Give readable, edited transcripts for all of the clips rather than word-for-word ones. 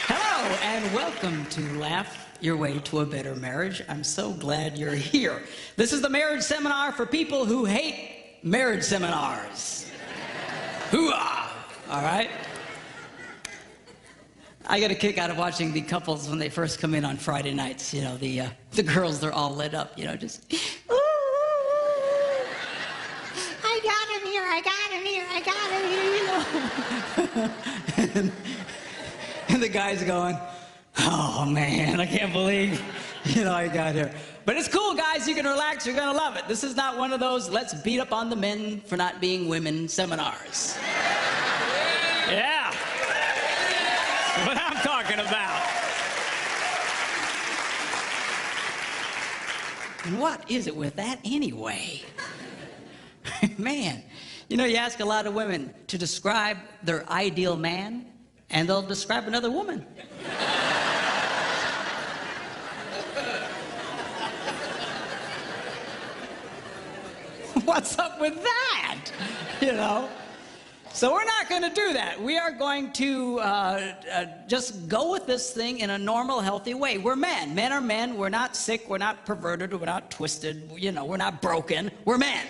Hello, and welcome to Laugh Your Way to a Better Marriage. I'm so glad you're here. This is the marriage seminar for people who hate marriage seminars. Hoo-ah! All right? I get a kick out of watching the couples when they first come in on Friday nights. You know, the girls, they're all lit up, you know, just... Ooh, I got him here, I got him here, I got him here, you know. And the guy's going, oh, man, I can't believe, you know, I got here. But it's cool, guys. You can relax. You're going to love it. This is not one of those let's beat up on the men for not being women seminars. Yeah. That's what I'm talking about. And what is it with that anyway? Man, you know, you ask a lot of women to describe their ideal man, and they'll describe another woman. What's up with that? You know? So we're not going to do that. We are going to just go with this thing in a normal, healthy way. We're men. Men are men. We're not sick. We're not perverted. We're not twisted. You know, we're not broken. We're men.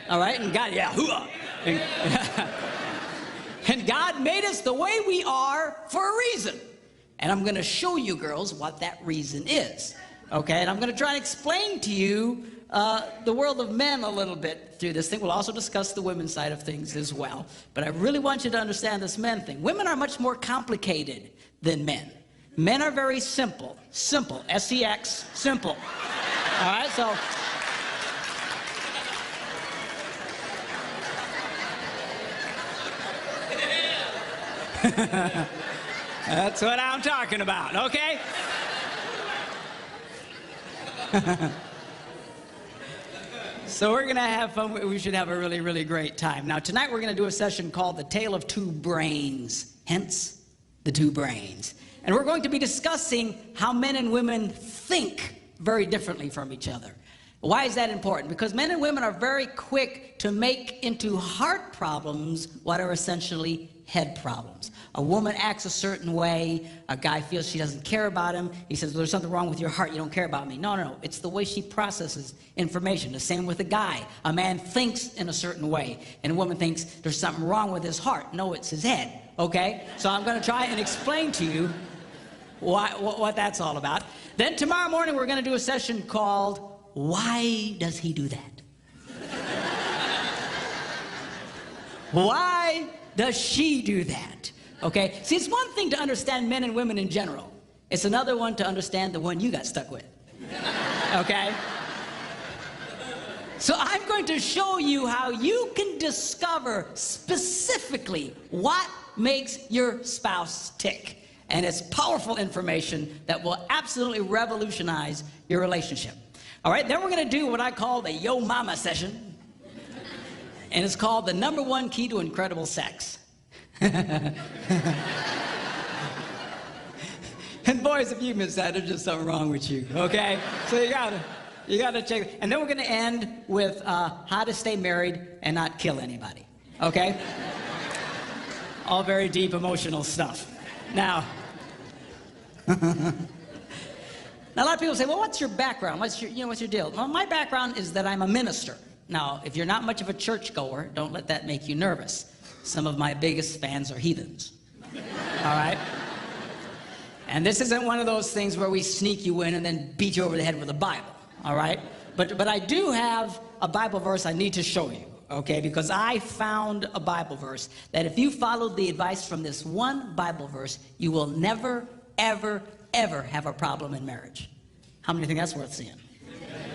All right? And God, yeah, hoo-ah. And God made us the way we are for a reason. And I'm going to show you girls what that reason is. Okay? And I'm going to try and explain to you the world of men a little bit through this thing. We'll also discuss the women's side of things as well. But I really want you to understand this men thing. Women are much more complicated than men. Men are very simple. Simple. S-E-X. Simple. All right? So... That's what I'm talking about, okay? So we're going to have fun. We should have a really, really great time. Now, tonight we're going to do a session called The Tale of Two Brains, hence the two brains. And we're going to be discussing how men and women think very differently from each other. Why is that important? Because men and women are very quick to make into heart problems what are essentially head problems. A woman acts a certain way, a guy feels she doesn't care about him, he says, there's something wrong with your heart, you don't care about me. No, no, no, it's the way she processes information. The same with a guy. A man thinks in a certain way, and a woman thinks there's something wrong with his heart. No, it's his head, okay? So I'm gonna try and explain to you what that's all about. Then tomorrow morning we're gonna do a session called, Why Does He Do That? Why does she do that? Okay? See, it's one thing to understand men and women in general. It's another one to understand the one you got stuck with. Okay? So I'm going to show you how you can discover specifically what makes your spouse tick. And it's powerful information that will absolutely revolutionize your relationship. All right? Then we're going to do what I call the Yo Mama session. And it's called the #1 key to incredible sex. And boys, if you miss that, there's just something wrong with you, okay? So you gotta check. And then we're gonna end with how to stay married and not kill anybody, okay? All very deep emotional stuff. Now, now a lot of people say, well, what's your background? What's your deal? Well, my background is that I'm a minister. Now, if you're not much of a churchgoer, don't let that make you nervous. Some of my biggest fans are heathens. All right? And this isn't one of those things where we sneak you in and then beat you over the head with a Bible. All right? But I do have a Bible verse I need to show you, okay? Because I found a Bible verse that if you followed the advice from this one Bible verse, you will never, ever, ever have a problem in marriage. How many think that's worth seeing?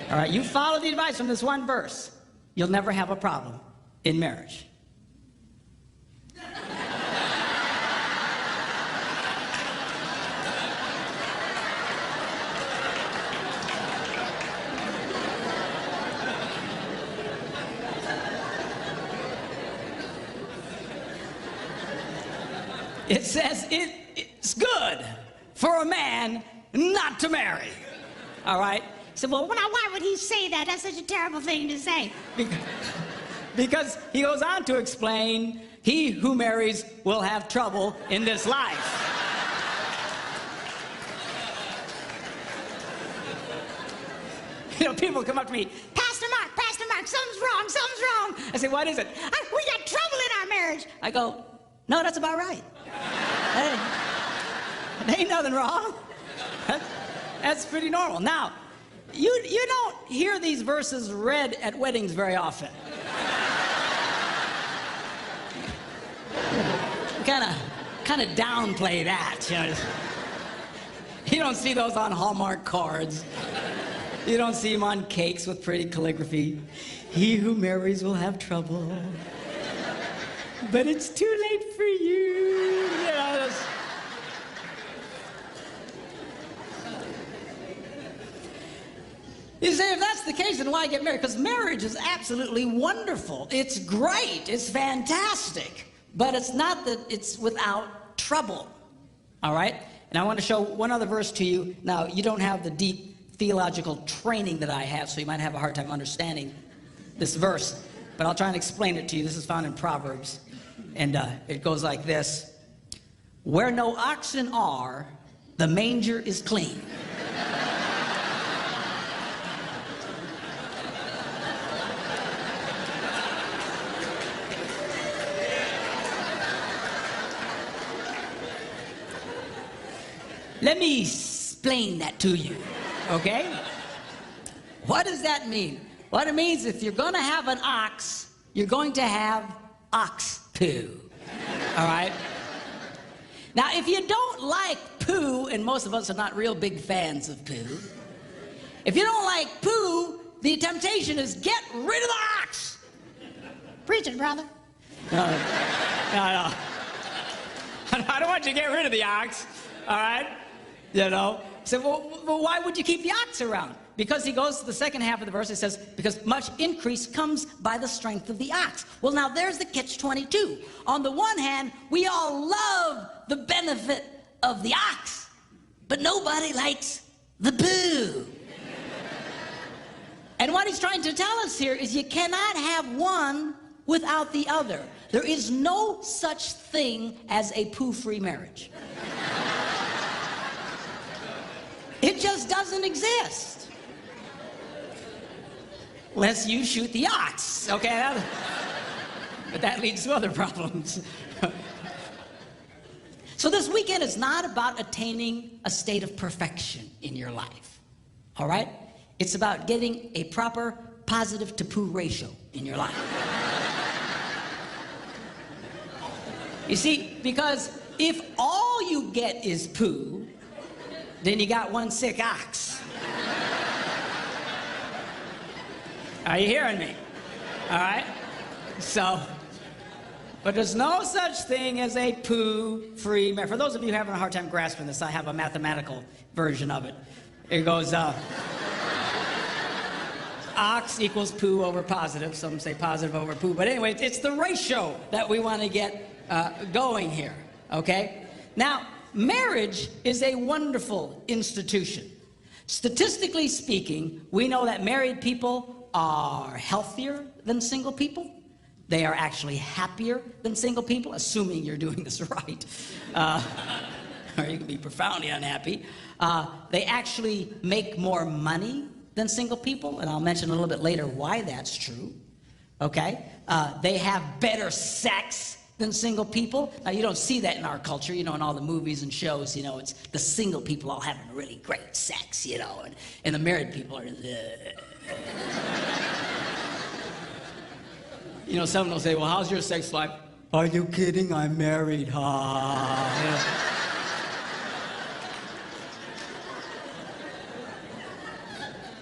All right? You follow the advice from this one verse, you'll never have a problem in marriage. It says it's good for a man not to marry. All right? So, well, why would he say that? That's such a terrible thing to say. Because he goes on to explain, he who marries will have trouble in this life. You know, people come up to me, Pastor Mark, something's wrong. I say, what is it? We got trouble in our marriage. I go, no, that's about right. There ain't nothing wrong. That's pretty normal. Now, you don't hear these verses read at weddings very often. Kind of downplay that. You know? You don't see those on Hallmark cards. You don't see them on cakes with pretty calligraphy. He who marries will have trouble, but it's too late for you. You know, you say, if that's the case, then why get married? Because marriage is absolutely wonderful. It's great. It's fantastic. But it's not that it's without trouble. All right? And I want to show one other verse to you. Now, you don't have the deep theological training that I have, so you might have a hard time understanding this verse. But I'll try and explain it to you. This is found in Proverbs. And it goes like this. Where no oxen are, the manger is clean. Let me explain that to you, okay? What does that mean? What it means, if you're going to have an ox, you're going to have ox poo, all right? Now, if you don't like poo, and most of us are not real big fans of poo, if you don't like poo, the temptation is get rid of the ox. Preach it, brother. No. I don't want you to get rid of the ox, all right? You know? So, well, why would you keep the ox around? Because he goes to the second half of the verse, it says, because much increase comes by the strength of the ox. Well, now there's the catch-22. On the one hand, we all love the benefit of the ox, but nobody likes the poo. And what he's trying to tell us here is you cannot have one without the other. There is no such thing as a poo-free marriage. It just doesn't exist. Unless you shoot the ox, okay? But that leads to other problems. So this weekend is not about attaining a state of perfection in your life, all right? It's about getting a proper positive to poo ratio in your life. You see, because if all you get is poo, then you got one sick ox. Are you hearing me? All right? So, but there's no such thing as a poo-free marriage. For those of you having a hard time grasping this, I have a mathematical version of it. It goes, ox equals poo over positive. Some say positive over poo. But anyway, it's the ratio that we want to get going here, okay? Now, marriage is a wonderful institution. Statistically speaking, we know that married people are healthier than single people. They are actually happier than single people, assuming you're doing this right. Or you can be profoundly unhappy. They actually make more money than single people, and I'll mention a little bit later why that's true, okay? They have better sex than single people. Now, you don't see that in our culture, you know, in all the movies and shows, you know, it's the single people all having really great sex, you know, and the married people are, You know, someone will say, well, how's your sex life? Are you kidding? I'm married, ha.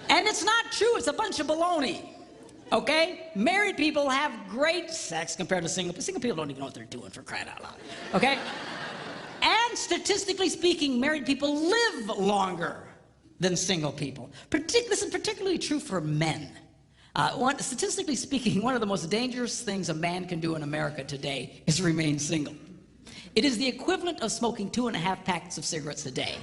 And it's not true, it's a bunch of baloney. Okay? Married people have great sex compared to single people. Single people don't even know what they're doing, for crying out loud. Okay? And statistically speaking, married people live longer than single people. This is particularly true for men. Statistically speaking, one of the most dangerous things a man can do in America today is remain single. It is the equivalent of smoking 2.5 packs of cigarettes a day.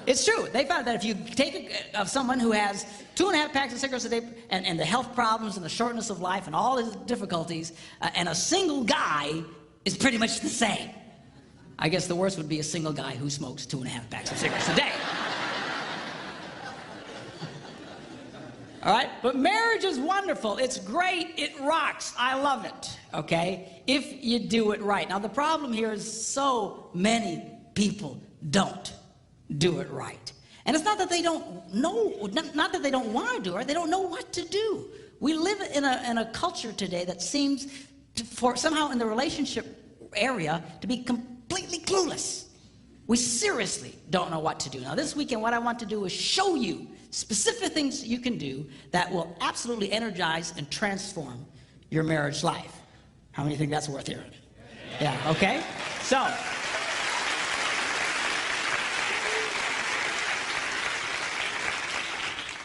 It's true. They found that if you take of someone who has 2.5 packs of cigarettes a day and the health problems and the shortness of life and all his difficulties, and a single guy is pretty much the same. I guess the worst would be a single guy who smokes 2.5 packs of cigarettes a day. All right? But marriage is wonderful. It's great. It rocks. I love it. Okay? If you do it right. Now, the problem here is so many people don't do it right. And it's not that they don't know, not that they don't want to do it, they don't know what to do. We live in a culture today that seems for somehow in the relationship area to be completely clueless. We seriously don't know what to do. Now, this weekend, what I want to do is show you specific things you can do that will absolutely energize and transform your marriage life. How many think that's worth hearing? Yeah, okay? So,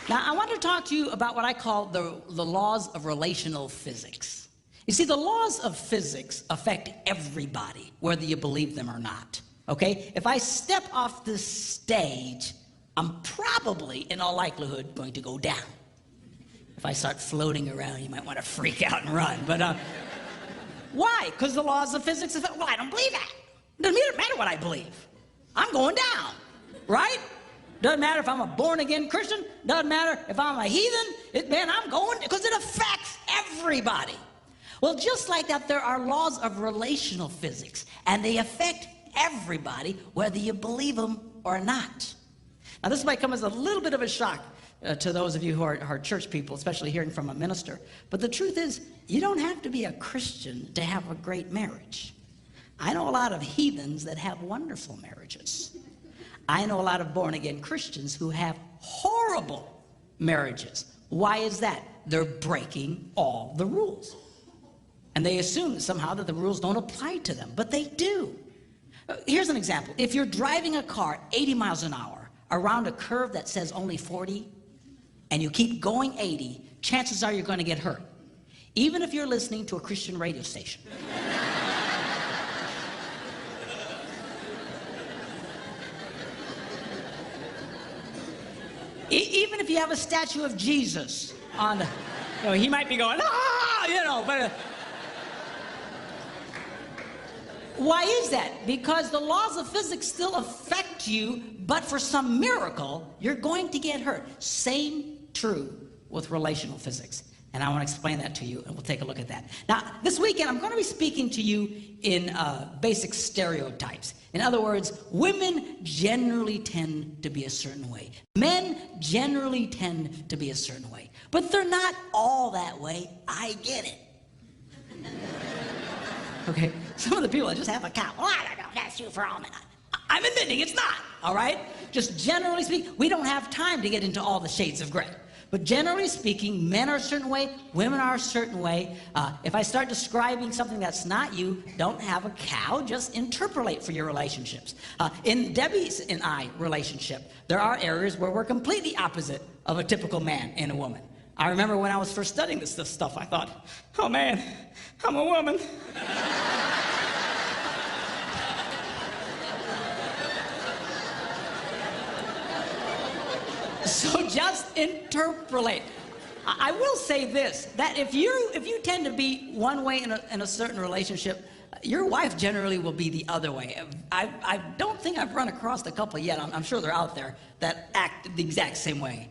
now I want to talk to you about what I call the laws of relational physics. You see, the laws of physics affect everybody, whether you believe them or not. Okay? If I step off this stage, I'm probably, in all likelihood, going to go down. If I start floating around, you might want to freak out and run. But why? Because the laws of physics affect, well, I don't believe that. It doesn't matter what I believe. I'm going down, right? Doesn't matter if I'm a born-again Christian. Doesn't matter if I'm a heathen. Man, I'm going, because it affects everybody. Well, just like that, there are laws of relational physics, and they affect everybody, whether you believe them or not. Now, this might come as a little bit of a shock to those of you who are church people, especially hearing from a minister. But the truth is, you don't have to be a Christian to have a great marriage. I know a lot of heathens that have wonderful marriages. I know a lot of born-again Christians who have horrible marriages. Why is that? They're breaking all the rules. And they assume somehow that the rules don't apply to them, but they do. Here's an example. If you're driving a car 80 miles an hour around a curve that says only 40, and you keep going 80, chances are you're going to get hurt, even if you're listening to a Christian radio station. Even if you have a statue of Jesus on the, he might be going, but why is that? Because the laws of physics still affect you, but for some miracle, you're going to get hurt. Same true with relational physics. And I want to explain that to you, and we'll take a look at that. Now, this weekend, I'm going to be speaking to you in basic stereotypes. In other words, women generally tend to be a certain way. Men generally tend to be a certain way. But they're not all that way. I get it. Okay? Some of the people that just have a cow. Well, I don't know. That's you for all men. I'm admitting it's not, all right? Just generally speaking, we don't have time to get into all the shades of gray. But generally speaking, men are a certain way, women are a certain way. If I start describing something that's not you, don't have a cow, just interpolate for your relationships. In Debbie's and I relationship, there are areas where we're completely opposite of a typical man and a woman. I remember when I was first studying this stuff, I thought, oh man, I'm a woman. So just interpolate. I will say this, that if you tend to be one way in a certain relationship, your wife generally will be the other way. I don't think I've run across a couple yet. I'm sure they're out there that act the exact same way.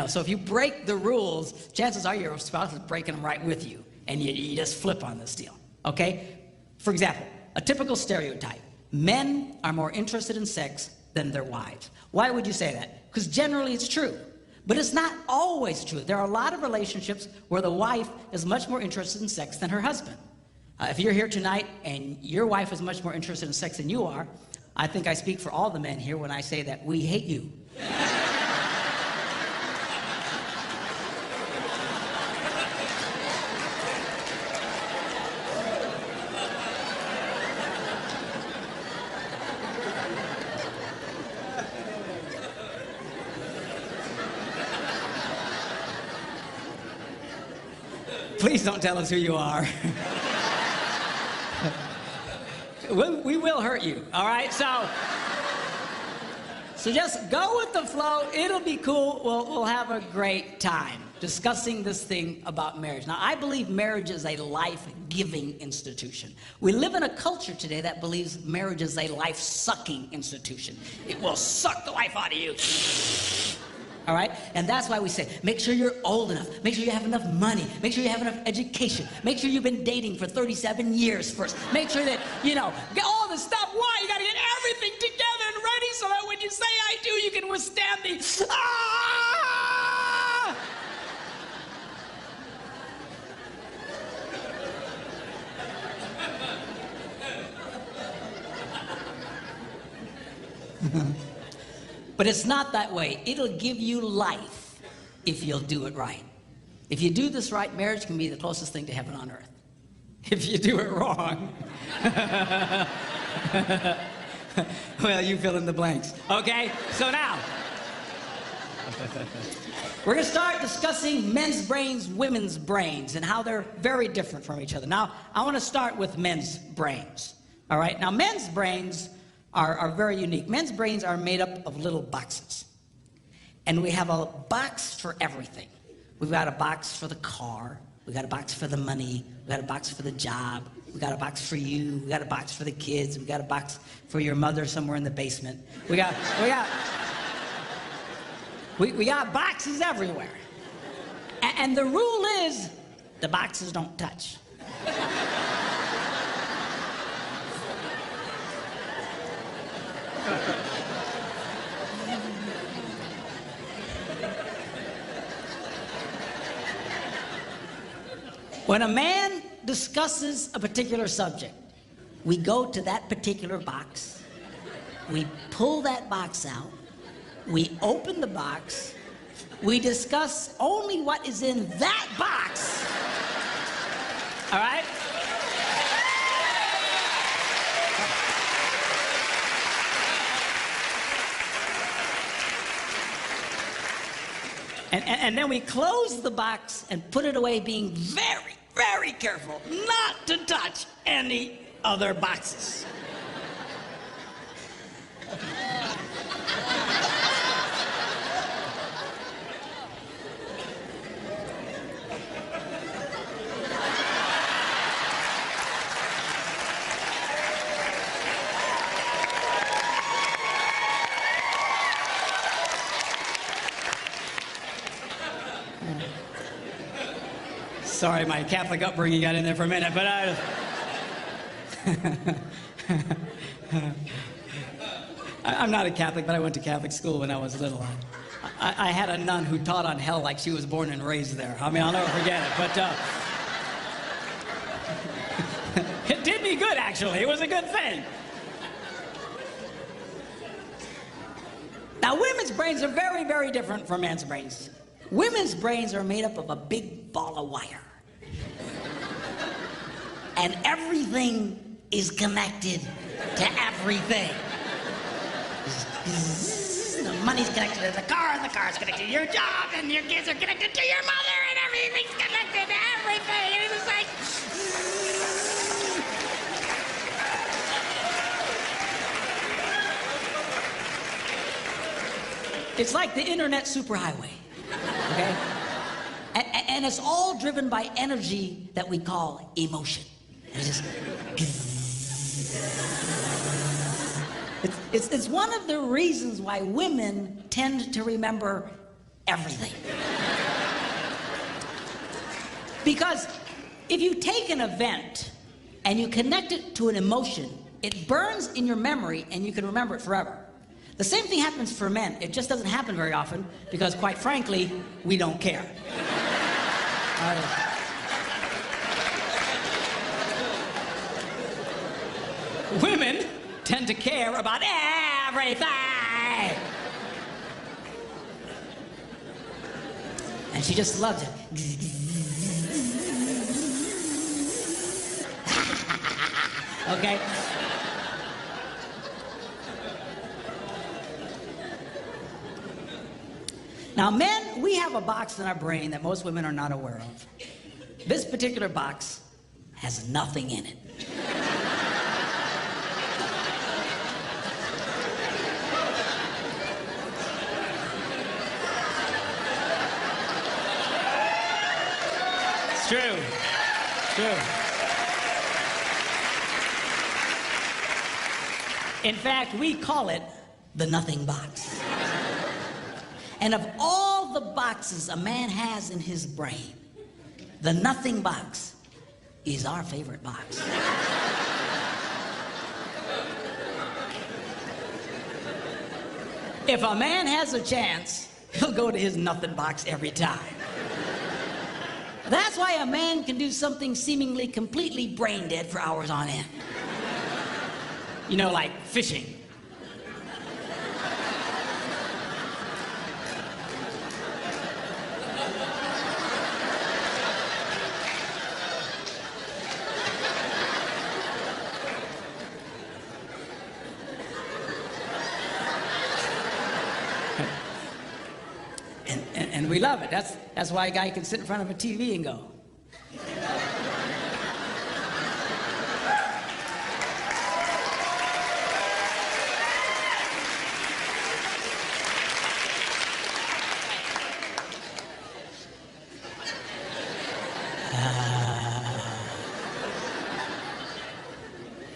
So if you break the rules, chances are your spouse is breaking them right with you, and you just flip on this deal, okay? For example, a typical stereotype. Men are more interested in sex than their wives. Why would you say that? Because generally it's true. But it's not always true. There are a lot of relationships where the wife is much more interested in sex than her husband. If you're here tonight and your wife is much more interested in sex than you are, I think I speak for all the men here when I say that we hate you. Please don't tell us who you are. We will hurt you, all right? So just go with the flow. It'll be cool. We'll have a great time discussing this thing about marriage. Now, I believe marriage is a life-giving institution. We live in a culture today that believes marriage is a life-sucking institution. It will suck the life out of you. All right? And that's why we say, make sure you're old enough. Make sure you have enough money. Make sure you have enough education. Make sure you've been dating for 37 years first. Make sure that, get all the stuff. Why? You got to get everything together and ready so that when you say I do, you can withstand the, ah! But it's not that way. It'll give you life if you'll do it right. If you do this right, marriage can be the closest thing to heaven on earth. If you do it wrong, well, you fill in the blanks. Okay? So now, we're going to start discussing men's brains, women's brains, and how they're very different from each other. Now, I want to start with men's brains. All right? Now, men's brains are very unique. Men's brains are made up of little boxes. And we have a box for everything. We've got a box for the car. We've got a box for the money. We've got a box for the job. We've got a box for you. We've got a box for the kids. We've got a box for your mother somewhere in the basement. We got boxes everywhere. And the rule is, the boxes don't touch. When a man discusses a particular subject, we go to that particular box, we pull that box out, we open the box, we discuss only what is in that box, all right? And then we close the box and put it away, being very, very careful not to touch any other boxes. Sorry, my Catholic upbringing got in there for a minute, but I'm not a Catholic, but I went to Catholic school when I was little. I had a nun who taught on hell like she was born and raised there. I mean, I'll never forget it, but it did me good, actually. It was a good thing. Now, women's brains are very, very different from men's brains. Women's brains are made up of a big ball of wire. And everything is connected to everything. The money's connected to the car, and the car's connected to your job, and your kids are connected to your mother, and everything's connected to everything. And it's like... It's like the internet superhighway, okay? And it's all driven by energy that we call emotion. It's just... It's one of the reasons why women tend to remember everything. Because if you take an event and you connect it to an emotion, it burns in your memory and you can remember it forever. The same thing happens for men. It just doesn't happen very often because, quite frankly, we don't care. Women tend to care about everything. And she just loves it. Okay? Now, men, we have a box in our brain that most women are not aware of. This particular box has nothing in it. true. In fact, we call it the nothing box. And of all the boxes a man has in his brain, the nothing box is our favorite box. If a man has a chance, he'll go to his nothing box every time. That's why a man can do something seemingly completely brain dead for hours on end. You know, like fishing. And we love it. That's why a guy can sit in front of a TV and go.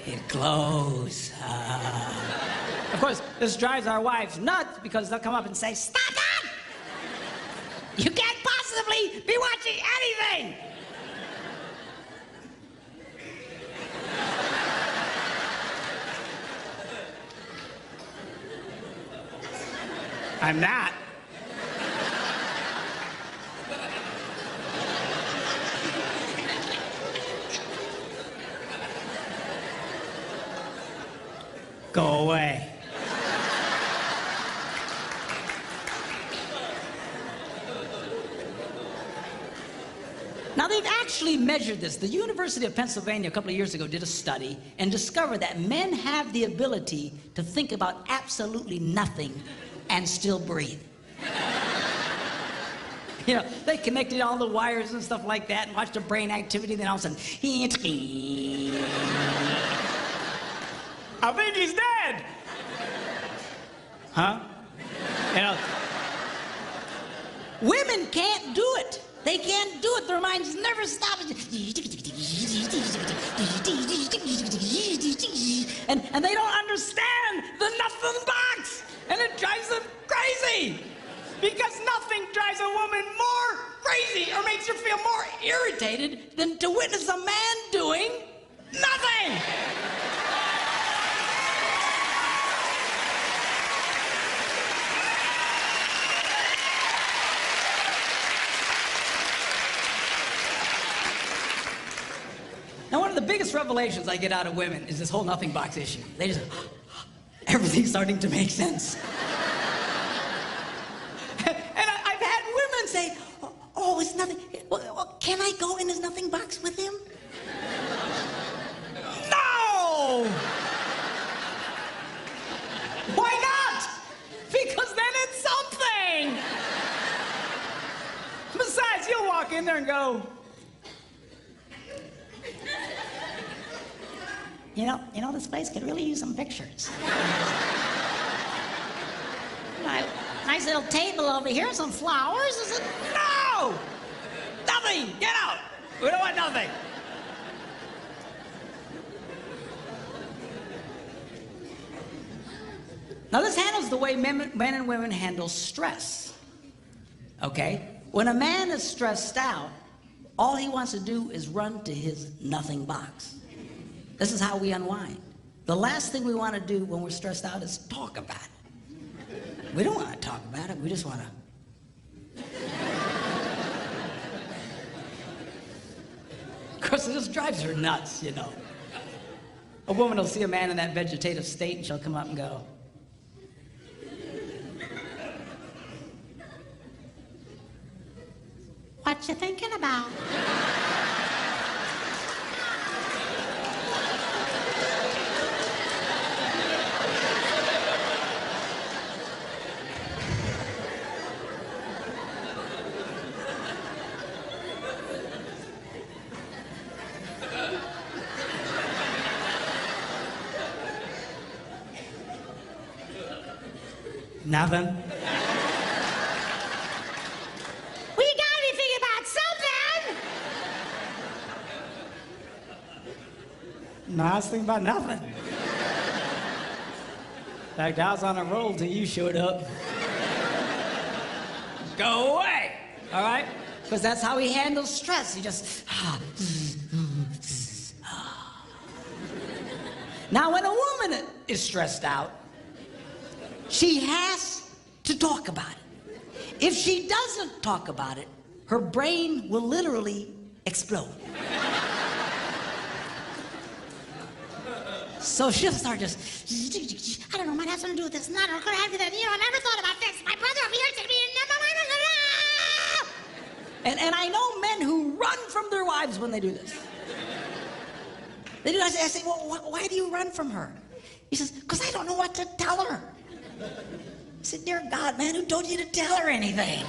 It glows. Of course, this drives our wives nuts because they'll come up and say, "Stop that! You can't possibly be watching anything!" I'm not. Go away. Now, they've actually measured this. The University of Pennsylvania a couple of years ago did a study and discovered that men have the ability to think about absolutely nothing and still breathe. You know, they connected all the wires and stuff like that and watched the brain activity, then all of a sudden, I think he's dead. Huh? You know, women can't do it. They can't do it. Their minds never stop. And they don't understand the nothing box. And it drives them crazy. Because nothing drives a woman more crazy or makes her feel more irritated than to witness a man doing nothing. Now, one of the biggest revelations I get out of women is this whole nothing box issue. They just, everything's starting to make sense. And I've had women say, "Oh, it's nothing. Well, can I go in his nothing box with him?" No! Why not? Because then it's something. Besides, you'll walk in there and go, You know, this place could really use some pictures. Nice little table over here, some flowers. Is it? No! Nothing! Get out! We don't want nothing. Now, this handles the way men and women handle stress. Okay? When a man is stressed out, all he wants to do is run to his nothing box. This is how we unwind. The last thing we want to do when we're stressed out is talk about it. We don't want to talk about it. We just want to. Of course, it just drives her nuts, you know. A woman will see a man in that vegetative state and she'll come up and go, "What you thinking about?" Nothing. We gotta be thinking about something. No, I was thinking about nothing. In fact, I was on a roll till you showed up. Go away, all right? Because that's how he handles stress. He just... Now, when a woman is stressed out, she has to talk about it. If she doesn't talk about it, her brain will literally explode. So she'll start just, I don't know, might have something to do with this. No, I don't have to do that. You know, I never thought about this. My brother over here said to me, and I know men who run from their wives when they do this. They do. I say, well, why do you run from her? He says, because I don't know what to tell her. I said, dear God, man, who told you to tell her anything?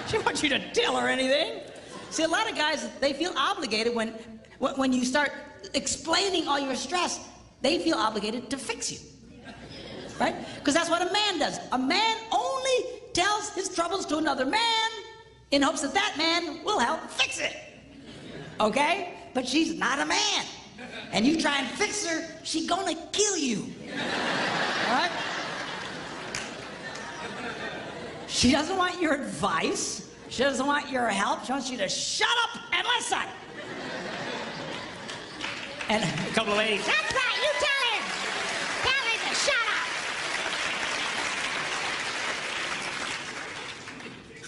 She wants you to tell her anything. See, a lot of guys, they feel obligated when you start explaining all your stress, they feel obligated to fix you, right? Because that's what a man does. A man only tells his troubles to another man in hopes that that man will help fix it, okay? But she's not a man. And you try and fix her, she's gonna kill you, all right? She doesn't want your advice. She doesn't want your help. She wants you to shut up and listen. And a couple of ladies, that's right, you tell him. Tell him to shut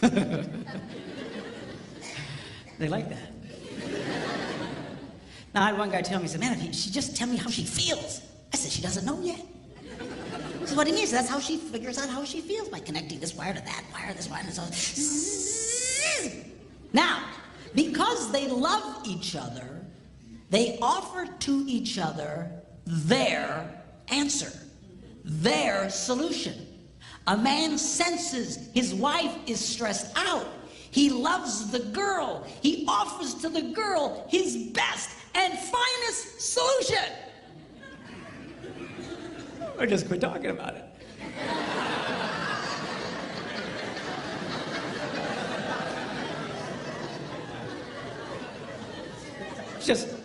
up. They like that. Now, I had one guy tell me, he said, man, if she just tell me how she feels. I said, she doesn't know yet. He said, what do you mean? So that's how she figures out how she feels, by connecting this wire to that wire, this wire, and so. Now, because they love each other, they offer to each other their answer, their solution. A man senses his wife is stressed out. He loves the girl. He offers to the girl his best and finest solution. Or just quit talking about it.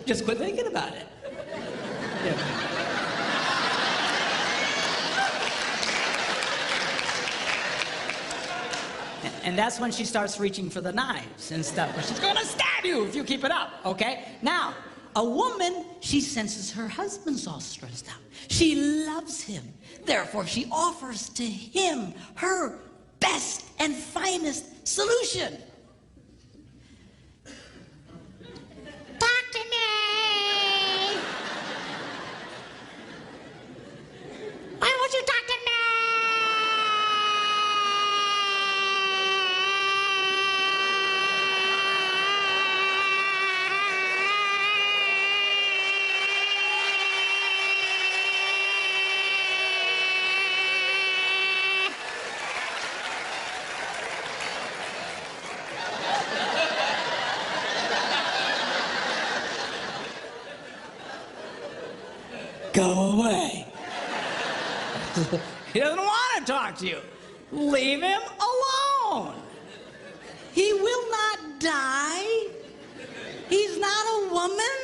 Just quit thinking about it. Yeah. And that's when she starts reaching for the knives and stuff. She's gonna stab you if you keep it up, okay? Now, a woman, she senses her husband's all stressed out. She loves him. Therefore, she offers to him her best and finest solution. Talk to me. Why won't you talk to me? Go away. He doesn't want to talk to you. Leave him alone. He will not die. He's not a woman.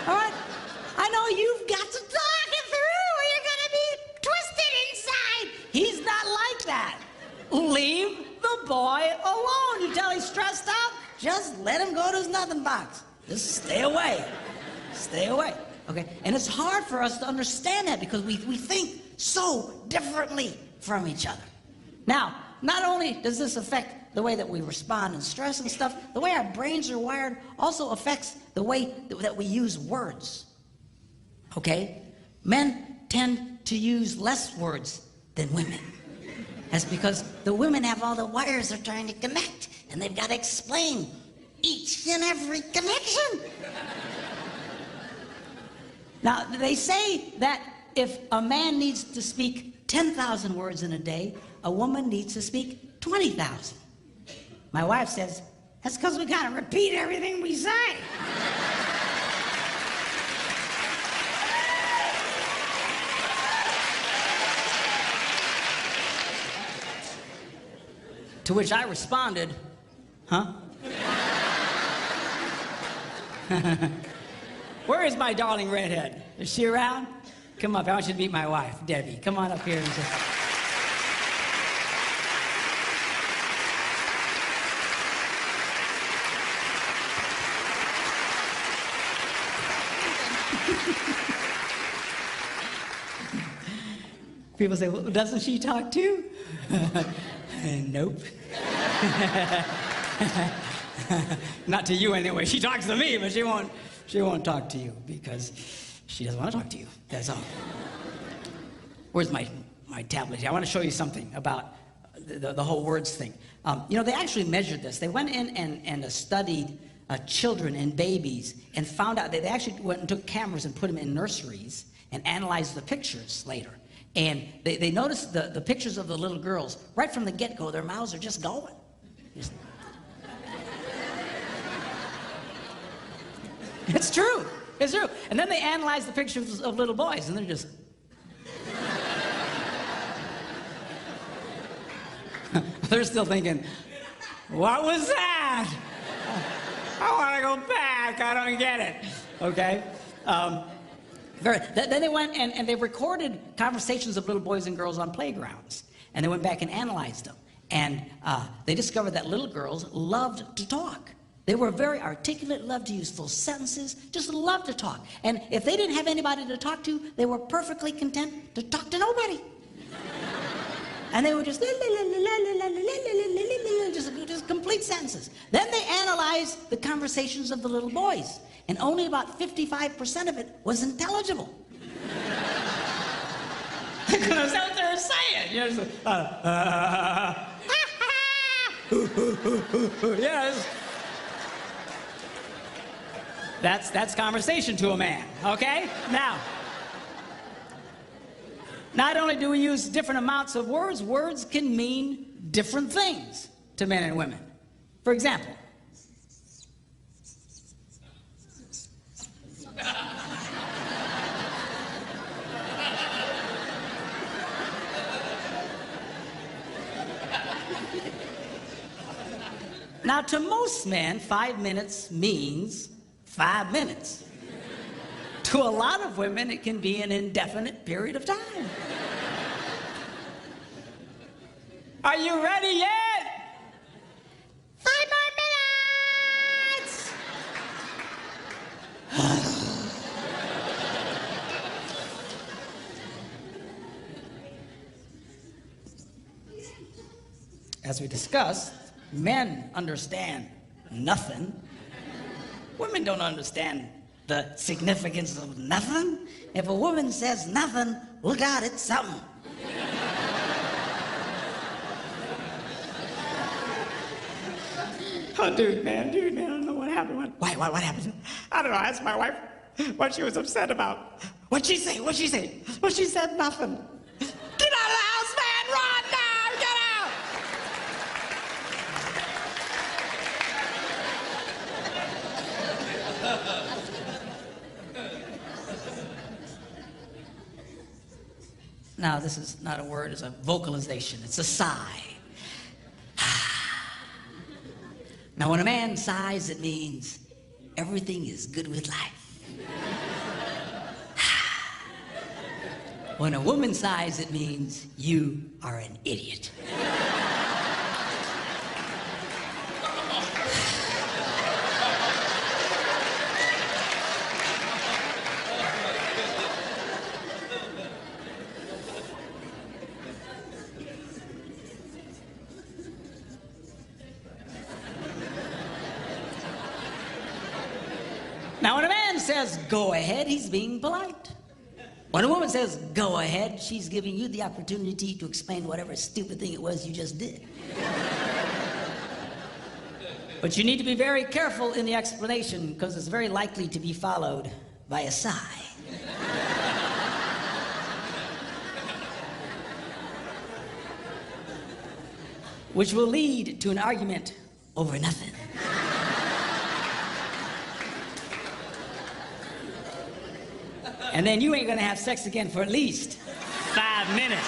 All right? I know you've got to talk it through or you're going to be twisted inside. He's not like that. Leave the boy alone. You tell he's stressed out, just let him go to his nothing box. Just stay away. Stay away. Okay, and it's hard for us to understand that because we think so differently from each other. Now, not only does this affect the way that we respond in stress and stuff, the way our brains are wired also affects the way that we use words. Okay? Men tend to use less words than women. That's because the women have all the wires they're trying to connect, and they've got to explain each and every connection. Now, they say that if a man needs to speak 10,000 words in a day, a woman needs to speak 20,000. My wife says, that's because we gotta repeat everything we say. To which I responded, huh? Where is my darling redhead? Is she around? Come up. I want you to meet my wife, Debbie. Come on up here and just... People say, well, doesn't she talk too? Nope. Not to you anyway. She talks to me, but she won't talk to you because she doesn't want to talk to you. That's all. Where's my tablet here? I want to show you something about the whole words thing. You know, they actually measured this. They went in and studied children and babies and found out that they actually went and took cameras and put them in nurseries and analyzed the pictures later. And they noticed the pictures of the little girls. Right from the get-go, their mouths are just going. It's true. It's true. And then they analyzed the pictures of little boys, and they're just... They're still thinking, what was that? I want to go back. I don't get it. Okay? Then they went and they recorded conversations of little boys and girls on playgrounds. And they went back and analyzed them. And they discovered that little girls loved to talk. They were very articulate, loved to use full sentences, just loved to talk. And if they didn't have anybody to talk to, they were perfectly content to talk to nobody. And they would just complete sentences. Then they analyzed the conversations of the little boys. And only about 55% of it was intelligible. Because that's what they were saying. You know, yes. That's conversation to a man, okay? Now, not only do we use different amounts of words, words can mean different things to men and women. For example, now, to most men, 5 minutes means 5 minutes. To a lot of women, it can be an indefinite period of time. Are you ready yet? 5 more minutes! As we discussed, men understand nothing. Women don't understand the significance of nothing. If a woman says nothing, look out, it's something. Oh, dude, man, I don't know what happened. What happened? I don't know, I asked my wife what she was upset about. What'd she say? Well, she said nothing. Get out of the house, man, run now, get out! Now, this is not a word, it's a vocalization. It's a sigh. Now, when a man sighs, it means everything is good with life. When a woman sighs, it means you are an idiot. Now, when a man says, go ahead, he's being polite. When a woman says, go ahead, she's giving you the opportunity to explain whatever stupid thing it was you just did. But you need to be very careful in the explanation because it's very likely to be followed by a sigh. Which will lead to an argument over nothing. And then you ain't gonna have sex again for at least 5 minutes.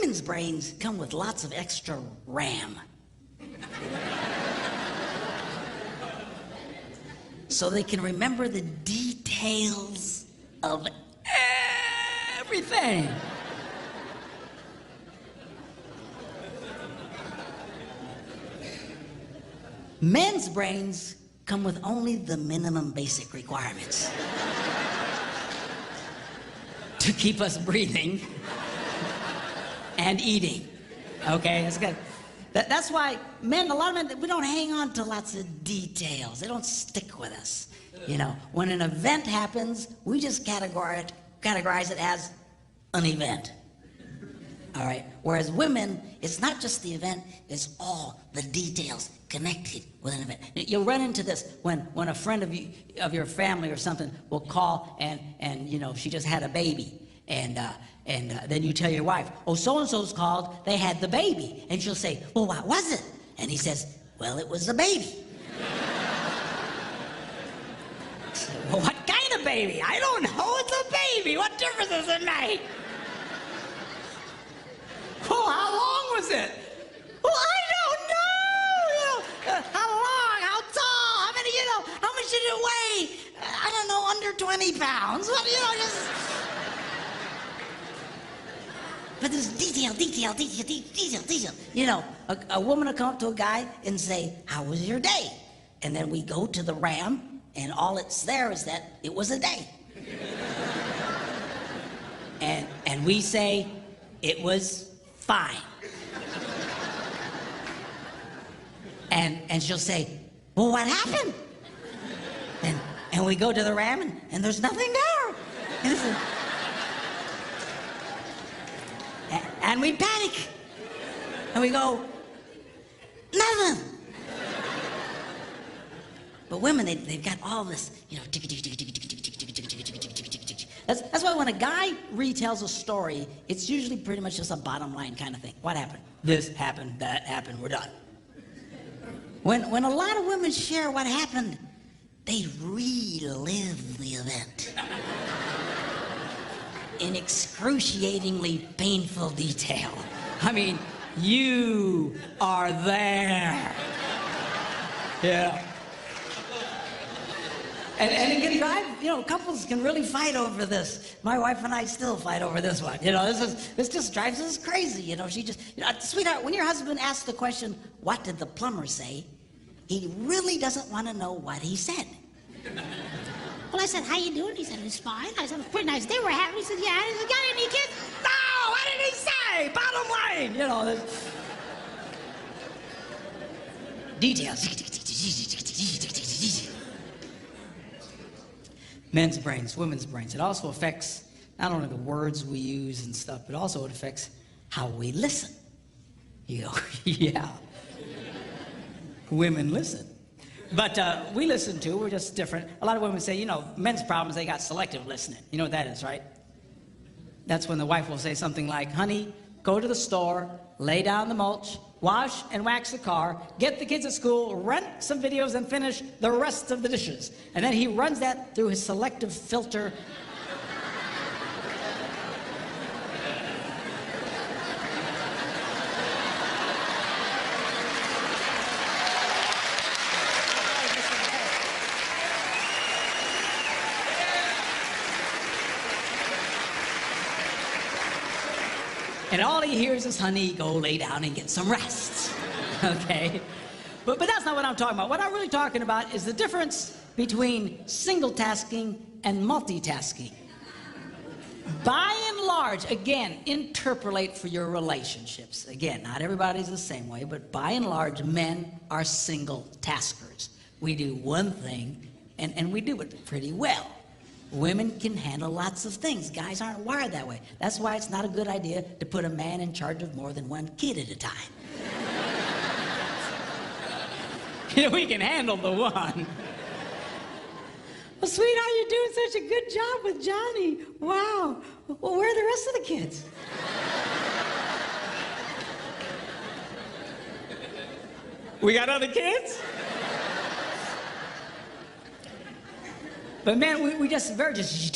women's brains come with lots of extra RAM. So they can remember the details of Everything. men's brains come with only the minimum basic requirements To keep us breathing and eating. Okay, that's good. That's why men, a lot of men, we don't hang on to lots of details. They don't stick with us. You know, when an event happens, we just categorize it as an event. All right. Whereas women, it's not just the event, it's all the details connected with an event. You'll run into this when a friend of your family or something will call and you know, she just had a baby. And then you tell your wife, oh, so-and-so's called, they had the baby. And she'll say, well, what was it? And he says, well, it was a baby. Well, what kind of baby? I don't know, it's a baby. What difference does it make? Oh, how long was it? Well, I don't know. You know, how long, how tall, how many, you know, how much did it weigh? I don't know, under 20 pounds. What, you know, just... But there's detail. You know, a woman will come up to a guy and say, how was your day? And then we go to the RAM, and all it's there is that it was a day. And we say, it was fine. And she'll say, well, what happened? And we go to the RAM, and there's nothing there. And we panic. And we go, nothing. But women, they've got all this, you know, that's why when a guy retells a story, it's usually pretty much just a bottom line kind of thing. What happened? This happened, that happened, we're done. When a lot of women share what happened, they relive the event in excruciatingly painful detail. I mean, you are there. Yeah. And it can drive, you know, couples can really fight over this. My wife and I still fight over this one. You know, this just drives us crazy. You know, she just, you know, sweetheart, when your husband asks the question, what did the plumber say? He really doesn't want to know what he said. Well, I said, how you doing? He said, it's fine. I said, it was a pretty nice day we're having. He said, yeah. He said, got any kids? No, what did he say? Bottom line. You know, this... Details. Men's brains, women's brains. It also affects not only the words we use and stuff, but also it affects how we listen. You go, yeah. Women listen. But we listen too, we're just different. A lot of women say, you know, men's problems, they got selective listening. You know what that is, right? That's when the wife will say something like, honey, go to the store, lay down the mulch, wash and wax the car, get the kids at school, rent some videos, and finish the rest of the dishes. And then he runs that through his selective filter. And all he hears is, honey, go lay down and get some rest, okay? But that's not what I'm talking about. What I'm really talking about is the difference between single tasking and multitasking. By and large, again, interpolate for your relationships. Again, not everybody's the same way, but by and large, men are single taskers. We do one thing, and we do it pretty well. Women can handle lots of things. Guys aren't wired that way. That's why it's not a good idea to put a man in charge of more than one kid at a time. You know, we can handle the one. Well, sweetheart, you're doing such a good job with Johnny. Wow. Well, where are the rest of the kids? We got other kids? But man, we just very just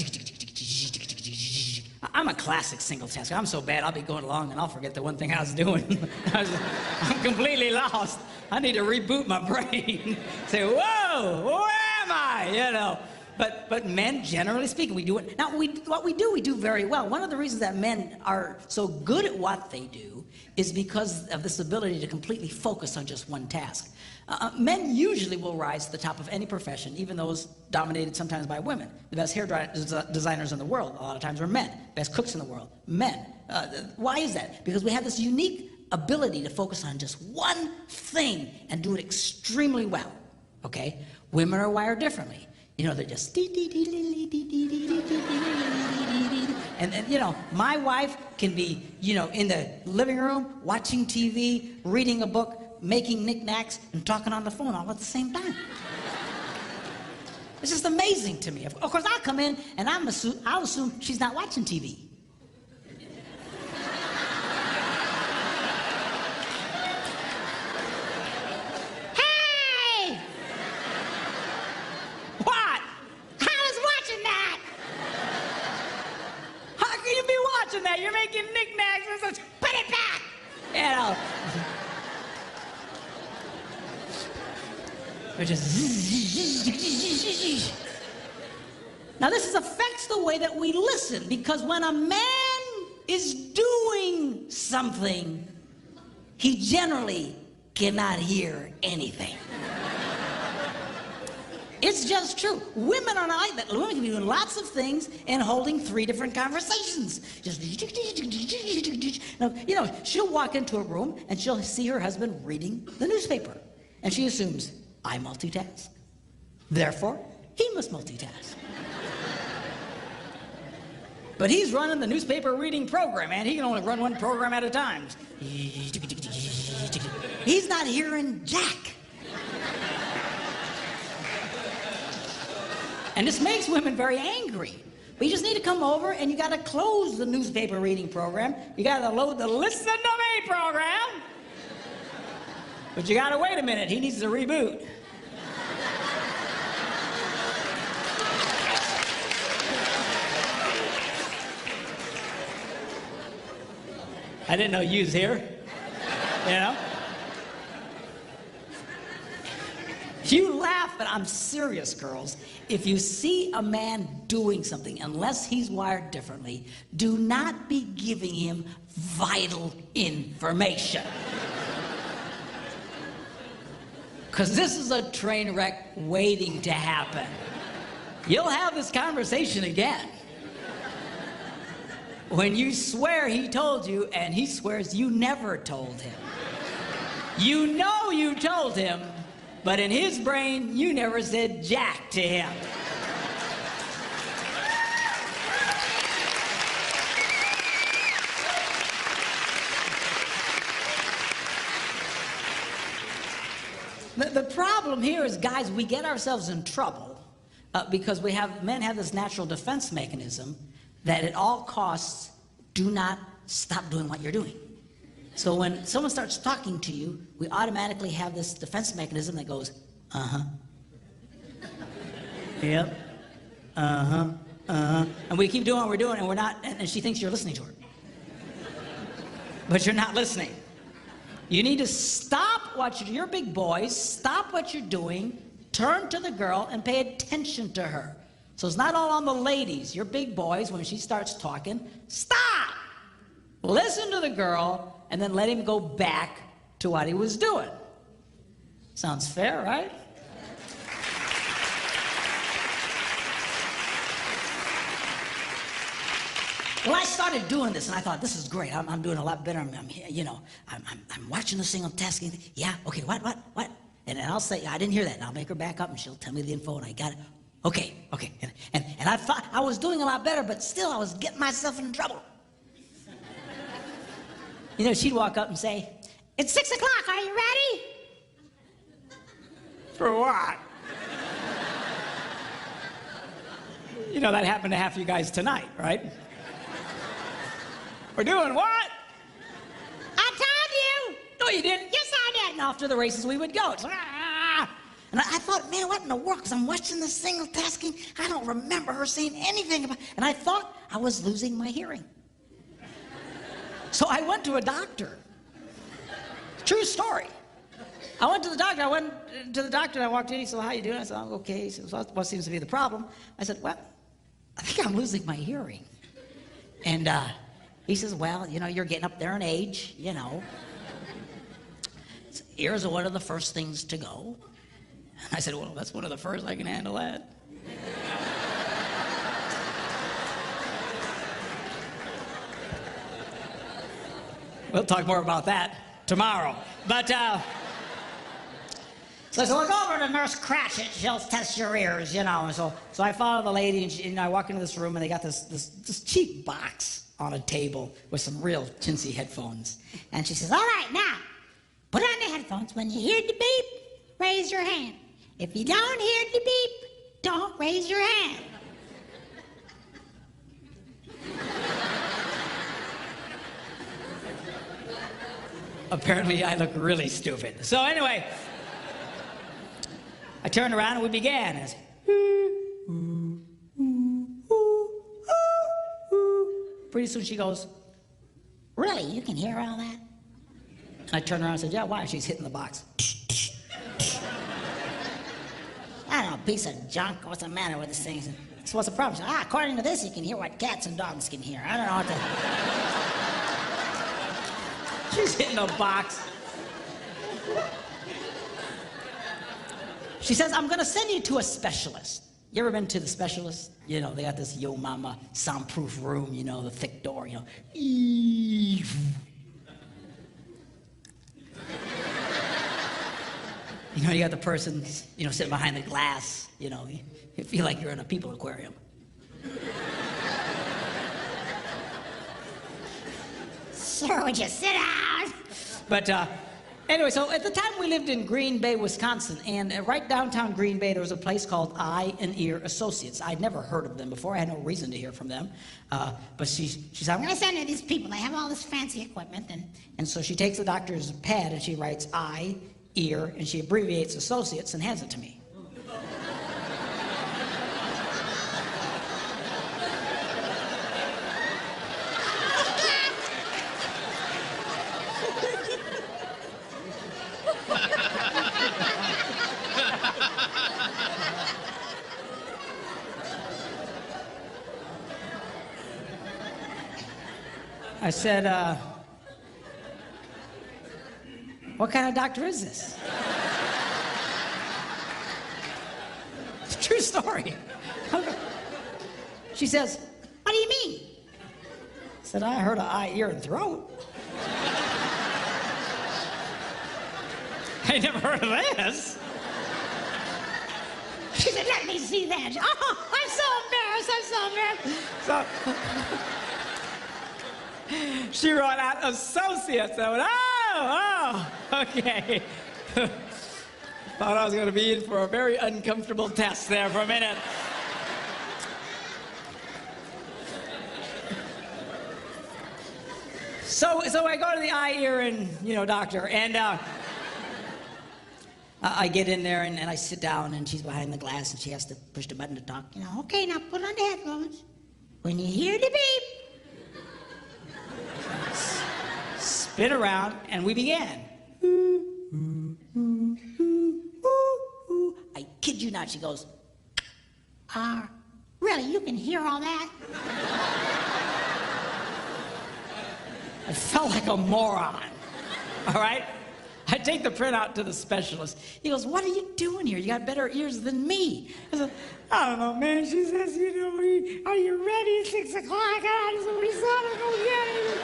I'm a classic single tasker. I'm so bad, I'll be going along and I'll forget the one thing I was doing. I'm completely lost. I need to reboot my brain. Say, whoa, where am I? You know. But men, generally speaking, we do it. Now, what we do very well. One of the reasons that men are so good at what they do is because of this ability to completely focus on just one task. Men usually will rise to the top of any profession, even those dominated sometimes by women. The best hair designers in the world, a lot of times, are men. Best cooks in the world, men. Why is that? Because we have this unique ability to focus on just one thing and do it extremely well, okay? Women are wired differently. You know, they're just and you know, my wife can be, you know, in the living room, watching TV, reading a book, making knickknacks, and talking on the phone all at the same time. It's just amazing to me. Of course, I'll come in and I'll assume she's not watching TV. You're making knickknacks and such. Put it back! You know. We're just. Now, this affects the way that we listen, because when a man is doing something, he generally cannot hear anything. It's just true. Women are not like that. Women can be doing lots of things and holding 3 different conversations. Just, now, you know, she'll walk into a room and she'll see her husband reading the newspaper. And she assumes, I multitask. Therefore, he must multitask. But he's running the newspaper reading program, and he can only run one program at a time. He's not hearing jack. And this makes women very angry. But you just need to come over and you got to close the newspaper reading program. You got to load the Listen to Me program. But you got to wait a minute. He needs to reboot. I didn't know you was here. You know? You laugh, but I'm serious, girls. If you see a man doing something, unless he's wired differently, do not be giving him vital information. Because this is a train wreck waiting to happen. You'll have this conversation again. When you swear he told you, and he swears you never told him. You know you told him, but in his brain, you never said jack to him. The problem here is, guys, we get ourselves in trouble because men have this natural defense mechanism that at all costs, do not stop doing what you're doing. So when someone starts talking to you, we automatically have this defense mechanism that goes, uh-huh. Yep. Uh-huh. Uh-huh. And we keep doing what we're doing, and we're not, and she thinks you're listening to her. But you're not listening. You need to stop you're big boys, stop what you're doing, turn to the girl, and pay attention to her. So it's not all on the ladies. You're big boys, when she starts talking, stop! Listen to the girl, and then let him go back to what he was doing. Sounds fair, right? Well, I started doing this, and I thought, this is great. I'm doing a lot better. I'm watching this thing, I'm tasking. Yeah, okay, what? And then I'll say, I didn't hear that. And I'll make her back up, and she'll tell me the info, and I got it. Okay. And I thought I was doing a lot better, but still I was getting myself in trouble. You know, she'd walk up and say, it's 6 o'clock, are you ready? For what? You know, that happened to half you guys tonight, right? We're doing what? I told you! No, you didn't. Yes, I did. And off to the races we would go. And I thought, man, what in the world? Because I'm watching this single tasking. I don't remember her saying anything about. And I thought I was losing my hearing. So I went to a doctor. True story. I went to the doctor. And I walked in. He said, "How you doing?" I said, "I'm okay." He said, "What seems to be the problem?" I said, "Well, I think I'm losing my hearing." And he says, "Well, you know, you're getting up there in age, you know. Ears are one of the first things to go." And I said, "Well, that's one of the first. I can handle that." We'll talk more about that tomorrow. But, so I said, "Well, go over to Nurse Cratchit. She'll test your ears, you know." And so I follow the lady, and I walk into this room, and they got this cheap box on a table with some real chintzy headphones. And she says, "All right, now, put on the headphones. When you hear the beep, raise your hand. If you don't hear the beep, don't raise your hand." Apparently, I look really stupid. So anyway, I turned around and we began. I said, pretty soon she goes, "Really? You can hear all that?" and I turned around and said, "Yeah, why?" She's hitting the box. I don't know, piece of junk. What's the matter with this thing? So what's the problem? She said, "According to this, you can hear what cats and dogs can hear." I don't know what to... She's hitting the box. She says, "I'm going to send you to a specialist." You ever been to the specialist? You know, they got this Yo Mama soundproof room, you know, the thick door, you know. You know, you got the person, you know, sitting behind the glass, you know. You feel like you're in a people aquarium. "Sir, would you sit down?" But anyway, so at the time we lived in Green Bay, Wisconsin, and right downtown Green Bay, there was a place called Eye and Ear Associates. I'd never heard of them before. I had no reason to hear from them. But she said, "I'm going to send you these people. They have all this fancy equipment." And so she takes the doctor's pad and she writes Eye, Ear, and she abbreviates Associates and hands it to me. I said, "What kind of doctor is this?" It's a true story. She says, "What do you mean?" I said, "I heard of eye, ear, and throat." I never heard of this. She said, "Let me see that." Oh, I'm so embarrassed. She wrote out Associates. I went, oh, okay. Thought I was going to be in for a very uncomfortable test there for a minute. So I go to the eye, ear, and, you know, doctor, and I get in there, and I sit down, and she's behind the glass, and she has to push the button to talk. You know, "Okay, now put on the headphones. When you hear the beep, spin around," and we began. I kid you not, she goes, "Really, you can hear all that?" I felt like a moron, all right? I take the printout to the specialist. He goes, "What are you doing here? You got better ears than me." I said, "I don't know, man." She says, "You know, are you ready? 6 o'clock. Somebody saw me. Go get it."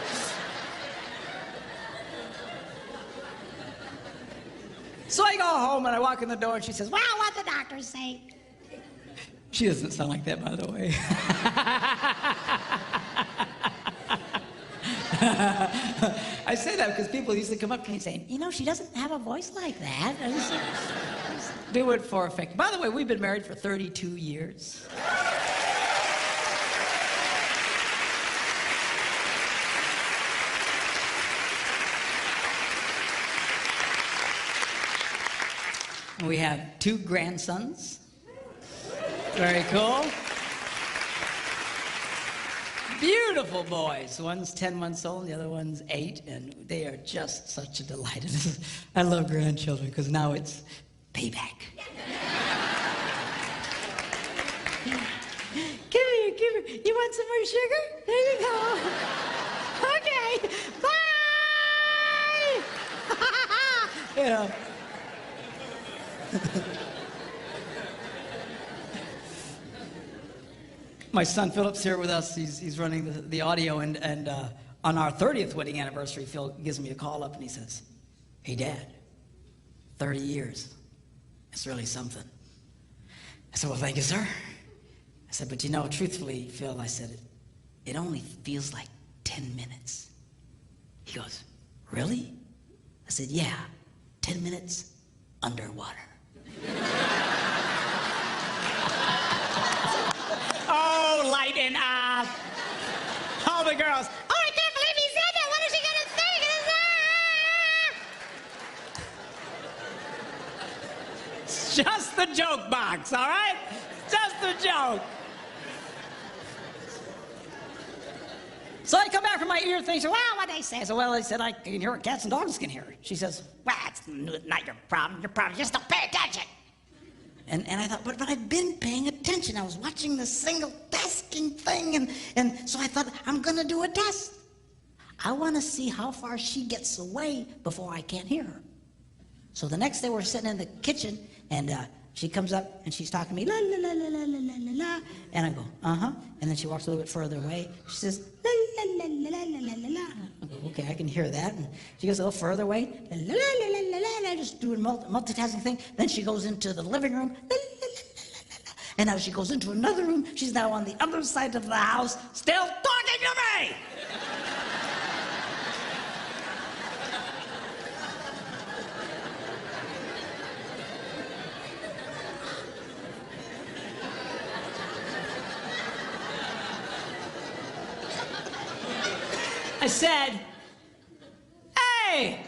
So I go home and I walk in the door and she says, "Well, what'd the doctor say?" She doesn't sound like that, by the way. I say that because people used to come up to me saying, "You know, she doesn't have a voice like that." I just do it for effect. By the way, we've been married for 32 years. We have 2 grandsons. Very cool. Beautiful boys. One's 10 months old, the other one's 8, and they are just such a delight. I love grandchildren because now it's payback. Give here. You want some more sugar? There you go. Okay. Bye. You know. My son Philip's here with us. He's running the audio, and on our 30th wedding anniversary, Phil gives me a call up and he says, "Hey, Dad, 30 years. It's really something." I said, "Well, thank you, sir." I said, "But you know, truthfully, Phil," I said, it only feels like 10 minutes. He goes, "Really?" I said, "Yeah, 10 minutes underwater." Oh, lighten up. All the girls, "Oh, I can't believe he said that. What is he gonna think?" It's just the joke box, all right? Just the joke. So I come back from my ear thing. She said, "Well, what'd they say?" I said, "Well, they said I can hear what cats and dogs can hear." She says, "Well, it's not your problem. Your problem is just don't pay attention." And I thought, but I've been paying attention. I was watching the single tasking thing, and so I thought, I'm gonna do a test. I wanna see how far she gets away before I can't hear her. So the next day we're sitting in the kitchen, and she comes up and she's talking to me, la la la la la la la la, and I go, uh-huh. And then she walks a little bit further away. She says, la la la la la la la la. I go, okay, I can hear that. And she goes a little further away, la la la la la la, la, just doing multitasking thing. Then she goes into the living room, la la la la la la. And now she goes into another room. She's now on the other side of the house, still talking to me. I said, "Hey!"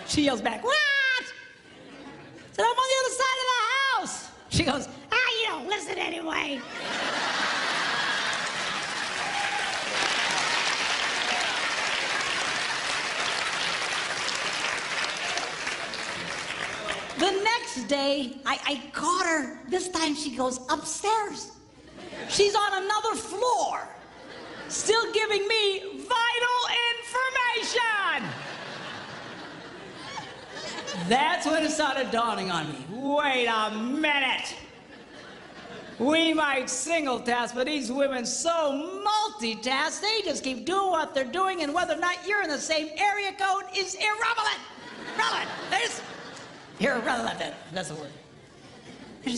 She yells back, "What?" I said, "I'm on the other side of the house." She goes, "You don't listen anyway." The next day, I caught her. This time she goes upstairs. She's on another floor, still giving me vital information. That's when it started dawning on me. Wait a minute. We might single task, but these women so multitask, they just keep doing what they're doing, and whether or not you're in the same area code is irrelevant. Irrelevant. Irrelevant. That's the word. I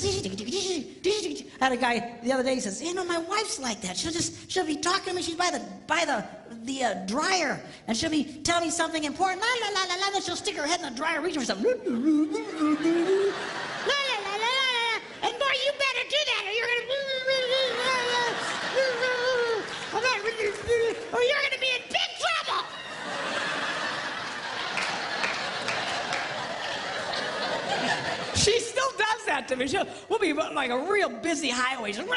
had a guy the other day, he says, "You know, my wife's like that. She'll be talking to me. She's by the dryer, and she'll be telling me something important. La la la la la. Then she'll stick her head in the dryer, reaching for something. La la la la la la. And boy, you better do that, or you're gonna be in big trouble." She still does that to me. We'll be like a real busy highway, just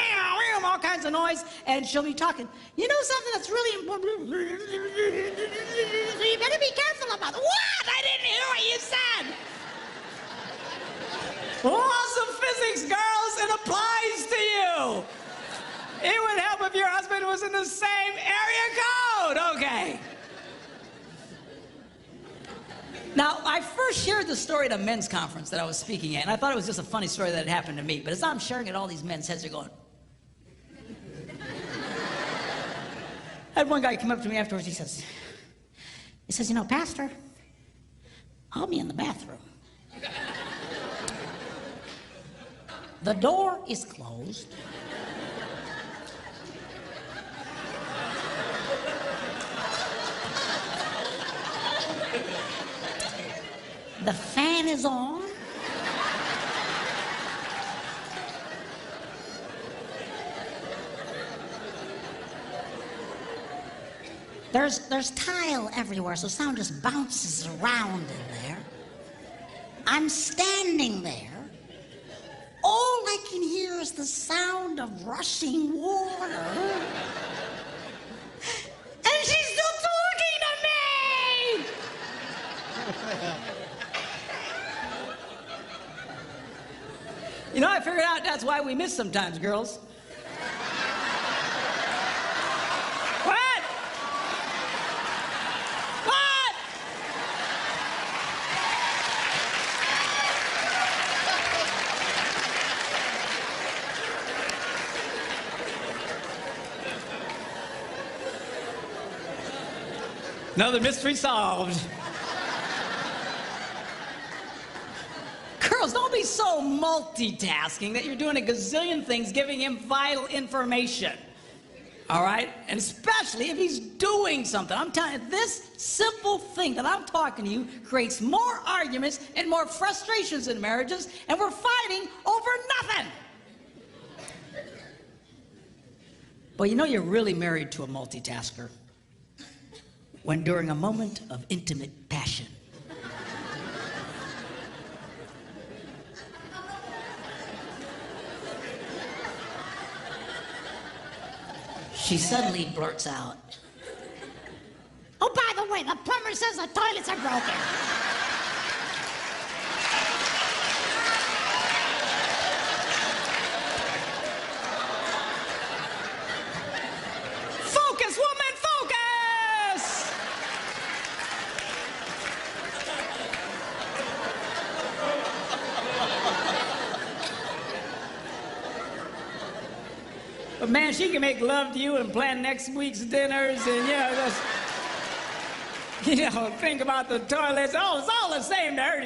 all kinds of noise, and she'll be talking. "You know something that's really important? You better be careful about it." What? I didn't hear what you said. Laws of physics, girls, it applies to you. It would help if your husband was in the same area code. Okay. Now, I first shared the story at a men's conference that I was speaking at, and I thought it was just a funny story that had happened to me. But as I'm sharing it, all these men's heads are going. I had one guy come up to me afterwards. He says, "You know, Pastor, I'll be in the bathroom. The door is closed. The fan is on. There's tile everywhere, so sound just bounces around in there. I'm standing there. All I can hear is the sound of rushing water. And she's still talking to me! You know, I figured out that's why we miss sometimes, girls. What? What? Another mystery solved. Girls, don't be so multitasking that you're doing a gazillion things, giving him vital information. All right? And especially if he's doing something. I'm telling you, this simple thing that I'm talking to you creates more arguments and more frustrations in marriages, and we're fighting over nothing. Well, you know you're really married to a multitasker when during a moment of intimate passion, she suddenly blurts out, "Oh, by the way, the plumber says the toilets are broken." Focus, woman, focus! But man, she can make love to you and plan next week's dinners and, think about the toilets. Oh, it's all the same to her.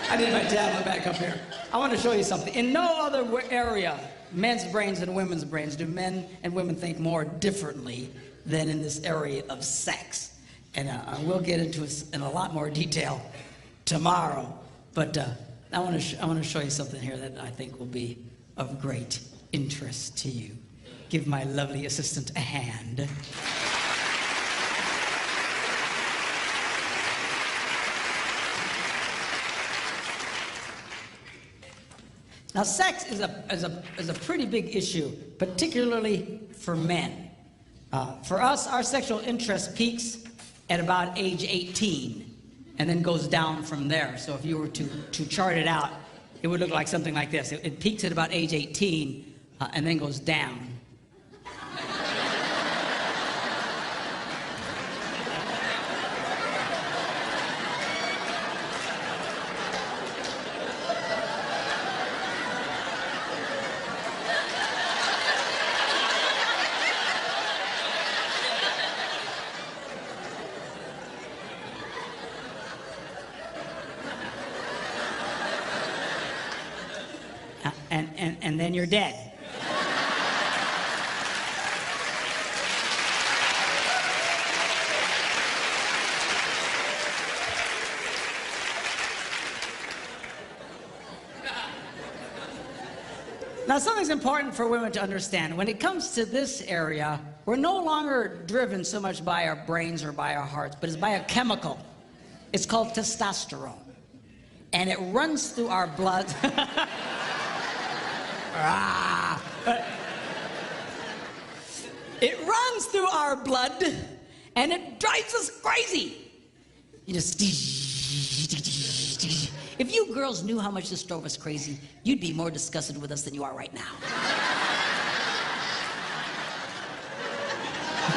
I need my tablet back up here. I want to show you something. In no other area, men's brains and women's brains, do men and women think more differently than in this area of sex. And we'll get into it in a lot more detail tomorrow. But I want to show you something here that I think will be of great interest to you. Give my lovely assistant a hand. Now, sex is a pretty big issue, particularly for men. For us, our sexual interest peaks at about age 18 and then goes down from there. So if you were to chart it out, it would look like something like this. It peaks at about age 18 and then goes down. And then you're dead. Now, something's important for women to understand. When it comes to this area, we're no longer driven so much by our brains or by our hearts, but it's by a chemical. It's called testosterone. And it runs through our blood. It runs through our blood, and it drives us crazy. You just... If you girls knew how much this drove us crazy, you'd be more disgusted with us than you are right now.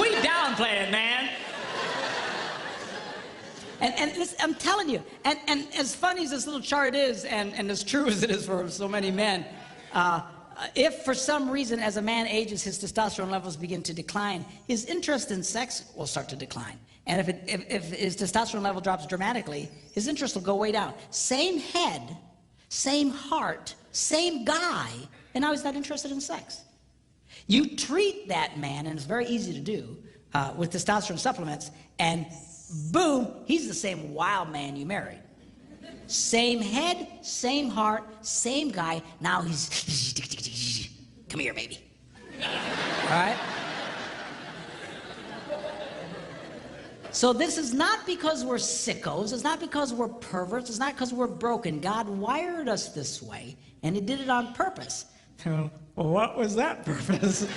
We downplay it, man. And listen, I'm telling you, and as funny as this little chart is, and as true as it is for so many men, if for some reason as a man ages, his testosterone levels begin to decline, his interest in sex will start to decline. And if his testosterone level drops dramatically, his interest will go way down. Same head, same heart, same guy, and now he's not interested in sex. You treat that man, and it's very easy to do, with testosterone supplements, and boom, he's the same wild man you married. Same head, same heart, same guy. Now he's... Come here, baby. All right? So this is not because we're sickos. It's not because we're perverts. It's not because we're broken. God wired us this way, and he did it on purpose. Well, what was that purpose?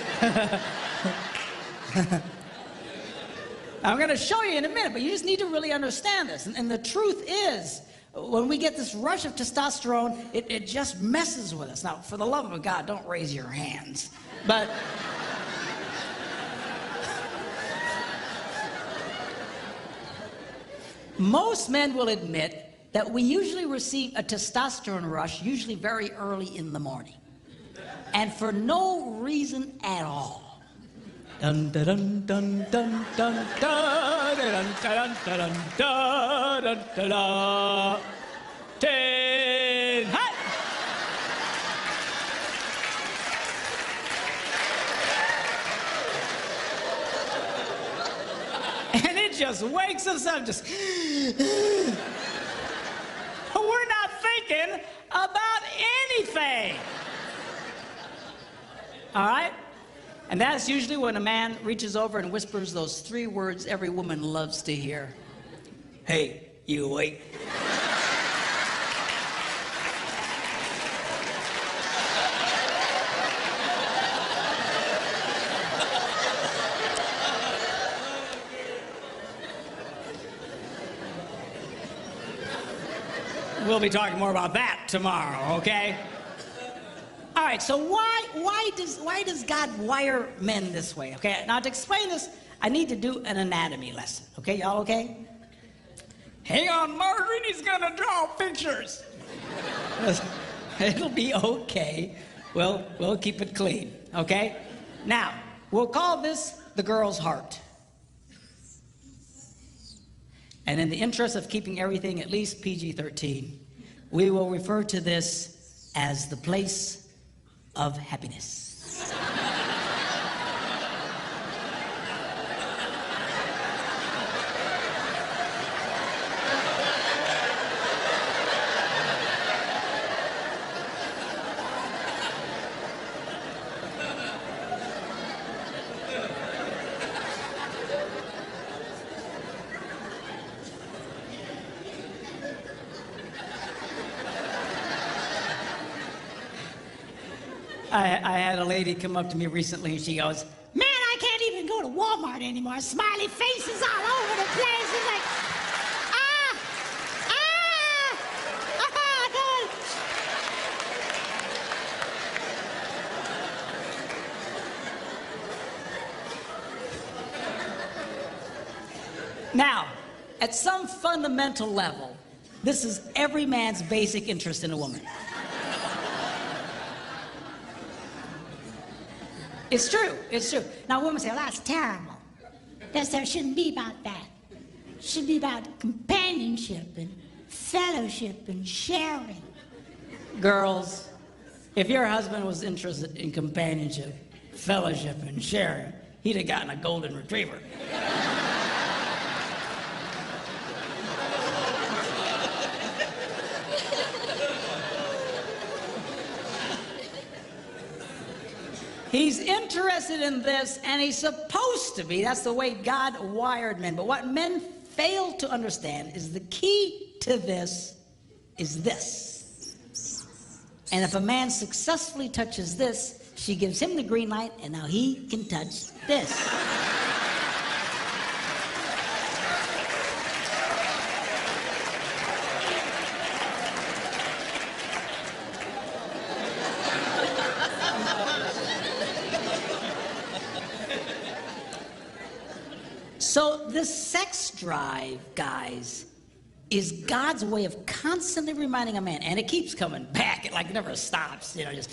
I'm going to show you in a minute, but you just need to really understand this. And the truth is, when we get this rush of testosterone, it just messes with us. Now, for the love of God, don't raise your hands. But most men will admit that we usually receive a testosterone rush, usually very early in the morning, and for no reason at all. Dun dun dun dun dun dun dun dun dun dun dun dun dun dun. 10 hot. And it just wakes us up, just we're not thinking about anything. All right? And that's usually when a man reaches over and whispers those 3 words every woman loves to hear. Hey, you awake? We'll be talking more about that tomorrow, okay? All right, so why does God wire men this way? Okay, now to explain this, I need to do an anatomy lesson. Okay, y'all okay? Hang on, Margaret, he's gonna draw pictures. It'll be okay. We'll keep it clean, okay? Now, we'll call this the girl's heart. And in the interest of keeping everything at least PG-13, we will refer to this as the place of happiness. I had a lady come up to me recently and she goes, "Man, I can't even go to Walmart anymore. Smiley faces all over the place." It's like, Now, at some fundamental level, this is every man's basic interest in a woman. It's true, it's true. Now, women say, "Well, that's terrible. There shouldn't be about that. It should be about companionship and fellowship and sharing." Girls, if your husband was interested in companionship, fellowship, and sharing, he'd have gotten a golden retriever. He's interested in this, and he's supposed to be. That's the way God wired men. But what men fail to understand is the key to this is this. And if a man successfully touches this, she gives him the green light, and now he can touch this. So this sex drive, guys, is God's way of constantly reminding a man, and it keeps coming back. It like never stops, you know, just.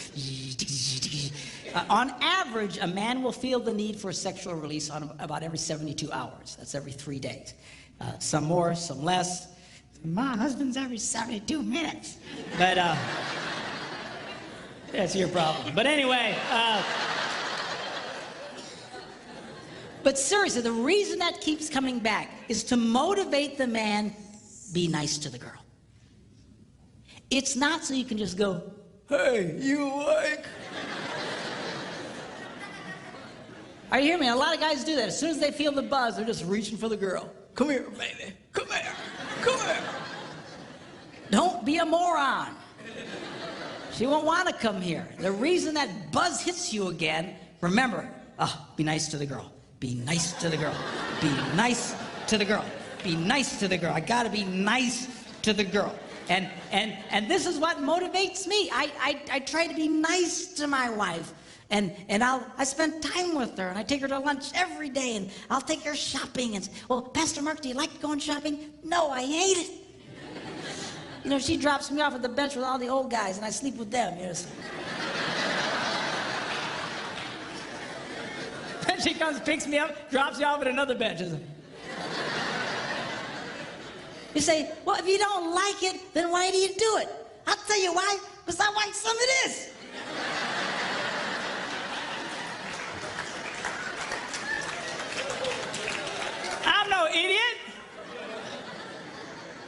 On average, a man will feel the need for sexual release on about every 72 hours. That's every 3 days. Some more, some less. My husband's every 72 minutes. But that's your problem. But anyway. But seriously, the reason that keeps coming back is to motivate the man, be nice to the girl. It's not so you can just go, "Hey, you awake?" Are you hearing me? A lot of guys do that. As soon as they feel the buzz, they're just reaching for the girl. Come here, baby. Come here. Come here. Don't be a moron. She won't want to come here. The reason that buzz hits you again, remember, be nice to the girl. Be nice to the girl. Be nice to the girl. Be nice to the girl. I gotta be nice to the girl. And this is what motivates me. I try to be nice to my wife. And I spend time with her, and I take her to lunch every day, and I'll take her shopping. And well, Pastor Mark, do you like going shopping? No, I hate it. You know, she drops me off at the bench with all the old guys, and I sleep with them. You know. Then she comes, picks me up, drops you off at another bench. You say, well, if you don't like it, then why do you do it? I'll tell you why. Because I want some of this. I'm no idiot.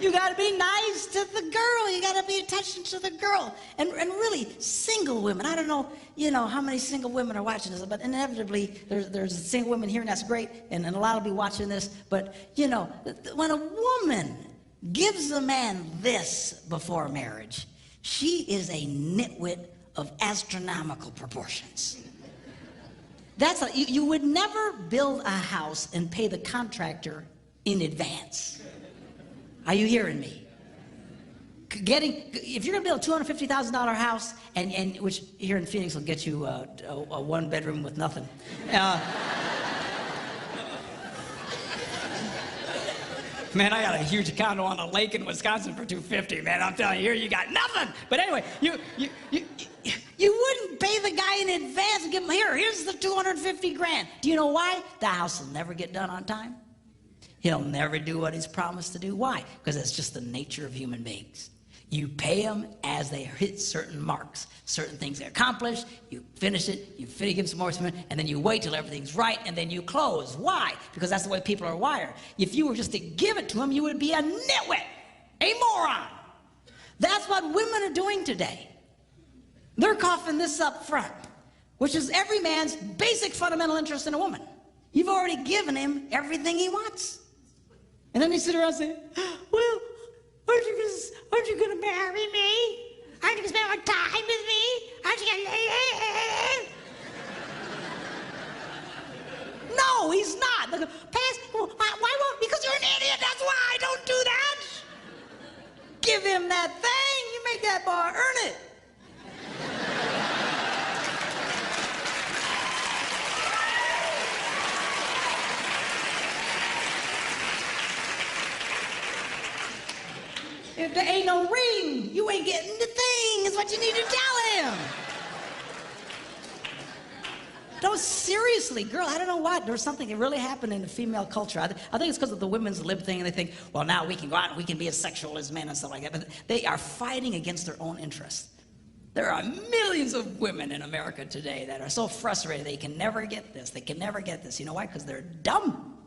You gotta be nice to the girl. You gotta pay attention to the girl. And really, single women, I don't know, how many single women are watching this, but inevitably, there's single women here, and that's great, and a lot will be watching this. But, when a woman gives a man this before marriage, she is a nitwit of astronomical proportions. You would never build a house and pay the contractor in advance. Are you hearing me? If you're gonna build a $250,000 house, and which here in Phoenix will get you a one bedroom with nothing. Man, I got a huge condo on a lake in Wisconsin for $250, man. I'm telling you, here you got nothing. But anyway, you wouldn't pay the guy in advance and give him, here's the 250 grand. Do you know why? The house will never get done on time. He'll never do what he's promised to do. Why? Because it's just the nature of human beings. You pay them as they hit certain marks, certain things they accomplish, you finish it, you give them some more, and then you wait till everything's right, and then you close. Why? Because that's the way people are wired. If you were just to give it to them, you would be a nitwit, a moron. That's what women are doing today. They're coughing this up front, which is every man's basic fundamental interest in a woman. You've already given him everything he wants. And then they sit around and say, well, aren't you going to marry me? Aren't you going to spend more time with me? Aren't you going to... No, he's not. Why won't? Because you're an idiot, that's why. Don't do that. Give him that thing. You make that boy earn it. If there ain't no ring, you ain't getting the thing, is what you need to tell him. No, seriously, girl, I don't know what. There's something that really happened in the female culture. I think it's because of the women's lib thing, and they think, well, now we can go out and we can be as sexual as men and stuff like that. But they are fighting against their own interests. There are millions of women in America today that are so frustrated they can never get this. They can never get this. You know why? Because they're dumb.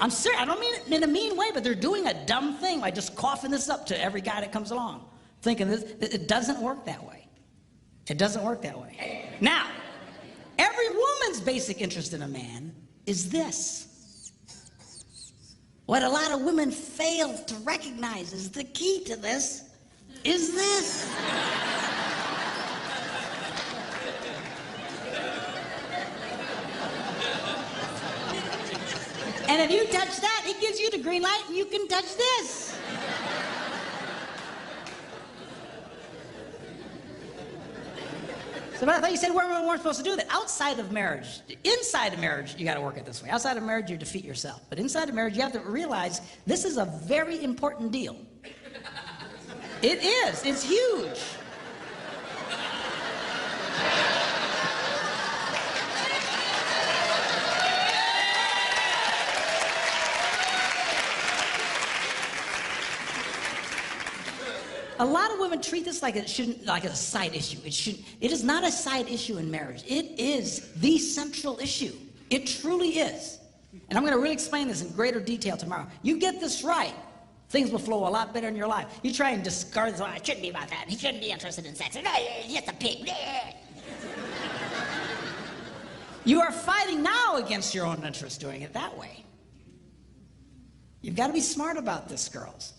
I'm serious. I don't mean it in a mean way, but they're doing a dumb thing by just coughing this up to every guy that comes along, thinking this. It doesn't work that way. It doesn't work that way. Now, every woman's basic interest in a man is this. What a lot of women fail to recognize is the key to this is this. And if you touch that, it gives you the green light and you can touch this. So I thought you said women weren't supposed to do that. Outside of marriage, inside of marriage, you got to work it this way. Outside of marriage, you defeat yourself. But inside of marriage, you have to realize this is a very important deal. It is. It's huge. A lot of women treat this like a side issue. It is not a side issue in marriage. It is the central issue. It truly is. And I'm going to really explain this in greater detail tomorrow. You get this right, things will flow a lot better in your life. You try and discard this, oh, it shouldn't be about that. He shouldn't be interested in sex. He's just a pig. You are fighting now against your own interest doing it that way. You've got to be smart about this, girls.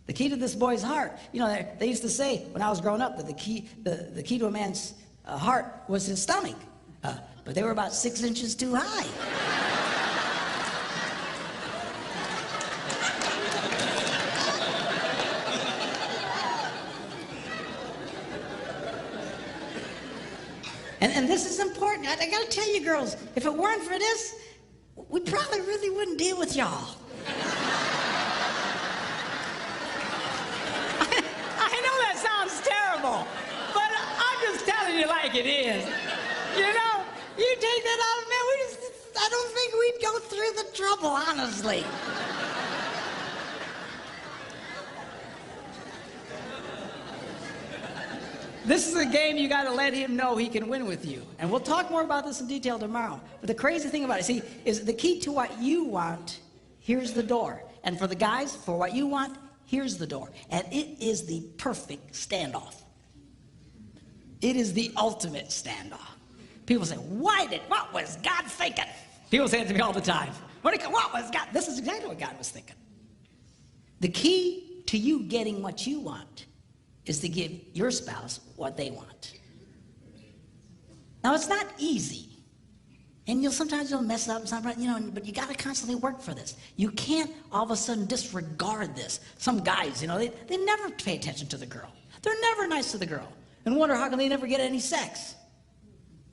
The key to this boy's heart, you know, they used to say when I was growing up that the key to a man's heart was his stomach, but they were about 6 inches too high. And this is important. I got to tell you, girls, if it weren't for this, we probably really wouldn't deal with y'all. But I'm just telling you like it is. You know, you take that out of me, I don't think we'd go through the trouble, honestly. This is a game you got to let him know he can win with you. And we'll talk more about this in detail tomorrow. But the crazy thing about it, see, is the key to what you want, here's the door. And for the guys, for what you want, here's the door. And it is the perfect standoff. It is the ultimate standoff. People say, what was God thinking? People say it to me all the time. What was God? This is exactly what God was thinking. The key to you getting what you want is to give your spouse what they want. Now, it's not easy. And sometimes you'll mess up, but you got to constantly work for this. You can't all of a sudden disregard this. Some guys, they never pay attention to the girl. They're never nice to the girl. And wonder how come they never get any sex.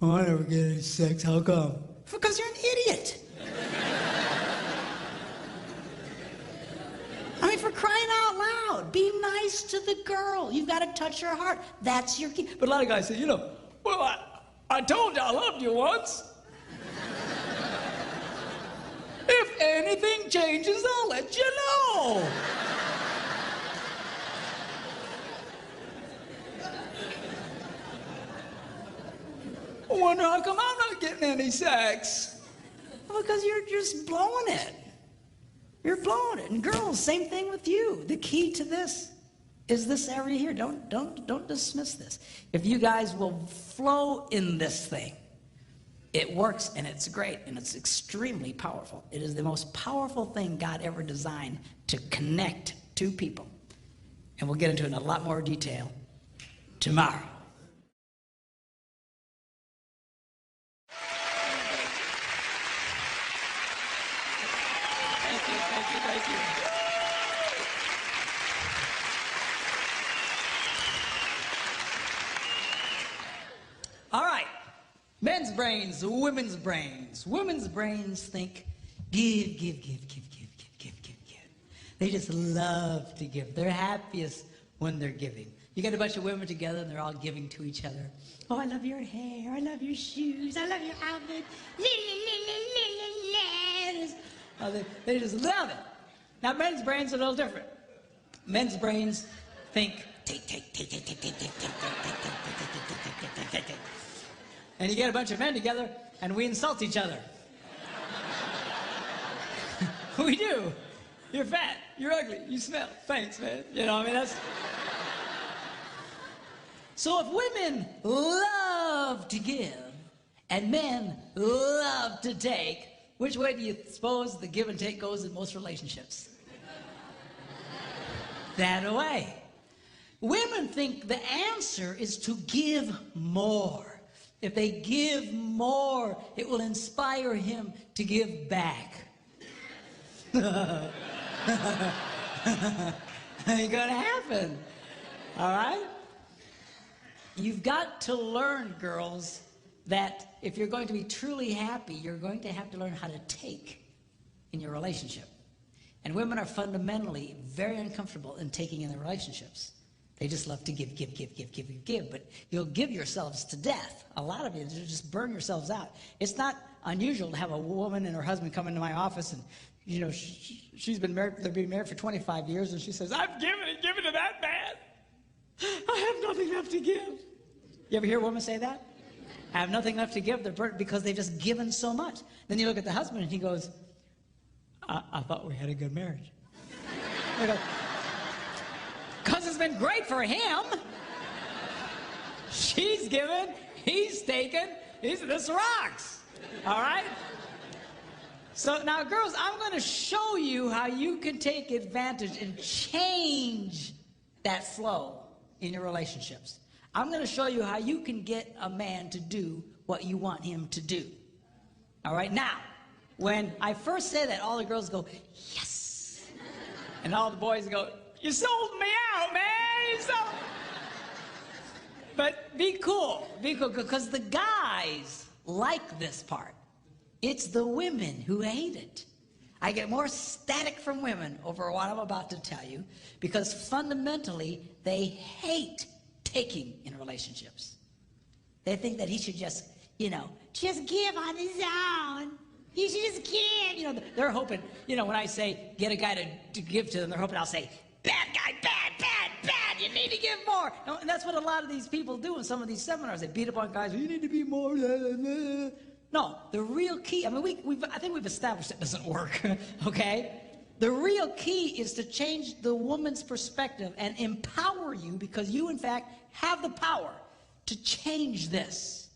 Oh, I never get any sex, how come? Because you're an idiot. I mean, for crying out loud, be nice to the girl. You've got to touch her heart. That's your key. But a lot of guys say, well, I told you I loved you once. If anything changes, I'll let you know. I wonder how come I'm not getting any sex. Well, because you're just blowing it. You're blowing it. And girls, same thing with you. The key to this is this area here. Don't dismiss this. If you guys will flow in this thing, it works and it's great and it's extremely powerful. It is the most powerful thing God ever designed to connect two people. And we'll get into it in a lot more detail tomorrow. Thank you. All right. Men's brains, women's brains. Women's brains think, give. They just love to give. They're happiest when they're giving. You get a bunch of women together and they're all giving to each other. Oh, I love your hair. I love your shoes. I love your outfit. Oh, they just love it. Now, men's brains are a little different. Men's brains think, take. And you get a bunch of men together, and we insult each other. We do. You're fat. You're ugly. You smell. Thanks, man. That's... So if women love to give, and men love to take, which way do you suppose the give and take goes in most relationships? That way. Women think the answer is to give more. If they give more, it will inspire him to give back. Ain't gonna happen. All right? You've got to learn, girls, that if you're going to be truly happy, you're going to have to learn how to take in your relationship. And women are fundamentally very uncomfortable in taking in their relationships. They just love to give. But you'll give yourselves to death. A lot of you just burn yourselves out. It's not unusual to have a woman and her husband come into my office and, she's been married, they've been married for 25 years, and she says, I've given to that man. I have nothing left to give. You ever hear a woman say that? I have nothing left to give. They're burnt because they've just given so much. Then you look at the husband and he goes, I thought we had a good marriage. Because it's been great for him. She's given, he's taken, this rocks. All right? So now, girls, I'm going to show you how you can take advantage and change that flow in your relationships. I'm going to show you how you can get a man to do what you want him to do. All right? Now, when I first say that, all the girls go, yes. And all the boys go, you sold me out, man. You sold. But be cool, because the guys like this part. It's the women who hate it. I get more static from women over what I'm about to tell you because fundamentally they hate taking in relationships. They think that he should just, just give on his own. He should just give. They're hoping, when I say get a guy to give to them, they're hoping I'll say, bad guy, bad, bad, bad, you need to give more. And that's what a lot of these people do in some of these seminars. They beat up on guys, you need to be more. No, the real key, I think we've established it doesn't work, okay? The real key is to change the woman's perspective and empower you because you, in fact, have the power to change this.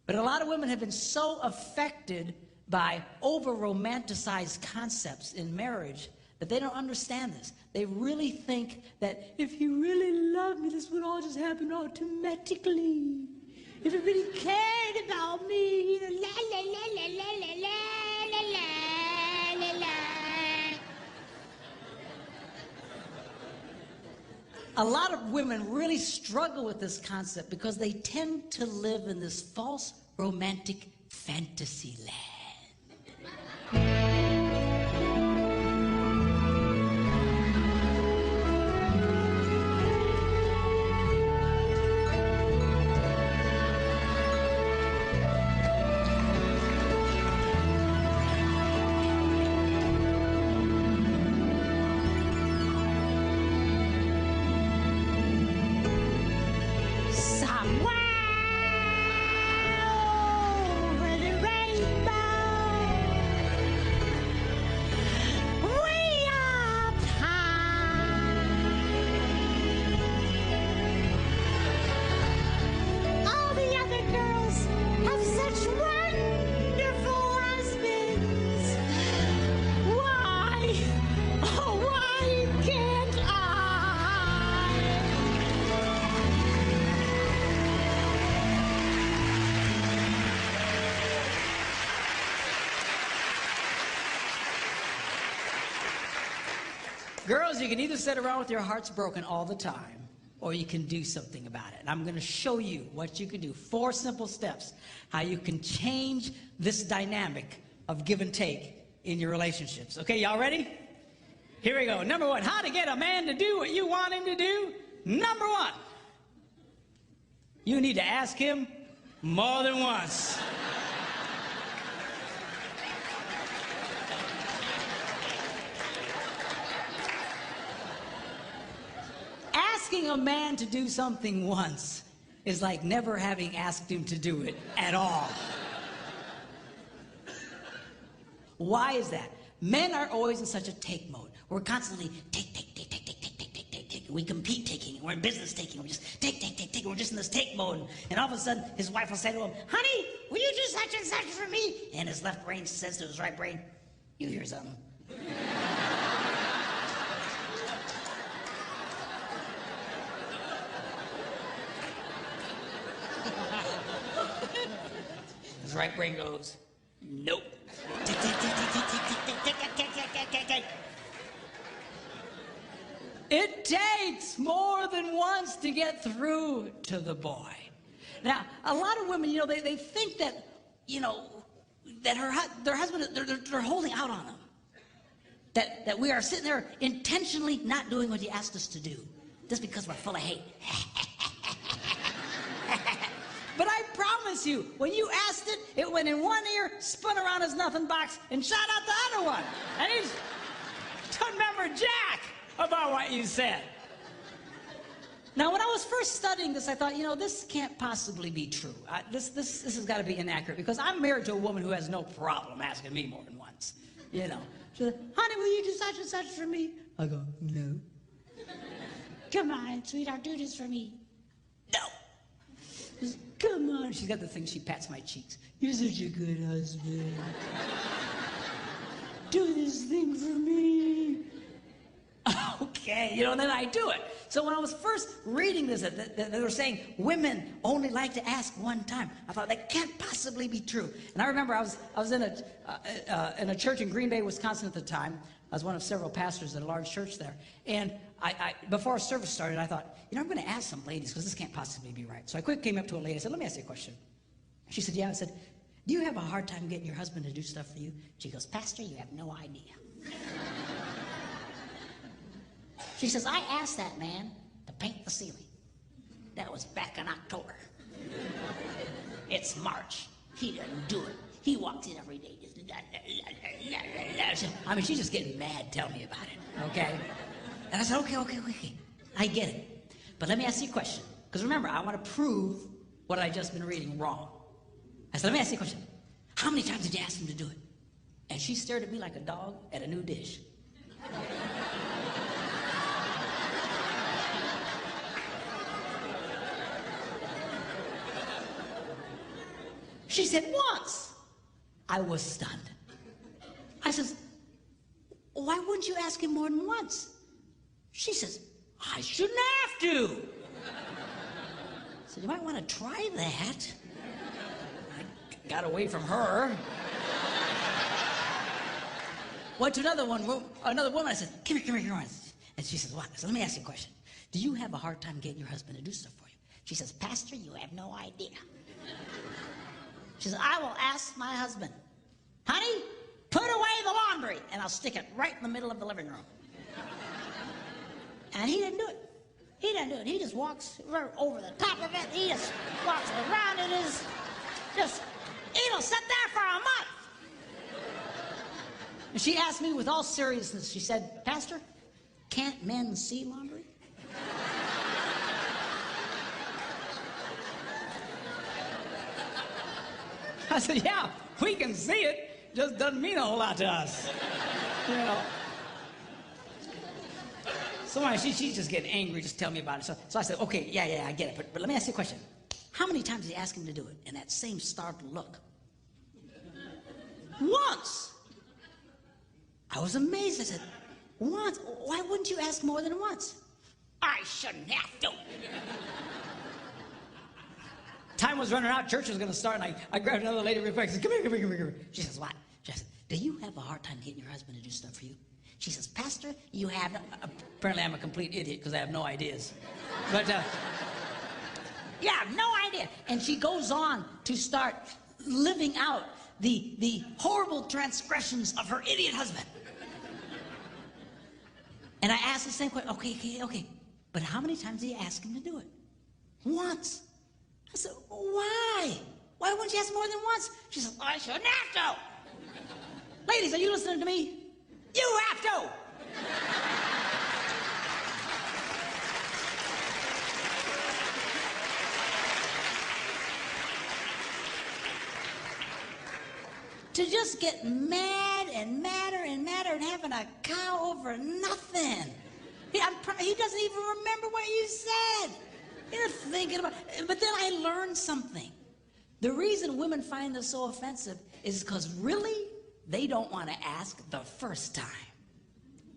But a lot of women have been so affected by over-romanticized concepts in marriage that they don't understand this. They really think that if he really loved me, this would all just happen automatically. If he really cared about me, la la la la la la la la la la. A lot of women really struggle with this concept because they tend to live in this false romantic fantasy land. Girls, you can either sit around with your hearts broken all the time, or you can do something about it. And I'm going to show you what you can do. 4 simple steps, how you can change this dynamic of give and take in your relationships. Okay, y'all ready? Here we go. Number 1, how to get a man to do what you want him to do. Number 1, you need to ask him more than once. Asking a man to do something once is like never having asked him to do it at all. Why is that? Men are always in such a take mode. We're constantly take. We compete taking. We're in business taking. We're just take. We're just in this take mode. And all of a sudden, his wife will say to him, honey, will you do such and such for me? And his left brain says to his right brain, you hear something. His right brain goes, nope. It takes more than once to get through to the boy. Now, a lot of women, they think that, that their husband, they're holding out on them. That we are sitting there intentionally not doing what he asked us to do, just because we're full of hate. But I promise you, when you asked it, it went in one ear, spun around his nothing box, and shot out the other one. And he don't remember jack about what you said. Now, when I was first studying this, I thought, this can't possibly be true. This has got to be inaccurate, because I'm married to a woman who has no problem asking me more than once. She said, honey, will you do such and such for me? I go, no. Come on, sweetheart, do this for me. No. Come on. She's got the thing, she pats my cheeks. You're such a good husband. do this thing for me. Okay, and then I do it. So when I was first reading this, they were saying women only like to ask one time. I thought that can't possibly be true. And I remember I was in a church in Green Bay, Wisconsin at the time. I was one of several pastors at a large church there. And I before our service started, I thought, I'm going to ask some ladies because this can't possibly be right. So I quickly came up to a lady. I said, let me ask you a question. She said, yeah. I said, do you have a hard time getting your husband to do stuff for you? She goes, Pastor, you have no idea. She says, I asked that man to paint the ceiling. That was back in October. It's March. He doesn't do it. He walks in every day. Just she's just getting mad. Tell me about it, okay? And I said, okay. I get it. But let me ask you a question. Because remember, I want to prove what I just been reading wrong. I said, let me ask you a question. How many times did you ask him to do it? And she stared at me like a dog at a new dish. She said, once. I was stunned. I says, why wouldn't you ask him more than once? She says, I shouldn't have to. I said, you might want to try that. I got away from her. Went to another woman. I said, come here. And she says, what? I said, let me ask you a question. Do you have a hard time getting your husband to do stuff for you? She says, Pastor, you have no idea. She says, I will ask my husband, honey, put away the laundry, and I'll stick it right in the middle of the living room. And he didn't do it. He just walks over the top of it. He just walks around it. It'll sit there for a month. And she asked me with all seriousness, she said, Pastor, can't men see laundry? I said, yeah, we can see it. Just doesn't mean a whole lot to us. So anyway, she's just getting angry. Just tell me about it. So I said, okay, yeah, I get it. But let me ask you a question. How many times did you ask him to do it? And that same startled look. Once. I was amazed. I said, once? Why wouldn't you ask more than once? I shouldn't have to. Time was running out, church was going to start, and I grabbed another lady real quick. I said, come here. She says, what? She said, do you have a hard time getting your husband to do stuff for you? She says, Pastor, you have... Apparently I'm a complete idiot because I have no ideas. But, yeah, no idea. And she goes on to start living out the horrible transgressions of her idiot husband. And I asked the same question, okay. But how many times did you ask him to do it? Once. I said, why? Why wouldn't you ask more than once? She said, I shouldn't have to. Ladies, are you listening to me? You have to. To just get mad and madder and having a cow over nothing. He doesn't even remember what you said. You're thinking about it. But then I learned something. The reason women find this so offensive is because really, they don't want to ask the first time.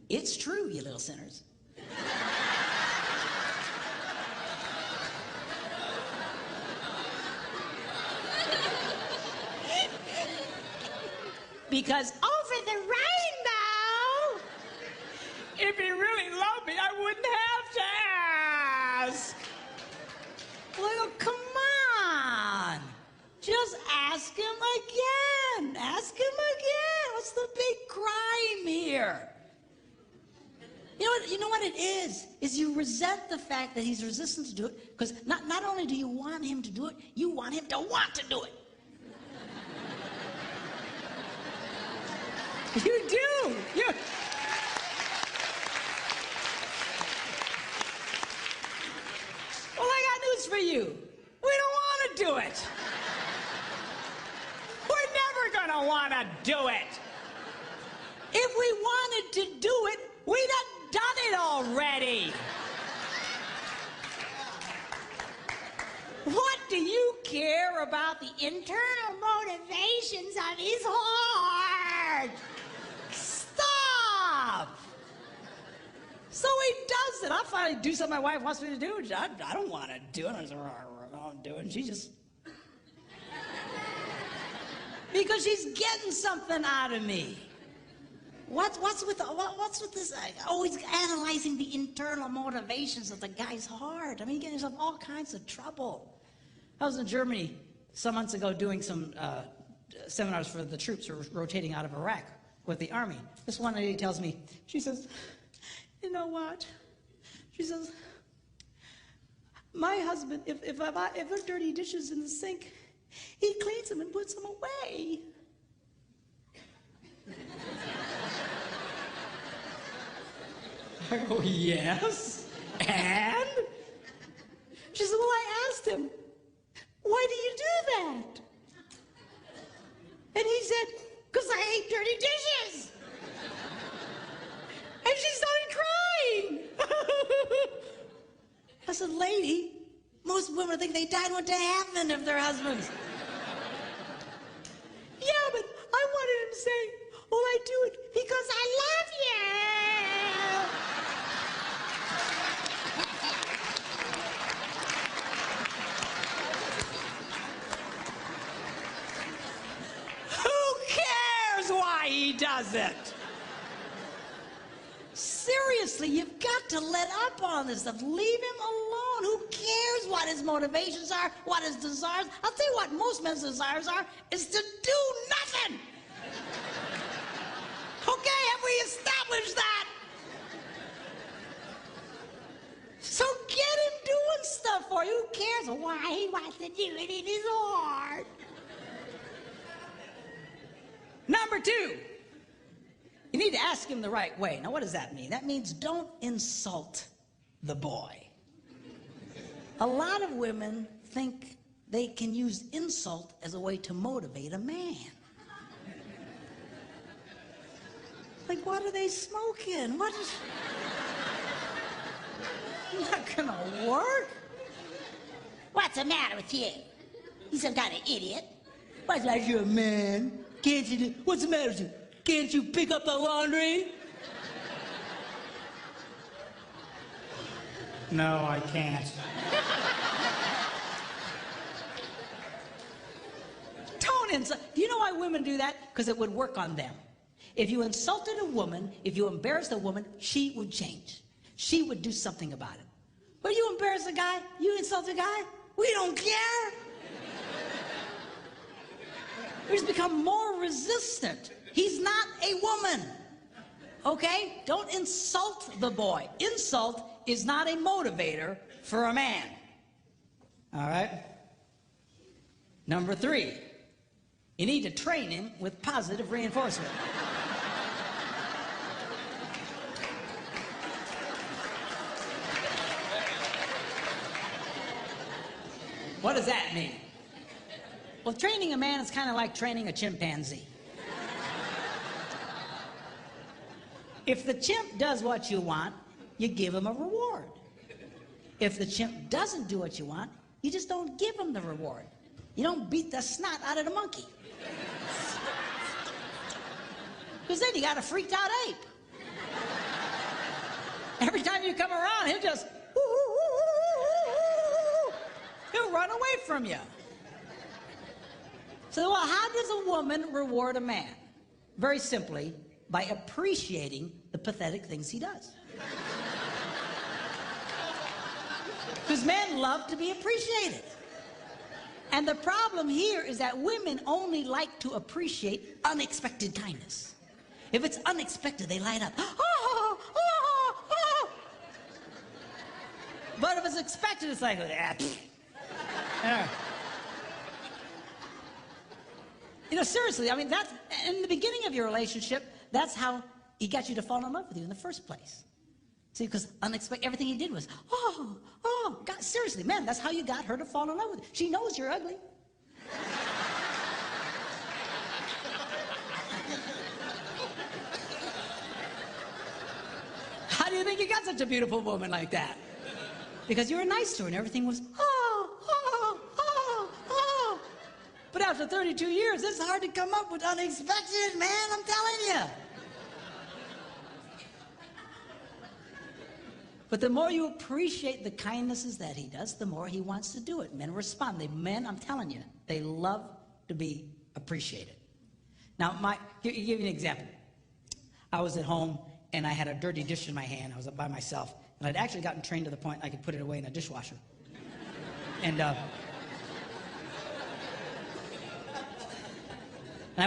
It's true, you little sinners. Because over the rainbow, if he really loved me, I wouldn't have to ask. Well, come on. Just ask him again. Ask him again. What's the big crime here? You know what it is you resent the fact that he's resistant to do it, because not only do you want him to do it, you want him to want to do it. You do. Well, I got news for you. We don't want to do it. We're never going to want to do it. If we wanted to do it, we'd have done it already. What do you care about the internal motivations of his heart? I do something my wife wants me to do. I don't want to do it. I don't do it. And she just... Because she's getting something out of me. What's with this? Always analyzing the internal motivations of the guy's heart. I mean, you get yourself all kinds of trouble. I was in Germany some months ago doing some seminars for the troops who were rotating out of Iraq with the army. This one lady tells me, she says, you know what? She says, my husband, if there are dirty dishes in the sink, he cleans them and puts them away. I go, yes, and? She said, well, I asked him, why do you do that? And he said, because I hate dirty dishes. And she started crying. I said, lady, most women think they died and went to heaven if their husbands. Yeah, but I wanted him to say, well, I do it because I love you. Who cares why he does it? Seriously, you've got to let up on this stuff. Leave him alone. Who cares what his motivations are, what his desires? I'll tell you what most men's desires are, is to do nothing. Okay, have we established that? So get him doing stuff for you. Who cares why he wants to do it in his heart? Number 2. You need to ask him the right way. Now, what does that mean? That means don't insult the boy. A lot of women think they can use insult as a way to motivate a man. Like, what are they smoking? What is... Not gonna work. What's the matter with you? You some kind of idiot. What's the matter with you, man? Can't you do... What's the matter with you? Can't you pick up the laundry? No, I can't. Don't insult. Do you know why women do that? Because it would work on them. If you insulted a woman, if you embarrassed a woman, she would change. She would do something about it. But you embarrass a guy, you insult a guy, we don't care. We just become more resistant. He's not a woman. Okay? Don't insult the boy. Insult is not a motivator for a man. All right? Number 3, you need to train him with positive reinforcement. What does that mean? Well, training a man is kind of like training a chimpanzee. If the chimp does what you want, you give him a reward. If the chimp doesn't do what you want, you just don't give him the reward. You don't beat the snot out of the monkey. Because then you got a freaked out ape. Every time you come around, he'll just... He'll run away from you. So, well, how does a woman reward a man? Very simply, by appreciating the pathetic things he does. Because men love to be appreciated. And the problem here is that women only like to appreciate unexpected kindness. If it's unexpected, they light up. Oh, oh, oh. But if it's expected, it's like, yeah. You know, seriously, I mean, that's, in the beginning of your relationship, that's how he got you to fall in love with you in the first place. See, because unexpected, everything he did was, oh, God, seriously, man, that's how you got her to fall in love with you. She knows you're ugly. How do you think you got such a beautiful woman like that? Because you were nice to her and everything was, But after 32 years, it's hard to come up with unexpected, man, I'm telling you. But the more you appreciate the kindnesses that he does, the more he wants to do it. Men respond. Men, I'm telling you, they love to be appreciated. Now, give you an example. I was at home, and I had a dirty dish in my hand. I was up by myself, and I'd actually gotten trained to the point I could put it away in a dishwasher. And I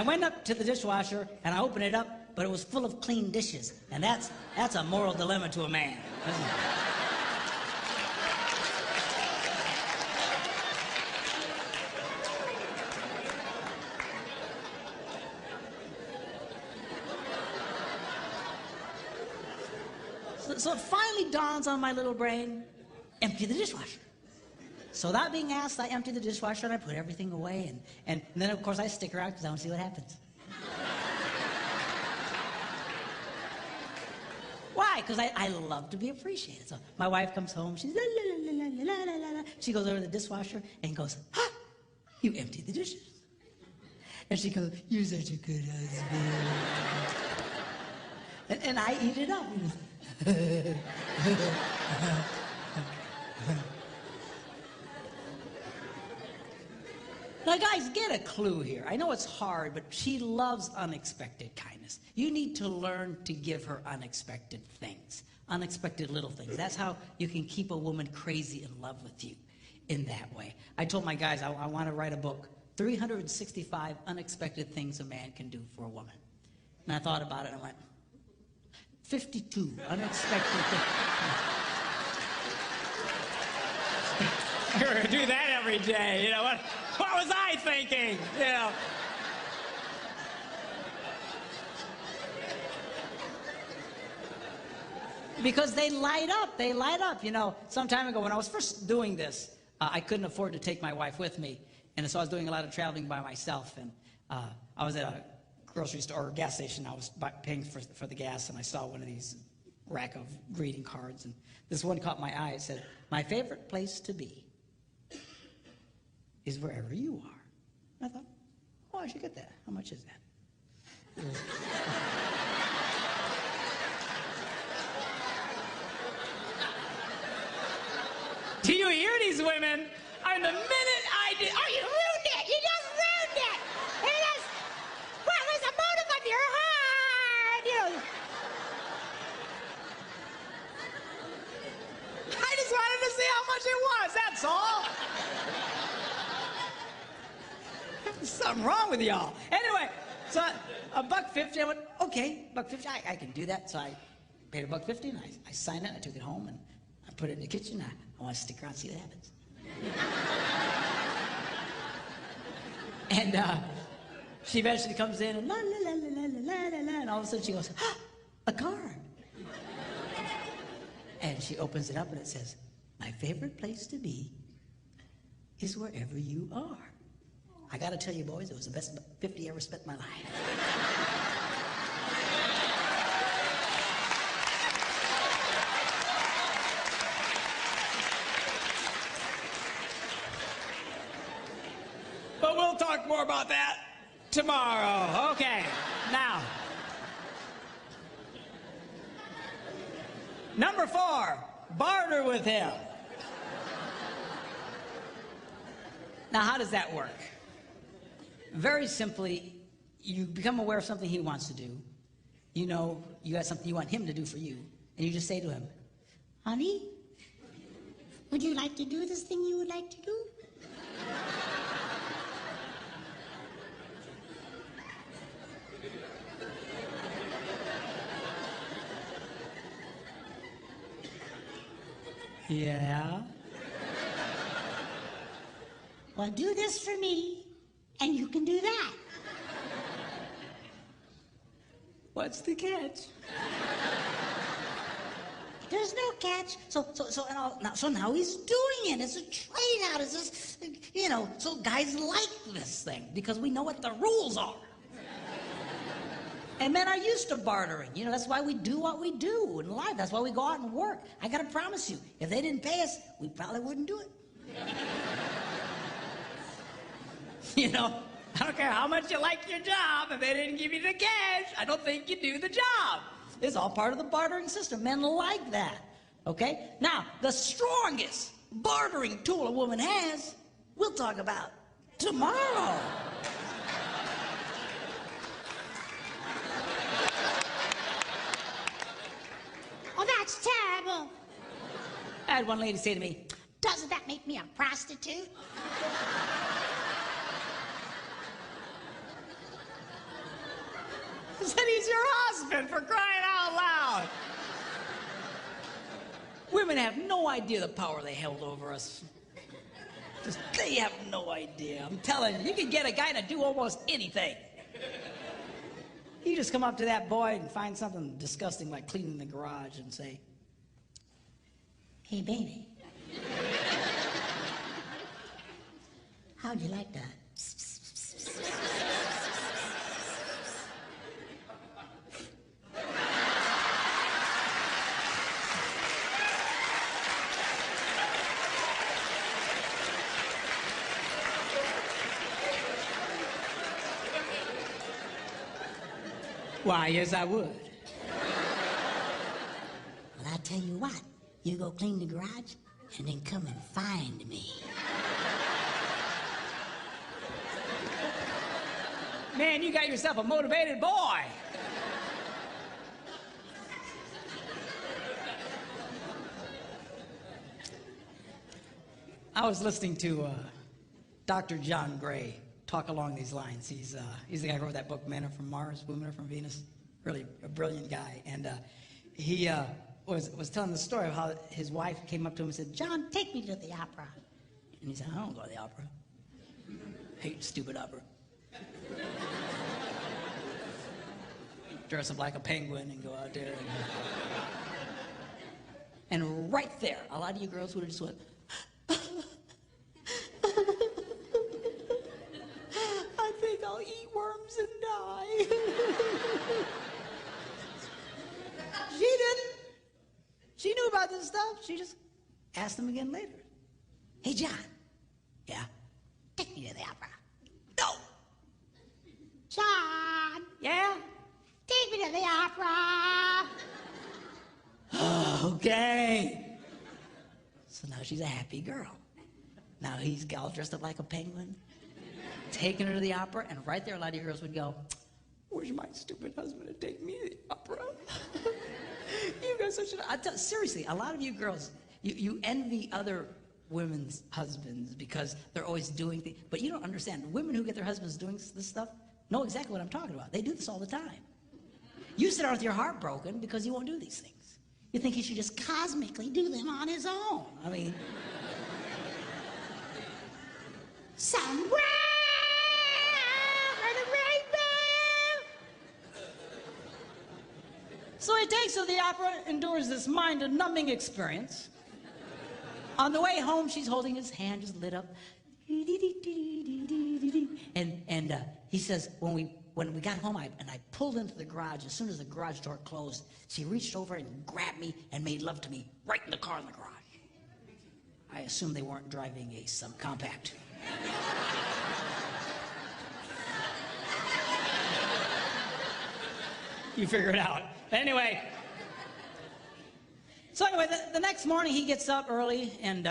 went up to the dishwasher, and I opened it up, but it was full of clean dishes. And that's a moral dilemma to a man. So it finally dawns on my little brain, empty the dishwasher. So without being asked, I empty the dishwasher and I put everything away. And then, of course, I stick around because I want to see what happens. Why? Because I love to be appreciated. So my wife comes home, she's la la la la la la la la. She goes over to the dishwasher and goes, "Huh, you emptied the dishes." And she goes, "You're such a good husband." and I eat it up. Now, guys, get a clue here. I know it's hard, but she loves unexpected kindness. You need to learn to give her unexpected things, unexpected little things. That's how you can keep a woman crazy in love with you in that way. I told my guys I want to write a book, 365 Unexpected Things a Man Can Do for a Woman. And I thought about it and I went, 52 unexpected things. You're gonna do that every day, you know what? What was I thinking? You know. Because they light up, you know. Some time ago when I was first doing this, I couldn't afford to take my wife with me. And so I was doing a lot of traveling by myself. And I was at a grocery store or gas station. I was paying for the gas, and I saw one of these rack of greeting cards. And this one caught my eye. It said, "My favorite place to be is wherever you are." And I thought, oh, I should get that. How much is that? Do you hear these women? I mean, the minute I did, oh, you ruined it! You just ruined it! What was the motive of your heart? You know. I just wanted to see how much it was, that's all. There's something wrong with y'all. Anyway, so $1.50, I went, okay, $1.50, I can do that. So I paid $1.50 and I signed it, I took it home and I put it in the kitchen. I want to stick around and see what happens. And she eventually comes in and la la la la la la la, and all of a sudden she goes, ah, a card. And she opens it up and it says, "My favorite place to be is wherever you are." I gotta tell you, boys, it was the best 50 I ever spent in my life. But we'll talk more about that tomorrow. Okay, now. Number 4, barter with him. Now, how does that work? Very simply, you become aware of something he wants to do. You know you got something you want him to do for you, and you just say to him, "Honey, would you like to do this thing you would like to do?" Yeah. "Well, do this for me, and you can do that." What's the catch? There's no catch. So now he's doing it. It's a trade out. It's just, you know, so guys like this thing because we know what the rules are. And men are used to bartering. You know, that's why we do what we do in life. That's why we go out and work. I gotta promise you, if they didn't pay us, we probably wouldn't do it. You know, I don't care how much you like your job, if they didn't give you the cash, I don't think you do the job. It's all part of the bartering system. Men like that. Okay? Now, the strongest bartering tool a woman has, we'll talk about tomorrow. Oh, that's terrible. I had one lady say to me, Doesn't that make me a prostitute? I said, he's your husband, for crying out loud. women have no idea the power they held over us. Just, they have no idea. I'm telling you, you can get a guy to do almost anything. You just come up to that boy and find something disgusting like cleaning the garage and say, Hey, baby. How'd you like that? why, yes, I would. Well, I tell you what, you go clean the garage and then come and find me. Man, you got yourself a motivated boy. I was listening to Dr. John Gray talk along these lines. He's the guy who wrote that book, Men Are From Mars, Women Are From Venus. Really a brilliant guy. And he was telling the story of how his wife came up to him and said, John, take me to the opera. and he said, I don't go to the opera. Hate stupid opera. Dress up like a penguin and go out there. And right there, a lot of you girls would have just went, I think I'll eat worms and die. She didn't. She knew about this stuff. She just asked him again later. Hey, John, Yeah? take me to the opera. No. John, Yeah? take me to the opera. Okay. So now she's a happy girl. Now he's all dressed up like a penguin, taking her to the opera, and right there a lot of you girls would go, where's my stupid husband to take me to the opera? You guys are such seriously, a lot of you girls, you envy other women's husbands because they're always doing things, but you don't understand. Women who get their husbands doing this stuff know exactly what I'm talking about. They do this all the time. You sit around with your heart broken because you won't do these things. You think he should just cosmically do them on his own. I mean, Somewhere over the rainbow. so he takes her to the opera, endures this mind-numbing experience. On the way home, she's holding his hand, just lit up. And he says, when we got home, I pulled into the garage. As soon as the garage door closed, she reached over and grabbed me and made love to me right in the car in the garage. I assume they weren't driving a subcompact. You figure it out. Anyway. So anyway, the next morning he gets up early and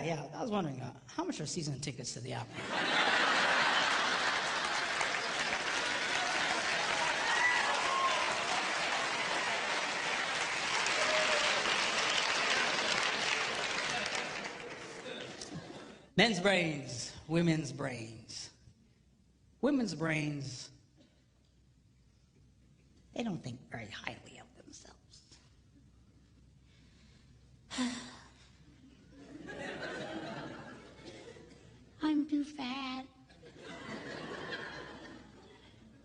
yeah, I was wondering, how much are season tickets to the opera? Men's brains, women's brains. Women's brains, they don't think very highly of themselves. I'm too fat.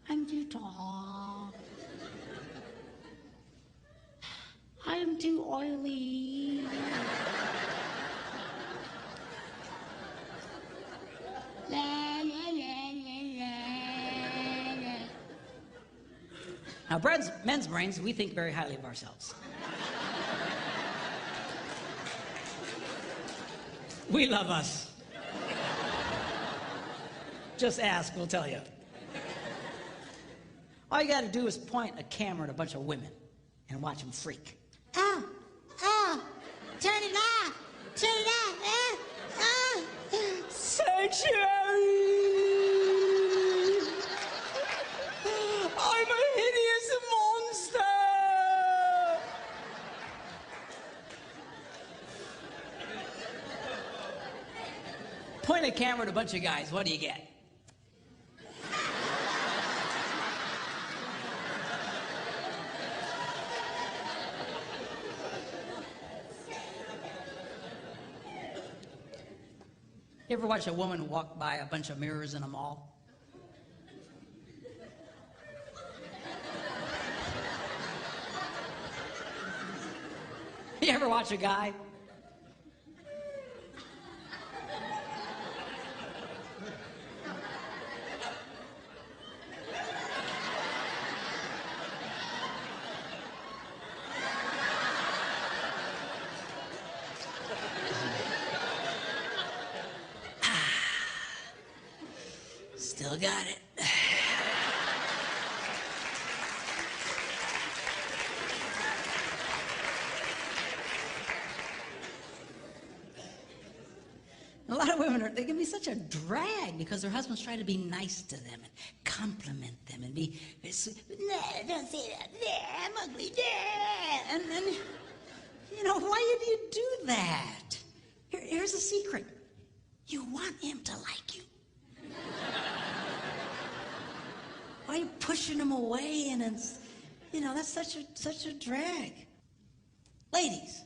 I'm too tall. I'm too oily. La, la, la, la, la. Now, men's brains, we think very highly of ourselves. We love us. Just ask, we'll tell you. All you gotta do is point a camera at a bunch of women and watch them freak. Oh, oh, turn it off. Turn it off. Sanctuary! I'm a hideous monster! Point a camera at a bunch of guys, what do you get? You ever watch a woman walk by a bunch of mirrors in a mall? You ever watch a guy? Still got it. A lot of women they can be such a drag because their husbands try to be nice to them and compliment them and be, nah, don't say that, nah, I'm ugly, nah. And you know, why do you do that? Here's a secret. You want him to like you. Why are you pushing him away? And it's, you know, that's such a drag. Ladies,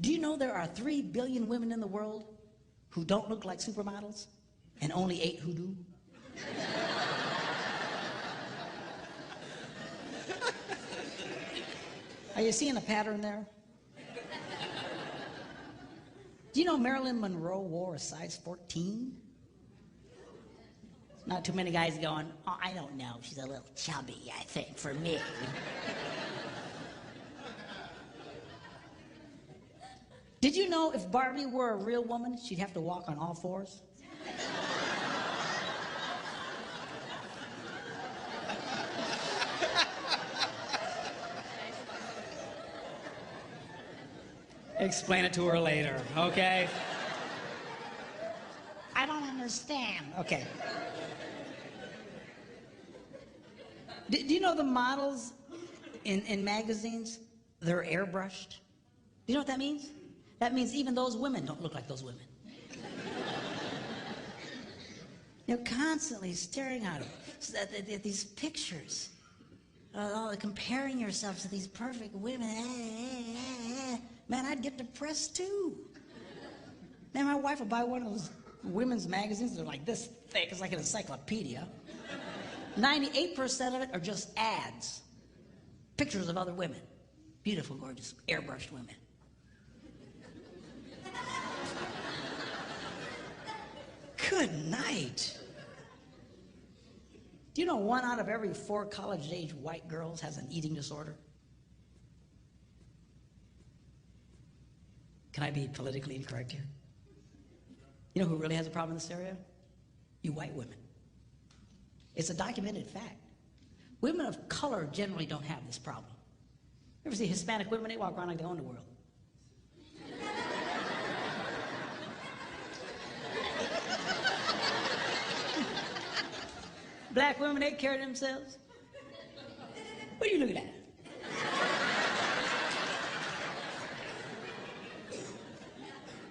do you know there are 3 billion women in the world who don't look like supermodels and only 8 who do? Are you seeing a pattern there? Do you know Marilyn Monroe wore a size 14? Not too many guys going, oh, I don't know, she's a little chubby, I think, for me. Did you know if Barbie were a real woman, she'd have to walk on all fours? Explain it to her later, okay? I don't understand. Okay. Do you know the models in magazines, they're airbrushed? Do you know what that means? That means even those women don't look like those women. They're constantly staring at these pictures. Comparing yourself to these perfect women. Man, I'd get depressed too. Man, my wife will buy one of those women's magazines. They're like this thick. It's like an encyclopedia. 98% of it are just ads. Pictures of other women. Beautiful, gorgeous, airbrushed women. Good night. Do you know 1 out of every 4 college-age white girls has an eating disorder? Can I be politically incorrect here? You know who really has a problem in this area? You white women. It's a documented fact. Women of color generally don't have this problem. You ever see Hispanic women? They walk around like they own the world. Black women, they carry themselves. What are you looking at?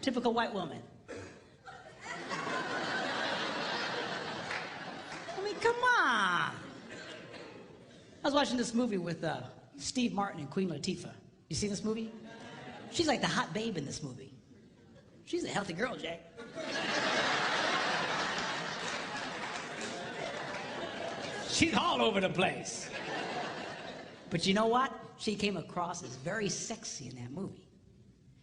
Typical white woman. I mean, come on. I was watching this movie with Steve Martin and Queen Latifah. You seen this movie? She's like the hot babe in this movie. She's a healthy girl, Jack. She's all over the place. But you know what? She came across as very sexy in that movie.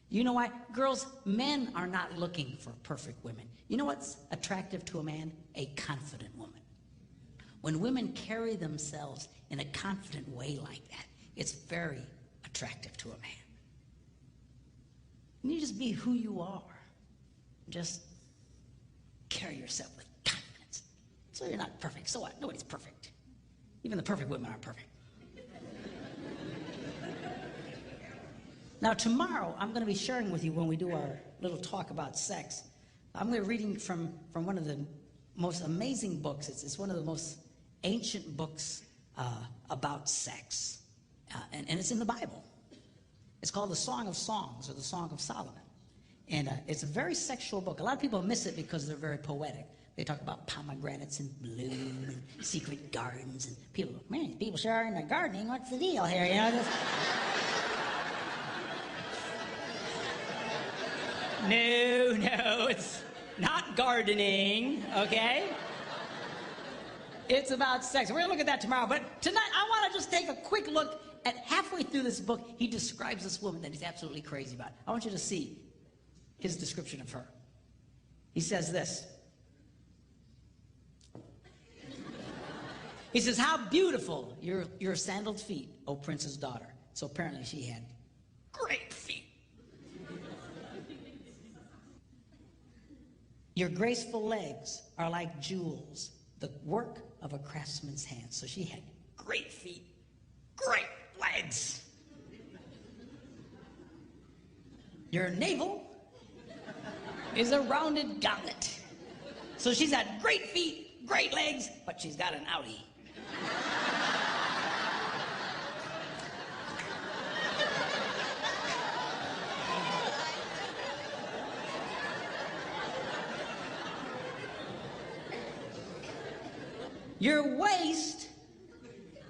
You know why? Girls, men are not looking for perfect women. You know what's attractive to a man? A confident woman. When women carry themselves in a confident way like that, it's very attractive to a man. And you just be who you are. Just carry yourself with confidence. So you're not perfect. So what? Nobody's perfect. Even the perfect women aren't perfect. Now, tomorrow, I'm going to be sharing with you when we do our little talk about sex. I'm going to be reading from one of the most amazing books. It's one of the most ancient books about sex. And it's in the Bible. It's called the Song of Songs, or the Song of Solomon. And it's a very sexual book. A lot of people miss it because they're very poetic. They talk about pomegranates and bloom and secret gardens. And people go, man, people sure are into gardening. What's the deal here? You know, just... No, it's not gardening, okay? It's about sex. We're going to look at that tomorrow. But tonight, I want to just take a quick look at halfway through this book. He describes this woman that he's absolutely crazy about. I want you to see his description of her. He says this. He says, how beautiful your sandaled feet, O prince's daughter. So apparently she had great feet. Your graceful legs are like jewels, the work of a craftsman's hand. So she had great feet, great legs. Your navel is a rounded goblet. So she's got great feet, great legs, but she's got an outie. Your waist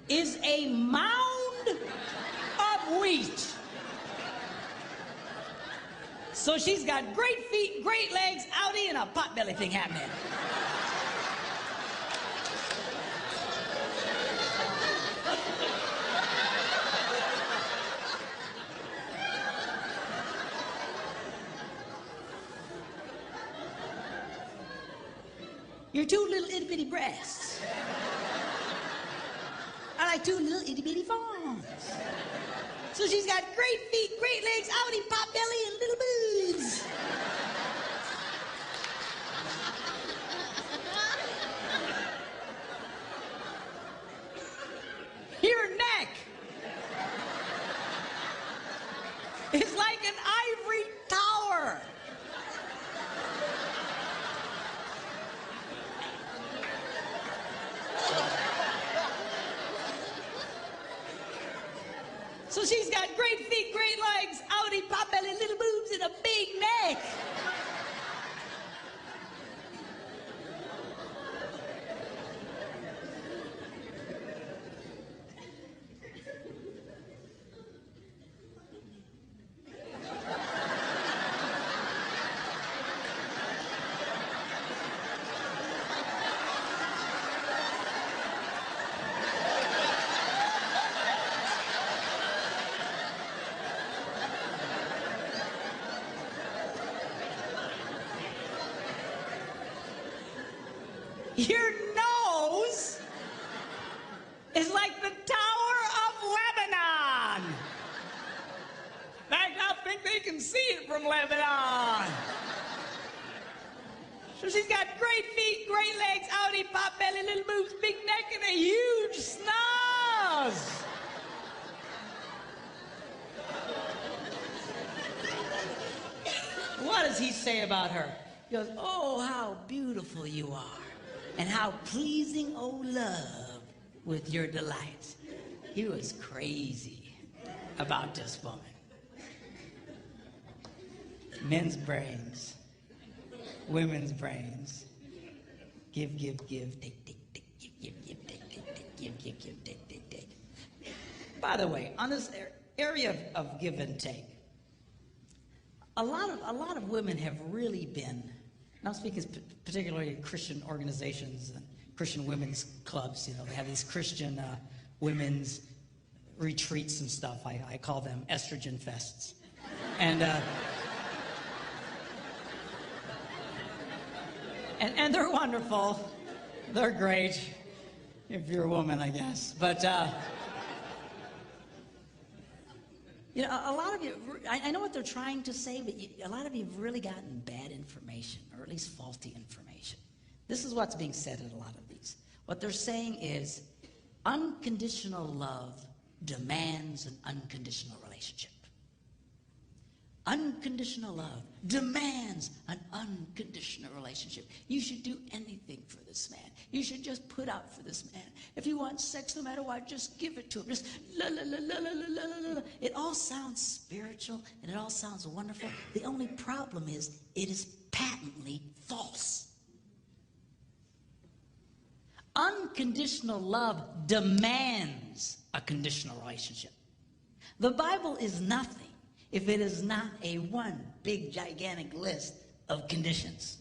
is a mound of wheat. So she's got great feet, great legs, outie, and a potbelly thing happening. Your two little itty-bitty breasts are like two little itty-bitty fawns. So she's got great feet, great legs, outie, pot belly, and little boobs. Your neck is like an ivory tower. So she's got great feet, great legs, outie, pot belly, little boobs, and a big neck. Your nose is like the Tower of Lebanon. In fact, I think they can see it from Lebanon. So she's got great feet, great legs, outie, pot belly, little boobs, big neck, and a huge snaz. What does he say about her? He goes, oh, how beautiful you are. And how pleasing, O love, with your delights. He was crazy about this woman. Men's brains, women's brains. Give, take, give, take. By the way, on this area of give and take, a lot of women have really been, and I'm speaking particularly Christian organizations and Christian women's clubs. You know, they have these Christian women's retreats and stuff. I call them estrogen fests. And they're wonderful. They're great if you're a woman, I guess. But you know, a lot of you, I know what they're trying to say, but a lot of you have really gotten bad information, or at least faulty information. This is what's being said in a lot of these. What they're saying is unconditional love demands an unconditional relationship. Unconditional love demands an unconditional relationship. You should do anything for this man. You should just put out for this man. If you want sex, no matter what, just give it to him. Just la la la la la la la la. It all sounds spiritual and it all sounds wonderful. The only problem is it is patently false. Unconditional love demands a conditional relationship. The Bible is nothing if it is not a one big gigantic list of conditions.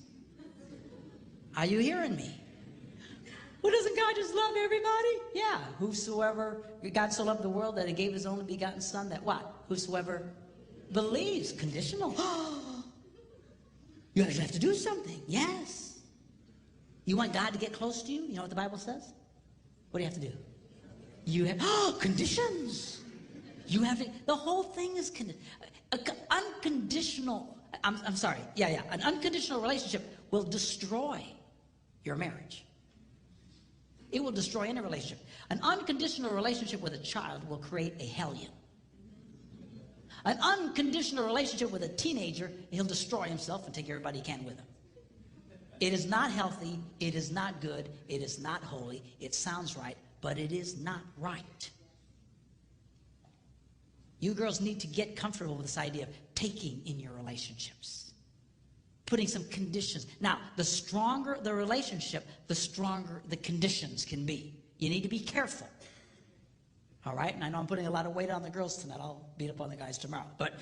Are you hearing me? Well, doesn't God just love everybody? Yeah. Whosoever, God so loved the world that he gave his only begotten son, that what? Whosoever believes. Conditional. You actually have to do something. Yes. You want God to get close to you? You know what the Bible says? What do you have to do? You have, conditions. You have to, the whole thing is unconditional. I'm sorry. Yeah. An unconditional relationship will destroy your marriage. It will destroy any relationship. An unconditional relationship with a child will create a hellion. An unconditional relationship with a teenager, he'll destroy himself and take everybody he can with him. It is not healthy. It is not good. It is not holy. It sounds right, but it is not right. You girls need to get comfortable with this idea of taking in your relationships, putting some conditions. Now, the stronger the relationship, the stronger the conditions can be. You need to be careful. All right? And I know I'm putting a lot of weight on the girls tonight. I'll beat up on the guys tomorrow. But,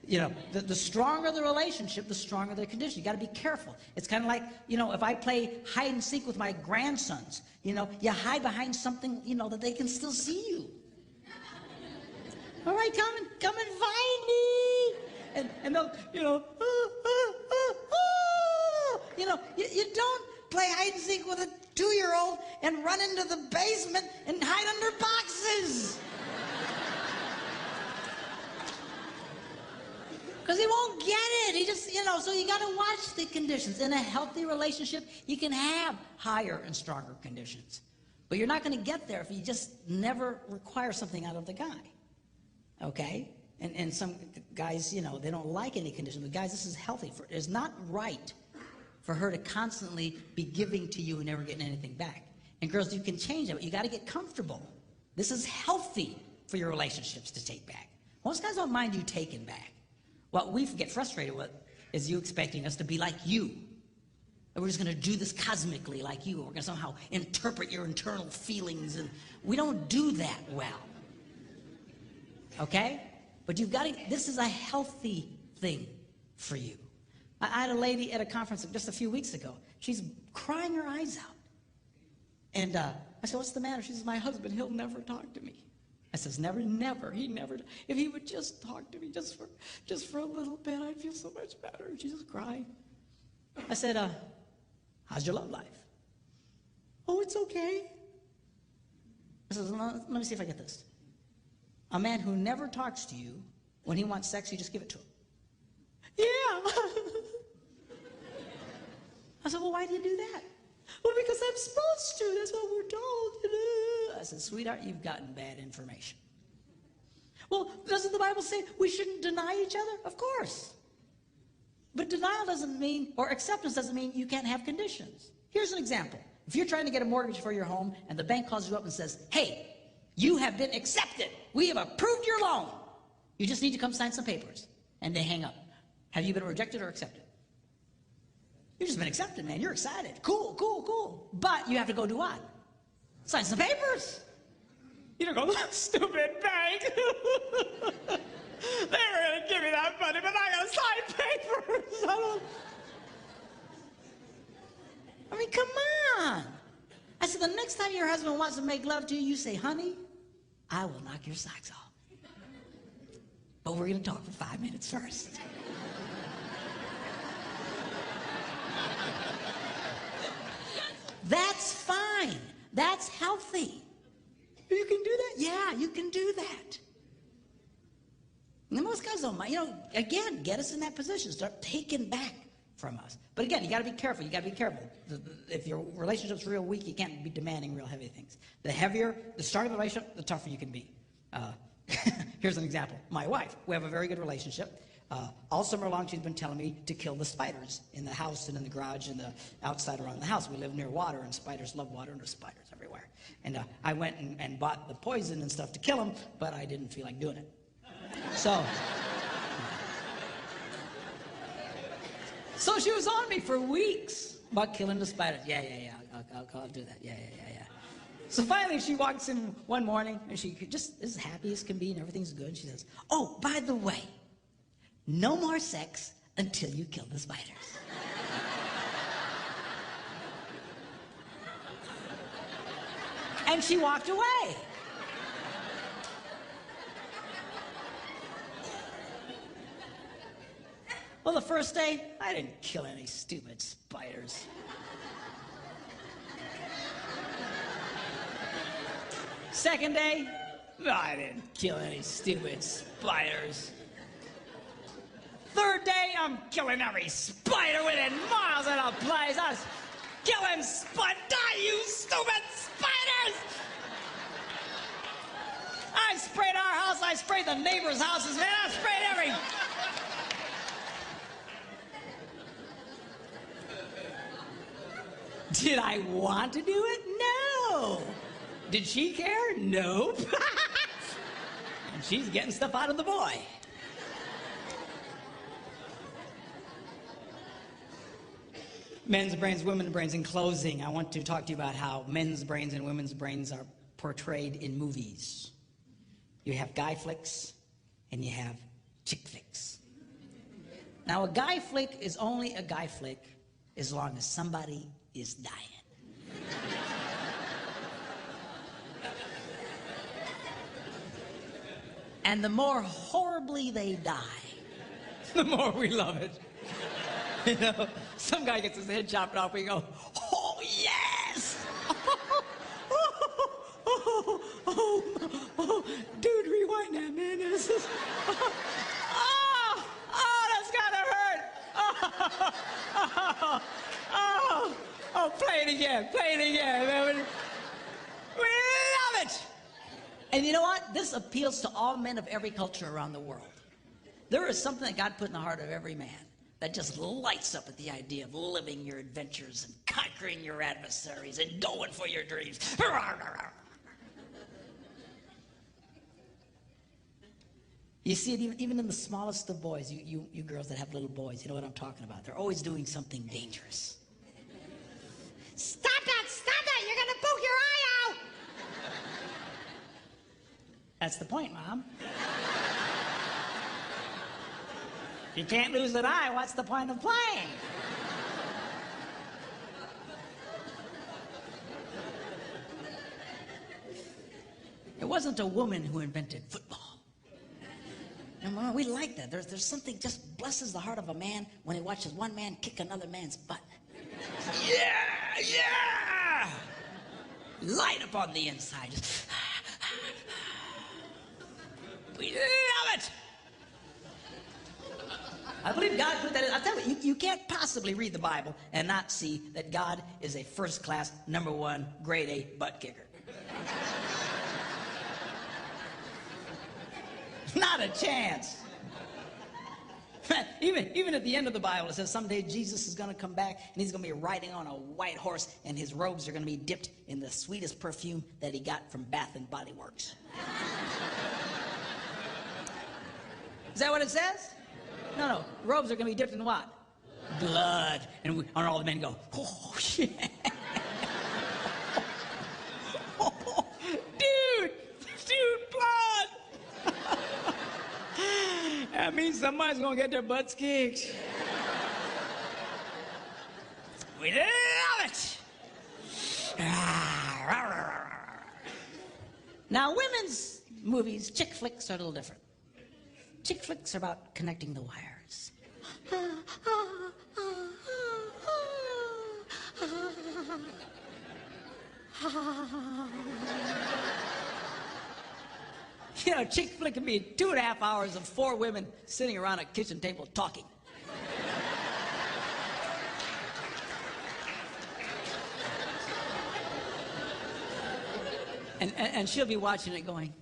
you know, the stronger the relationship, the stronger the condition. You got to be careful. It's kind of like, you know, if I play hide and seek with my grandsons, you know, you hide behind something, you know, that they can still see you. All right, come and find me. And they'll, you know, you don't play hide and seek with a 2-year-old and run into the basement and hide under boxes. Because he won't get it. He just, so you got to watch the conditions. In a healthy relationship, you can have higher and stronger conditions. But you're not going to get there if you just never require something out of the guy. Okay? And some guys, they don't like any condition. But guys, this is healthy. It's not right for her to constantly be giving to you and never getting anything back. And girls, you can change that, but you got to get comfortable. This is healthy for your relationships to take back. Most guys don't mind you taking back. What we get frustrated with is you expecting us to be like you. And we're just going to do this cosmically like you. We're going to somehow interpret your internal feelings. And we don't do that well. Okay? But you've got to, this is a healthy thing for you. I had a lady at a conference just a few weeks ago. She's crying her eyes out. And I said, what's the matter? She says, my husband, he'll never talk to me. I says, never, he never. If he would just talk to me just for a little bit, I'd feel so much better. And she's just crying. I said, how's your love life? Oh, it's okay. I said, let me see if I get this. A man who never talks to you, when he wants sex, you just give it to him. Yeah. I said, well, why do you do that? Well, because I'm supposed to. That's what we're told. I said, sweetheart, you've gotten bad information. Well, doesn't the Bible say we shouldn't deny each other? Of course. But denial doesn't mean, or acceptance doesn't mean you can't have conditions. Here's an example. If you're trying to get a mortgage for your home and the bank calls you up and says, hey, you have been accepted. We have approved your loan. You just need to come sign some papers. And they hang up. Have you been rejected or accepted? You've just been accepted, man. You're excited. Cool. But you have to go do what? Sign some papers. You don't go, stupid bank. They were going to give me that money, but I got to sign papers. I mean, come on. I said, the next time your husband wants to make love to you, you say, honey, I will knock your socks off. But we're going to talk for 5 minutes first. That's fine. That's healthy. You can do that? Yeah, you can do that. And most guys don't mind. Again, get us in that position. Start taking back from us. But again, you got to be careful. You got to be careful. If your relationship's real weak, you can't be demanding real heavy things. The heavier the start of the relationship, the tougher you can be. Here's an example. My wife, we have a very good relationship. All summer long, she's been telling me to kill the spiders in the house and in the garage and the outside around the house. We live near water, and spiders love water, and there's spiders everywhere. And I went and bought the poison and stuff to kill them, but I didn't feel like doing it. So she was on me for weeks about killing the spiders. Yeah, I'll do that. Yeah. So finally she walks in one morning and she just as happy as can be and everything's good. And she says, oh, by the way, no more sex until you kill the spiders. And she walked away. Well, the first day, I didn't kill any stupid spiders. Second day, I didn't kill any stupid spiders. Third day, I'm killing every spider within miles of the place. I was killing you stupid spiders! I sprayed our house, I sprayed the neighbors' houses, man, I sprayed every... Did I want to do it? No. Did she care? Nope. And she's getting stuff out of the boy. Men's brains, women's brains. In closing, I want to talk to you about how men's brains and women's brains are portrayed in movies. You have guy flicks and you have chick flicks. Now, a guy flick is only a guy flick as long as somebody is dying. And the more horribly they die, the more we love it. You know, some guy gets his head chopped off, we go, oh, yes! Dude, rewind that, man. This is, that's gotta hurt. Oh, play it again, man. We love it! And you know what? This appeals to all men of every culture around the world. There is something that God put in the heart of every man that just lights up at the idea of living your adventures and conquering your adversaries and going for your dreams. You see it even in the smallest of boys, you girls that have little boys, you know what I'm talking about. They're always doing something dangerous. Stop that, you're gonna poke your eye out! That's the point, Mom. If you can't lose an eye, what's the point of playing? It wasn't a woman who invented football. And we like that. There's something just blesses the heart of a man when he watches one man kick another man's butt. Yeah! Light up on the inside. Just... We love it! I believe God put that in. I'll tell you, you can't possibly read the Bible and not see that God is a first-class, #1, grade A butt kicker. Not a chance. Even at the end of the Bible, it says someday Jesus is going to come back and he's going to be riding on a white horse and his robes are going to be dipped in the sweetest perfume that he got from Bath and Body Works. Is that what it says? No. Robes are going to be dipped in what? Blood. And all the men go, oh, shit. Dude, blood. That means somebody's going to get their butts kicked. We love it. Now, women's movies, chick flicks, are a little different. Chick flicks are about connecting the wires. You know, chick flick can be 2.5 hours of 4 women sitting around a kitchen table talking. And she'll be watching it going,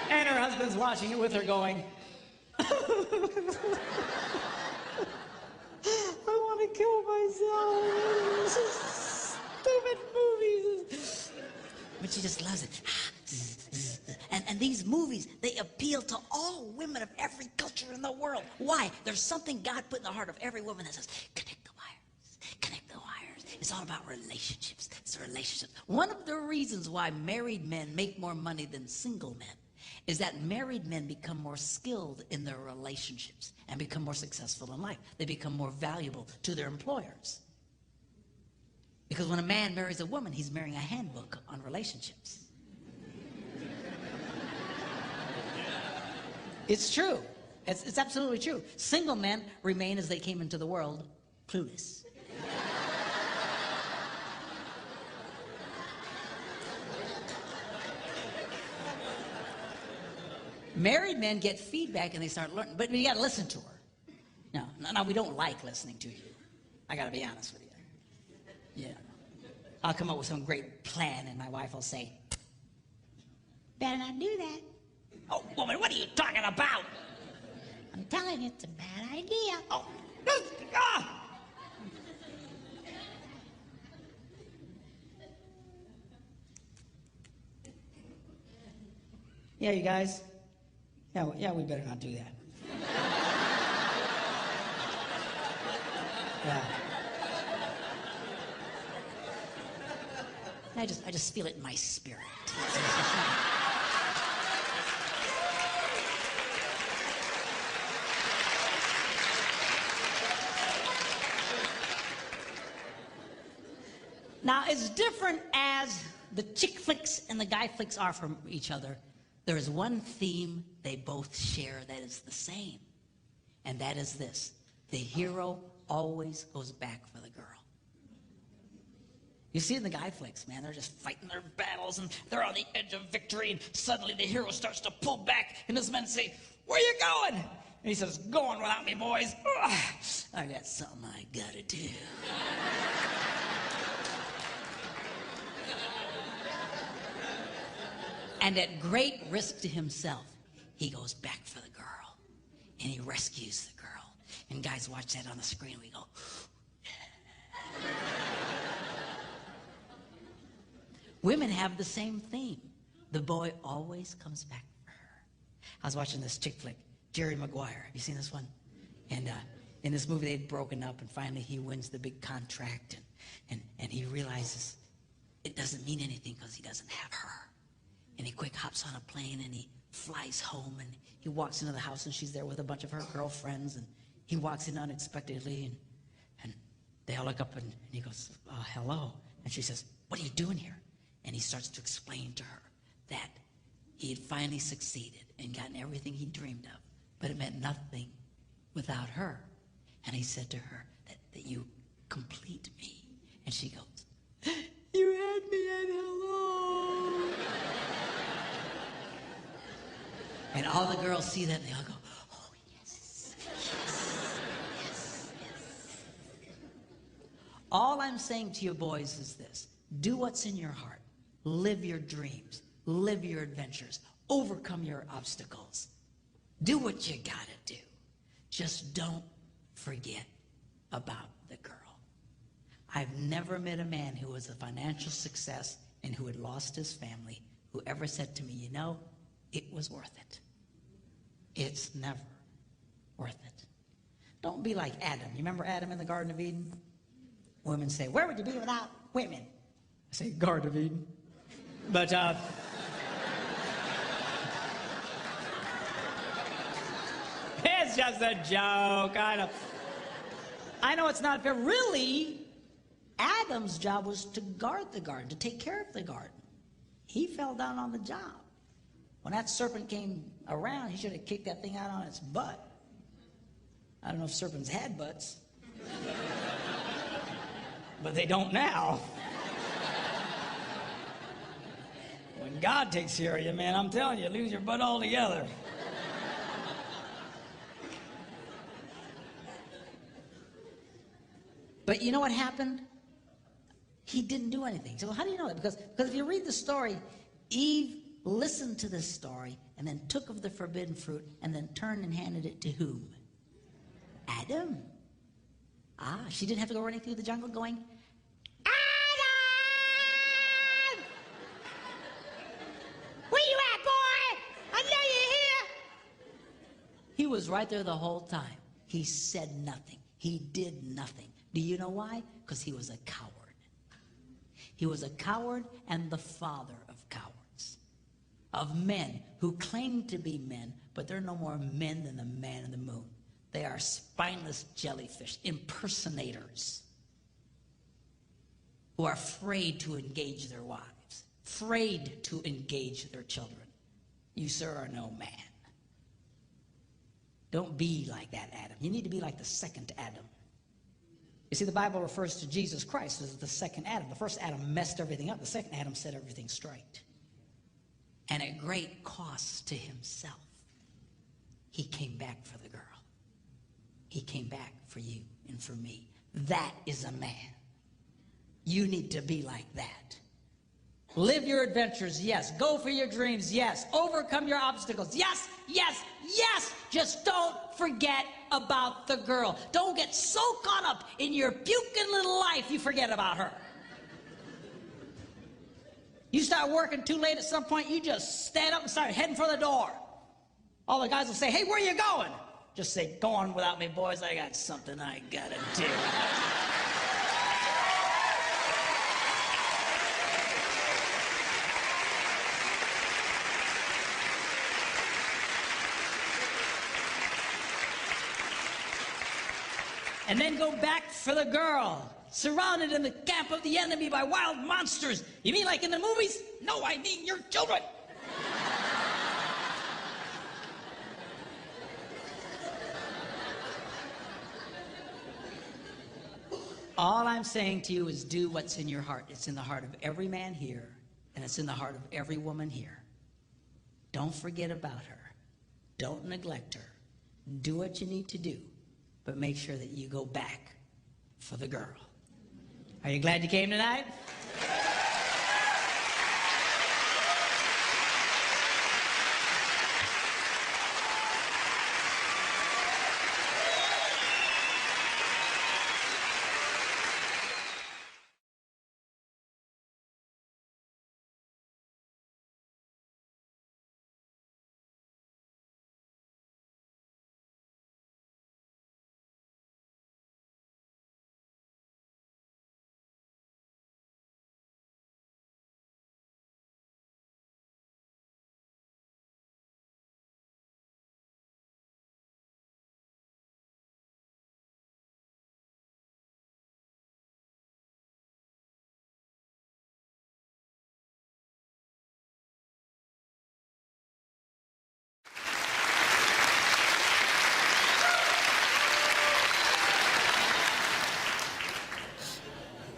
and her husband's watching it with her going, I want to kill myself. This is stupid movies. But she just loves it. And these movies, they appeal to all women of every culture in the world. Why? There's something God put in the heart of every woman that says, connect the wires, connect the wires. It's all about relationships. It's relationships. One of the reasons why married men make more money than single men is that married men become more skilled in their relationships and become more successful in life. They become more valuable to their employers. Because when a man marries a woman, he's marrying a handbook on relationships. It's true. It's absolutely true. Single men remain as they came into the world, clueless. Married men get feedback and they start learning, but you got to listen to her. No, we don't like listening to you. I got to be honest with you. Yeah. I'll come up with some great plan and my wife will say, Better not do that. oh, woman, what are you talking about? I'm telling you, it's a bad idea. Oh, ah! yeah, you guys, yeah, we better not do that. Yeah. I just feel it in my spirit. Now, as different as the chick flicks and the guy flicks are from each other, there is one theme they both share that is the same. And that is this: the hero always goes back for the girl. You see it in the guy flicks, man. They're just fighting their battles and they're on the edge of victory, and suddenly the hero starts to pull back and his men say, "Where you going?" And he says, "Going without me, boys. Ugh, I got something I gotta do." And at great risk to himself, he goes back for the girl and he rescues the girl. And guys watch that on the screen. We go, women have the same theme. The boy always comes back for her. I was watching this chick flick, Jerry Maguire. Have you seen this one? And in this movie, they'd broken up, and finally he wins the big contract, and he realizes it doesn't mean anything because he doesn't have her. And he quick hops on a plane and he flies home, and he walks into the house and she's there with a bunch of her girlfriends, and he walks in unexpectedly, and they all look up and he goes, "Hello." And she says, "What are you doing here?" And he starts to explain to her that he had finally succeeded and gotten everything he dreamed of, but it meant nothing without her. And he said to her that you complete me. And she goes, "You had me at hello." And all the girls see that and they all go, "Oh, yes, yes, yes, yes." All I'm saying to you boys is this: do what's in your heart. Live your dreams. Live your adventures. Overcome your obstacles. Do what you gotta do. Just don't forget about the girl. I've never met a man who was a financial success and who had lost his family who ever said to me, "You know, it was worth it." It's never worth it. Don't be like Adam. You remember Adam in the Garden of Eden? Women say, "Where would you be without women?" I say, "Garden of Eden." But, it's just a joke. I know it's not fair. Really, Adam's job was to guard the garden, to take care of the garden. He fell down on the job. When that serpent came around, he should have kicked that thing out on its butt. I don't know if serpents had butts, but they don't now. When God takes care of you, man, I'm telling you, lose your butt altogether. But you know what happened? He didn't do anything. So how do you know that? Because if you read the story, Eve listened to this story and then took of the forbidden fruit and then turned and handed it to whom? Adam. She didn't have to go running through the jungle going, Adam! Where you at, boy? I know you're here. He was right there the whole time. He said nothing. He did nothing. Do you know why? Because he was a coward. He was a coward and the father of cowards. Of men who claim to be men, but they're no more men than the man in the moon. They are spineless jellyfish, impersonators, who are afraid to engage their wives, afraid to engage their children. You, sir, are no man. Don't be like that, Adam. You need to be like the second Adam. You see, the Bible refers to Jesus Christ as the second Adam. The first Adam messed everything up. The second Adam set everything straight. And at great cost to himself, he came back for the girl. He came back for you and for me. That is a man. You need to be like that. Live your adventures, yes. Go for your dreams, yes. Overcome your obstacles, yes, yes, yes. Just don't forget about the girl. Don't get so caught up in your puking little life you forget about her. You start working too late at some point, you just stand up and start heading for the door. All the guys will say, hey, where are you going? Just say, go on without me, boys. I got something I gotta do. And then go back for the girl, surrounded in the camp of the enemy by wild monsters. You mean like in the movies? No, I mean your children. All I'm saying to you is do what's in your heart. It's in the heart of every man here, and it's in the heart of every woman here. Don't forget about her. Don't neglect her. Do what you need to do. But make sure that you go back for the girl. Are you glad you came tonight?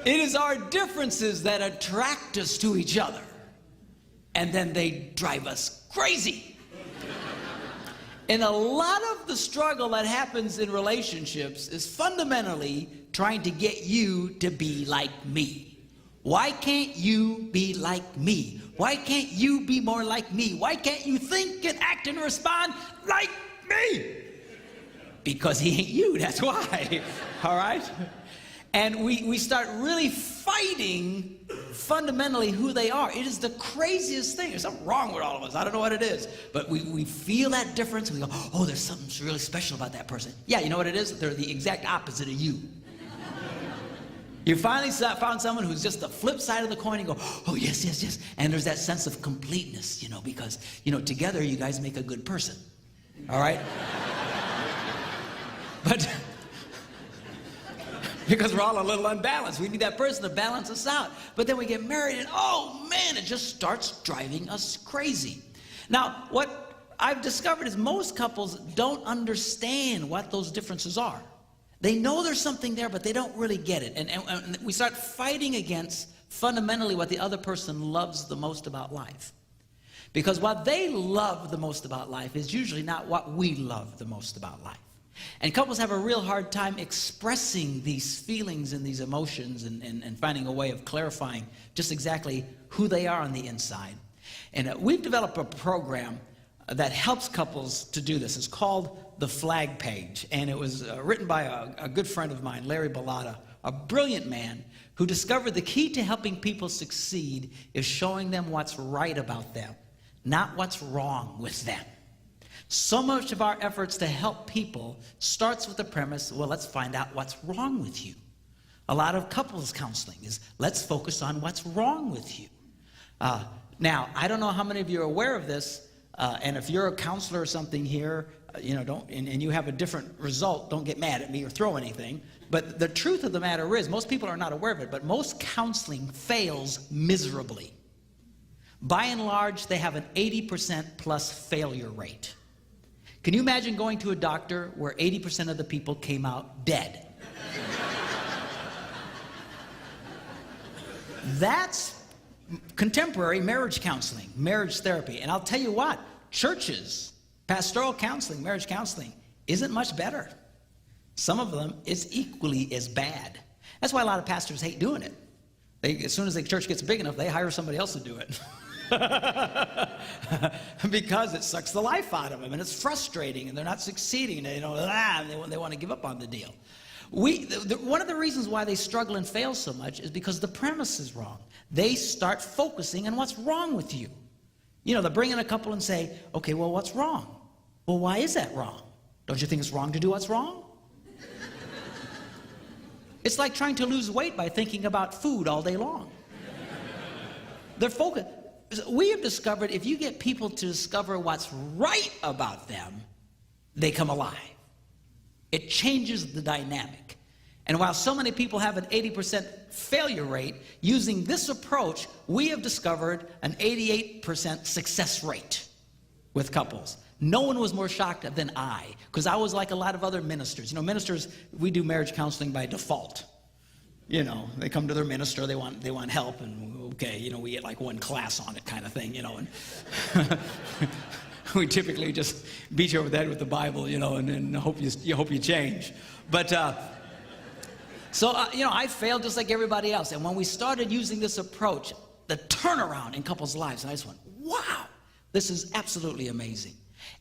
It is our differences that attract us to each other, and then they drive us crazy. And a lot of the struggle that happens in relationships is fundamentally trying to get you to be like me. Why can't you be like me? Why can't you be more like me? Why can't you think and act and respond like me? Because he ain't you, that's why, all right? And we start really fighting fundamentally who they are. It is the craziest thing. There's something wrong with all of us. I don't know what it is. But we feel that difference. And we go, oh, there's something really special about that person. Yeah, you know what it is? They're the exact opposite of you. You finally found someone who's just the flip side of the coin and go, oh, yes, yes, yes. And there's that sense of completeness, you know, because, you know, together you guys make a good person. All right? But because we're all a little unbalanced. We need that person to balance us out. But then we get married and, oh, man, it just starts driving us crazy. Now, what I've discovered is most couples don't understand what those differences are. They know there's something there, but they don't really get it. And we start fighting against fundamentally what the other person loves the most about life. Because what they love the most about life is usually not what we love the most about life. And couples have a real hard time expressing these feelings and these emotions and finding a way of clarifying just exactly who they are on the inside. And we've developed a program that helps couples to do this. It's called The Flag Page. And it was written by a good friend of mine, Larry Bellata, a brilliant man who discovered the key to helping people succeed is showing them what's right about them, not what's wrong with them. So much of our efforts to help people starts with the premise, well, let's find out what's wrong with you. A lot of couples counseling is, let's focus on what's wrong with you. Now, I don't know how many of you are aware of this, and if you're a counselor or something here, and you have a different result, don't get mad at me or throw anything. But the truth of the matter is, most people are not aware of it, but most counseling fails miserably. By and large, they have an 80% plus failure rate. Can you imagine going to a doctor where 80% of the people came out dead? That's contemporary marriage counseling, marriage therapy. And I'll tell you what, churches, pastoral counseling, marriage counseling, isn't much better. Some of them is equally as bad. That's why a lot of pastors hate doing it. As soon as the church gets big enough, they hire somebody else to do it. Because it sucks the life out of them, and it's frustrating, and they're not succeeding, and they want to give up on the deal. One of the reasons why they struggle and fail so much is because the premise is wrong. They start focusing on what's wrong with you. They bring in a couple and say, okay, well, what's wrong? Well, why is that wrong? Don't you think it's wrong to do what's wrong? It's like trying to lose weight by thinking about food all day long. They're focused. We have discovered if you get people to discover what's right about them, they come alive. It changes the dynamic. And while so many people have an 80% failure rate, using this approach, we have discovered an 88% success rate with couples. No one was more shocked than I, because I was like a lot of other ministers. Ministers, we do marriage counseling by default. They come to their minister, they want help, and okay, we get like one class on it kind of thing, and we typically just beat you over the head with the Bible, and hope you change. But I failed just like everybody else. And when we started using this approach, the turnaround in couples' lives, and I just went, wow, this is absolutely amazing.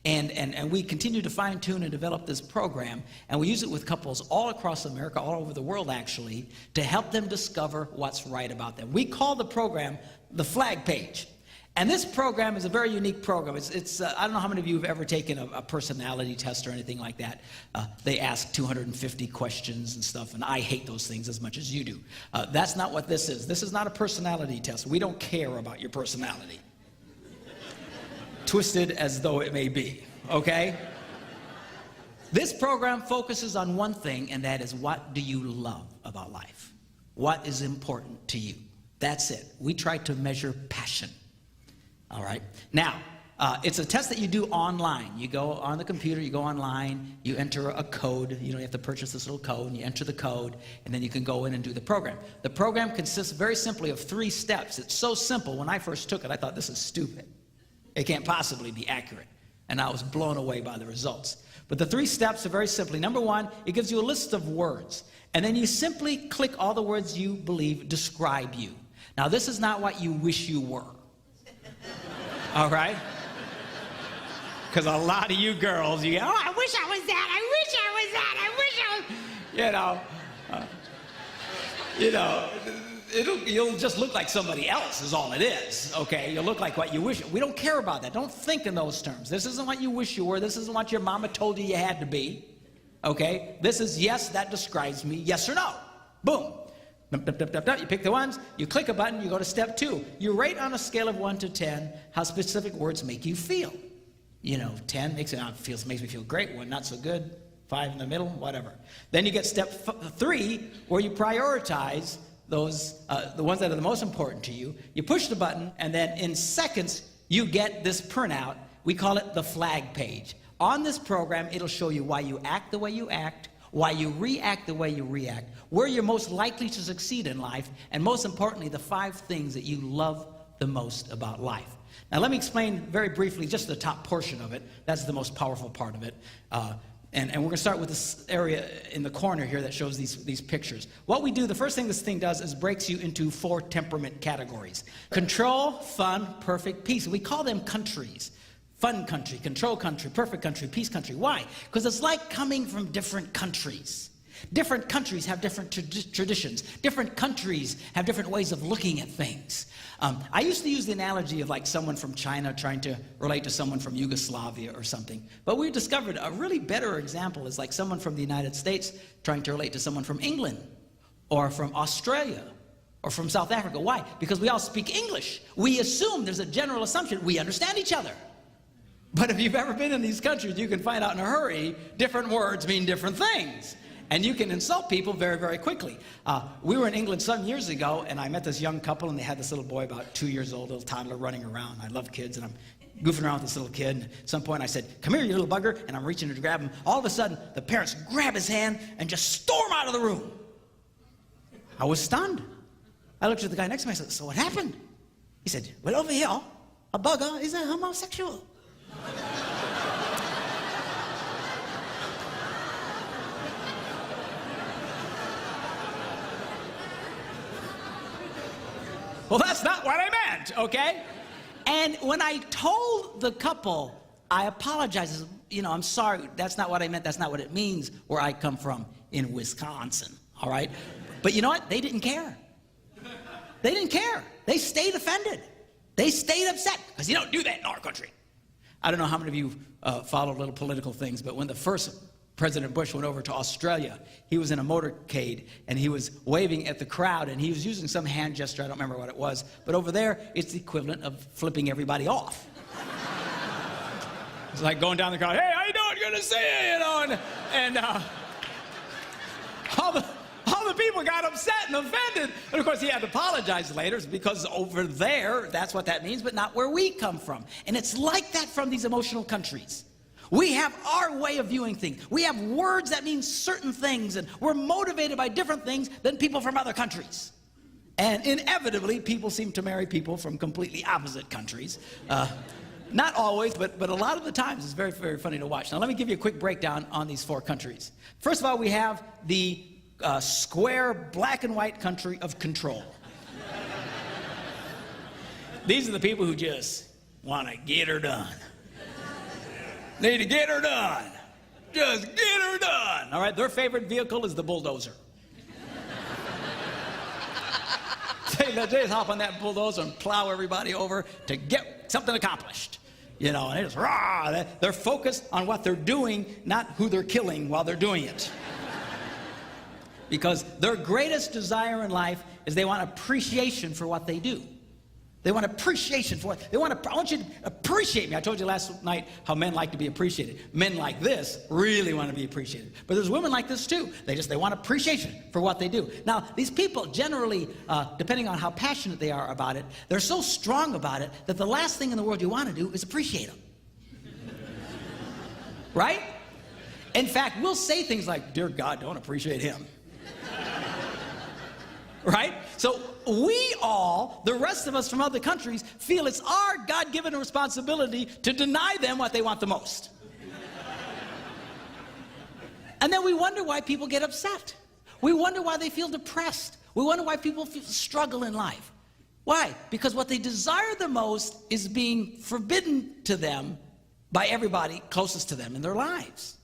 And we continue to fine-tune and develop this program, and we use it with couples all across America, all over the world actually, to help them discover what's right about them. We call the program The Flag Page. And this program is a very unique program. It's I don't know how many of you have ever taken a personality test or anything like that. They ask 250 questions and stuff, and I hate those things as much as you do. That's not what this is. This is not a personality test. We don't care about your personality. Twisted as though it may be, okay? This program focuses on one thing, and that is, what do you love about life? What is important to you? That's it. We try to measure passion. All right. Now, it's a test that you do online. You go on the computer, you go online, you enter a code. You have to purchase this little code, and you enter the code, and then you can go in and do the program. The program consists very simply of 3 steps. It's so simple. When I first took it, I thought, this is stupid. It can't possibly be accurate. And I was blown away by the results. But the 3 steps are very simply. Number 1, it gives you a list of words. And then you simply click all the words you believe describe you. Now, this is not what you wish you were. All right? Because a lot of you girls, you go, oh, I wish I was that, I wish I was that, I wish I was... you'll just look like somebody else is all it is, okay? You'll look like what you wish. We don't care about that. Don't think in those terms. This isn't what you wish you were. This isn't what your mama told you had to be, okay? This is, yes, that describes me, yes or no. Boom. You pick the ones, you click a button, you go to step 2. You rate on a scale of 1 to 10 how specific words make you feel. 10 makes me feel great, 1 not so good, 5 in the middle, whatever. Then you get step 3, where you prioritize those, the ones that are the most important to you. You push the button, and then in seconds, you get this printout. We call it the flag page. On this program, it'll show you why you act the way you act, why you react the way you react, where you're most likely to succeed in life, and most importantly, the 5 things that you love the most about life. Now, let me explain very briefly just the top portion of it. That's the most powerful part of it. And we're going to start with this area in the corner here that shows these pictures. What we do, the first thing this thing does is breaks you into 4 temperament categories. Control, fun, perfect, peace. We call them countries. Fun country, control country, perfect country, peace country. Why? Because it's like coming from different countries. Different countries have different traditions. Different countries have different ways of looking at things. I used to use the analogy of like someone from China trying to relate to someone from Yugoslavia or something. But we discovered a really better example is like someone from the United States trying to relate to someone from England or from Australia or from South Africa. Why? Because we all speak English. We assume, there's a general assumption, we understand each other. But if you've ever been in these countries, you can find out in a hurry, different words mean different things. And you can insult people very, very quickly. We were in England some years ago, and I met this young couple, and they had this little boy about 2 years old, little toddler running around. I love kids, and I'm goofing around with this little kid. And at some point I said, "Come here, you little bugger," and I'm reaching to grab him. All of a sudden, the parents grab his hand and just storm out of the room. I was stunned. I looked at the guy next to me, I said, "So what happened?" He said, "Well, over here, a bugger is a homosexual." Well, that's not what I meant, okay? And when I told the couple, I apologized. You know, I'm sorry, that's not what I meant. That's not what it means where I come from in Wisconsin, all right? But you know what? They didn't care. They didn't care. They stayed offended. They stayed upset because you don't do that in our country. I don't know how many of you follow little political things, but when the first President Bush went over to Australia, he was in a motorcade and he was waving at the crowd and he was using some hand gesture, I don't remember what it was, but over there it's the equivalent of flipping everybody off. It's like going down the crowd, "Hey, how you doing? Good to see you," you know, and all the people got upset and offended. And of course he had to apologize later because over there, that's what that means, but not where we come from. And it's like that from these emotional countries. We have our way of viewing things. We have words that mean certain things, and we're motivated by different things than people from other countries. And inevitably, people seem to marry people from completely opposite countries. Not always, but a lot of the times it's very, very funny to watch. Now, let me give you a quick breakdown on these 4 countries. First of all, we have the square, black and white country of control. These are the people who just want to get her done. Need to get her done. Just get her done. All right, their favorite vehicle is the bulldozer. They just hop on that bulldozer and plow everybody over to get something accomplished. You know, and they just rah. They're focused on what they're doing, not who they're killing while they're doing it. Because their greatest desire in life is they want appreciation for what they do. They want appreciation for it. I want you to appreciate me. I told you last night how men like to be appreciated. Men like this really want to be appreciated. But there's women like this too. They want appreciation for what they do. Now, these people generally, depending on how passionate they are about it, they're so strong about it that the last thing in the world you want to do is appreciate them. Right? In fact, we'll say things like, "Dear God, don't appreciate him." Right? So we all, the rest of us from other countries, feel it's our God-given responsibility to deny them what they want the most. And then we wonder why people get upset. We wonder why they feel depressed. We wonder why people struggle in life. Why? Because what they desire the most is being forbidden to them by everybody closest to them in their lives.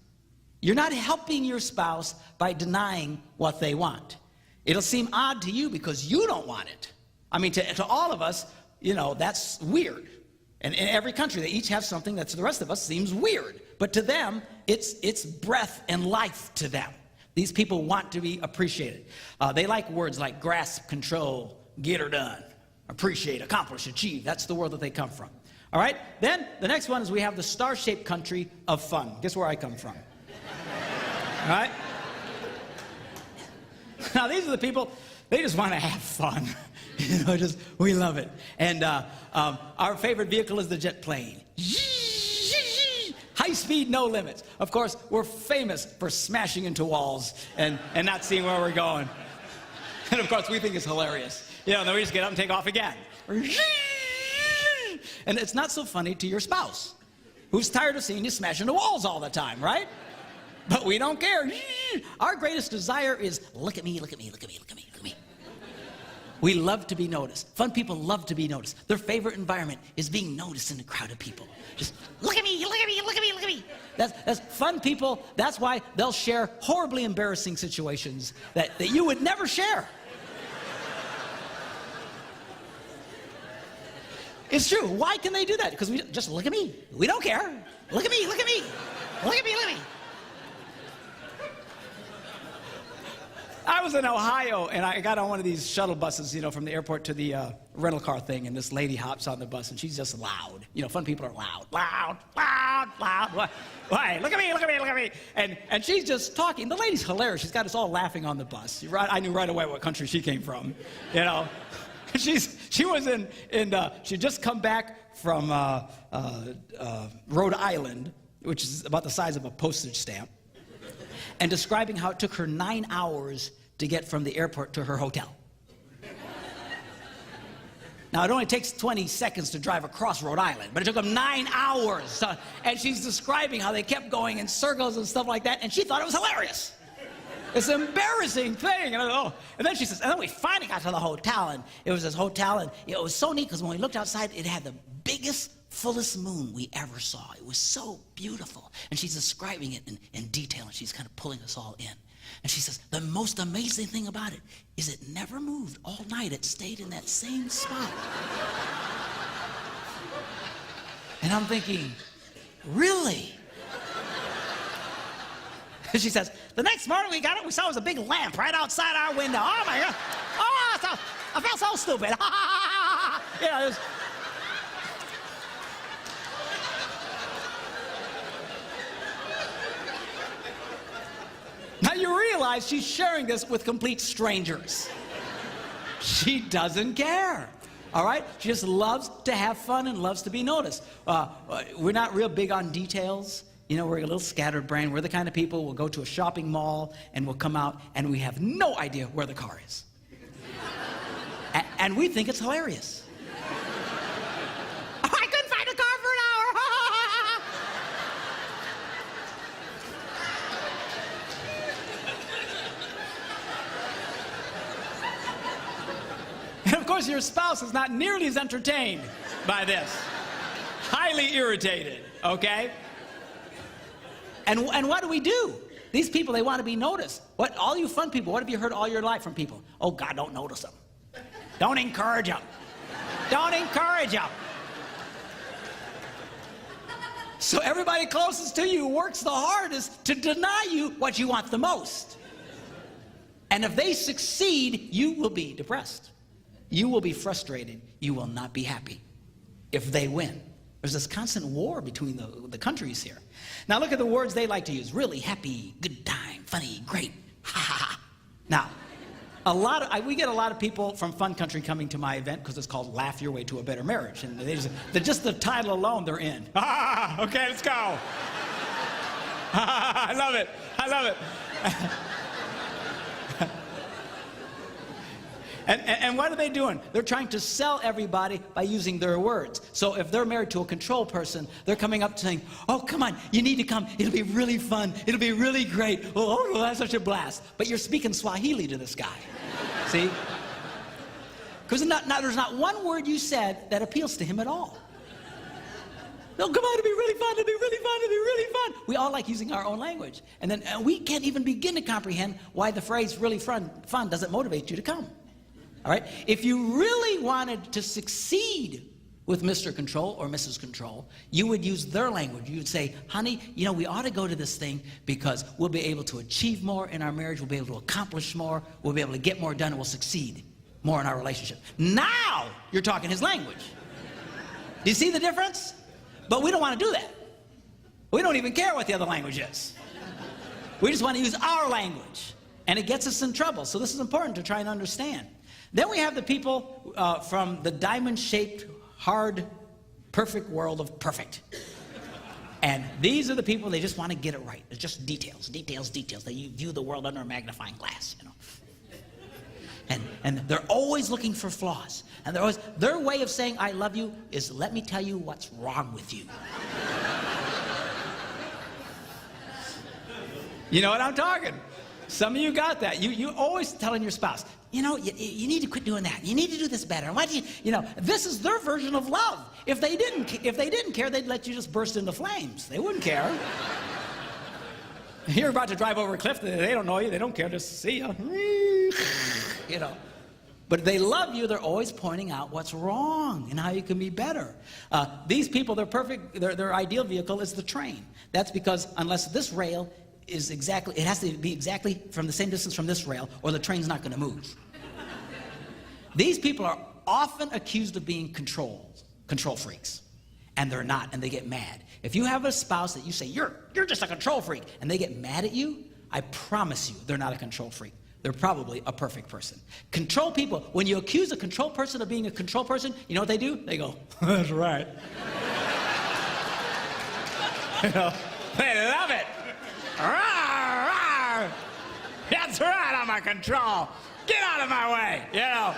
You're not helping your spouse by denying what they want. It'll seem odd to you because you don't want it. I mean, to all of us, you know, that's weird. And in every country, they each have something that to the rest of us seems weird. But to them, it's breath and life to them. These people want to be appreciated. They like words like grasp, control, get her done, appreciate, accomplish, achieve. That's the world that they come from. All right? Then the next one is we have the star-shaped country of fun. Guess where I come from? All right? Now, these are the people, they just want to have fun. You know, we love it. And our favorite vehicle is the jet plane. High speed. speed, no limits. Of course, we're famous for smashing into walls and not seeing where we're going. And of course, we think it's hilarious. You know, and then we just get up and take off again. And it's not so funny to your spouse, who's tired of seeing you smash into walls all the time, right? But we don't care. Our greatest desire is, look at me, look at me, look at me, look at me, look at me. We love to be noticed. Fun people love to be noticed. Their favorite environment is being noticed in a crowd of people. Just, look at me, look at me, look at me, look at me. That's fun people. That's why they'll share horribly embarrassing situations that you would never share. It's true. Why can they do that? Because we just look at me. We don't care. Look at me, look at me. Look at me, look at me. I was in Ohio, and I got on one of these shuttle buses, you know, from the airport to the rental car thing, and this lady hops on the bus, and she's just loud. You know, fun people are loud, loud, loud, loud. Why? Look at me, look at me, look at me. And she's just talking. The lady's hilarious. She's got us all laughing on the bus. I knew right away what country she came from, you know. She was she'd just come back from Rhode Island, which is about the size of a postage stamp, and describing how it took her 9 hours to get from the airport to her hotel. Now, it only takes 20 seconds to drive across Rhode Island, but it took them 9 hours. And she's describing how they kept going in circles and stuff like that, and she thought it was hilarious. It's an embarrassing thing. And then she says, and then we finally got to the hotel, and it was this hotel, and it was so neat because when we looked outside, it had the biggest, fullest moon we ever saw. It was so beautiful. And she's describing it in detail, and she's kind of pulling us all in. And she says, the most amazing thing about it is it never moved all night. It stayed in that same spot. And I'm thinking, really? And she says, the next morning we got it, we saw it was a big lamp right outside our window. Oh my God. Oh, I felt so stupid. You know, it was... Now you realize she's sharing this with complete strangers. She doesn't care, all right? She just loves to have fun and loves to be noticed. We're not real big on details. You know, we're a little scattered brain. We're the kind of people who'll go to a shopping mall and we'll come out and we have no idea where the car is. And we think it's hilarious. I couldn't find a car for an hour. And of course, your spouse is not nearly as entertained by this. Highly irritated, okay? And what do? These people, they want to be noticed. All you fun people, what have you heard all your life from people? Oh, God, don't notice them. Don't encourage them. Don't encourage them. So everybody closest to you works the hardest to deny you what you want the most. And if they succeed, you will be depressed. You will be frustrated. You will not be happy if they win. There's this constant war between the countries here. Now look at the words they like to use. Really, happy, good time, funny, great, ha ha ha. Now, we get a lot of people from Fun Country coming to my event because it's called Laugh Your Way to a Better Marriage. And just the title alone, they're in. Ah, okay, let's go. I love it. I love it. And what are they doing? They're trying to sell everybody by using their words. So if they're married to a control person, they're coming up saying, oh, come on, you need to come. It'll be really fun. It'll be really great. Oh, that's such a blast. But you're speaking Swahili to this guy. See? Because there's not one word you said that appeals to him at all. Oh, come on, it'll be really fun. It'll be really fun. It'll be really fun. We all like using our own language. And then we can't even begin to comprehend why the phrase really fun doesn't motivate you to come. All right? If you really wanted to succeed with Mr. Control or Mrs. Control, you would use their language. You would say, honey, you know, we ought to go to this thing because we'll be able to achieve more in our marriage. We'll be able to accomplish more. We'll be able to get more done, and we'll succeed more in our relationship. Now you're talking his language. Do you see the difference? But we don't want to do that. We don't even care what the other language is. We just want to use our language. And it gets us in trouble. So this is important to try and understand. Then we have the people from the diamond-shaped, hard, perfect world of perfect. And these are the people, they just want to get it right. It's just details, details, details. They view the world under a magnifying glass, you know. And they're always looking for flaws. And their way of saying I love you is, let me tell you what's wrong with you. You know what I'm talking? Some of you got that. You always telling your spouse, you know, you need to quit doing that. You need to do this better. Why do you know, this is their version of love. If they didn't care, they'd let you just burst into flames. They wouldn't care. You're about to drive over a cliff, they don't know you, they don't care, just see you. You know. But if they love you, they're always pointing out what's wrong and how you can be better. These people, they're perfect, their ideal vehicle is the train. That's because unless this rail is exactly, it has to be exactly from the same distance from this rail, or the train's not going to move. These people are often accused of being control freaks, and they're not, and they get mad. If you have a spouse that you say, you're just a control freak, and they get mad at you, I promise you they're not a control freak. They're probably a perfect person. Control people, when you accuse a control person of being a control person, you know what they do? They go, that's right. You know, they love it. Rawr, rawr. That's right, I'm a control. Get out of my way, you know.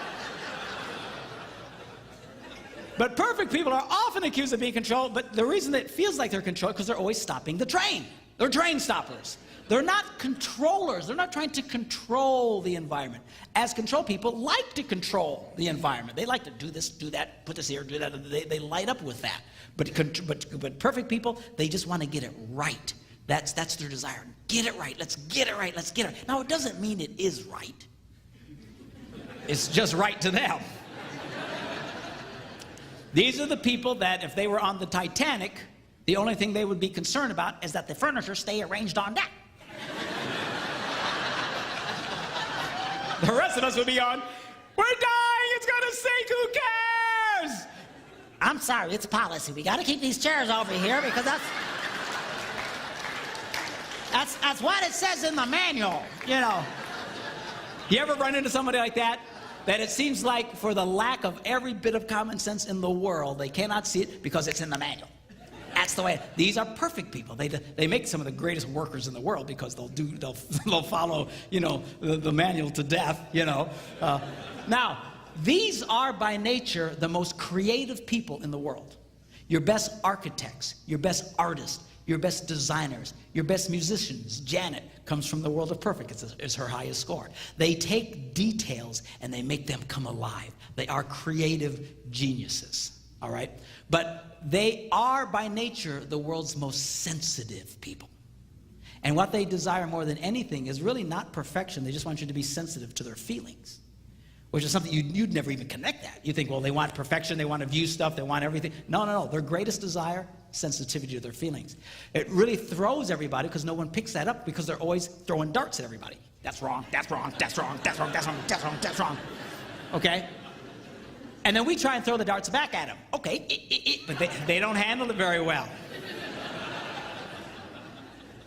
But perfect people are often accused of being controlled, but the reason that it feels like they're controlled because they're always stopping the train. They're train stoppers. They're not controllers. They're not trying to control the environment. As control people like to control the environment. They like to do this, do that, put this here, do that. They light up with that. But perfect people, they just want to get it right. That's their desire. Get it right. Let's get it right. Let's get it right. Now, it doesn't mean it is right. It's just right to them. These are the people that if they were on the Titanic, the only thing they would be concerned about is that the furniture stay arranged on deck. The rest of us would be on, we're dying, it's gonna sink, who cares? I'm sorry, it's policy. We got to keep these chairs over here because that's what it says in the manual, you know. You ever run into somebody like that? That it seems like for the lack of every bit of common sense in the world, they cannot see it because it's in the manual. That's the way. These are perfect people. They make some of the greatest workers in the world because they'll follow, you know, the manual to death, you know. Now, these are by nature the most creative people in the world. Your best architects, your best artists, your best designers, your best musicians. Janet comes from the world of perfect. It's her highest score. They take details and they make them come alive. They are creative geniuses, all right? But they are by nature the world's most sensitive people. And what they desire more than anything is really not perfection. They just want you to be sensitive to their feelings, which is something you'd never even connect that. You think, well, they want perfection, they want to view stuff, they want everything. No. Their greatest desire, sensitivity to their feelings. It really throws everybody because no one picks that up because they're always throwing darts at everybody. That's wrong, that's wrong, that's wrong, that's wrong, that's wrong, that's wrong, that's wrong. Okay? And then we try and throw the darts back at them. Okay, but they don't handle it very well.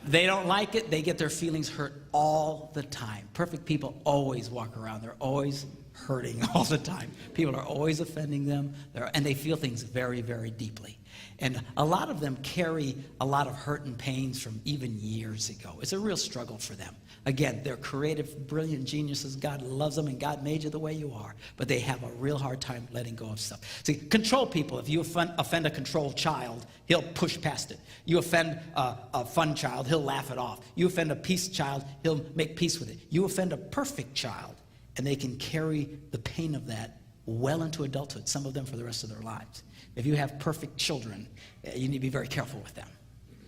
They don't like it. They get their feelings hurt all the time. Perfect people always walk around. They're always hurting all the time. People are always offending them, and they feel things very, very deeply. And a lot of them carry a lot of hurt and pains from even years ago. It's a real struggle for them. Again, they're creative, brilliant geniuses. God loves them, and God made you the way you are. But they have a real hard time letting go of stuff. See, control people, if you offend a controlled child, he'll push past it. You offend a fun child, he'll laugh it off. You offend a peace child, he'll make peace with it. You offend a perfect child, and they can carry the pain of that well into adulthood, some of them for the rest of their lives. If you have perfect children, you need to be very careful with them.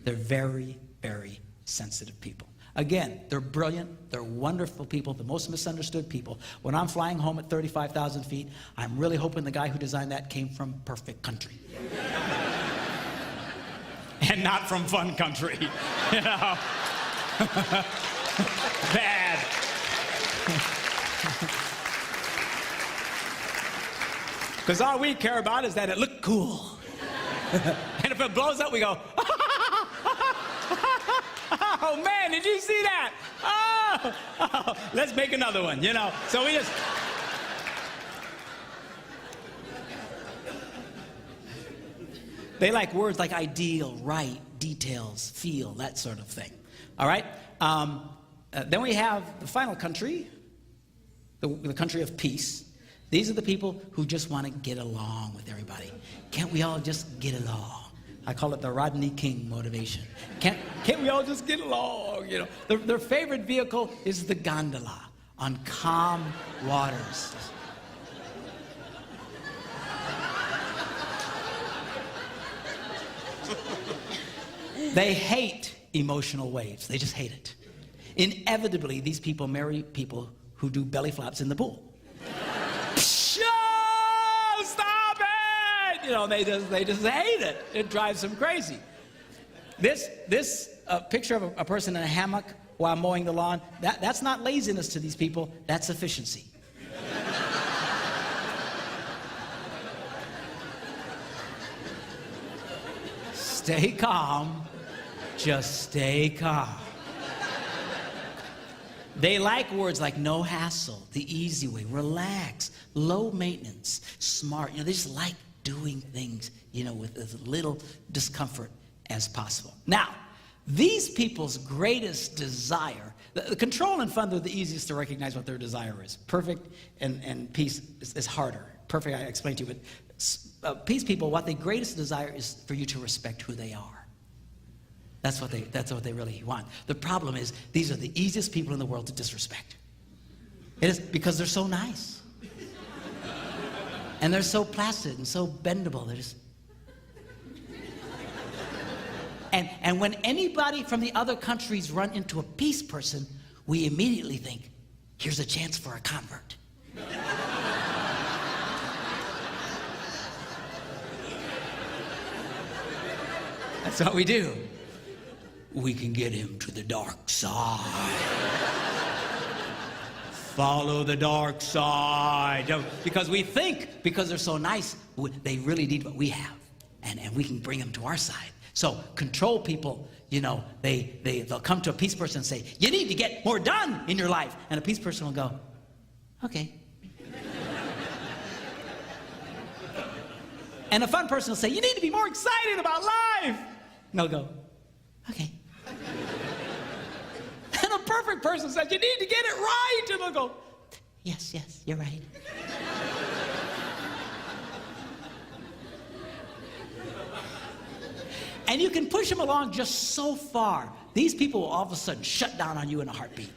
They're very, very sensitive people. Again, they're brilliant, they're wonderful people, the most misunderstood people. When I'm flying home at 35,000 feet, I'm really hoping the guy who designed that came from perfect country. And not from fun country, you know. Bad. Because all we care about is that it looked cool. And if it blows up, we go, oh man, did you see that? Oh, let's make another one, you know. So we just... They like words like ideal, right, details, feel, that sort of thing. All right? Then we have the final country, the country of peace. These are the people who just want to get along with everybody. Can't we all just get along? I call it the Rodney King motivation. Can't we all just get along? You know, their favorite vehicle is the gondola on calm waters. They hate emotional waves. They just hate it. Inevitably, these people marry people who do belly flops in the pool. Stop it! You know, they just hate it. It drives them crazy. This picture of a person in a hammock while mowing the lawn, that's not laziness to these people, that's efficiency. Stay calm. Just stay calm. They like words like no hassle, the easy way, relax, low maintenance, smart. You know, they just like doing things, you know, with as little discomfort as possible. Now, these people's greatest desire, the control and fun are the easiest to recognize what their desire is. Perfect and peace is harder. Perfect, I explained to you, but peace people, what their greatest desire is for you to respect who they are. That's what they really want. The problem is, these are the easiest people in the world to disrespect. It is because they're so nice. And they're so placid and so bendable. They're just... And when anybody from the other countries run into a peace person, we immediately think, here's a chance for a convert. That's what we do. We can get him to the dark side. Follow the dark side. Because we think, because they're so nice, they really need what we have. And we can bring them to our side. So control people, you know, they'll come to a peace person and say, you need to get more done in your life. And a peace person will go, okay. And a fun person will say, you need to be more excited about life. And they'll go, okay. And a perfect person says, you need to get it right. And they'll go, yes, you're right. And you can push them along just so far. These people will all of a sudden shut down on you in a heartbeat.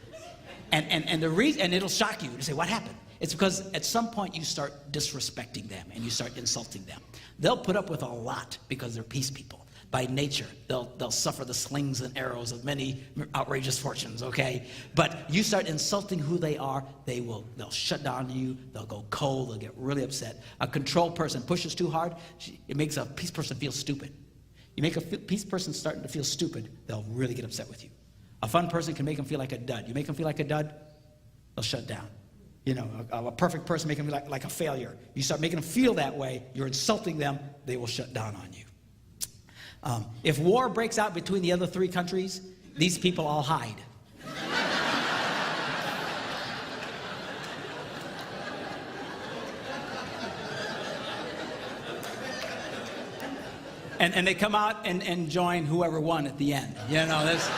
And the reason, and it'll shock you to say, what happened? It's because at some point you start disrespecting them and you start insulting them. They'll put up with a lot because they're peace people. By nature, they'll suffer the slings and arrows of many outrageous fortunes, okay? But you start insulting who they are, they'll shut down on you, they'll go cold, they'll get really upset. A control person pushes too hard, it makes a peace person feel stupid. You make a peace person starting to feel stupid, they'll really get upset with you. A fun person can make them feel like a dud. You make them feel like a dud, they'll shut down. You know, a perfect person make them feel like a failure. You start making them feel that way, you're insulting them, they will shut down on you. If war breaks out between the other three countries, these people all hide. And they come out and join whoever won at the end. You know, this.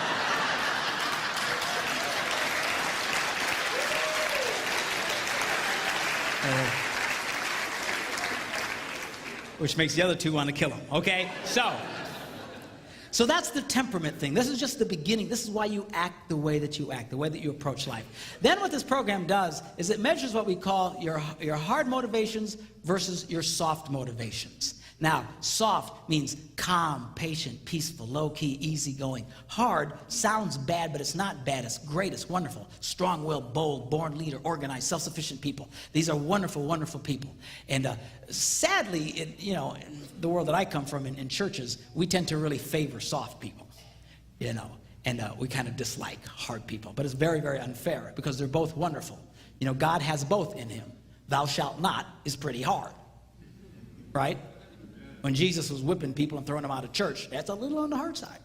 Which makes the other two want to kill him. Okay, so that's the temperament thing. This is just the beginning. This is why you act the way that you act, the way that you approach life. Then what this program does is it measures what we call your hard motivations versus your soft motivations. Now, soft means calm, patient, peaceful, low-key, easygoing. Hard sounds bad, but it's not bad. It's great. It's wonderful. Strong-willed, bold, born leader, organized, self-sufficient people. These are wonderful, wonderful people. And sadly, in the world that I come from, in churches, we tend to really favor soft people, you know, and we kind of dislike hard people. But it's very, very unfair because they're both wonderful. You know, God has both in him. Thou shalt not is pretty hard, right? When Jesus was whipping people and throwing them out of church, that's a little on the hard side.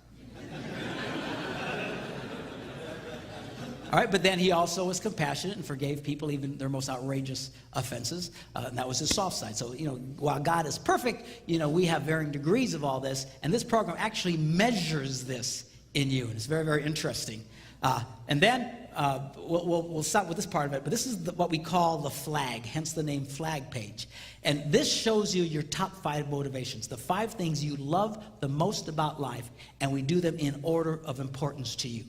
All right, but then he also was compassionate and forgave people even their most outrageous offenses. And that was his soft side. So, while God is perfect, we have varying degrees of all this. And this program actually measures this in you. And it's very, very interesting. And then we'll stop with this part of it. But this is what we call the flag, hence the name flag page. And this shows you your top 5 motivations, the 5 things you love the most about life. And we do them in order of importance to you.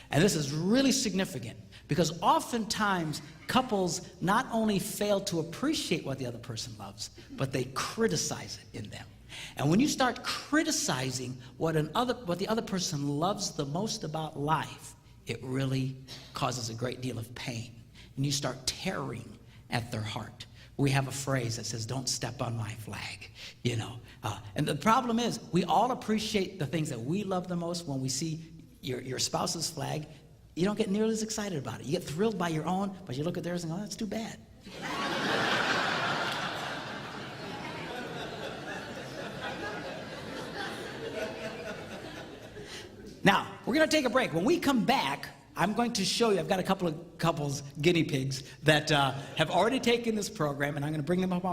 And this is really significant because oftentimes couples not only fail to appreciate what the other person loves, but they criticize it in them. And when you start criticizing what the other person loves the most about life, it really causes a great deal of pain. And you start tearing at their heart. We have a phrase that says, "Don't step on my flag," And the problem is, we all appreciate the things that we love the most. When we see your spouse's flag, you don't get nearly as excited about it. You get thrilled by your own, but you look at theirs and go, "Oh, that's too bad." Now, we're going to take a break. When we come back, I'm going to show you, I've got a couple of couples, guinea pigs, that have already taken this program, and I'm going to bring them up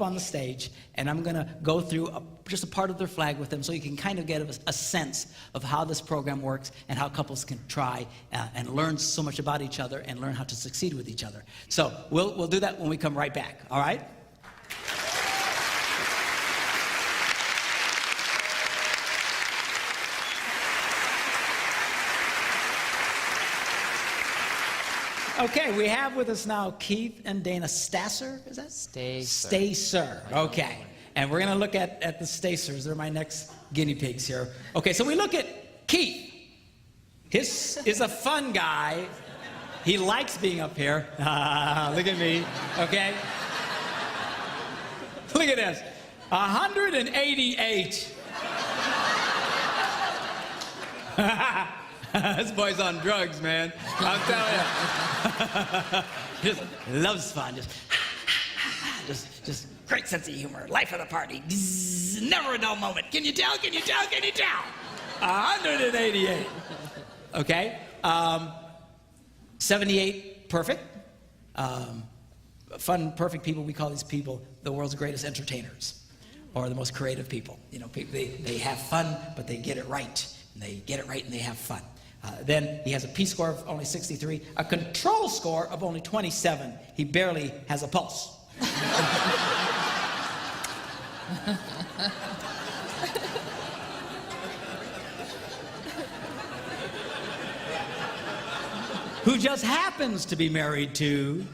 on the stage, and I'm going to go through just a part of their flag with them so you can kind of get a sense of how this program works and how couples can try and learn so much about each other and learn how to succeed with each other. So we'll do that when we come right back, all right? Okay, we have with us now Keith and Dana Stasser. Is that? Stacer. Okay. And we're going to look at the Stacers. They're my next guinea pigs here. Okay, so we look at Keith. His is a fun guy. He likes being up here. Look at me. Okay. Look at this. 188. This boy's on drugs, man. I'm telling you. Just loves fun. Just great sense of humor. Life of the party. Never a dull moment. Can you tell? Can you tell? Can you tell? 188. Okay. 78, perfect. Fun, perfect people. We call these people the world's greatest entertainers or the most creative people. They have fun, but they get it right. And they get it right and they have fun. Then he has a P score of only 63, a control score of only 27. He barely has a pulse. Who just happens to be married to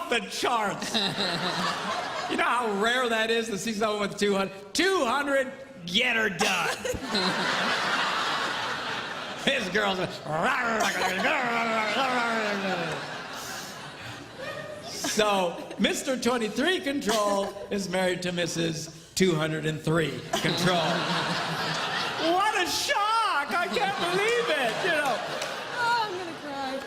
the charts. You know how rare that is to see someone with 200? 200, get her done. This girl's So, Mr. 23 Control is married to Mrs. 203 Control. What a shock! I can't believe it, Oh, I'm gonna cry.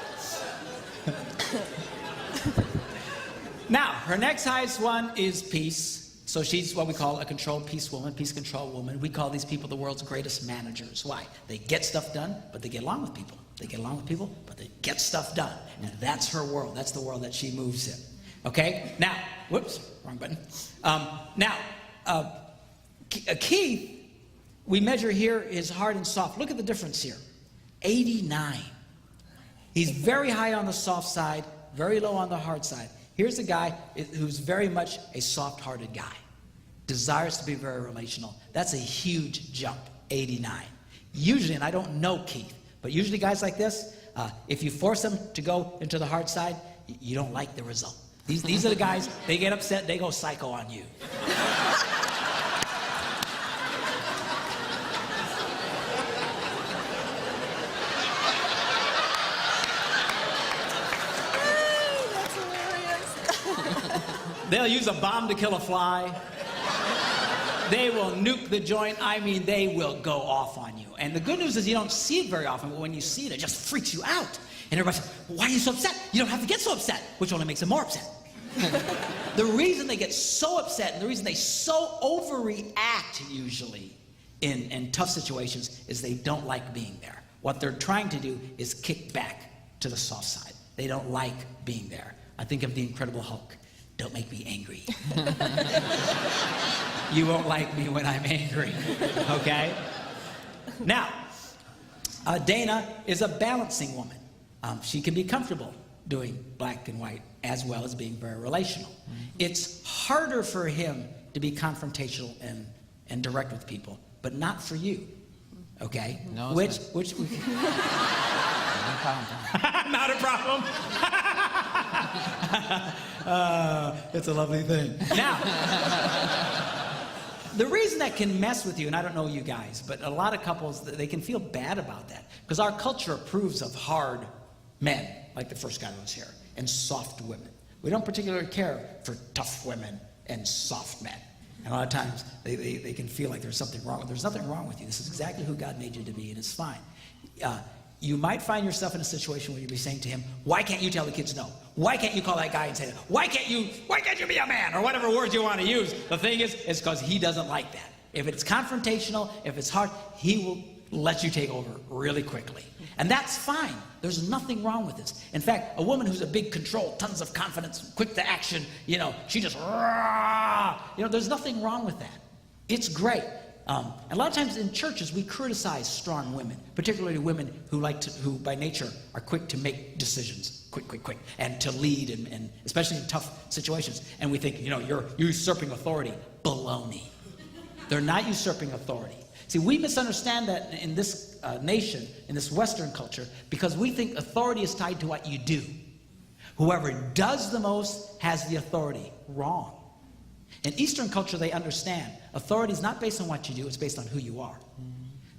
Now, her next highest one is peace. So she's what we call a controlled peace woman, peace control woman. We call these people the world's greatest managers. Why? They get stuff done, but they get along with people. They get along with people, but they get stuff done. And that's her world. That's the world that she moves in. Okay? Now, whoops, wrong button. Keith, we measure here is hard and soft. Look at the difference here. 89. He's very high on the soft side, very low on the hard side. Here's a guy who's very much a soft-hearted guy, desires to be very relational. That's a huge jump, 89. Usually, and I don't know Keith, but usually guys like this, if you force them to go into the hard side, you don't like the result. These are the guys, they get upset, they go psycho on you. They'll use a bomb to kill a fly. They will nuke the joint. I mean, they will go off on you. And the good news is you don't see it very often, but when you see it, it just freaks you out. And everybody says, why are you so upset? You don't have to get so upset, which only makes them more upset. The reason they get so upset and the reason they so overreact usually in tough situations is they don't like being there. What they're trying to do is kick back to the soft side. They don't like being there. I think of the Incredible Hulk. Don't make me angry. You won't like me when I'm angry, okay? Now, Dana is a balancing woman. She can be comfortable doing black and white as well as being very relational. It's harder for him to be confrontational and direct with people, but not for you, okay? No, which not a problem. It's a lovely thing. Now, the reason that can mess with you, and I don't know you guys, but a lot of couples, they can feel bad about that because our culture approves of hard men, like the first guy that was here, and soft women. We don't particularly care for tough women and soft men. And a lot of times, they can feel like there's something wrong. There's nothing wrong with you. This is exactly who God made you to be, and it's fine. You might find yourself in a situation where you'll be saying to him, why can't you tell the kids no? Why can't you call that guy and say that? Why can't you be a man? Or whatever words you want to use. The thing is, it's because he doesn't like that. If it's confrontational, if it's hard, he will let you take over really quickly. And that's fine. There's nothing wrong with this. In fact, a woman who's a big control, tons of confidence, quick to action, she just, there's nothing wrong with that. It's great. And a lot of times in churches, we criticize strong women, particularly women who by nature are quick to make decisions, quick, and to lead, and especially in tough situations. And we think, you're usurping authority. Baloney. They're not usurping authority. See, we misunderstand that in this nation, in this Western culture, because we think authority is tied to what you do. Whoever does the most has the authority. Wrong. In Eastern culture, they understand authority is not based on what you do, it's based on who you are.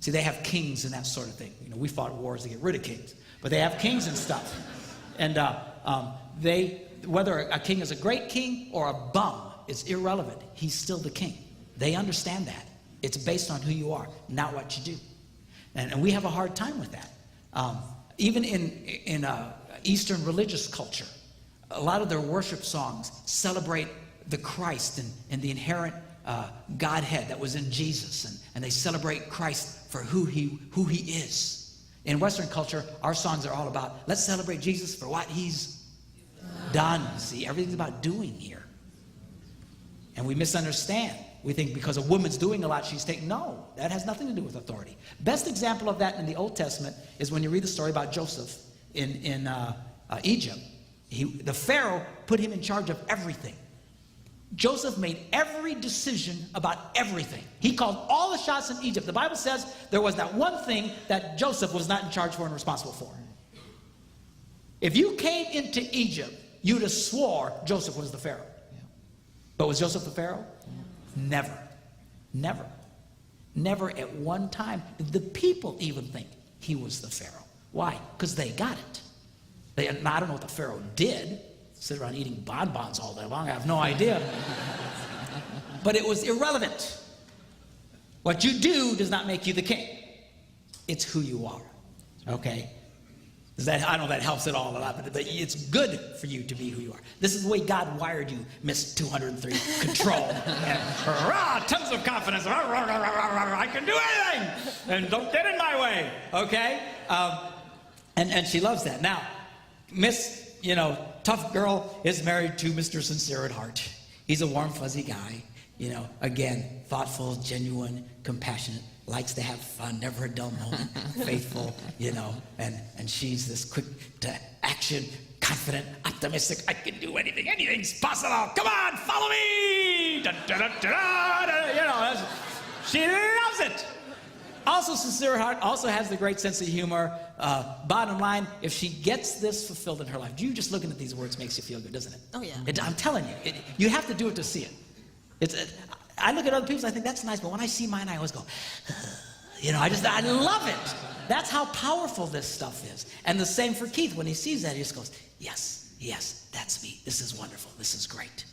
See, they have kings and that sort of thing. We fought wars to get rid of kings, but they have kings and stuff. And whether a king is a great king or a bum is irrelevant. He's still the king. They understand that. It's based on who you are, not what you do. And we have a hard time with that. Even in Eastern religious culture, a lot of their worship songs celebrate the Christ and the inherent Godhead that was in Jesus, and they celebrate Christ for who he is. In Western culture, our songs are all about, let's celebrate Jesus for what he's done. See, everything's about doing here. And we misunderstand. We think because a woman's doing a lot, she's taking, no, that has nothing to do with authority. Best example of that in the Old Testament is when you read the story about Joseph in Egypt. The Pharaoh put him in charge of everything. Joseph made every decision about everything. He called all the shots in Egypt. The Bible says there was not one thing that Joseph was not in charge for and responsible for. If you came into Egypt, you'd have swore Joseph was the Pharaoh. Yeah. But was Joseph the Pharaoh? Yeah. Never at one time did the people even think he was the Pharaoh. Why? Because they got it. I don't know what the Pharaoh did. Sit around eating bonbons all day long. I have no idea. But it was irrelevant. What you do does not make you the king. It's who you are. Okay? I know that helps at all a lot, but it's good for you to be who you are. This is the way God wired you, Miss 203. Control. And, tons of confidence. I can do anything. And don't get in my way. Okay? And she loves that. Now, Miss, tough girl is married to Mr. Sincere at heart. He's a warm, fuzzy guy. Again, thoughtful, genuine, compassionate, likes to have fun, never a dull moment, faithful, and she's this quick to action, confident, optimistic. I can do anything, anything's possible. Come on, follow me. Da, da, da, da, da. She loves it. Also, sincere heart, also has the great sense of humor. Bottom line, if she gets this fulfilled in her life, you just looking at these words makes you feel good, doesn't it? Oh, yeah. I'm telling you, you have to do it to see it. I look at other people's, I think that's nice, but when I see mine, I always go, I love it. That's how powerful this stuff is. And the same for Keith. When he sees that, he just goes, yes, that's me. This is wonderful. This is great.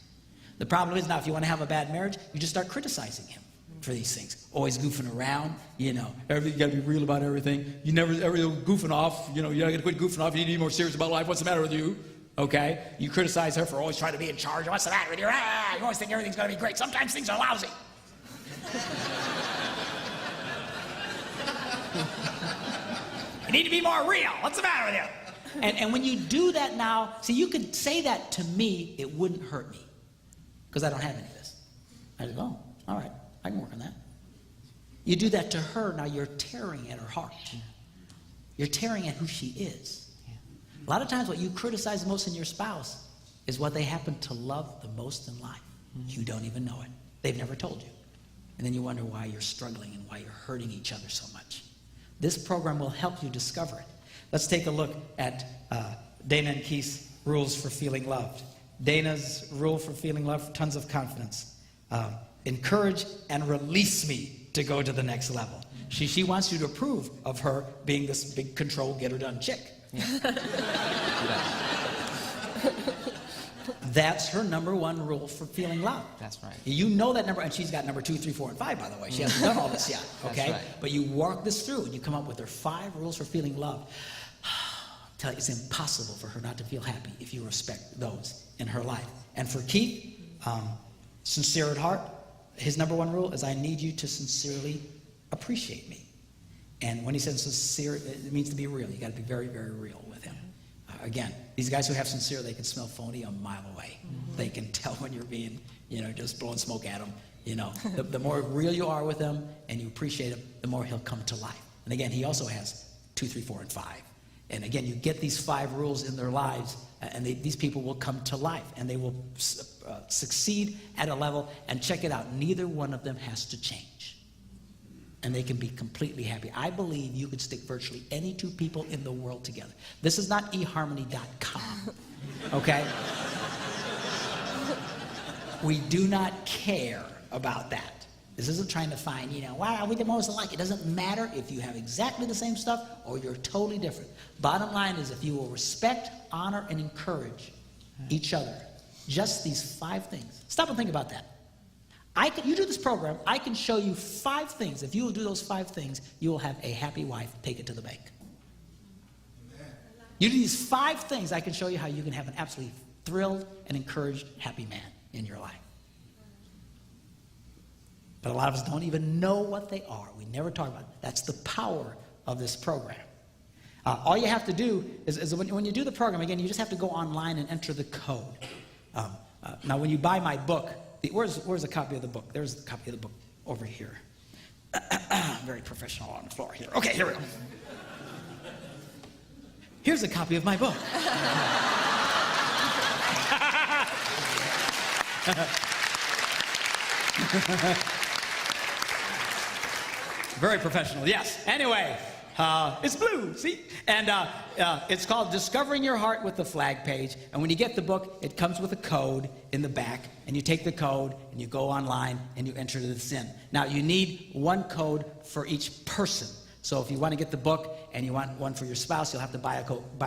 The problem is now, if you want to have a bad marriage, you just start criticizing him for these things. Always goofing around, you know. You got to be real about everything. You never ever goofing off. You know, you got to quit goofing off. You need to be more serious about life. What's the matter with you? Okay? You criticize her for always trying to be in charge. What's the matter with you? You always think everything's going to be great. Sometimes things are lousy. You need to be more real. What's the matter with you? And when you do that now, see, you could say that to me, it wouldn't hurt me. Because I don't have any of this. I just go, oh, all right, I can work on that. You do that to her, now you're tearing at her heart. You're tearing at who she is. A lot of times what you criticize most in your spouse is what they happen to love the most in life. You don't even know it. They've never told you. And then you wonder why you're struggling and why you're hurting each other so much. This program will help you discover it. Let's take a look at Dana and Keith's rules for feeling loved. Dana's rule for feeling loved, tons of confidence. Encourage and release me to go to the next level. She wants you to approve of her being this big control, get her done chick. Yeah. That's her number one rule for feeling loved. That's right. You know that number, and she's got number 2, 3, 4, and 5, by the way. She hasn't done all this yet, okay? That's right. But you work this through, and you come up with her 5 rules for feeling loved. Tell you, it's impossible for her not to feel happy if you respect those in her life. And for Keith, sincere at heart, his number one rule is I need you to sincerely appreciate me. And when he says sincere, it means to be real. You got to be very, very real with him. Again, these guys who have sincere, they can smell phony a mile away. They can tell when you're being, just blowing smoke at them. The more real you are with them and you appreciate him, the more he'll come to life. And again, he also has 2, 3, 4, and 5. And again, you get these 5 rules in their lives, and these people will come to life, and they will succeed at a level. And check it out, neither one of them has to change. And they can be completely happy. I believe you could stick virtually any 2 people in the world together. This is not eharmony.com, okay? We do not care about that. This isn't trying to find, why are we the most alike? It doesn't matter if you have exactly the same stuff or you're totally different. Bottom line is if you will respect, honor, and encourage each other, just these 5 things. Stop and think about that. You do this program, I can show you 5 things. If you will do those 5 things, you will have a happy wife. Take it to the bank. Amen. You do these 5 things, I can show you how you can have an absolutely thrilled and encouraged, happy man in your life. But a lot of us don't even know what they are. We never talk about it. That's the power of this program. All you have to do is when you do the program, again, you just have to go online and enter the code. Now, when you buy my book, where's a copy of the book? There's a copy of the book over here. Very professional on the floor here. Okay, here we go. Here's a copy of my book. Very professional, yes. Anyway, it's blue, see? And it's called Discovering Your Heart with the Flag page. And when you get the book, it comes with a code in the back. And you take the code and you go online and you enter this in. Now, you need 1 code for each person. So if you want to get the book and you want one for your spouse, you'll have to buy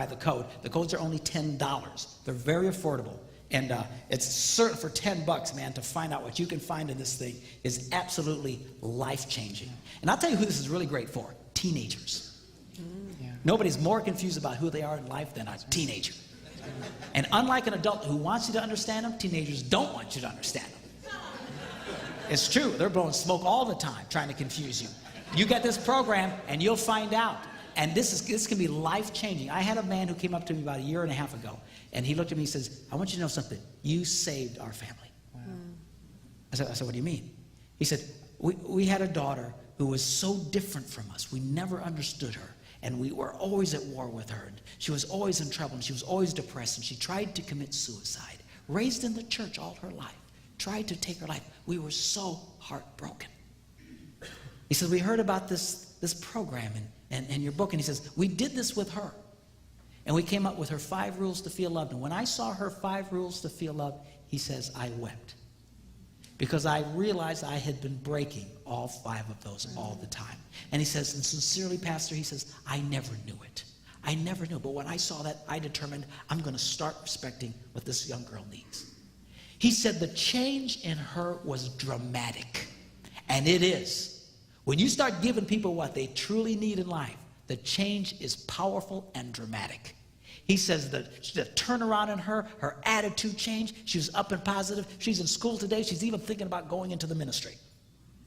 the code. The codes are only $10. They're very affordable. And it's certain for $10, man, to find out what you can find in this thing is absolutely life-changing. And I'll tell you who this is really great for, teenagers. Yeah. Nobody's more confused about who they are in life than a teenager. And unlike an adult who wants you to understand them, teenagers don't want you to understand them. It's true, they're blowing smoke all the time trying to confuse you. You get this program and you'll find out. And this can be life-changing. I had a man who came up to me about 1.5 years ago, and he looked at me and says, I want you to know something. You saved our family. Wow. I said, what do you mean? He said, we had a daughter who was so different from us. We never understood her, and we were always at war with her. And she was always in trouble, and she was always depressed, and she tried to commit suicide. Raised in the church all her life, tried to take her life. We were so heartbroken. He said, we heard about this program and your book, and he says, we did this with her. And we came up with her 5 rules to feel loved. And when I saw her 5 rules to feel loved, he says, I wept. Because I realized I had been breaking all 5 of those all the time. And he says, and sincerely, Pastor, he says, I never knew it. I never knew. But when I saw that, I determined I'm going to start respecting what this young girl needs. He said the change in her was dramatic. And it is. When you start giving people what they truly need in life, the change is powerful and dramatic. He says the turnaround in her attitude changed. She was up and positive. She's in school today. She's even thinking about going into the ministry.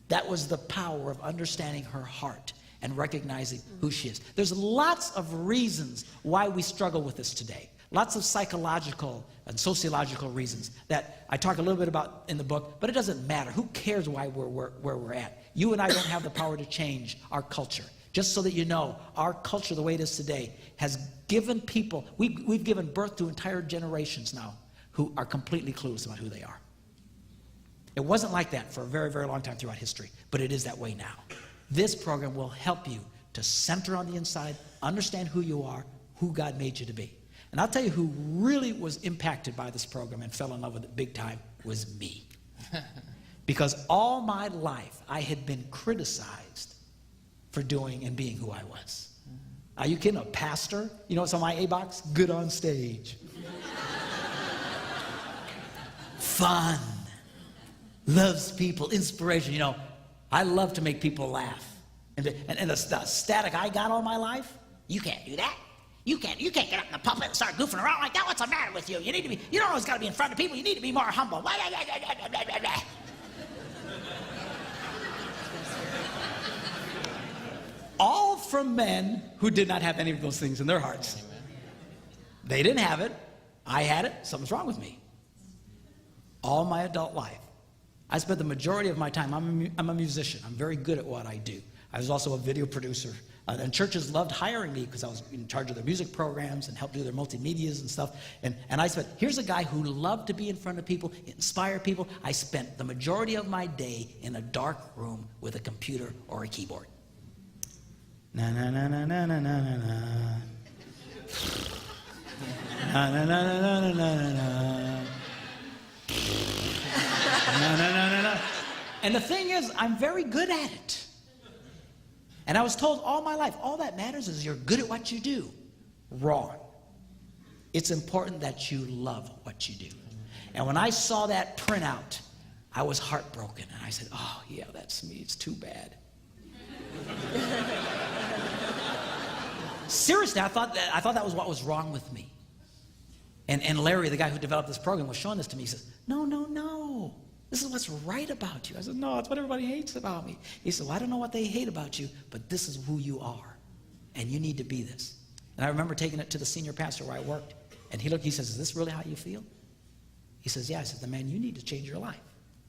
That was the power of understanding her heart and recognizing who she is. There's lots of reasons why we struggle with this today. Lots of psychological and sociological reasons that I talk a little bit about in the book, but it doesn't matter. Who cares why we're where we're at? You and I don't have the power to change our culture. Just so that you know, our culture, the way it is today, has given people, we've given birth to entire generations now who are completely clueless about who they are. It wasn't like that for a very, very long time throughout history, but it is that way now. This program will help you to center on the inside, understand who you are, who God made you to be. And I'll tell you who really was impacted by this program and fell in love with it big time was me. Because all my life I had been criticized for doing and being who I was. Are you kidding? A pastor? You know what's on my A box? Good on stage. Fun. Loves people. Inspiration. You know, I love to make people laugh. And the static I got all my life, you can't do that. You can't get up in the pulpit and start goofing around like that. What's the matter with you? You don't always got to be in front of people. You need to be more humble. All from men who did not have any of those things in their hearts. They didn't have it. I had it. Something's wrong with me. All my adult life, I spent the majority of my time, I'm a musician. I'm very good at what I do. I was also a video producer. And churches loved hiring me because I was in charge of their music programs and helped do their multimedias and stuff. And I spent, here's a guy who loved to be in front of people, inspire people. I spent the majority of my day in a dark room with a computer or a keyboard. Na na na na na na na na na. Na na na na na na na na. Na na na na na. And the thing is, I'm very good at it. And I was told all my life, all that matters is you're good at what you do. Wrong. It's important that you love what you do. And when I saw that printout, I was heartbroken. And I said, oh, yeah, that's me. It's too bad. Seriously, I thought that was what was wrong with me. And Larry, the guy who developed this program, was showing this to me. He says, no. This is what's right about you. I said, no, it's what everybody hates about me. He said, well, I don't know what they hate about you, but this is who you are. And you need to be this. And I remember taking it to the senior pastor where I worked. And he says, is this really how you feel? He says, yeah. I said, man, you need to change your life.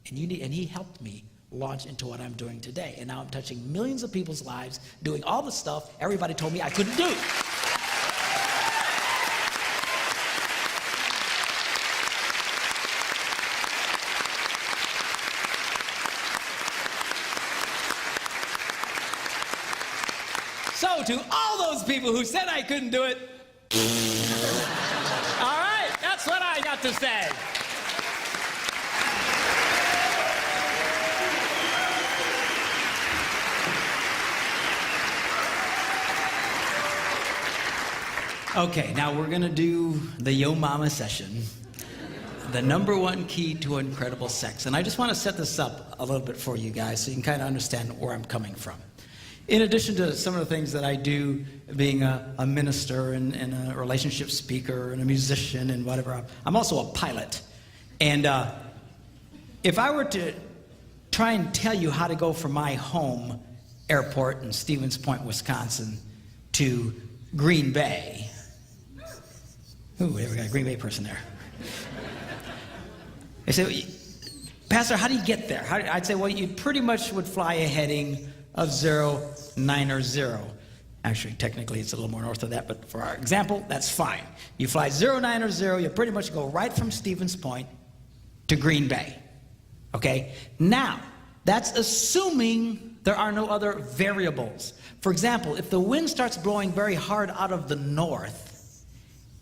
And he helped me launch into what I'm doing today. And now I'm touching millions of people's lives, doing all the stuff everybody told me I couldn't do. So to all those people who said I couldn't do it, all right, that's what I got to say. Okay, now we're going to do the Yo Mama session, the #1 key to incredible sex. And I just want to set this up a little bit for you guys so you can kind of understand where I'm coming from. In addition to some of the things that I do, being a minister and a relationship speaker and a musician and whatever, I'm also a pilot. And if I were to try and tell you how to go from my home airport in Stevens Point, Wisconsin, to Green Bay. Ooh, we got a Green Bay person there. They say, Pastor, how do you get there? I'd say, well, you pretty much would fly a heading of 090. Actually, technically, it's a little more north of that, but for our example, that's fine. You fly 090, you pretty much go right from Stevens Point to Green Bay. Okay? Now, that's assuming there are no other variables. For example, if the wind starts blowing very hard out of the north,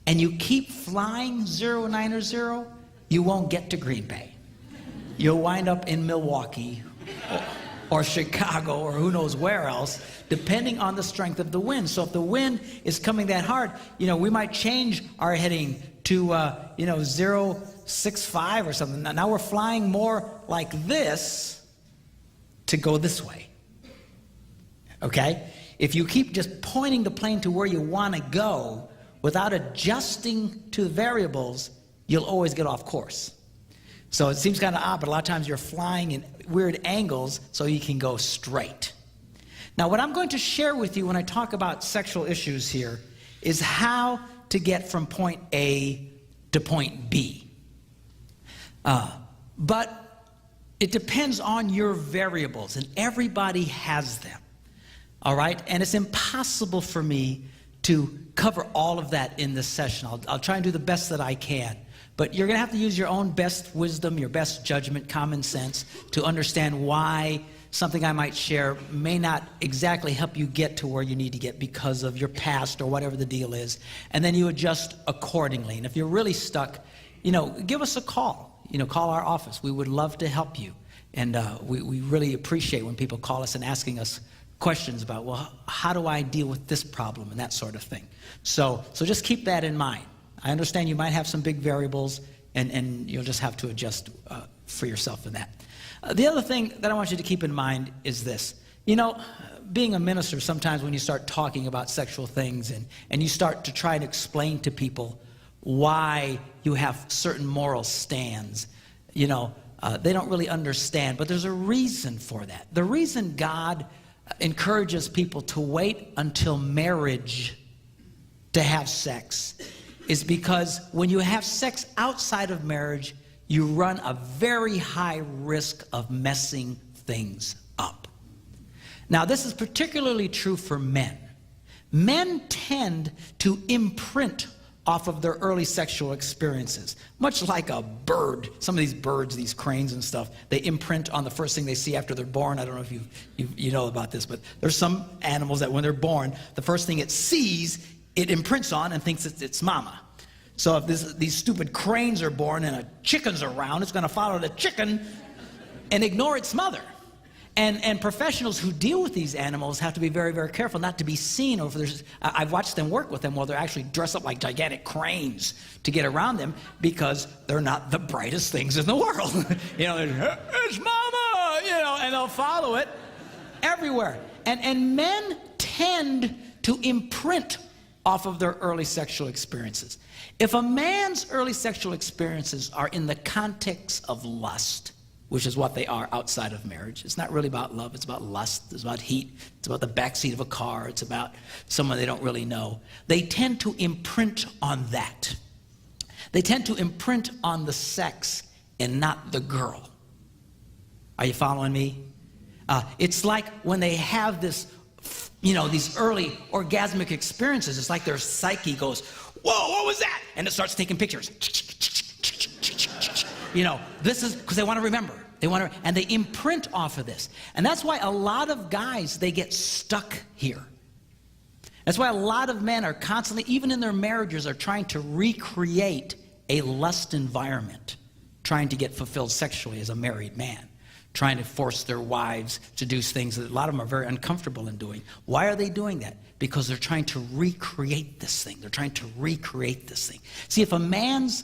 and you keep flying 090, you won't get to Green Bay. You'll wind up in Milwaukee or Chicago or who knows where else, depending on the strength of the wind. So if the wind is coming that hard, we might change our heading to 090 6'5" or something. Now we're flying more like this to go this way. Okay? If you keep just pointing the plane to where you want to go without adjusting to the variables, you'll always get off course. So it seems kind of odd, but a lot of times you're flying in weird angles so you can go straight. Now, what I'm going to share with you when I talk about sexual issues here is how to get from point A to point B. But it depends on your variables, and everybody has them. All right? And it's impossible for me to cover all of that in this session. I'll try and do the best that I can. But you're going to have to use your own best wisdom, your best judgment, common sense to understand why something I might share may not exactly help you get to where you need to get because of your past or whatever the deal is. And then you adjust accordingly. And if you're really stuck, give us a call. Call our office. We would love to help you. And we really appreciate when people call us and asking us questions about, well, how do I deal with this problem and that sort of thing. So just keep that in mind. I understand you might have some big variables, and you'll just have to adjust for yourself in that. The other thing that I want you to keep in mind is this. Being a minister, sometimes when you start talking about sexual things and you start to try to explain to people why you have certain moral stands, they don't really understand. But there's a reason for that. The reason God encourages people to wait until marriage to have sex is because when you have sex outside of marriage, you run a very high risk of messing things up. Now, this is particularly true for men. Men tend to imprint off of their early sexual experiences, much like a bird. Some of these birds, these cranes and stuff, they imprint on the first thing they see after they're born. I don't know if you know about this, but there's some animals that when they're born, the first thing it sees, it imprints on and thinks it's mama. So if these stupid cranes are born and a chicken's around, it's going to follow the chicken and ignore its mother. And professionals who deal with these animals have to be very, very careful not to be seen. Or if I've watched them work with them while they're actually dressed up like gigantic cranes to get around them because they're not the brightest things in the world. It's mama, and they'll follow it everywhere. And men tend to imprint off of their early sexual experiences. If a man's early sexual experiences are in the context of lust, which is what they are outside of marriage. It's not really about love. It's about lust. It's about heat. It's about the backseat of a car. It's about someone they don't really know. They tend to imprint on that. They tend to imprint on the sex and not the girl. Are you following me? It's like when they have this, these early orgasmic experiences, it's like their psyche goes, whoa, what was that? And it starts taking pictures. This is because they want to remember. And they imprint off of this. And that's why a lot of guys, they get stuck here. That's why a lot of men are constantly, even in their marriages, are trying to recreate a lust environment, trying to get fulfilled sexually as a married man, trying to force their wives to do things that a lot of them are very uncomfortable in doing. Why are they doing that? Because they're trying to recreate this thing. They're trying to recreate this thing. See, if a man's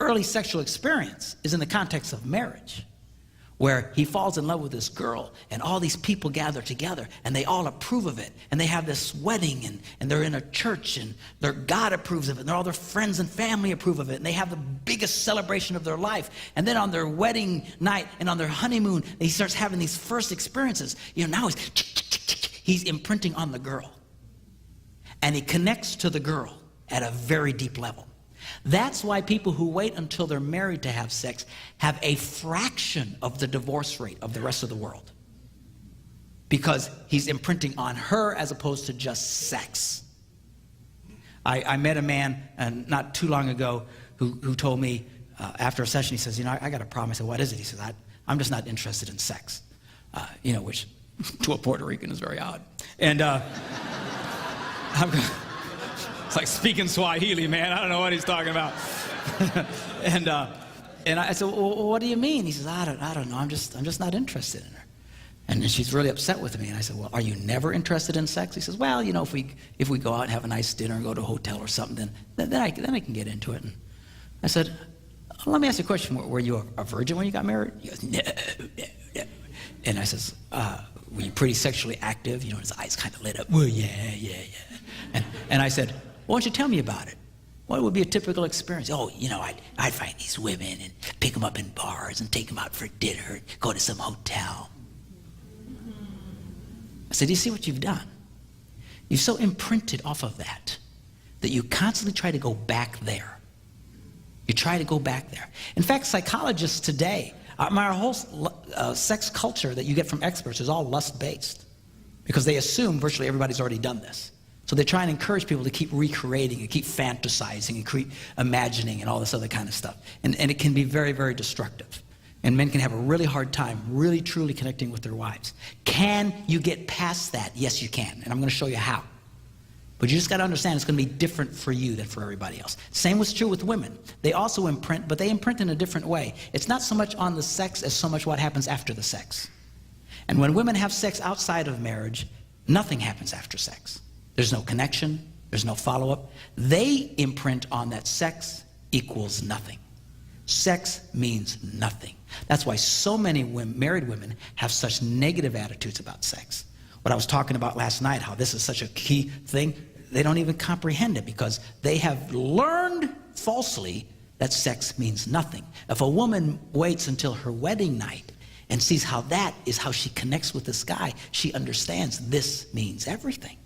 early sexual experience is in the context of marriage, where he falls in love with this girl and all these people gather together and they all approve of it and they have this wedding and they're in a church and their God approves of it and all their friends and family approve of it and they have the biggest celebration of their life, and then on their wedding night and on their honeymoon he starts having these first experiences. Now he's imprinting on the girl and he connects to the girl at a very deep level. That's why people who wait until they're married to have sex have a fraction of the divorce rate of the rest of the world. Because he's imprinting on her as opposed to just sex. I met a man not too long ago who told me after a session, he says, I got a problem. I said, what is it? He says, I'm just not interested in sex. Which to a Puerto Rican is very odd. And it's like speaking Swahili, man. I don't know what he's talking about. and I said, well, what do you mean? He says, I don't know. I'm just not interested in her. And then she's really upset with me. And I said, well, are you never interested in sex? He says, well, if we go out and have a nice dinner and go to a hotel or something, then I can get into it. And I said, let me ask you a question. Were you a virgin when you got married? He goes, no, no, no. And I says, were you pretty sexually active? You know, his eyes kind of lit up. Well, yeah. And I said, why don't you tell me about it? What would be a typical experience? Oh, you know, I'd find these women and pick them up in bars and take them out for dinner and go to some hotel. I said, do you see what you've done? You've so imprinted off of that you constantly try to go back there. You try to go back there. In fact, psychologists today, our whole sex culture that you get from experts is all lust-based because they assume virtually everybody's already done this. So they try and encourage people to keep recreating and keep fantasizing and keep imagining and all this other kind of stuff. And it can be very, very destructive. And men can have a really hard time really truly connecting with their wives. Can you get past that? Yes, you can. And I'm going to show you how. But you just got to understand it's going to be different for you than for everybody else. Same was true with women. They also imprint, but they imprint in a different way. It's not so much on the sex as so much what happens after the sex. And when women have sex outside of marriage, nothing happens after sex. There's no connection. There's no follow-up. They imprint on that sex equals nothing. Sex means nothing. That's why so many married women have such negative attitudes about sex. What I was talking about last night, how this is such a key thing, they don't even comprehend it because they have learned falsely that sex means nothing. If a woman waits until her wedding night and sees how that is how she connects with this guy, she understands this means everything.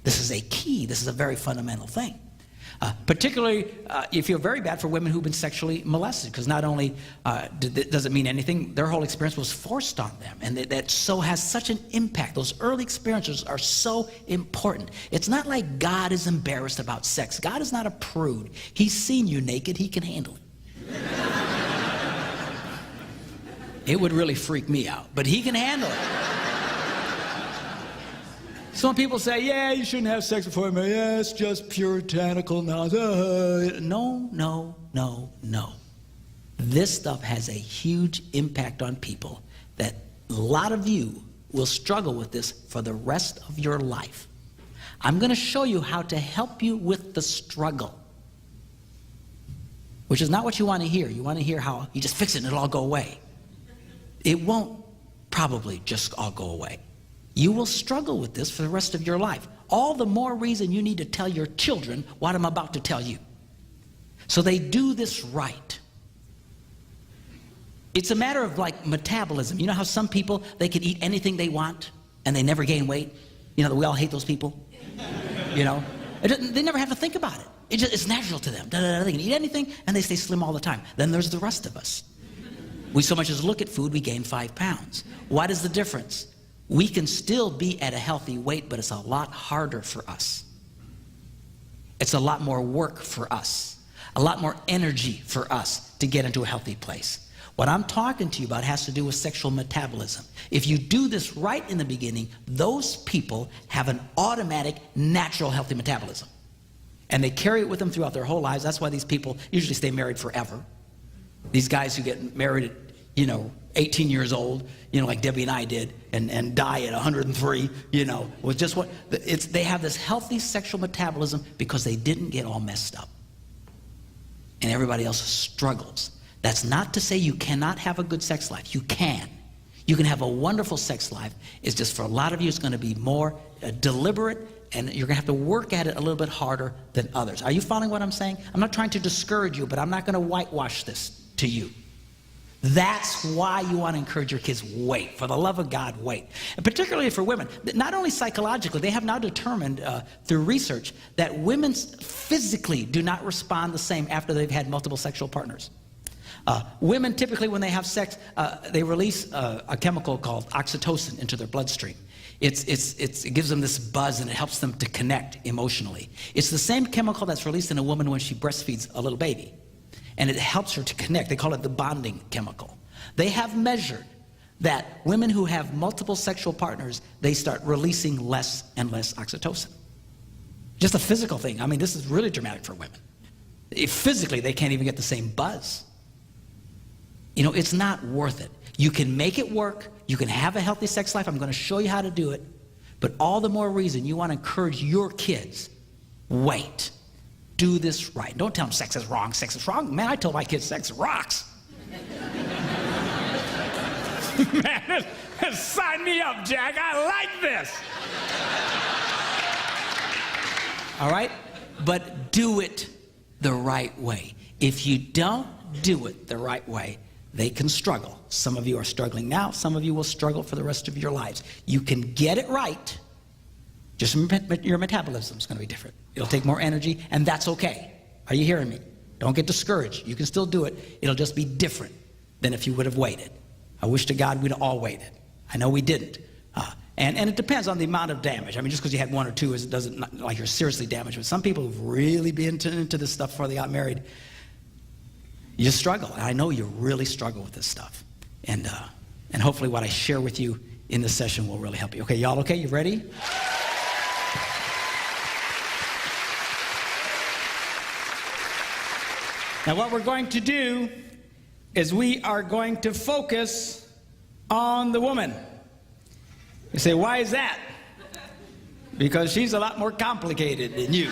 This is a key. This is a very fundamental thing. Particularly, you feel very bad for women who've been sexually molested, because not only does it mean anything, their whole experience was forced on them, and that so has such an impact. Those early experiences are so important. It's not like God is embarrassed about sex. God is not a prude. He's seen you naked. He can handle it. It would really freak me out, but he can handle it. Some people say, yeah, you shouldn't have sex before marriage. Yeah, it's just puritanical now. No. This stuff has a huge impact on people that a lot of you will struggle with this for the rest of your life. I'm going to show you how to help you with the struggle, which is not what you want to hear. You want to hear how you just fix it and it'll all go away. It won't probably just all go away. You will struggle with this for the rest of your life. All the more reason you need to tell your children what I'm about to tell you, so they do this right. It's a matter of like metabolism. You know how some people, they can eat anything they want and they never gain weight? You know, we all hate those people. You know, they never have to think about it. It's natural to them. They can eat anything and they stay slim all the time. Then there's the rest of us. We so much as look at food, we gain 5 pounds. What is the difference? We can still be at a healthy weight, but it's a lot harder for us. It's a lot more work for us, a lot more energy for us to get into a healthy place. What I'm talking to you about has to do with sexual metabolism. If you do this right in the beginning, those people have an automatic, natural, healthy metabolism. And they carry it with them throughout their whole lives. That's why these people usually stay married forever. These guys who get married at, 18 years old, like Debbie and I did, and die at 103, with just what, they have this healthy sexual metabolism because they didn't get all messed up. And everybody else struggles. That's not to say you cannot have a good sex life. You can. You can have a wonderful sex life. It's just for a lot of you, it's going to be more deliberate, and you're going to have to work at it a little bit harder than others. Are you following what I'm saying? I'm not trying to discourage you, but I'm not going to whitewash this to you. That's why you want to encourage your kids, wait. For the love of God, wait. And particularly for women, not only psychologically, they have now determined through research that women physically do not respond the same after they've had multiple sexual partners. Women typically, when they have sex, they release a chemical called oxytocin into their bloodstream. It gives them this buzz and it helps them to connect emotionally. It's the same chemical that's released in a woman when she breastfeeds a little baby. And it helps her to connect. They call it the bonding chemical. They have measured that women who have multiple sexual partners, they start releasing less and less oxytocin. Just a physical thing. I mean, this is really dramatic for women. Physically, they can't even get the same buzz. It's not worth it. You can make it work. You can have a healthy sex life. I'm going to show you how to do it. But all the more reason you want to encourage your kids, wait. do this right. Don't tell them sex is wrong, sex is wrong. Man, I tell my kids sex rocks. Man, sign me up, Jack. I like this. All right? But do it the right way. If you don't do it the right way, they can struggle. Some of you are struggling now. Some of you will struggle for the rest of your lives. You can get it right. Just your metabolism is going to be different. It'll take more energy, and that's okay. Are you hearing me? Don't get discouraged. You can still do it. It'll just be different than if you would have waited. I wish to God we'd all waited. I know we didn't. And it depends on the amount of damage. I mean, just because you had one or two, it doesn't like you're seriously damaged. But some people who've really been into this stuff before they got married, you struggle. And I know you really struggle with this stuff. And hopefully what I share with you in this session will really help you. Okay, y'all okay? You ready? Now what we're going to do is we are going to focus on the woman. You say, why is that? Because she's a lot more complicated than you.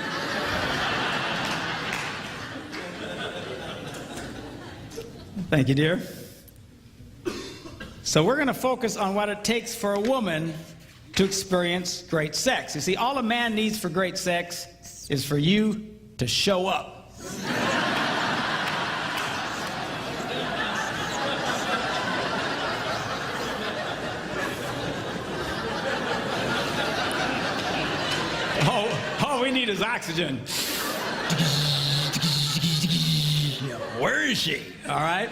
Thank you, dear. So we're going to focus on what it takes for a woman to experience great sex. You see, all a man needs for great sex is for you to show up. All we need is oxygen. Where is she? All right?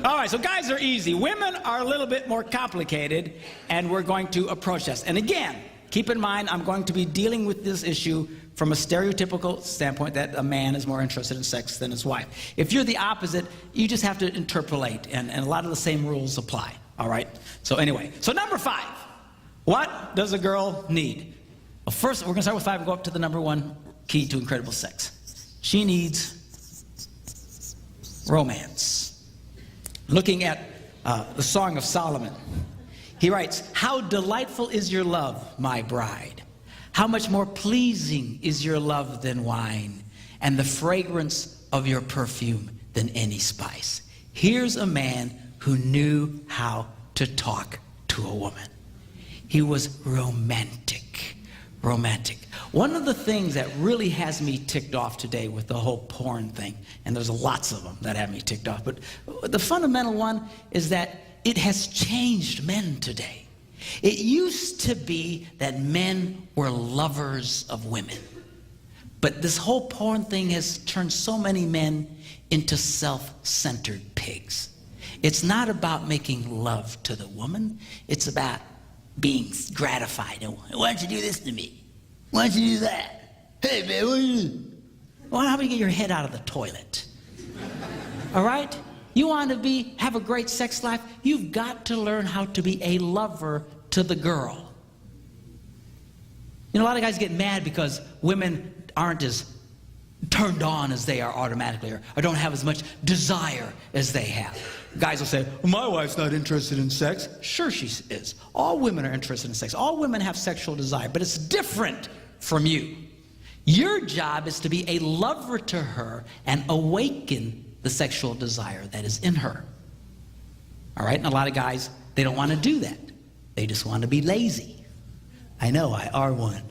All right, so guys are easy. Women are a little bit more complicated, and we're going to approach this. And again, keep in mind, I'm going to be dealing with this issue from a stereotypical standpoint that a man is more interested in sex than his wife. If you're the opposite, you just have to interpolate, and a lot of the same rules apply. All right? So anyway, so number 5. What does a girl need? Well, first, we're going to start with 5 and go up to the number 1 key to incredible sex. She needs romance. Looking at the Song of Solomon, he writes, "How delightful is your love, my bride. How much more pleasing is your love than wine, and the fragrance of your perfume than any spice." Here's a man who knew how to talk to a woman. He was romantic. Romantic. One of the things that really has me ticked off today with the whole porn thing, and there's lots of them that have me ticked off, but the fundamental one is that it has changed men today. It used to be that men were lovers of women, but this whole porn thing has turned so many men into self-centered pigs. It's not about making love to the woman, it's about being gratified. Why don't you do this to me? Why don't you do that? Hey, man, what do you do? Well, how about you get your head out of the toilet? All right? You want to have a great sex life? You've got to learn how to be a lover to the girl. You know, a lot of guys get mad because women aren't as turned on as they are automatically, or don't have as much desire as they have. Guys will say, well, my wife's not interested in sex. Sure she is. All women are interested in sex. All women have sexual desire, but it's different from you. Your job is to be a lover to her and awaken the sexual desire that is in her. All right? And a lot of guys, they don't want to do that. They just want to be lazy. I know, I are one.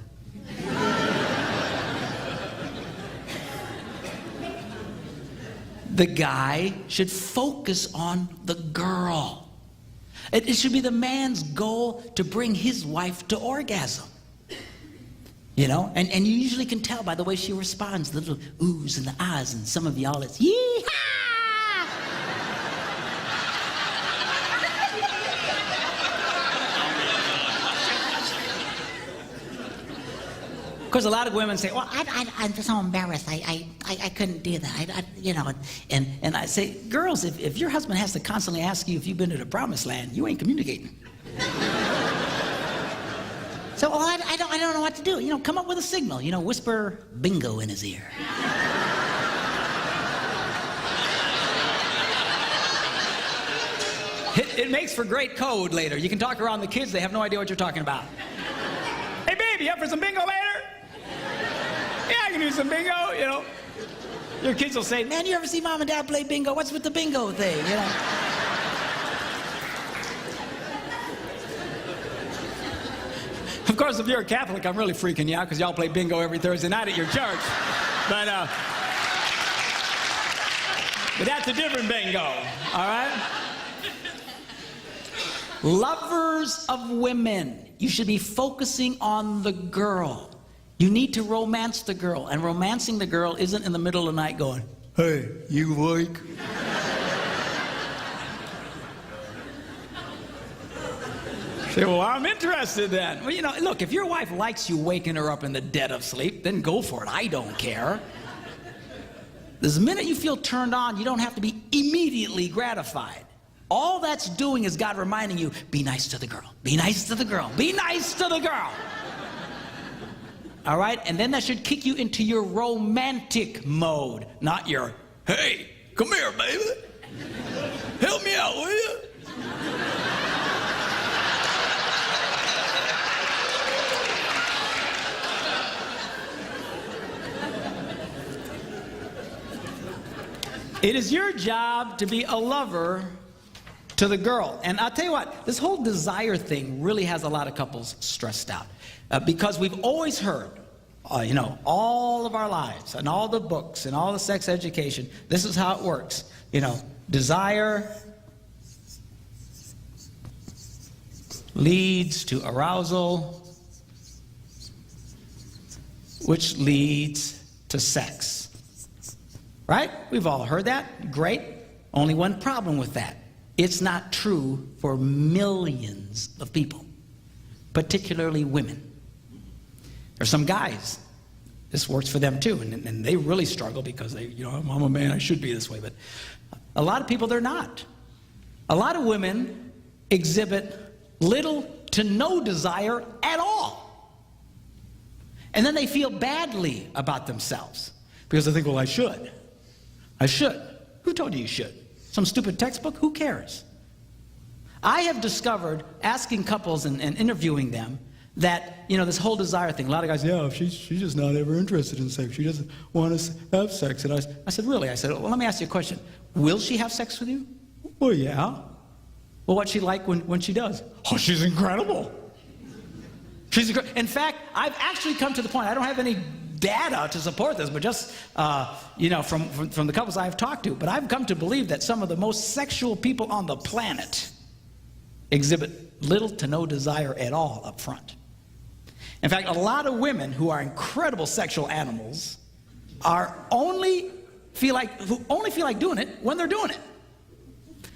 The guy should focus on the girl. It should be the man's goal to bring his wife to orgasm. You know, and you usually can tell by the way she responds, the little oohs and the ahs, and some of y'all it's yee-haw! Of course, a lot of women say, well, I'm so embarrassed. I couldn't do that. You know. and I say, girls, if your husband has to constantly ask you if you've been to the promised land, you ain't communicating. So I don't know what to do. You know, come up with a signal. You know, whisper bingo in his ear. It makes for great code later. You can talk around the kids. They have no idea what you're talking about. Hey, baby, you up for some bingo later? can do some bingo, you know. Your kids will say, man, you ever see mom and dad play bingo? What's with the bingo thing, you know? Of course, if you're a Catholic, I'm really freaking you out because y'all play bingo every Thursday night at your church. But that's a different bingo, all right? Lovers of women, you should be focusing on the girl. You need to romance the girl, and romancing the girl isn't in the middle of the night going, hey, you awake? Say, well, I'm interested then. Well, you know, look, if your wife likes you waking her up in the dead of sleep, then go for it. I don't care. The minute you feel turned on, you don't have to be immediately gratified. All that's doing is God reminding you, be nice to the girl. Be nice to the girl. Be nice to the girl. All right? And then that should kick you into your romantic mode, not your, hey, come here, baby. Help me out, will you? It is your job to be a lover to the girl. And I'll tell you what, this whole desire thing really has a lot of couples stressed out. Because we've always heard, you know, all of our lives and all the books and all the sex education, this is how it works. You know, desire leads to arousal, which leads to sex. Right? We've all heard that. Great. Only one problem with that. It's not true for millions of people, particularly women. There's some guys, this works for them too, and they really struggle because they, you know, I'm a man, I should be this way, but a lot of people, they're not. A lot of women exhibit little to no desire at all. And then they feel badly about themselves because they think, well, I should. I should. Who told you you should? Some stupid textbook? Who cares? I have discovered, asking couples and interviewing them, that, you know, this whole desire thing, a lot of guys, yeah, she's just not ever interested in sex. She doesn't want to have sex. And I said, really? I said, well, let me ask you a question. Will she have sex with you? Well, yeah. Well, what's she like when she does? Oh, she's incredible. In fact, I've actually come to the point, I don't have any data to support this, but just, you know, from the couples I've talked to, but I've come to believe that some of the most sexual people on the planet exhibit little to no desire at all up front. In fact, a lot of women who are incredible sexual animals only feel like doing it when they're doing it.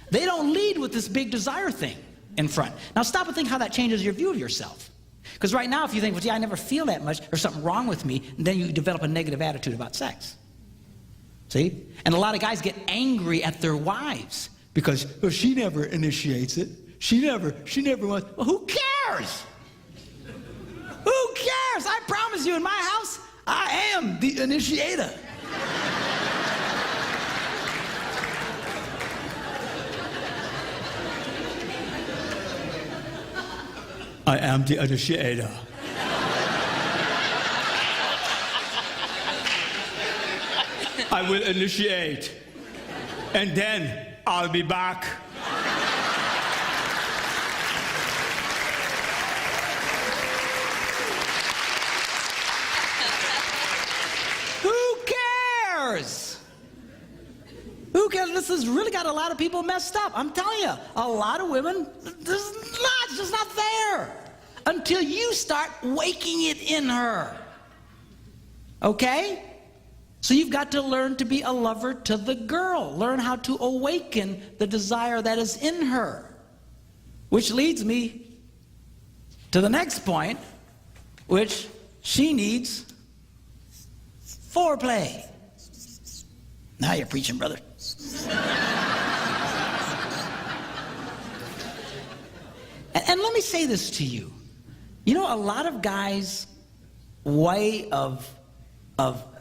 They don't lead with this big desire thing in front. Now stop and think how that changes your view of yourself. Because right now, if you think, well, gee, I never feel that much, there's something wrong with me, and then you develop a negative attitude about sex. See? And a lot of guys get angry at their wives because, well, she never initiates it. She never wants. Well, who cares? Who cares? I promise you, in my house, I am the initiator. I am the initiator. I will initiate, and then I'll be back. Who cares? Who cares? This has really got a lot of people messed up. I'm telling you, a lot of women, it's just not there until you start waking it in her. Okay? So you've got to learn to be a lover to the girl. Learn how to awaken the desire that is in her. Which leads me to the next point, which she needs foreplay. Now you're preaching, brother. And let me say this to you. You know, a lot of guys' way of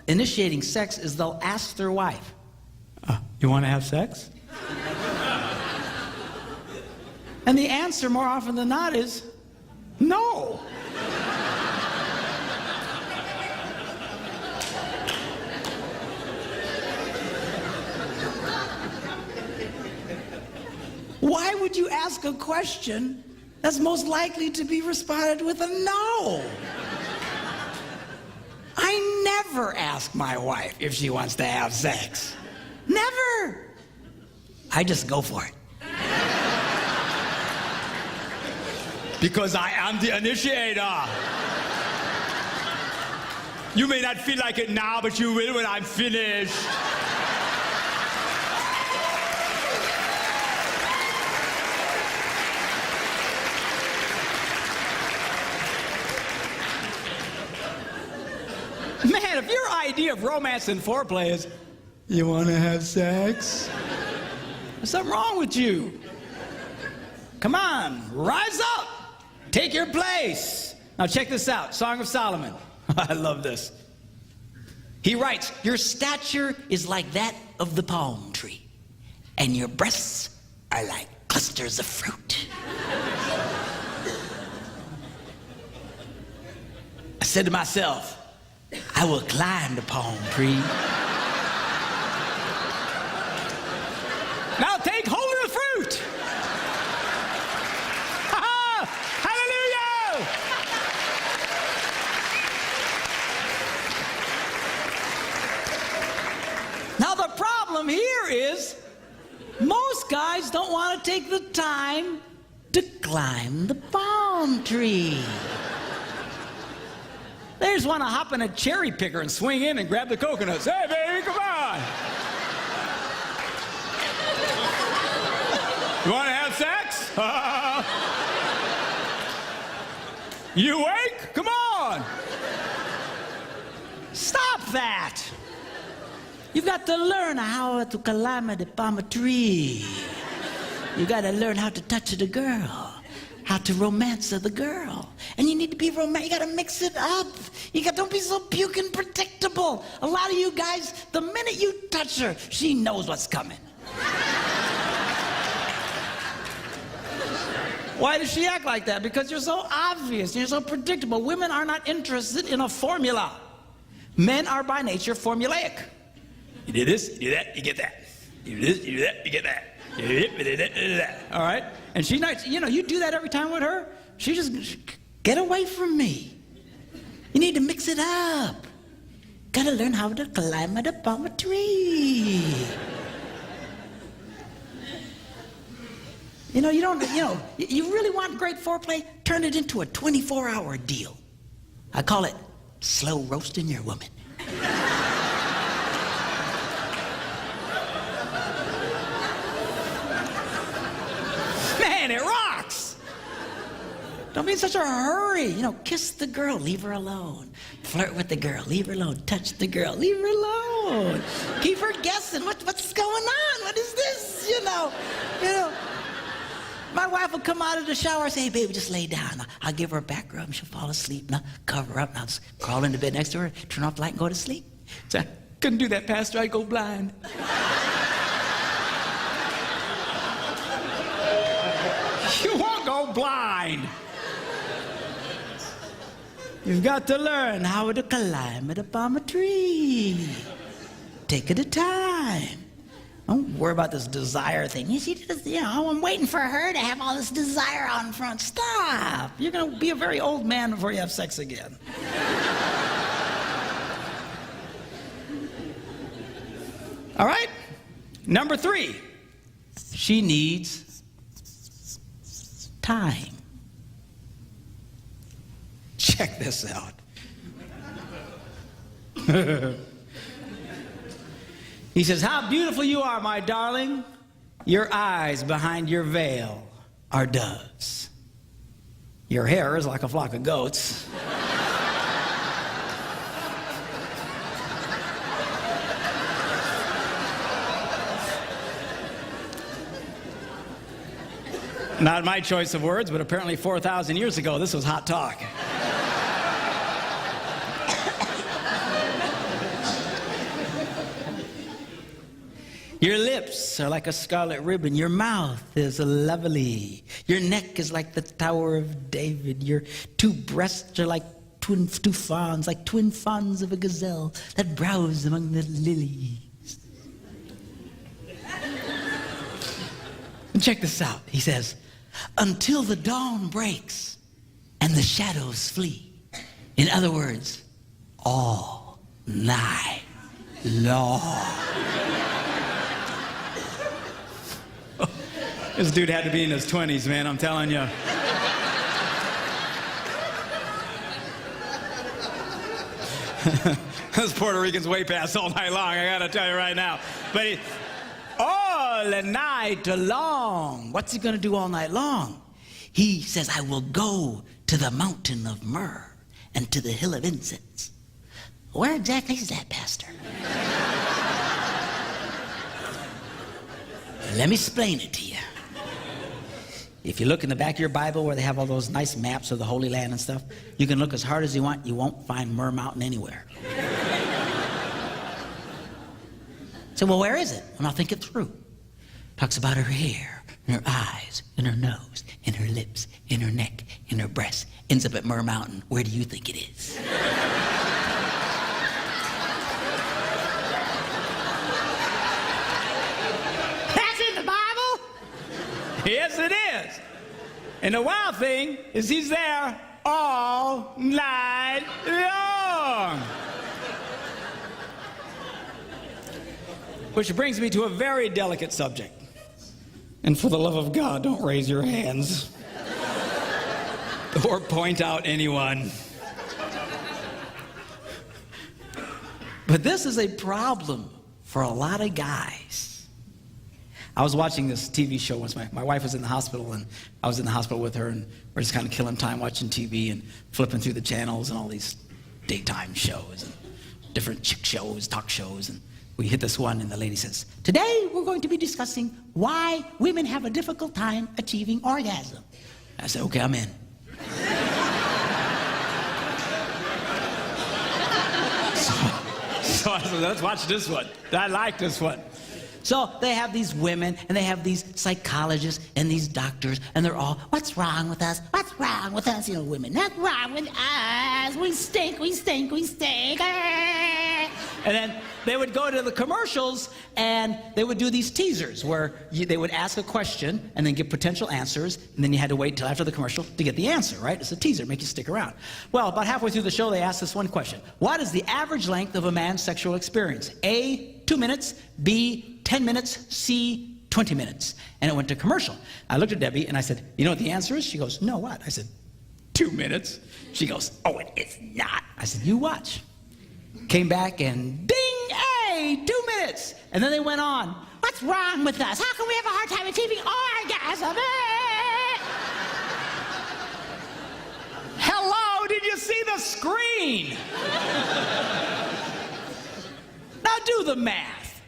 initiating sex is they'll ask their wife, you want to have sex? And the answer more often than not is no. Why would you ask a question that's most likely to be responded with a no? I never ask my wife if she wants to have sex. Never. I just go for it. Because I am the initiator. You may not feel like it now, but you will when I'm finished. Man, if your idea of romance and foreplay is, you want to have sex? There's something wrong with you. Come on, rise up. Take your place. Now check this out, Song of Solomon. I love this. He writes, your stature is like that of the palm tree, and your breasts are like clusters of fruit. I said to myself, I will climb the palm tree. Now take hold of the fruit. Hallelujah! Now the problem here is most guys don't want to take the time to climb the palm tree. They just want to hop in a cherry picker and swing in and grab the coconuts. Hey, baby, come on. You want to have sex? You awake? Come on. Stop that. You've got to learn how to climb the palm tree. You got to learn how to touch the girl, how to romance the girl. And you need to be romantic. You got to mix it up. Don't be so puking predictable. A lot of you guys, the minute you touch her, she knows what's coming. Why does she act like that? Because you're so obvious. You're so predictable. Women are not interested in a formula. Men are by nature formulaic. You do this, you do that, you get that. You do this, you do that, you get that. You do that. All right? And she's not, you do that every time with her. She just, get away from me. You need to mix it up. Gotta learn how to climb the palm tree. You really want great foreplay? Turn it into a 24-hour deal. I call it slow roasting your woman. Man, it rocks! Don't be in such a hurry. Kiss the girl, leave her alone. Flirt with the girl, leave her alone. Touch the girl, leave her alone. Keep her guessing. What's going on? What is this? My wife will come out of the shower and say, hey, baby, just lay down. I'll give her a back rub and she'll fall asleep. Now, cover her up. Now, just crawl into bed next to her, turn off the light and go to sleep. So I couldn't do that, Pastor. I'd go blind. You won't go blind. You've got to learn how to climb the palm tree. Take it a time. Don't worry about this desire thing. You see, I'm waiting for her to have all this desire out in front. Stop. You're going to be a very old man before you have sex again. All right? Number 3. She needs time. Check this out. He says, how beautiful you are, my darling. Your eyes behind your veil are doves. Your hair is like a flock of goats. Not my choice of words, but apparently 4,000 years ago, this was hot talk. Your lips are like a scarlet ribbon. Your mouth is lovely. Your neck is like the Tower of David. Your 2 breasts are like two fawns, like twin fawns of a gazelle that browse among the lilies. Check this out. He says, until the dawn breaks and the shadows flee. In other words, all night long. This dude had to be in his 20s, man, I'm telling you. Those Puerto Ricans way past all night long, I gotta tell you right now. But all night long. What's he gonna do all night long? He says, I will go to the mountain of myrrh and to the hill of incense. Where exactly is that, Pastor? Let me explain it to you. If you look in the back of your Bible where they have all those nice maps of the Holy Land and stuff, you can look as hard as you want. You won't find Myrrh Mountain anywhere. So, well, where is it? And I'll think it through. Talks about her hair, and her eyes, and her nose, and her lips, and her neck, and her breasts. Ends up at Myrrh Mountain. Where do you think it is? That's in the Bible? Yes, it is. And the wild thing is he's there all night long. Which brings me to a very delicate subject. And for the love of God, don't raise your hands or point out anyone. But this is a problem for a lot of guys. I was watching this TV show once. My wife was in the hospital, and I was in the hospital with her, and we're just kind of killing time watching TV and flipping through the channels and all these daytime shows and different chick shows, talk shows, and we hit this one, and the lady says, today we're going to be discussing why women have a difficult time achieving orgasm. I said, okay, I'm in. So I said, let's watch this one. I like this one. So they have these women, and they have these psychologists and these doctors, and they're all, what's wrong with us? What's wrong with us? You know, women, what's wrong with us? We stink, we stink, we stink. And then they would go to the commercials, and they would do these teasers where they would ask a question and then give potential answers, and then you had to wait till after the commercial to get the answer, right? It's a teaser, make you stick around. Well, about halfway through the show, they asked this one question. What is the average length of a man's sexual experience? A, 2 minutes, B, 10 minutes, C, 20 minutes. And it went to commercial. I looked at Debbie, and I said, you know what the answer is? She goes, no, what? I said, 2 minutes. She goes, oh, it is not. I said, you watch. Came back, and ding, hey, 2 minutes. And then they went on. What's wrong with us? How can we have a hard time achieving orgasm? Hello, did you see the screen? Now do the math.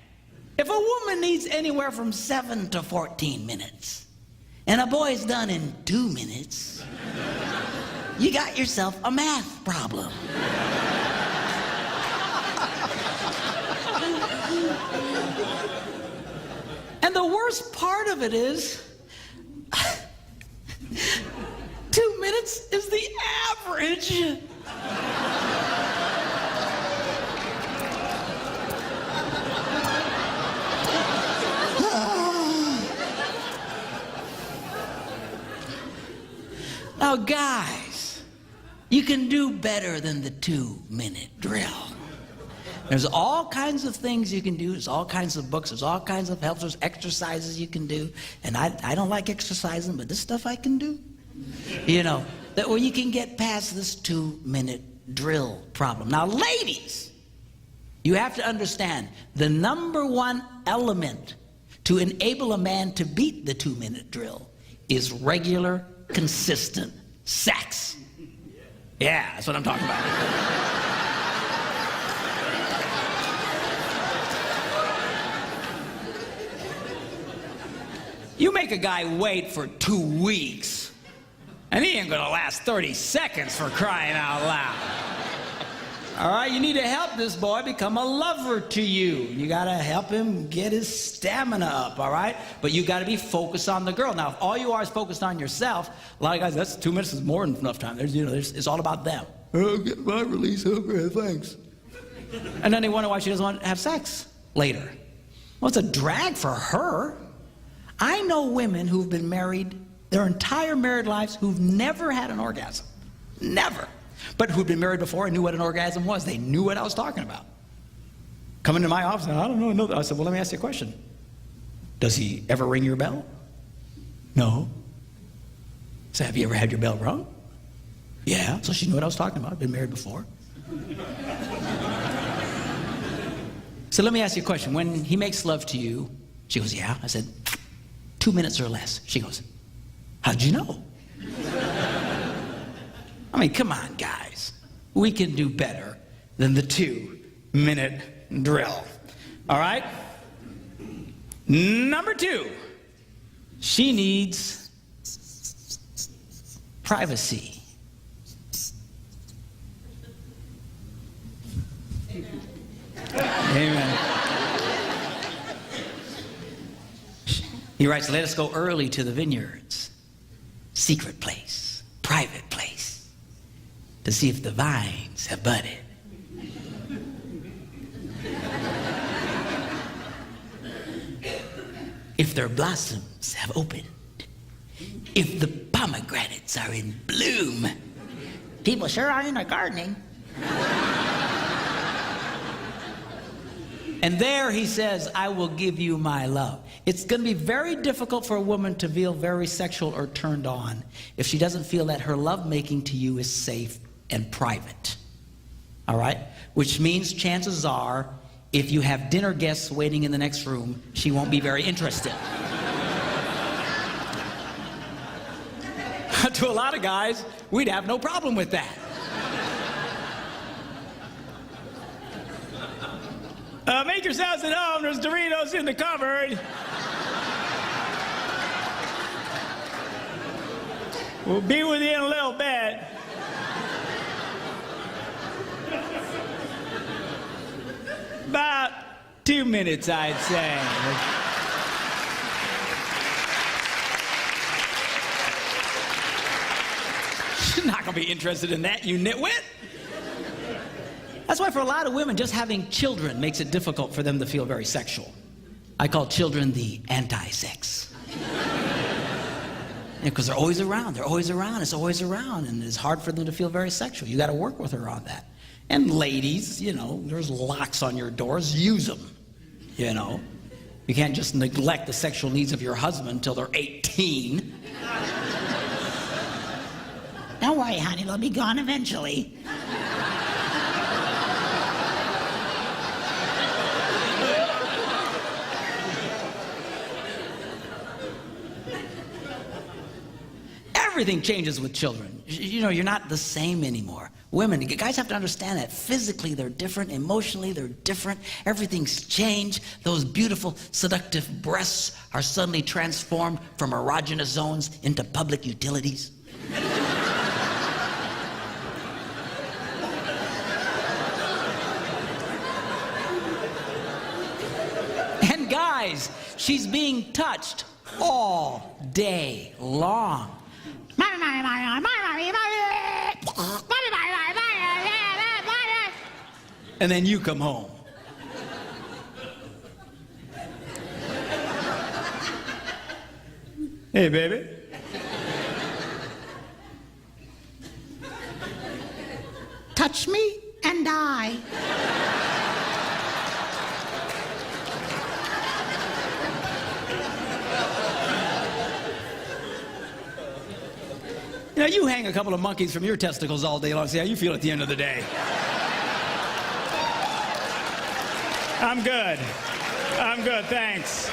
If a woman needs anywhere from 7 to 14 minutes, and a boy's done in 2 minutes, you got yourself a math problem. And the worst part of it is, 2 minutes is the average. Now, guys, you can do better than the 2-minute drill. There's all kinds of things you can do. There's all kinds of books. There's all kinds of helps. There's exercises you can do. And I don't like exercising, but this stuff I can do. You know, that where you can get past this 2-minute drill problem. Now, ladies, you have to understand the number one element to enable a man to beat the 2-minute drill is regular, consistent sex. Yeah, that's what I'm talking about. You make a guy wait for 2 weeks, and he ain't gonna last 30 seconds for crying out loud. All right, you need to help this boy become a lover to you. You gotta help him get his stamina up, all right? But you gotta be focused on the girl. Now, if all you are is focused on yourself, a lot of guys, that's 2 minutes is more than enough time. It's all about them. Oh, get my release, okay, thanks. And then they wonder why she doesn't want to have sex later. Well, it's a drag for her. I know women who've been married their entire married lives who've never had an orgasm. Never. But who'd been married before and knew what an orgasm was. They knew what I was talking about. Come into my office, and I don't know. I said, well, let me ask you a question. Does he ever ring your bell? No. So have you ever had your bell rung? Yeah. So she knew what I was talking about. Been married before. So let me ask you a question. When he makes love to you, she goes, yeah. I said, 2 minutes or less. She goes, how'd you know? I mean, come on, guys. We can do better than the 2-minute drill. All right? Number 2, she needs privacy. Amen. He writes, let us go early to the vineyards, secret place, private place, to see if the vines have budded. If their blossoms have opened, if the pomegranates are in bloom. People sure are into gardening. And there he says, I will give you my love. It's going to be very difficult for a woman to feel very sexual or turned on if she doesn't feel that her lovemaking to you is safe and private. All right? Which means chances are, if you have dinner guests waiting in the next room, she won't be very interested. To a lot of guys, we'd have no problem with that. Make yourselves at home. There's Doritos in the cupboard. We'll be with you in a little bit. About 2 minutes, I'd say. She's not going to be interested in that, you nitwit. That's why for a lot of women, just having children makes it difficult for them to feel very sexual. I call children the anti-sex. Because they're always around, it's always around, and it's hard for them to feel very sexual. You got to work with her on that. And ladies, you know, there's locks on your doors, use them, you know. You can't just neglect the sexual needs of your husband until they're 18. Don't worry, honey, they'll be gone eventually. Everything changes with children. You know, you're not the same anymore. Women, guys have to understand that physically they're different, emotionally they're different. Everything's changed. Those beautiful, seductive breasts are suddenly transformed from erogenous zones into public utilities. And guys, she's being touched all day long. And then you come home. Hey, baby. Touch me and die. You know, you hang a couple of monkeys from your testicles all day long. See how you feel at the end of the day. I'm good. I'm good, thanks.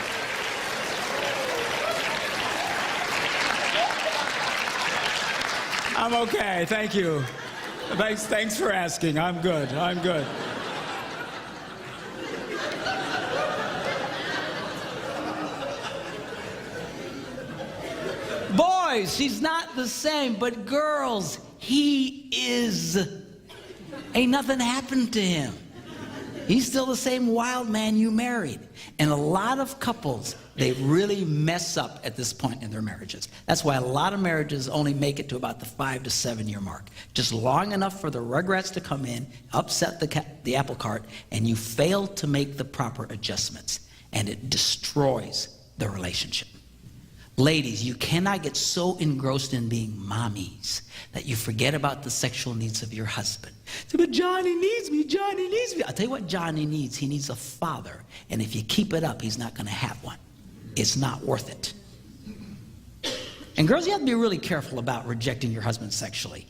I'm okay, thank you. Thanks for asking. I'm good. I'm good. Boys, she's not the same, but girls, he is. Ain't nothing happened to him. He's still the same wild man you married. And a lot of couples, they really mess up at this point in their marriages. That's why a lot of marriages only make it to about the 5 to 7 year mark. Just long enough for the rugrats to come in, upset the apple cart, and you fail to make the proper adjustments. And it destroys the relationship. Ladies, you cannot get so engrossed in being mommies that you forget about the sexual needs of your husband. Say, but Johnny needs me, Johnny needs me. I'll tell you what Johnny needs. He needs a father. And if you keep it up, he's not going to have one. It's not worth it. And girls, you have to be really careful about rejecting your husband sexually.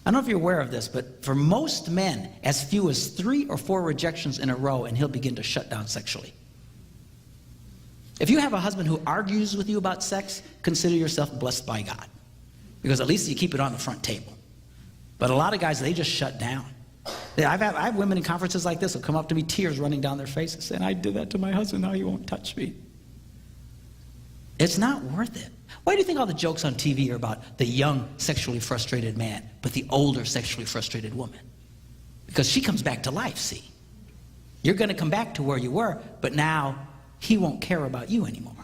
I don't know if you're aware of this, but for most men, as few as 3 or 4 rejections in a row, and he'll begin to shut down sexually. If you have a husband who argues with you about sex, consider yourself blessed by God. Because at least you keep it on the front table. But a lot of guys, they just shut down. I have women in conferences like this who come up to me, tears running down their faces, saying, I did that to my husband, now he won't touch me. It's not worth it. Why do you think all the jokes on TV are about the young sexually frustrated man, but the older sexually frustrated woman? Because she comes back to life, see. You're going to come back to where you were, but now he won't care about you anymore.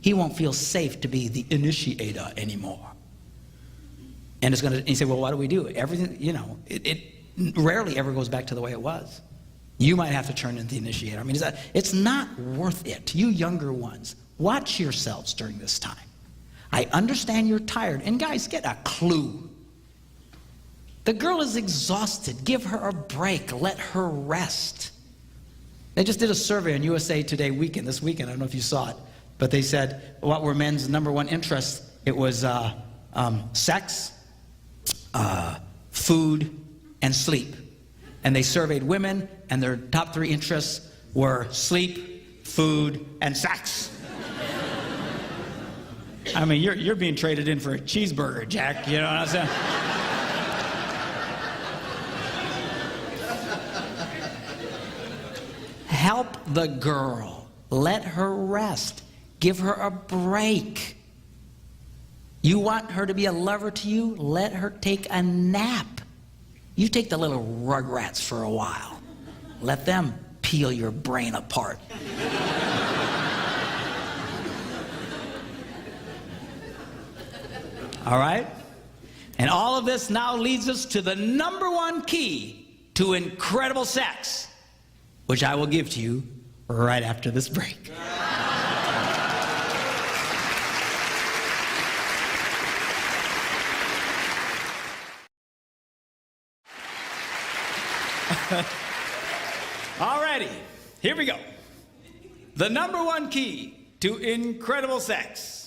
He won't feel safe to be the initiator anymore. And it's going to, and you say, well, what do we do? Everything, you know, it rarely ever goes back to the way it was. You might have to turn into the initiator. I mean, it's not worth it. You younger ones, watch yourselves during this time. I understand you're tired. And guys, get a clue. The girl is exhausted. Give her a break. Let her rest. They just did a survey on USA Today weekend, this weekend. I don't know if you saw it. But they said, what were men's #1 interests? It was sex, food, and sleep. And they surveyed women, and their top 3 interests were sleep, food, and sex. I mean, you're being traded in for a cheeseburger, Jack. You know what I'm saying? Help the girl. Let her rest. Give her a break. You want her to be a lover to you? Let her take a nap. You take the little rugrats for a while. Let them peel your brain apart. All right? And all of this now leads us to the #1 key to incredible sex, which I will give to you right after this break. Alrighty, here we go. The #1 key to incredible sex.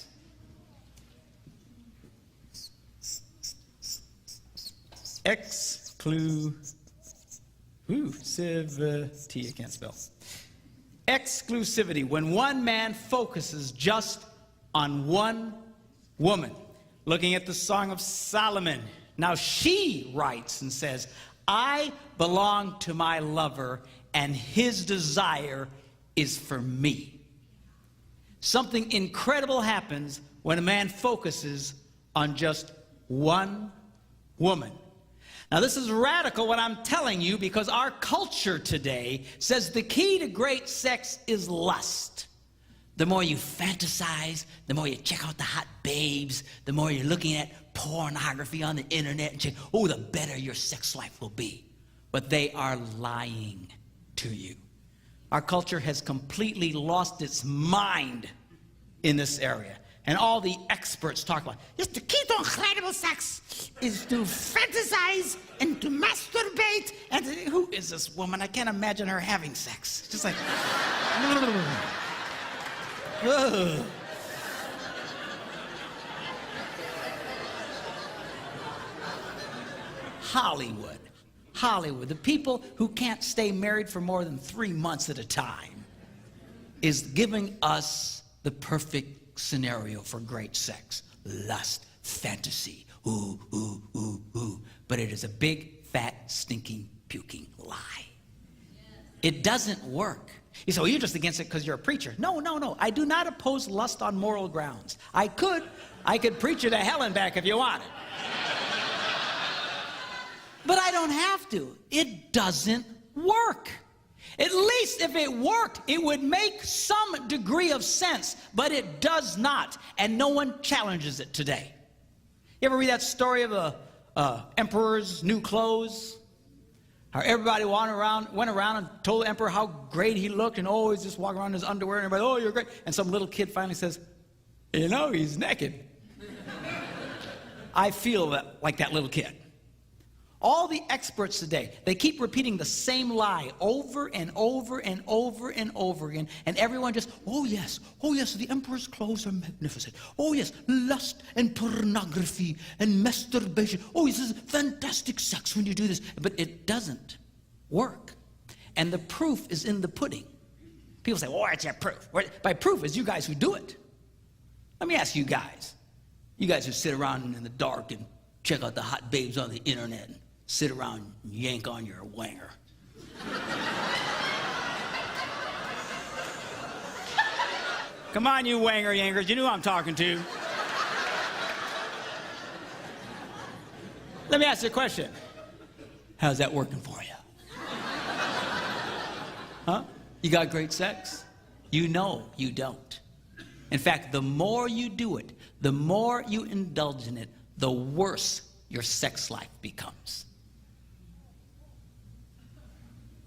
Exclusivity. I can't spell. Exclusivity. When one man focuses just on one woman. Looking at the Song of Solomon. Now she writes and says, I belong to my lover, and his desire is for me. Something incredible happens when a man focuses on just one woman. Now, this is radical what I'm telling you, because our culture today says the key to great sex is lust. The more you fantasize, the more you check out the hot babes, the more you're looking at pornography on the internet and check, oh, the better your sex life will be. But they are lying to you. Our culture has completely lost its mind in this area. And all the experts talk about, yes, the key to incredible sex is to fantasize and to masturbate. And who is this woman? I can't imagine her having sex. It's just like, ugh. Hollywood. Hollywood. The people who can't stay married for more than 3 months at a time is giving us the perfect scenario for great sex. Lust, fantasy, ooh, ooh, ooh, ooh. But it is a big, fat, stinking, puking lie. It doesn't work. You say, well, you're just against it because you're a preacher. No, no, no. I do not oppose lust on moral grounds. I could preach you to hell and back if you wanted. But I don't have to. It doesn't work. At least if it worked, it would make some degree of sense, but it does not, and no one challenges it today. You ever read that story of the emperor's new clothes? How everybody went around and told the emperor how great he looked, and oh, he's just walking around in his underwear, and everybody, oh, you're great. And some little kid finally says, You know, he's naked. I feel like that little kid. All the experts today, they keep repeating the same lie over and over and over and over again. And everyone just, oh yes, the emperor's clothes are magnificent. Oh yes, lust and pornography and masturbation. Oh, this is fantastic sex when you do this. But it doesn't work. And the proof is in the pudding. People say, oh, it's your proof. By proof is you guys who do it. Let me ask you guys who sit around in the dark and check out the hot babes on the internet and sit around and yank on your wanger. Come on, you wanger yankers, you know who I'm talking to. Let me ask you a question. How's that working for you? Huh? You got great sex? You know you don't. In fact, the more you do it, the more you indulge in it, the worse your sex life becomes.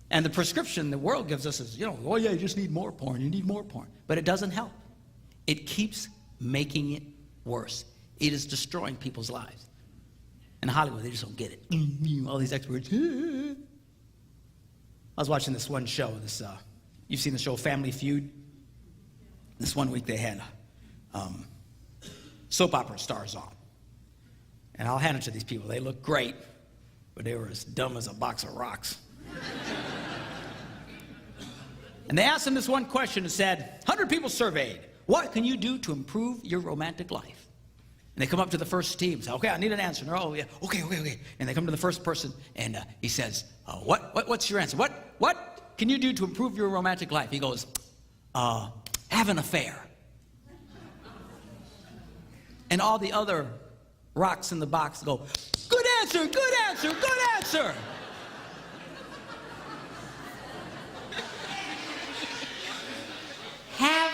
And the prescription the world gives us is, oh yeah, you just need more porn, you need more porn. But it doesn't help. It keeps making it worse. It is destroying people's lives. In Hollywood, they just don't get it. All these experts. I was watching this one show, you've seen the show Family Feud? This one week they had soap opera stars on. And I'll hand it to these people. They look great, but they were as dumb as a box of rocks. And they asked them this one question and said, 100 people surveyed, what can you do to improve your romantic life? And they come up to the first team and say, okay, I need an answer. And they're, oh, yeah, okay. And they come to the first person and he says, what's your answer? What can you do to improve your romantic life? He goes, have an affair. And all the other rocks in the box go, good answer, good answer, good answer. Have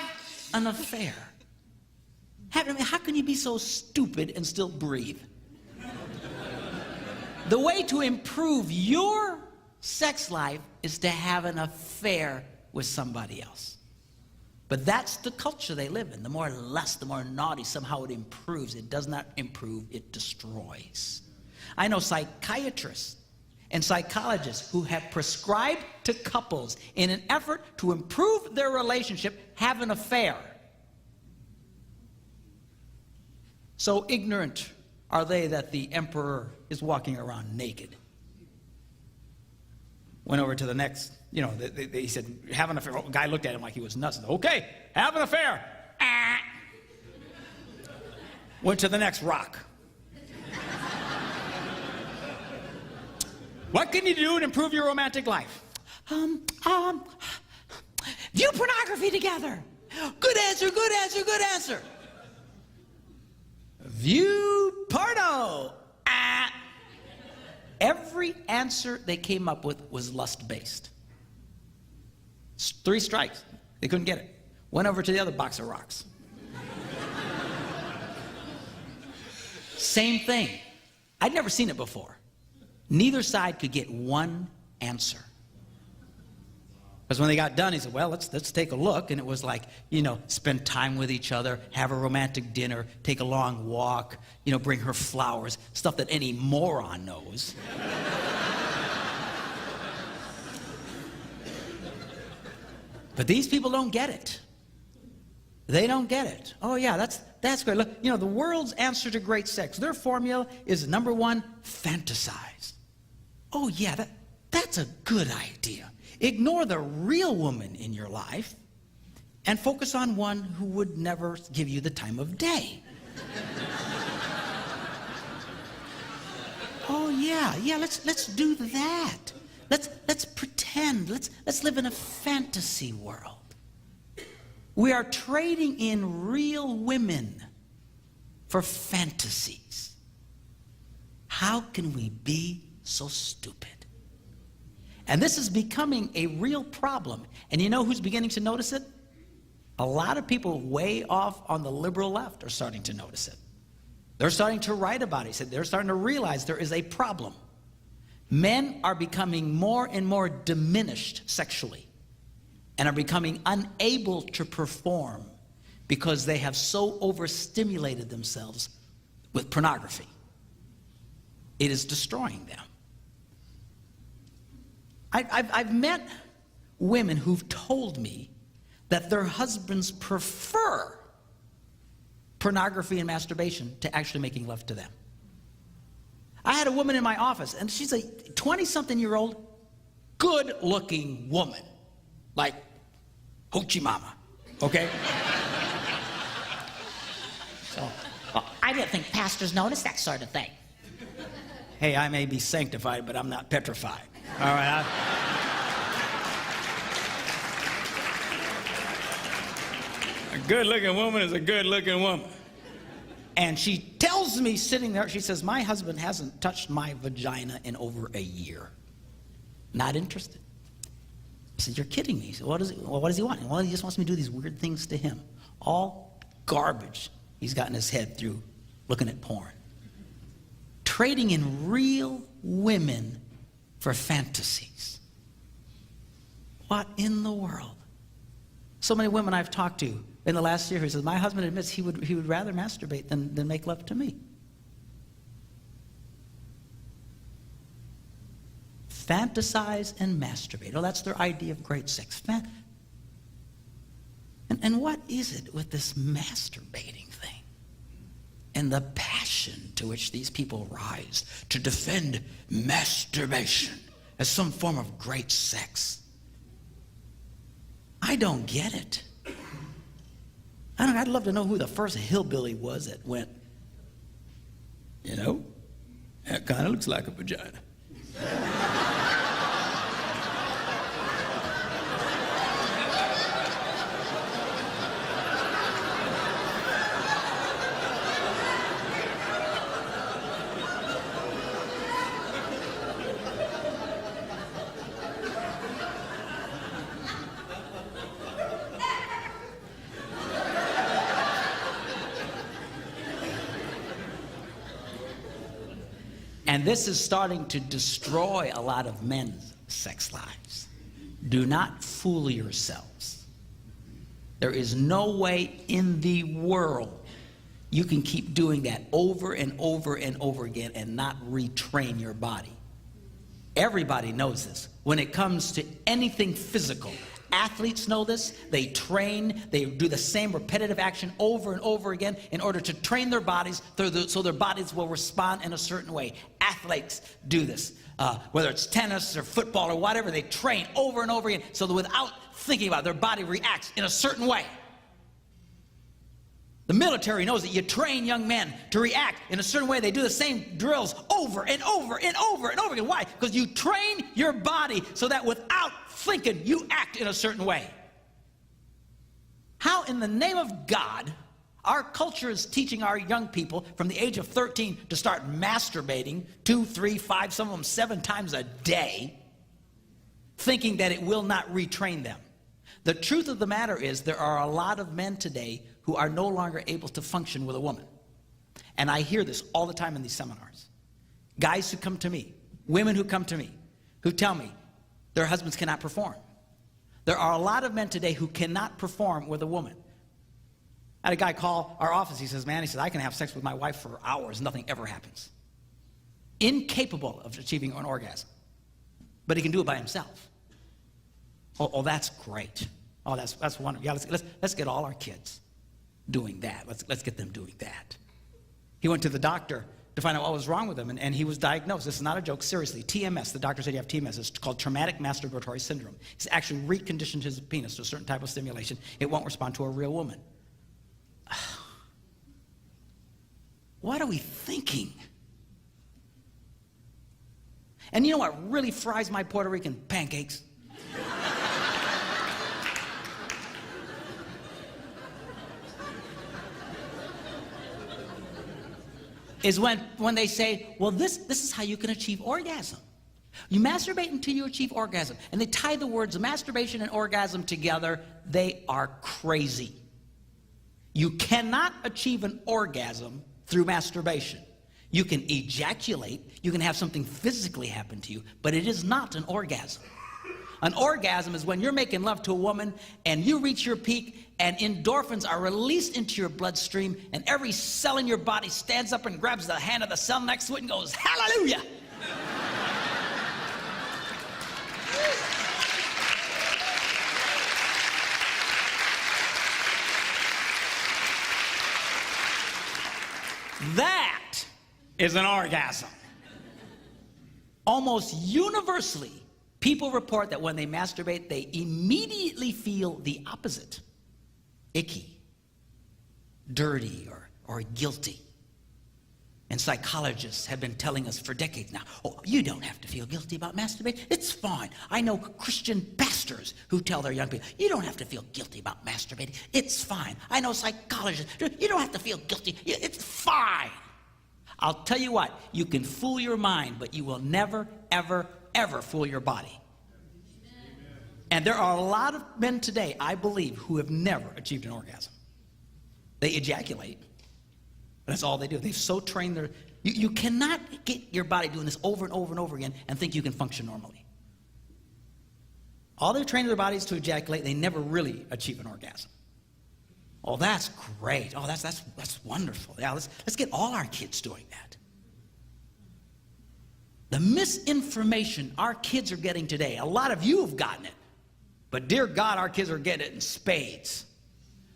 an affair. How can you be so stupid and still breathe? The way to improve your sex life is to have an affair with somebody else. But that's the culture they live in. The more lust, the more naughty, somehow it improves. It does not improve, it destroys. I know psychiatrists and psychologists who have prescribed to couples in an effort to improve their relationship, have an affair. So ignorant are they that the emperor is walking around naked. Went over to the next, he said, have an affair. The guy looked at him like he was nuts. Okay, have an affair. Went to the next rock. What can you do to improve your romantic life? View pornography together. Good answer, good answer, good answer. View porno. Every answer they came up with was lust-based. 3 strikes. They couldn't get it. Went over to the other box of rocks. Same thing. I'd never seen it before. Neither side could get one answer. Because when they got done, he said, well, let's take a look. And it was like, spend time with each other, have a romantic dinner, take a long walk, bring her flowers, stuff that any moron knows. But these people don't get it. They don't get it. Oh, yeah, that's great. Look, the world's answer to great sex, their formula is number 1, fantasize. Oh, yeah, that's a good idea. Ignore the real woman in your life and focus on one who would never give you the time of day. Oh, yeah, let's do that. Let's pretend. Let's live in a fantasy world. We are trading in real women for fantasies. How can we be so stupid? And this is becoming a real problem. And you know who's beginning to notice it? A lot of people way off on the liberal left are starting to notice it. They're starting to write about it. They're starting to realize there is a problem. Men are becoming more and more diminished sexually and are becoming unable to perform because they have so overstimulated themselves with pornography. It is destroying them. I've met women who've told me that their husbands prefer pornography and masturbation to actually making love to them. I had a woman in my office, and she's a 20-something-year-old, good-looking woman, like Hoochie Mama, okay? So, well, I didn't think pastors notice that sort of thing. Hey, I may be sanctified, but I'm not petrified. All right. A good-looking woman is a good-looking woman. And she tells me sitting there, she says, my husband hasn't touched my vagina in over a year. Not interested. I said, you're kidding me. So what does he want? Well, he just wants me to do these weird things to him. All garbage he's got in his head through looking at porn. Trading in real women for fantasies. What in the world? So many women I've talked to in the last year who says, my husband admits he would rather masturbate than make love to me. Fantasize and masturbate. Oh, that's their idea of great sex. And what is it with this masturbating thing? And the passion to which these people rise to defend masturbation as some form of great sex. I don't get it. I'd love to know who the first hillbilly was that went, you know, that kind of looks like a vagina. And this is starting to destroy a lot of men's sex lives. Do not fool yourselves. There is no way in the world you can keep doing that over and over and over again and not retrain your body. Everybody knows this. When it comes to anything physical, athletes know this. They train, they do the same repetitive action over and over again in order to train their bodies so their bodies will respond in a certain way. Athletes do this. Whether it's tennis or football or whatever, they train over and over again so that without thinking about it, their body reacts in a certain way. The military knows that you train young men to react in a certain way. They do the same drills over and over and over and over again. Why? Because you train your body so that without thinking, you act in a certain way. How in the name of God, our culture is teaching our young people from the age of 13 to start masturbating 2, 3, 5, some of them 7 times a day, thinking that it will not retrain them. The truth of the matter is there are a lot of men today who are no longer able to function with a woman. And I hear this all the time in these seminars. Guys who come to me, women who come to me, who tell me their husbands cannot perform. There are a lot of men today who cannot perform with a woman. I had a guy call our office. He says, man, I can have sex with my wife for hours. Nothing ever happens. Incapable of achieving an orgasm. But he can do it by himself. Oh, that's great. Oh, that's wonderful. Yeah, let's get all our kids doing that. Let's get them doing that. He went to the doctor to find out what was wrong with him, and he was diagnosed. This is not a joke, seriously. TMS, the doctor said you have TMS. It's called traumatic masturbatory syndrome. He's actually reconditioned his penis to a certain type of stimulation. It won't respond to a real woman. What are we thinking? And you know what really fries my Puerto Rican pancakes? Is when they say, well, this is how you can achieve orgasm. You masturbate until you achieve orgasm. And they tie the words masturbation and orgasm together. They are crazy. You cannot achieve an orgasm through masturbation. You can ejaculate, you can have something physically happen to you, but it is not an orgasm. An orgasm is when you're making love to a woman and you reach your peak and endorphins are released into your bloodstream and every cell in your body stands up and grabs the hand of the cell next to it and goes, hallelujah. That is an orgasm. Almost universally, people report that when they masturbate, they immediately feel the opposite. Icky, dirty, or guilty. And psychologists have been telling us for decades now, oh, you don't have to feel guilty about masturbating. It's fine. I know Christian pastors who tell their young people, you don't have to feel guilty about masturbating. It's fine. I know psychologists, you don't have to feel guilty. It's fine. I'll tell you what, you can fool your mind, but you will never, ever, ever fool your body. And there are a lot of men today, I believe, who have never achieved an orgasm. They ejaculate. That's all they do. They've so trained their... You cannot get your body doing this over and over and over again and think you can function normally. All they've trained their bodies to ejaculate, they never really achieve an orgasm. Oh, that's great. Oh, that's wonderful. Yeah, let's get all our kids doing that. The misinformation our kids are getting today, a lot of you have gotten it, but dear God, our kids are getting it in spades.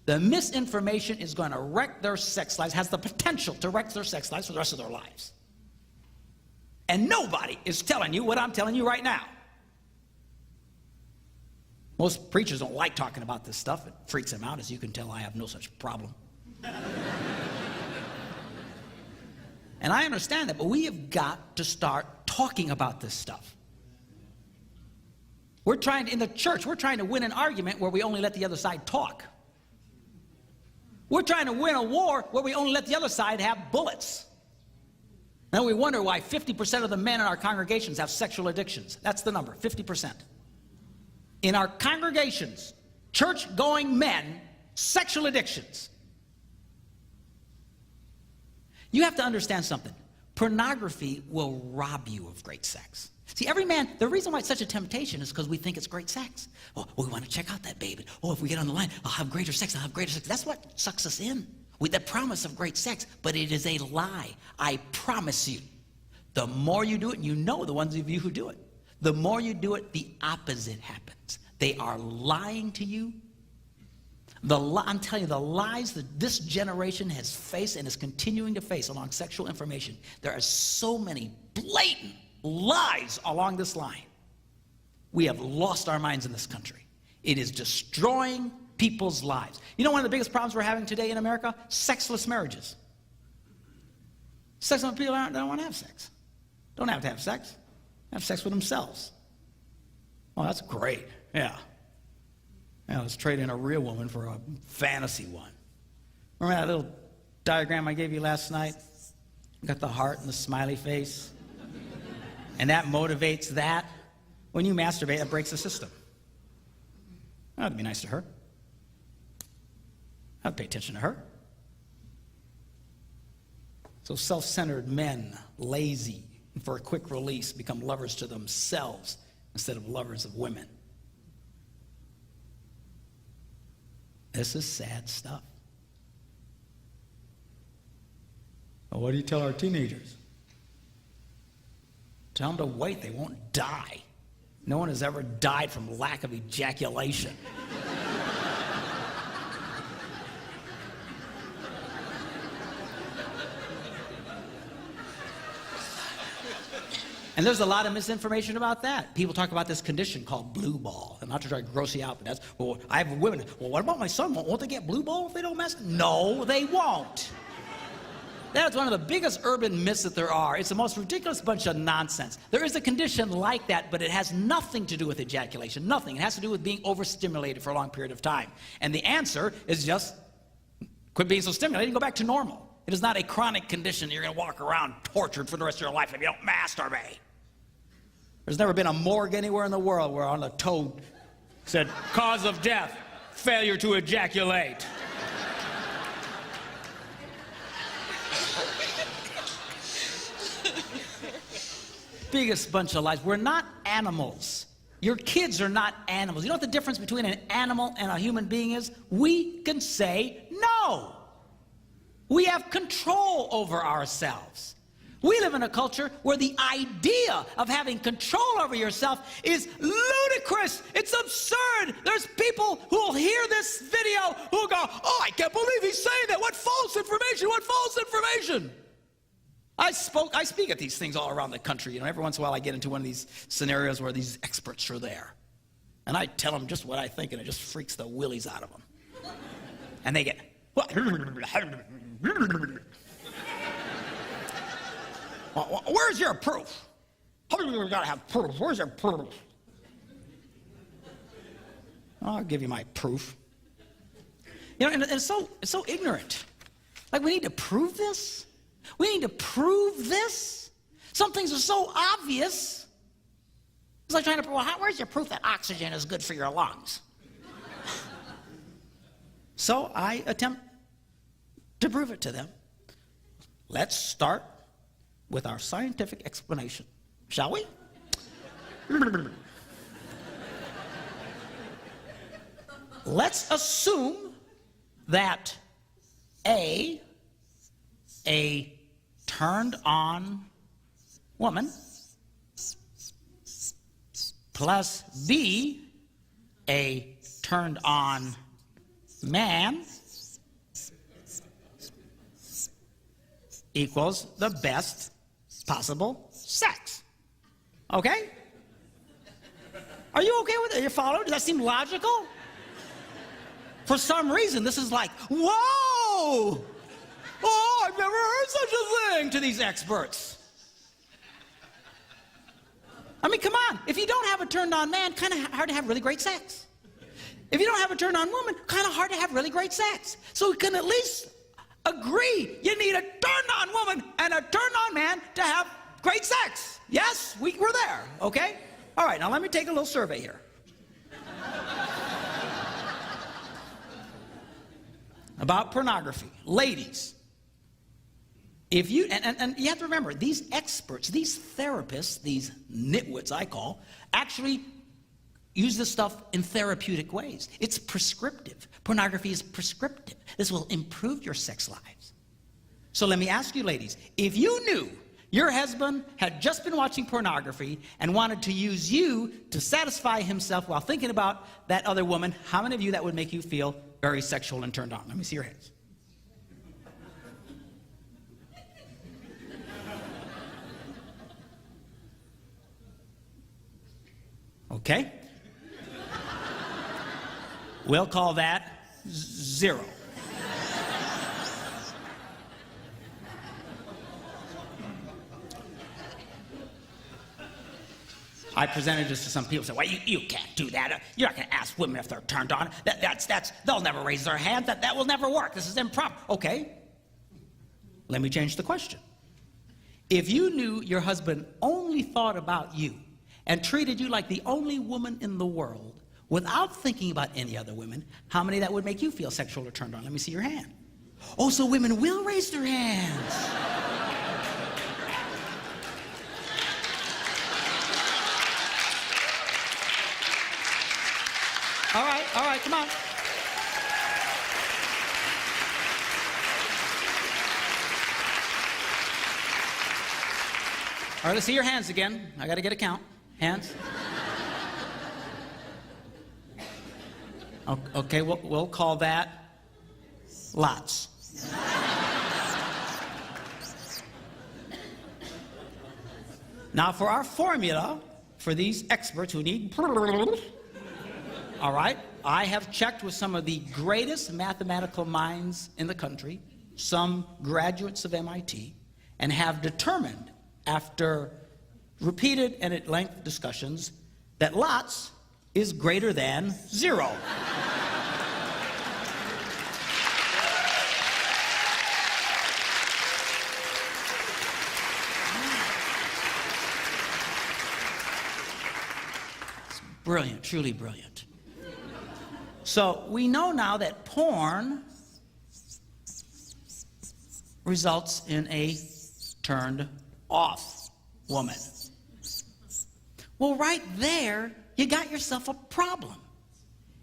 The misinformation is going to wreck their sex lives, has the potential to wreck their sex lives for the rest of their lives. And nobody is telling you what I'm telling you right now. Most preachers don't like talking about this stuff. It freaks them out. As you can tell, I have no such problem. And I understand that, but we have got to start talking about this stuff. In the church, we're trying to win an argument where we only let the other side talk. We're trying to win a war where we only let the other side have bullets. Then we wonder why 50% of the men in our congregations have sexual addictions. That's the number, 50%. In our congregations, church-going men, sexual addictions. You have to understand something. Pornography will rob you of great sex. See, every man, the reason why it's such a temptation is because we think it's great sex. Oh, we want to check out that baby. Oh, if we get on the line, I'll have greater sex, I'll have greater sex. That's what sucks us in, with the promise of great sex. But it is a lie. I promise you. The more you do it, and you know the ones of you who do it, the more you do it, the opposite happens. They are lying to you. I'm telling you, the lies that this generation has faced and is continuing to face along sexual information, there are so many blatant lies along this line. We have lost our minds in this country. It is destroying people's lives. You know one of the biggest problems we're having today in America? Sexless marriages. Sexless people don't want to have sex. Don't have to have sex. Have sex with themselves. Oh, that's great. Yeah. Now let's trade in a real woman for a fantasy one. Remember that little diagram I gave you last night? Got the heart and the smiley face. And that motivates that. When you masturbate, that breaks the system. That'd be nice to her. I'd pay attention to her. So self-centered men, lazy, and for a quick release, become lovers to themselves instead of lovers of women. This is sad stuff. Well, what do you tell our teenagers? Tell them to wait, they won't die. No one has ever died from lack of ejaculation. And there's a lot of misinformation about that. People talk about this condition called blue ball. And not to try to gross you out, but that's, well, I have women, well, what about my son? Won't they get blue ball if they don't masturbate? No, they won't. That's one of the biggest urban myths that there are. It's the most ridiculous bunch of nonsense. There is a condition like that, but it has nothing to do with ejaculation, nothing. It has to do with being overstimulated for a long period of time. And the answer is just quit being so stimulated and go back to normal. It is not a chronic condition. You're going to walk around tortured for the rest of your life if you don't masturbate. There's never been a morgue anywhere in the world where on the toad said, cause of death, failure to ejaculate. Biggest bunch of lies. We're not animals. Your kids are not animals. You know what the difference between an animal and a human being is? We can say no. We have control over ourselves. We live in a culture where the idea of having control over yourself is ludicrous. It's absurd. There's people who will hear this video who will go, oh, I can't believe he's saying that. What false information? What false information? I speak at these things all around the country. You know, every once in a while I get into one of these scenarios where these experts are there. And I tell them just what I think, and it just freaks the willies out of them. And they get, what? Where's your proof? You gotta have proof. Where's your proof? I'll give you my proof. You know, and it's so ignorant. Like, we need to prove this? We need to prove this? Some things are so obvious. It's like trying to prove, well, where's your proof that oxygen is good for your lungs? So I attempt to prove it to them. Let's start with our scientific explanation, shall we? Let's assume that A turned on woman plus B, a turned on man, equals the best possible sex. Okay? Are you okay with it? You follow? Does that seem logical? For some reason, this is like, whoa! Oh, I've never heard such a thing to these experts. I mean, come on. If you don't have a turned-on man, kind of hard to have really great sex. If you don't have a turned-on woman, kind of hard to have really great sex. So we can at least agree you need a turned-on woman and a turned-on man to have great sex. Yes, we're there, okay? All right, now let me take a little survey here. About pornography. Ladies, if you, and you have to remember, these experts, these therapists, these nitwits I call, actually use this stuff in therapeutic ways. It's prescriptive. Pornography is prescriptive. This will improve your sex lives. So let me ask you, ladies, if you knew your husband had just been watching pornography and wanted to use you to satisfy himself while thinking about that other woman, how many of you that would make you feel very sexual and turned on? Let me see your hands. Okay? We'll call that 0. I presented this to some people. Said, "Well, you can't do that. You're not going to ask women if they're turned on. They'll never raise their hand. That will never work. This is improper." Okay. Let me change the question. If you knew your husband only thought about you and treated you like the only woman in the world without thinking about any other women, how many that would make you feel sexual or turned on? Let me see your hand. Oh, so women will raise their hands. All right, come on. All right, let's see your hands again. I got to get a count. Hands. Okay, we'll call that lots. Now, for our formula, for these experts who need... All right, I have checked with some of the greatest mathematical minds in the country, some graduates of MIT, and have determined, after repeated and at length discussions, that lots is greater than 0. It's brilliant, truly brilliant. So we know now that porn results in a turned off woman. Well, right there, you got yourself a problem.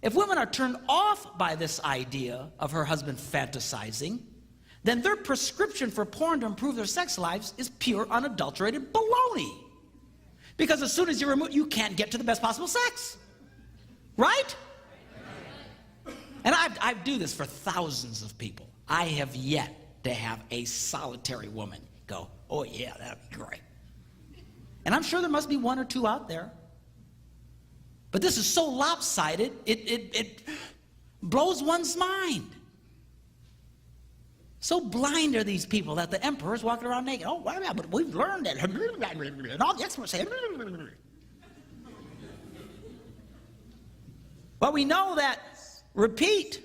If women are turned off by this idea of her husband fantasizing, then their prescription for porn to improve their sex lives is pure, unadulterated baloney. Because as soon as you remove, you can't get to the best possible sex. Right? And I do this for thousands of people. I have yet to have a solitary woman go, oh yeah, that'd be great. And I'm sure there must be one or two out there. But this is so lopsided, it blows one's mind. So blind are these people that the emperor's walking around naked. Oh, well, but we've learned that. And all the experts say. Well, we know that repeat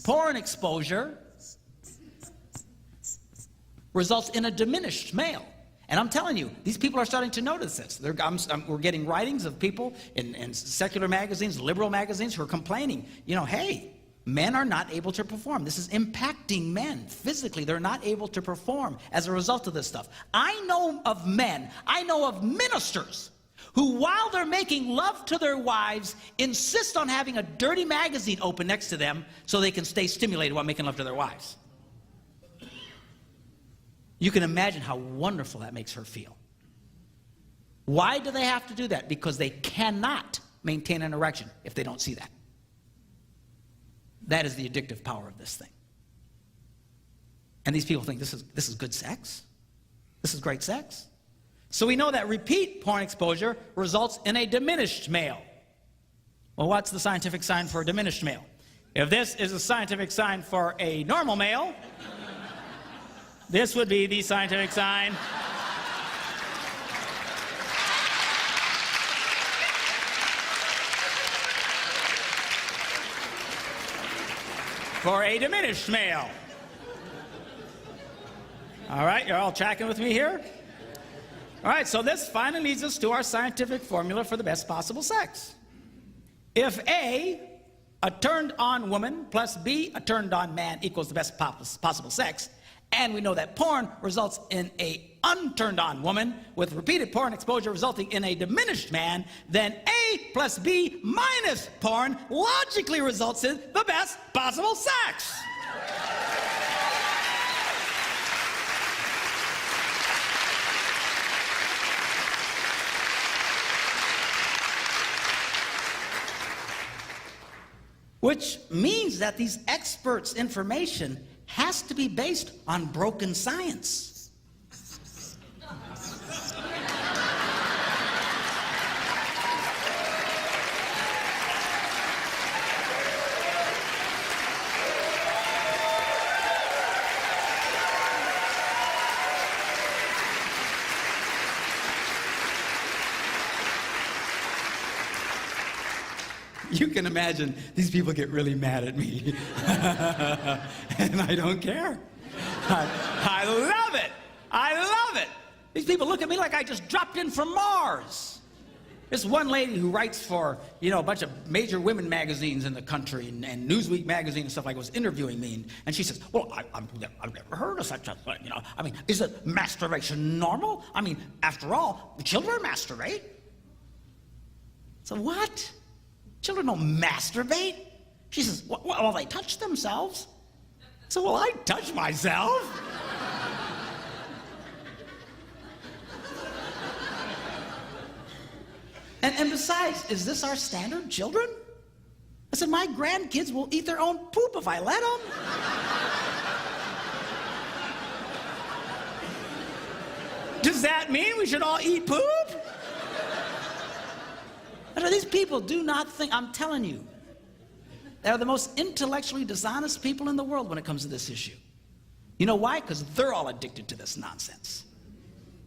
porn exposure results in a diminished male. And I'm telling you, these people are starting to notice this. We're getting writings of people in secular magazines, liberal magazines, who are complaining, you know, hey, men are not able to perform. This is impacting men physically. They're not able to perform as a result of this stuff. I know of men, I know of ministers who, while they're making love to their wives, insist on having a dirty magazine open next to them so they can stay stimulated while making love to their wives. You can imagine how wonderful that makes her feel. Why do they have to do that? Because they cannot maintain an erection if they don't see that. That is the addictive power of this thing. And these people think this is good sex. This is great sex. So we know that repeat porn exposure results in a diminished male. Well, what's the scientific sign for a diminished male? If this is a scientific sign for a normal male, this would be the scientific sign for a diminished male. All right, you're all tracking with me here? All right, so this finally leads us to our scientific formula for the best possible sex. If A, a turned-on woman, plus B, a turned-on man, equals the best possible sex, and we know that porn results in a unturned-on woman, with repeated porn exposure resulting in a diminished man, then A plus B minus porn logically results in the best possible sex. Which means that these experts' information has to be based on broken science. You can imagine these people get really mad at me. And I don't care. I love it. I love it. These people look at me like I just dropped in from Mars. This one lady who writes for, you know, a bunch of major women magazines in the country and Newsweek magazine and stuff like that was interviewing me. And she says, well, I've never heard of such a thing, you know. I mean, is it masturbation normal? I mean, after all, children masturbate. So what? Children don't masturbate. She says, well, they touch themselves. So, well, I touch myself. and besides, is this our standard, children? I said, my grandkids will eat their own poop if I let them. Does that mean we should all eat poop? These people do not think, I'm telling you, they're the most intellectually dishonest people in the world when it comes to this issue. You know why? Because they're all addicted to this nonsense.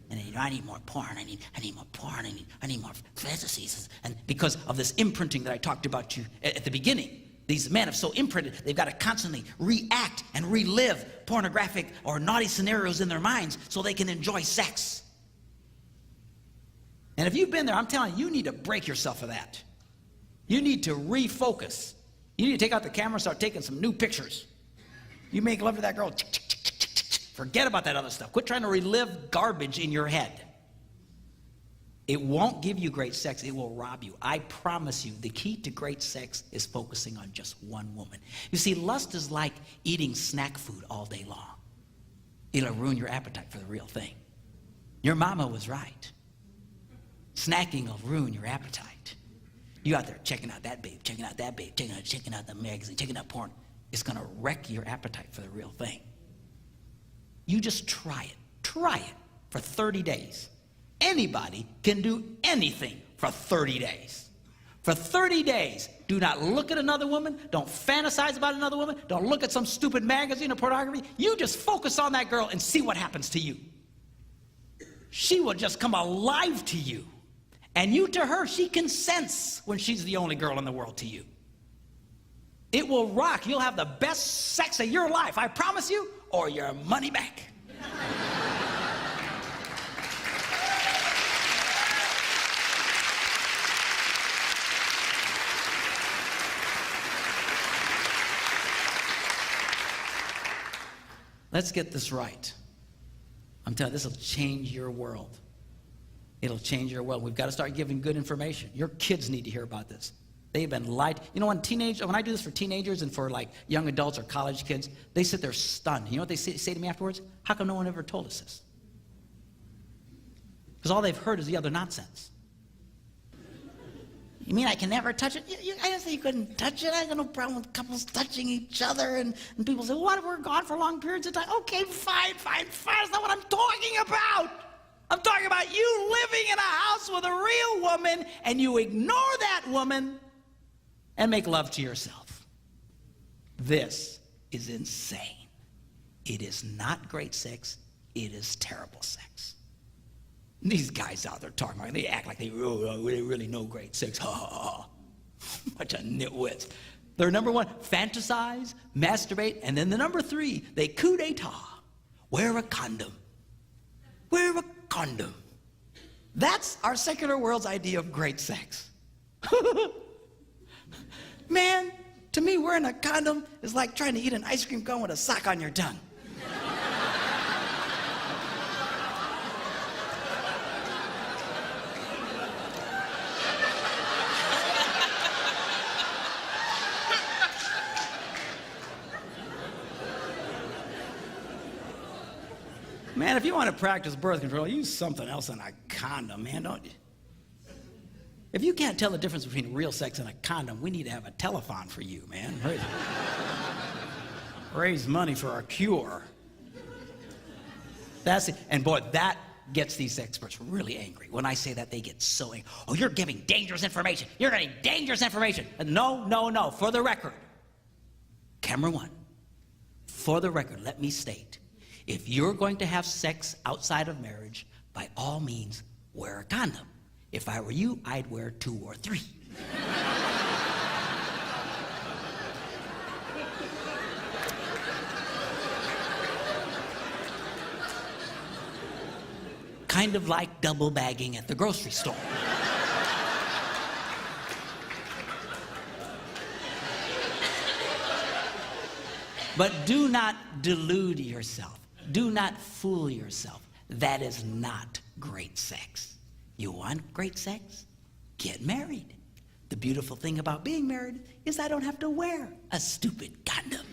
And you know, I need more porn, I need more porn, I need more fantasies. And because of this imprinting that I talked about to you at the beginning, these men have so imprinted, they've got to constantly react and relive pornographic or naughty scenarios in their minds so they can enjoy sex. And if you've been there, I'm telling you, you need to break yourself of that. You need to refocus. You need to take out the camera and start taking some new pictures. You make love to that girl, forget about that other stuff. Quit trying to relive garbage in your head. It won't give you great sex. It will rob you. I promise you, the key to great sex is focusing on just one woman. You see, lust is like eating snack food all day long. It'll ruin your appetite for the real thing. Your mama was right. Snacking will ruin your appetite. You out there checking out that babe, checking out that babe, checking out the magazine, checking out porn. It's going to wreck your appetite for the real thing. You just try it. Try it for 30 days. Anybody can do anything for 30 days. For 30 days, do not look at another woman. Don't fantasize about another woman. Don't look at some stupid magazine or pornography. You just focus on that girl and see what happens to you. She will just come alive to you. And you to her, she can sense when she's the only girl in the world to you. It will rock. You'll have the best sex of your life, I promise you, or your money back. Let's get this right. I'm telling you, this will change your world. It'll change your world. We've got to start giving good information. Your kids need to hear about this. They've been lied. You know, when I do this for teenagers and for like young adults or college kids, they sit there stunned. You know what they say to me afterwards? How come no one ever told us this? Because all they've heard is the other nonsense. You mean I can never touch it? I didn't say you couldn't touch it. I got no problem with couples touching each other. And people say, well, what if we're gone for long periods of time? Okay, fine. That's not what I'm talking about. I'm talking about you living in a house with a real woman and you ignore that woman and make love to yourself. This is insane. It is not great sex. It is terrible sex. These guys out there talking about it, they act like they really know great sex. Ha ha ha. Bunch of nitwits. They're number one, fantasize, masturbate, and then the number three, they coup d'etat. Wear a condom. Wear a condom. That's our secular world's idea of great sex. Man, to me, wearing a condom is like trying to eat an ice cream cone with a sock on your tongue. Man, if you want to practice birth control, use something else than a condom, man, don't you? If you can't tell the difference between real sex and a condom, we need to have a telethon for you, man. Raise money for a cure. That's it. And boy, that gets these experts really angry. When I say that, they get so angry. Oh, you're giving dangerous information. You're getting dangerous information. No. For the record, camera one, for the record, let me state, if you're going to have sex outside of marriage, by all means, wear a condom. If I were you, I'd wear 2 or 3. Kind of like double bagging at the grocery store. But do not delude yourself. Do not fool yourself. That is not great sex. You want great sex? Get married. The beautiful thing about being married is I don't have to wear a stupid condom.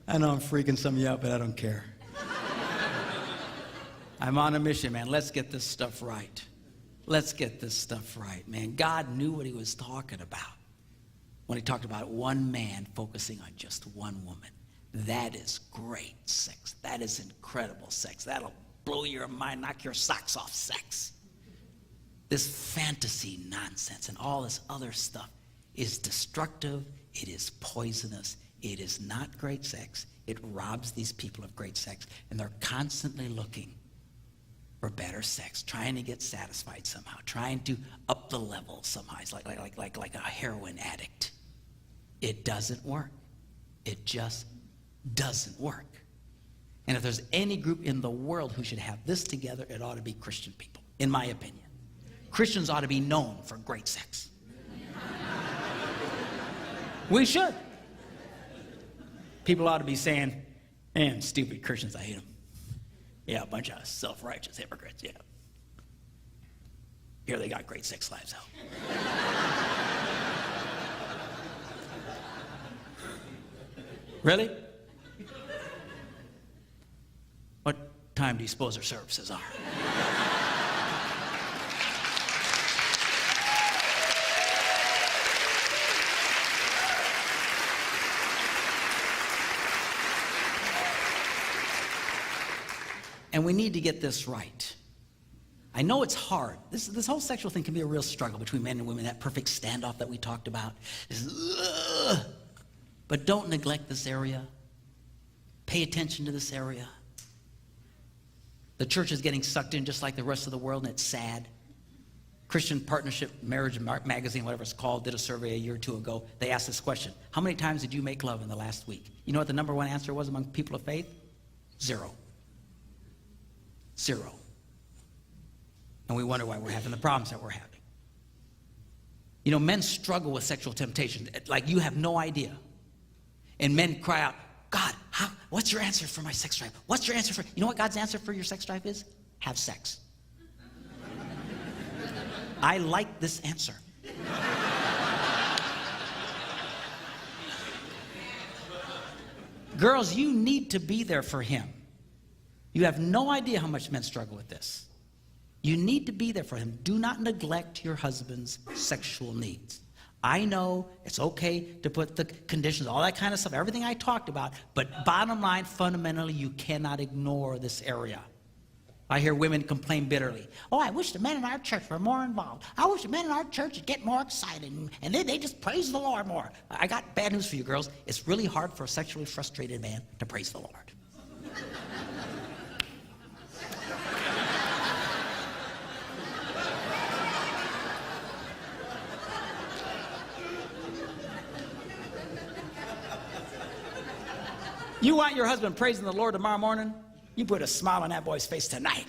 I know I'm freaking some of you out, but I don't care. I'm on a mission, man. Let's get this stuff right. Let's get this stuff right, man. God knew what he was talking about when he talked about one man focusing on just one woman. That is great sex. That is incredible sex. That'll blow your mind, knock your socks off sex. This fantasy nonsense and all this other stuff is destructive. It is poisonous. It is not great sex. It robs these people of great sex, and they're constantly looking for better sex, trying to get satisfied somehow, trying to up the level somehow. It's like a heroin addict. It doesn't work. It just doesn't work. And if there's any group in the world who should have this together, it ought to be Christian people. in my opinion. Christians ought to be known for great sex. We should. People ought to be saying, man, stupid Christians, I hate them. Yeah, a bunch of self-righteous hypocrites, yeah. Here they got great sex lives, though. Really? What time do you suppose their services are? And we need to get this right. I know it's hard. This whole sexual thing can be a real struggle between men and women, that perfect standoff that we talked about. But don't neglect this area. Pay attention to this area. The church is getting sucked in just like the rest of the world, and it's sad. Christian Partnership Marriage Magazine, whatever it's called, did a survey a year or two ago. They asked this question: how many times did you make love in the last week? You know what the number one answer was among people of faith? 0. 0. And we wonder why we're having the problems that we're having. You know, men struggle with sexual temptation like you have no idea. And men cry out, God, what's your answer for my sex drive? What's your answer for... You know what God's answer for your sex drive is? Have sex. I like this answer. Girls, you need to be there for him. You have no idea how much men struggle with this. You need to be there for him. Do not neglect your husband's sexual needs. I know it's okay to put the conditions, all that kind of stuff, everything I talked about, but bottom line, fundamentally, you cannot ignore this area. I hear women complain bitterly. Oh, I wish the men in our church were more involved. I wish the men in our church would get more excited, and they just praise the Lord more. I got bad news for you girls. It's really hard for a sexually frustrated man to praise the Lord. You want your husband praising the Lord tomorrow morning? You put a smile on that boy's face tonight.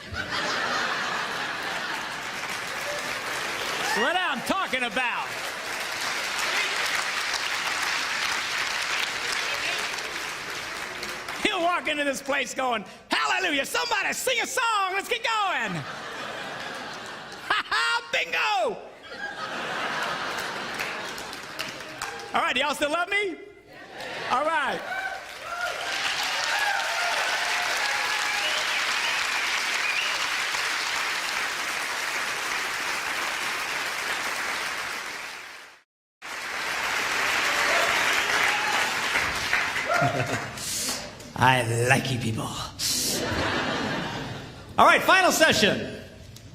What I'm talking about. He'll walk into this place going, hallelujah, somebody sing a song, let's get going. Ha ha, bingo. All right, do y'all still love me? All right. I like you people. All right, final session.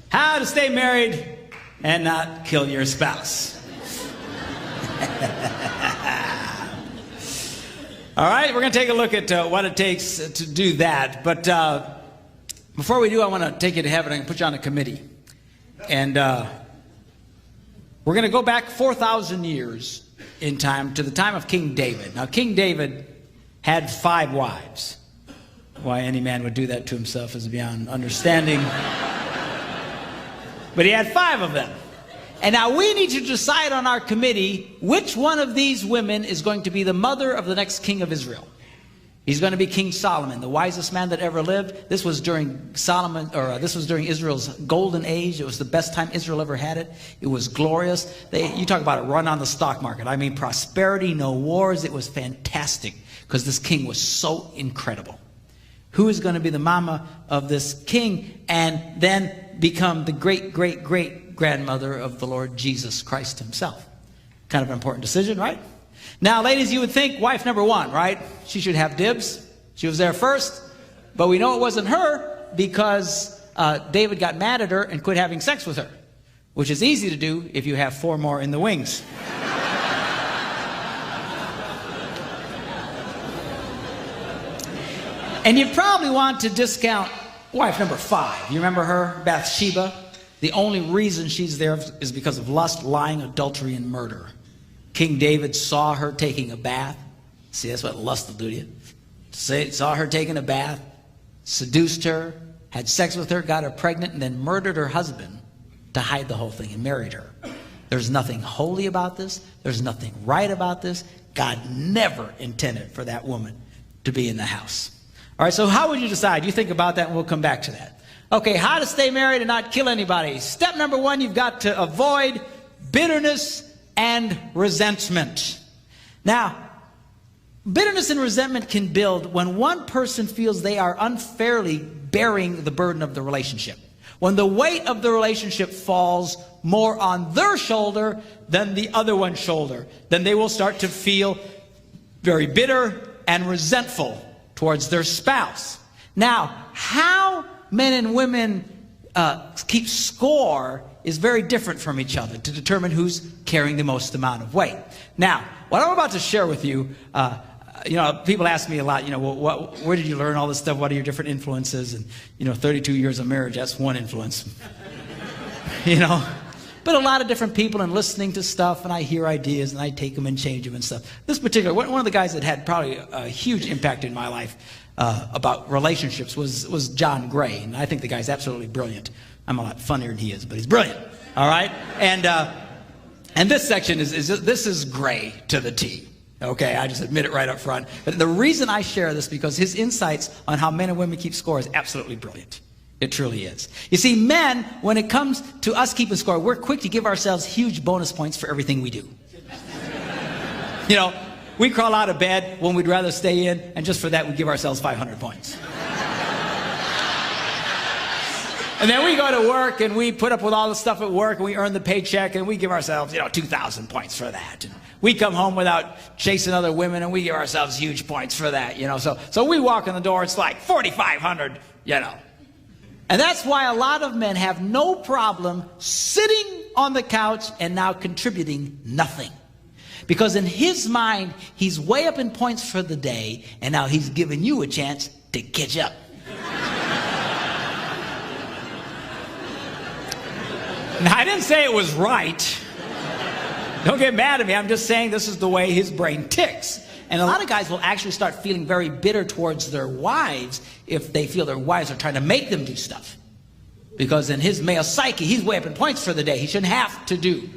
How to stay married and not kill your spouse. All right, we're going to take a look at what it takes to do that. But before we do, I want to take you to heaven and put you on a committee. And we're going to go back 4,000 years in time to the time of King David. Now, King David had 5 wives. Why any man would do that to himself is beyond understanding. But he had 5 of them. And now we need to decide on our committee which one of these women is going to be the mother of the next king of Israel. He's going to be King Solomon, the wisest man that ever lived. This was during this was during Israel's golden age. It was the best time Israel ever had it. It was glorious. You talk about a run on the stock market. I mean, prosperity, no wars. It was fantastic because this king was so incredible. Who is going to be the mama of this king and then become the great-great-great-grandmother of the Lord Jesus Christ himself? Kind of an important decision, right? Now, ladies, you would think wife number 1, right? She should have dibs. She was there first. But we know it wasn't her because David got mad at her and quit having sex with her, which is easy to do if you have 4 more in the wings. And you probably want to discount wife number 5. You remember her, Bathsheba? The only reason she's there is because of lust, lying, adultery, and murder. King David saw her taking a bath. See, that's what lust will do to you. Saw her taking a bath, seduced her, had sex with her, got her pregnant, and then murdered her husband to hide the whole thing and married her. There's nothing holy about this. There's nothing right about this. God never intended for that woman to be in the house. All right, so how would you decide? You think about that and we'll come back to that. Okay, how to stay married and not kill anybody. Step number one, you've got to avoid bitterness and resentment. Now, bitterness and resentment can build when one person feels they are unfairly bearing the burden of the relationship. When the weight of the relationship falls more on their shoulder than the other one's shoulder, then they will start to feel very bitter and resentful towards their spouse. Now, how men and women keep score is very different from each other to determine who's carrying the most amount of weight. Now, what I'm about to share with you, people ask me a lot, where did you learn all this stuff? What are your different influences? And, 32 years of marriage, that's one influence. But a lot of different people and listening to stuff, and I hear ideas, and I take them and change them and stuff. This particular, one of the guys that had probably a huge impact in my life about relationships was John Gray, and I think the guy's absolutely brilliant. I'm a lot funnier than he is, but he's brilliant, all right? And this section this is Gray to the T. Okay, I just admit it right up front. But the reason I share this because his insights on how men and women keep score is absolutely brilliant. It truly is. You see, men, when it comes to us keeping score, we're quick to give ourselves huge bonus points for everything we do. We crawl out of bed when we'd rather stay in, and just for that, we give ourselves 500 points. And then we go to work, and we put up with all the stuff at work, and we earn the paycheck, and we give ourselves, 2,000 points for that. And we come home without chasing other women, and we give ourselves huge points for that, So we walk in the door, it's like 4,500, And that's why a lot of men have no problem sitting on the couch and now contributing nothing. Because in his mind, he's way up in points for the day, and now he's giving you a chance to catch up. Now, I didn't say it was right. Don't get mad at me. I'm just saying this is the way his brain ticks. And a lot of guys will actually start feeling very bitter towards their wives if they feel their wives are trying to make them do stuff. Because in his male psyche, he's way up in points for the day. He shouldn't have to do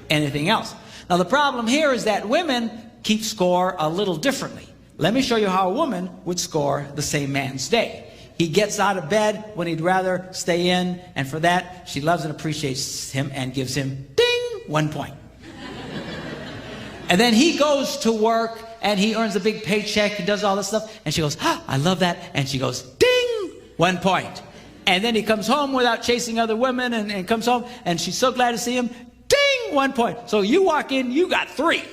anything else. Now, the problem here is that women keep score a little differently. Let me show you how a woman would score the same man's day. He gets out of bed when he'd rather stay in, and for that, she loves and appreciates him and gives him, ding, 1 point. And then he goes to work, and he earns a big paycheck, and does all this stuff, and she goes, I love that, and she goes, ding, 1 point. And then he comes home without chasing other women, and comes home, and she's so glad to see him, ding, 1 point. So you walk in, you got 3.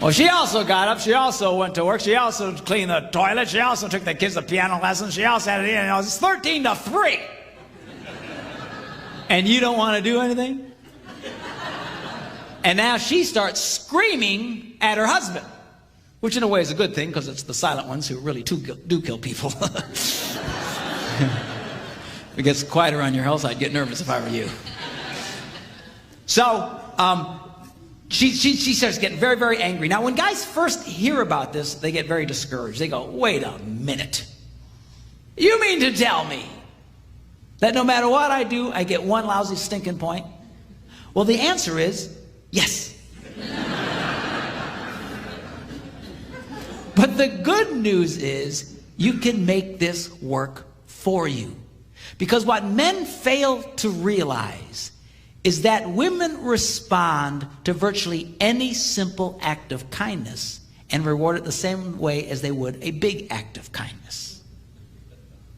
Well, she also got up, she also went to work, she also cleaned the toilet, she also took the kids to piano lessons, she also had it in, it's 13-3. And you don't want to do anything? And now she starts screaming at her husband, which in a way is a good thing because it's the silent ones who really do kill people. If it gets quiet around your house, I'd get nervous if I were you. So, she starts getting very, very angry. Now, when guys first hear about this, they get very discouraged. They go, wait a minute. You mean to tell me that no matter what I do, I get 1 lousy stinking point? Well, the answer is yes. But the good news is you can make this work for you. Because what men fail to realize is that women respond to virtually any simple act of kindness and reward it the same way as they would a big act of kindness.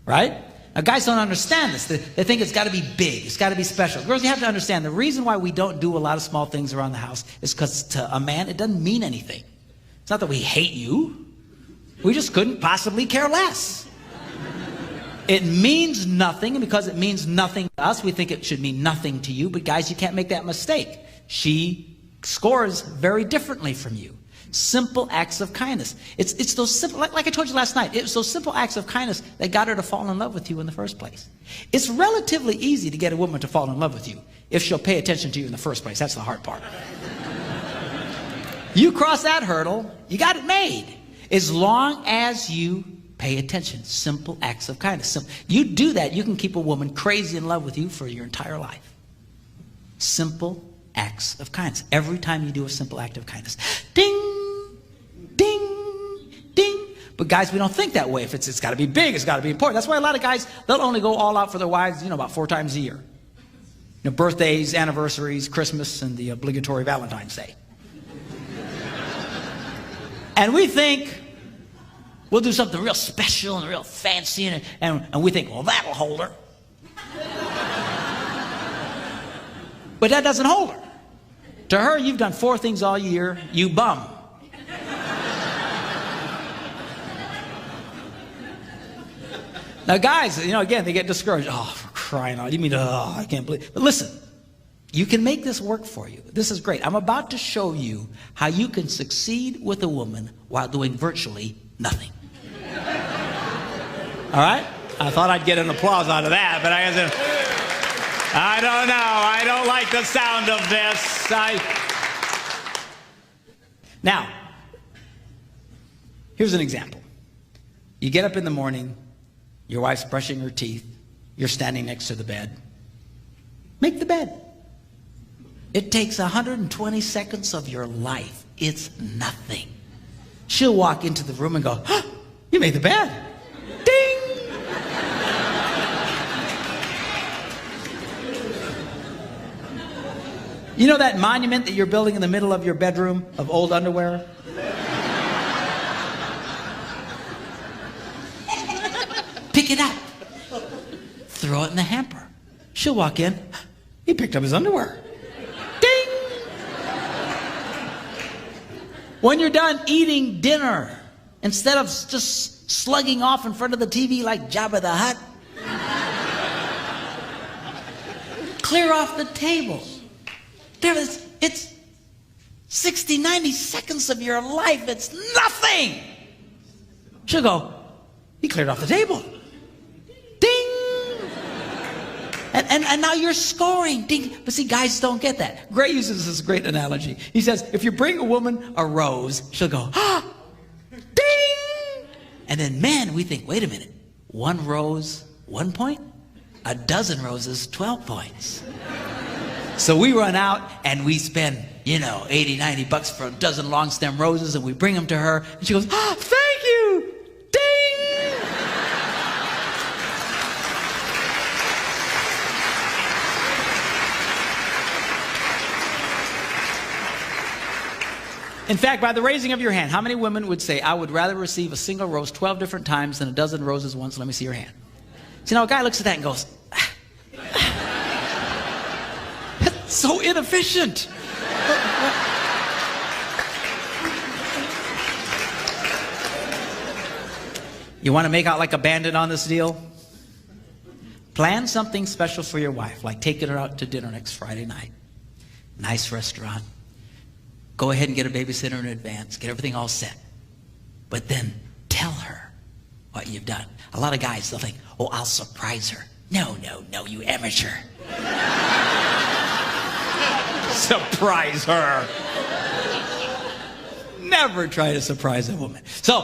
Right? Now, guys don't understand this. They think it's got to be big. It's got to be special. Girls, you have to understand the reason why we don't do a lot of small things around the house is because to a man, it doesn't mean anything. It's not that we hate you. We just couldn't possibly care less. It means nothing, and because it means nothing to us, we think it should mean nothing to you. But guys, you can't make that mistake. She scores very differently from you. Simple acts of kindness. It's those simple, like I told you last night, it's those simple acts of kindness that got her to fall in love with you in the first place. It's relatively easy to get a woman to fall in love with you if she'll pay attention to you in the first place. That's the hard part. You cross that hurdle, you got it made. As long as you Pay attention. Simple acts of kindness. You do that, you can keep a woman crazy in love with you for your entire life. Simple acts of kindness. Every time you do a simple act of kindness. Ding, ding, ding. But guys, we don't think that way. If it's got to be big, it's got to be important. That's why a lot of guys, they'll only go all out for their wives, about 4 times a year. Birthdays, anniversaries, Christmas, and the obligatory Valentine's Day. And we think we'll do something real special and real fancy, and we think, well, that'll hold her. But that doesn't hold her. To her, you've done 4 things all year, you bum. Now, guys, again, they get discouraged. Oh, for crying out. You mean, I can't believe. But listen, you can make this work for you. This is great. I'm about to show you how you can succeed with a woman while doing virtually nothing. All right? I thought I'd get an applause out of that, but I don't know. I don't like the sound of this. Now, here's an example. You get up in the morning. Your wife's brushing her teeth. You're standing next to the bed. Make the bed. It takes 120 seconds of your life. It's nothing. She'll walk into the room and go, you made the bed. Ding! You know that monument that you're building in the middle of your bedroom of old underwear? Pick it up. Throw it in the hamper. She'll walk in. He picked up his underwear. Ding! When you're done eating dinner, instead of just slugging off in front of the TV like Jabba the Hutt, clear off the table. It's 60, 90 seconds of your life. It's nothing. She'll go, he cleared off the table. Ding! And now you're scoring. Ding! But see, guys don't get that. Gray uses this great analogy. He says, if you bring a woman a rose, she'll go, ding! And then men, we think, wait a minute. 1 rose, 1 point? A dozen roses, 12 points. So we run out and we spend, 80, 90 bucks for a dozen long stem roses, and we bring them to her, and she goes, thank you! Ding! In fact, by the raising of your hand, how many women would say, I would rather receive a single rose 12 different times than a dozen roses once? Let me see your hand. See, now a guy looks at that and goes, that's so inefficient. You want to make out like a bandit on this deal? Plan something special for your wife, like taking her out to dinner next Friday night. Nice restaurant. Go ahead and get a babysitter in advance. Get everything all set. But then tell her what you've done. A lot of guys, they'll think, oh, I'll surprise her. No, you amateur. Surprise her. Never try to surprise a woman. So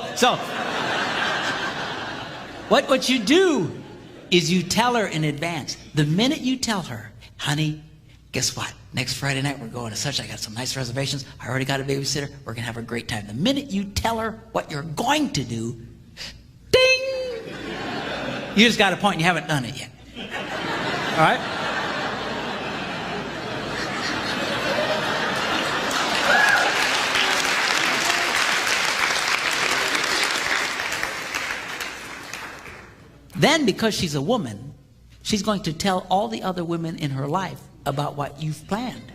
what you do is you tell her in advance. The minute you tell her, honey, guess what? Next Friday night we're going to such. I got some nice reservations. I already got a babysitter. We're going to have a great time. The minute you tell her what you're going to do, ding! You just got a point and you haven't done it yet. All right? Then, because she's a woman, she's going to tell all the other women in her life about what you've planned.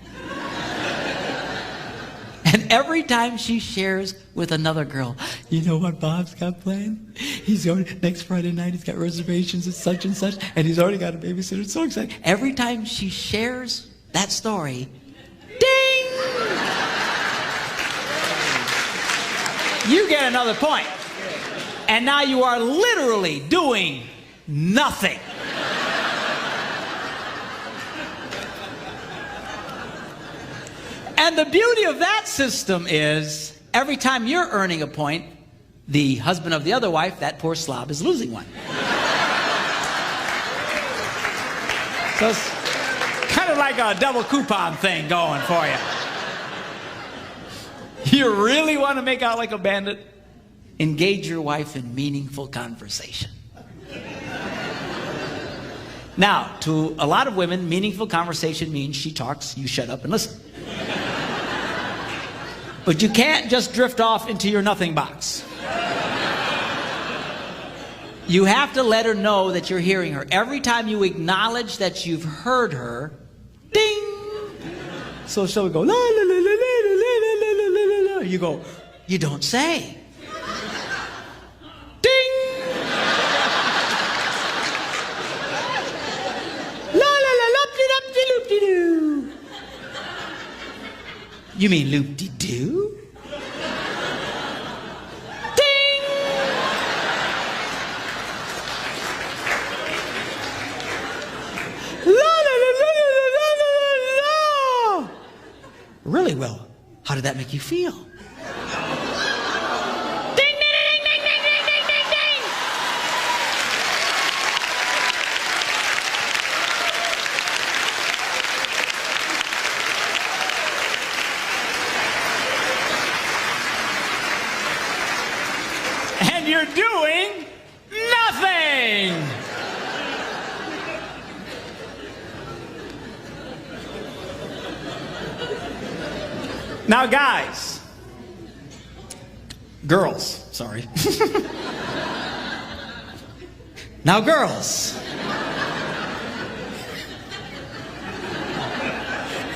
And every time she shares with another girl, you know what Bob's got planned? He's going next Friday night, he's got reservations at such and such, and he's already got a babysitter. It's so exciting. Every time she shares that story, ding! You get another point. And now you are literally doing nothing. And the beauty of that system is every time you're earning a point, the husband of the other wife, that poor slob, is losing one. So it's kind of like a double coupon thing going for you. You really want to make out like a bandit? Engage your wife in meaningful conversation. Now, to a lot of women, meaningful conversation means she talks, you shut up and listen. But you can't just drift off into your nothing box. You have to let her know that you're hearing her. Every time you acknowledge that you've heard her, ding! So she'll go, la la la la la la la la la la. You go, you don't say. Ding! La la la loop-de-loop-de-loop-de-doo. You mean loop-de-doo? Really well. How did that make you feel? Ding, ding, ding, ding, ding, ding, ding, ding, ding. And you're doing nothing. Now, guys, girls, sorry. Now, girls,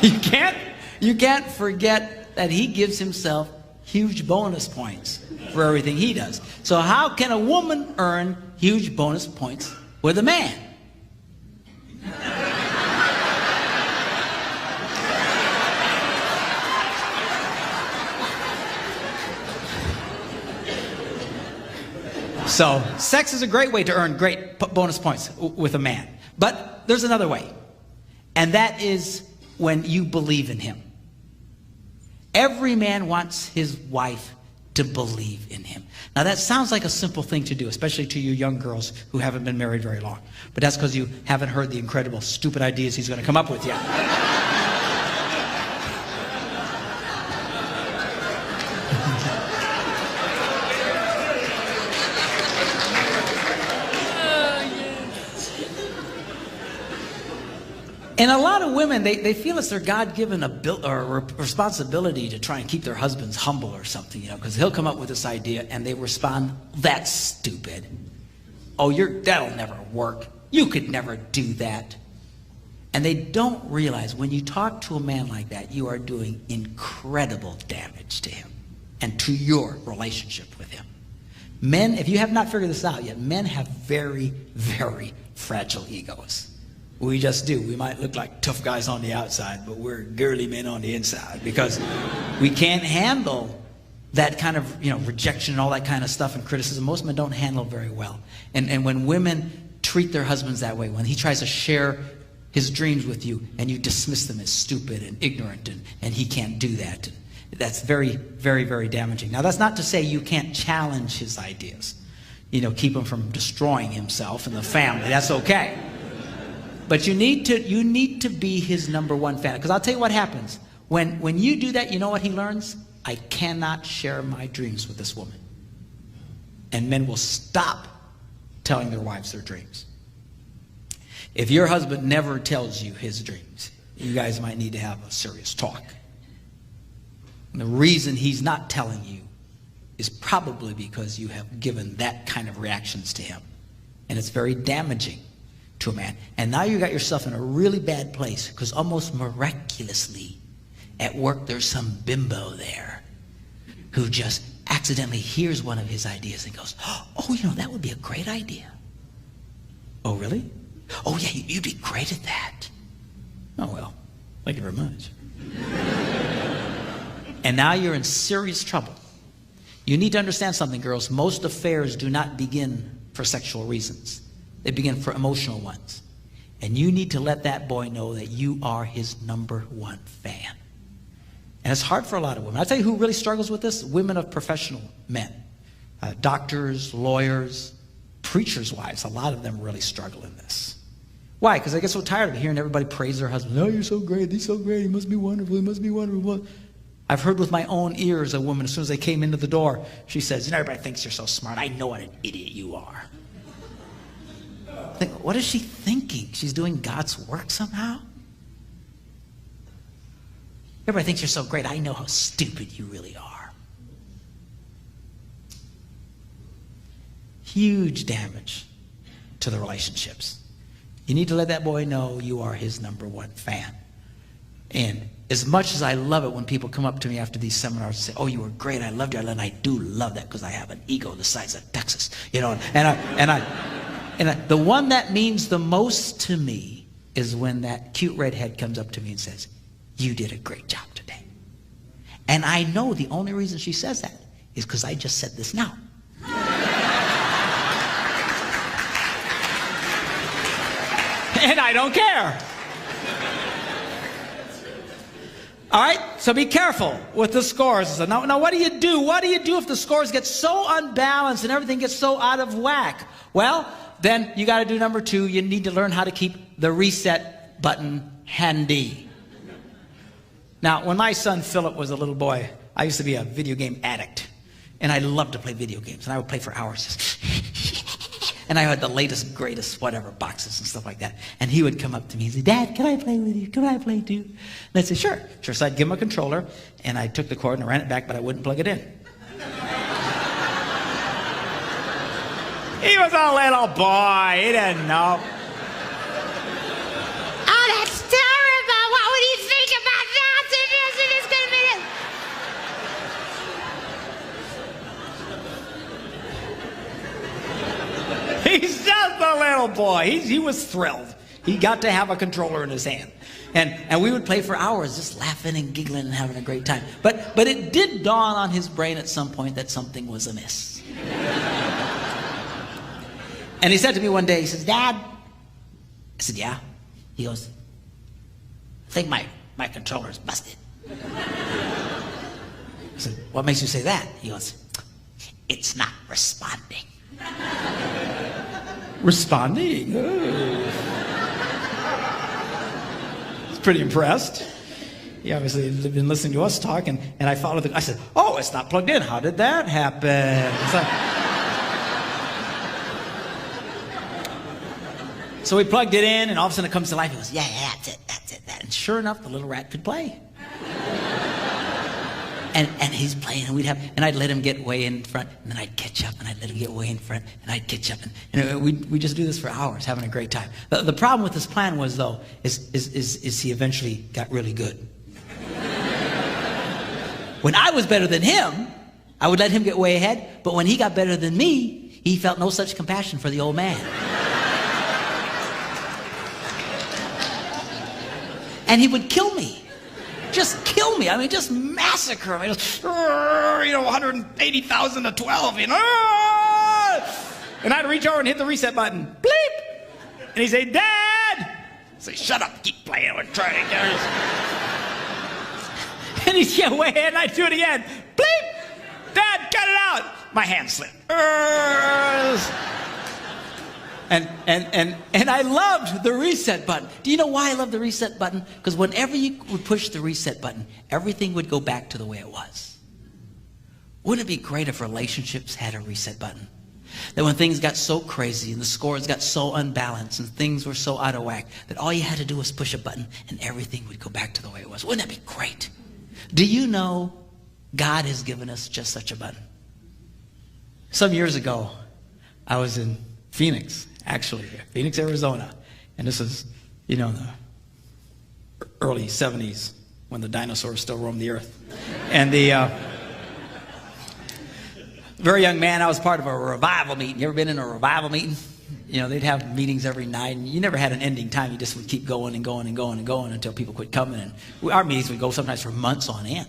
you can't forget that he gives himself huge bonus points for everything he does. So how can a woman earn huge bonus points with a man? So, sex is a great way to earn great bonus points with a man. But there's another way. And that is when you believe in him. Every man wants his wife to believe in him. Now, that sounds like a simple thing to do, especially to you young girls who haven't been married very long. But that's because you haven't heard the incredible, stupid ideas he's going to come up with yet. And a lot of women, they feel it's their God-given responsibility to try and keep their husbands humble or something, you know, because he'll come up with this idea and they respond, that's stupid. Oh, that'll never work. You could never do that. And they don't realize when you talk to a man like that, you are doing incredible damage to him and to your relationship with him. Men, if you have not figured this out yet, men have very, very fragile egos. We just do. We might look like tough guys on the outside, but we're girly men on the inside because we can't handle that kind of, rejection and all that kind of stuff and criticism. Most men don't handle very well. And when women treat their husbands that way, when he tries to share his dreams with you and you dismiss them as stupid and ignorant and he can't do that, that's very, very, very damaging. Now, that's not to say you can't challenge his ideas. Keep him from destroying himself and the family. That's okay. But you need to be his number one fan. Because I'll tell you what happens. When you do that, you know what he learns? I cannot share my dreams with this woman. And men will stop telling their wives their dreams. If your husband never tells you his dreams, you guys might need to have a serious talk. And the reason he's not telling you is probably because you have given that kind of reactions to him. And it's very damaging to a man. And now you got yourself in a really bad place because almost miraculously at work there's some bimbo there who just accidentally hears one of his ideas and goes, oh, that would be a great idea. Oh, really? Oh, yeah, you'd be great at that. Oh, well, thank you very much. And now you're in serious trouble. You need to understand something, girls. Most affairs do not begin for sexual reasons. They begin for emotional ones. And you need to let that boy know that you are his number one fan. And it's hard for a lot of women. I'll tell you who really struggles with this? Women of professional men doctors, lawyers, preachers' wives, a lot of them really struggle in this. Why? Because they get so tired of hearing everybody praise their husband. Oh, you're so great. He's so great. He must be wonderful. He must be wonderful. I've heard with my own ears a woman, as soon as they came into the door, she says, everybody thinks you're so smart. I know what an idiot you are. I think, what is she thinking? She's doing God's work somehow? Everybody thinks you're so great. I know how stupid you really are. Huge damage to the relationships. You need to let that boy know you are his #1 fan. And as much as I love it when people come up to me after these seminars and say, oh, you were great, I loved you, and I do love that because I have an ego the size of Texas, and the one that means the most to me is when that cute redhead comes up to me and says, you did a great job today. And I know the only reason she says that is because I just said this now. And I don't care. All right, so be careful with the scores. Now, what do you do? What do you do if the scores get so unbalanced and everything gets so out of whack? Well, then you got to do #2. You need to learn how to keep the reset button handy. Now, when my son Philip was a little boy, I used to be a video game addict. And I loved to play video games. And I would play for hours. And I had the latest, greatest, whatever, boxes and stuff like that. And he would come up to me and say, Dad, can I play with you? Can I play too? And I'd say, sure. Sure. So I'd give him a controller, and I took the cord and I ran it back, but I wouldn't plug it in. He was a little boy. He didn't know. Oh, that's terrible. What would he think about that? It is going to be this. He's just a little boy. He was thrilled. He got to have a controller in his hand. And we would play for hours just laughing and giggling and having a great time. But it did dawn on his brain at some point that something was amiss. And he said to me one day, he says, Dad. I said, yeah. He goes, I think my controller's busted. I said, what makes you say that? He goes, it's not responding. Responding? Oh. He's pretty impressed. He obviously had been listening to us talk, and I followed I said, oh, it's not plugged in. How did that happen? So we plugged it in, and all of a sudden it comes to life. He goes, yeah, that's it. And sure enough, the little rat could play. And he's playing, and I'd let him get way in front, and then I'd catch up, and I'd let him get way in front, and I'd catch up, and we just do this for hours, having a great time. The problem with this plan was, though, is he eventually got really good. When I was better than him, I would let him get way ahead, but when he got better than me, he felt no such compassion for the old man. And he would kill me. Just kill me. I mean, just massacre me. Just, 180,000 to 12, And I'd reach over and hit the reset button. Bleep! And he'd say, Dad! I'd say, shut up, keep playing. We're trying to get And he'd get way ahead, and I'd do it again. Bleep! Dad, cut it out! My hand slipped. And I loved the reset button. Do you know why I love the reset button? Because whenever you would push the reset button, everything would go back to the way it was. Wouldn't it be great if relationships had a reset button? That when things got so crazy and the scores got so unbalanced and things were so out of whack, that all you had to do was push a button and everything would go back to the way it was. Wouldn't that be great? Do you know God has given us just such a button? Some years ago, I was in Phoenix, Arizona. And this is, the early 70s when the dinosaurs still roamed the earth. And very young man, I was part of a revival meeting. You ever been in a revival meeting? They'd have meetings every night, and you never had an ending time. You just would keep going and going and going and going until people quit coming. And our meetings would go sometimes for months on end.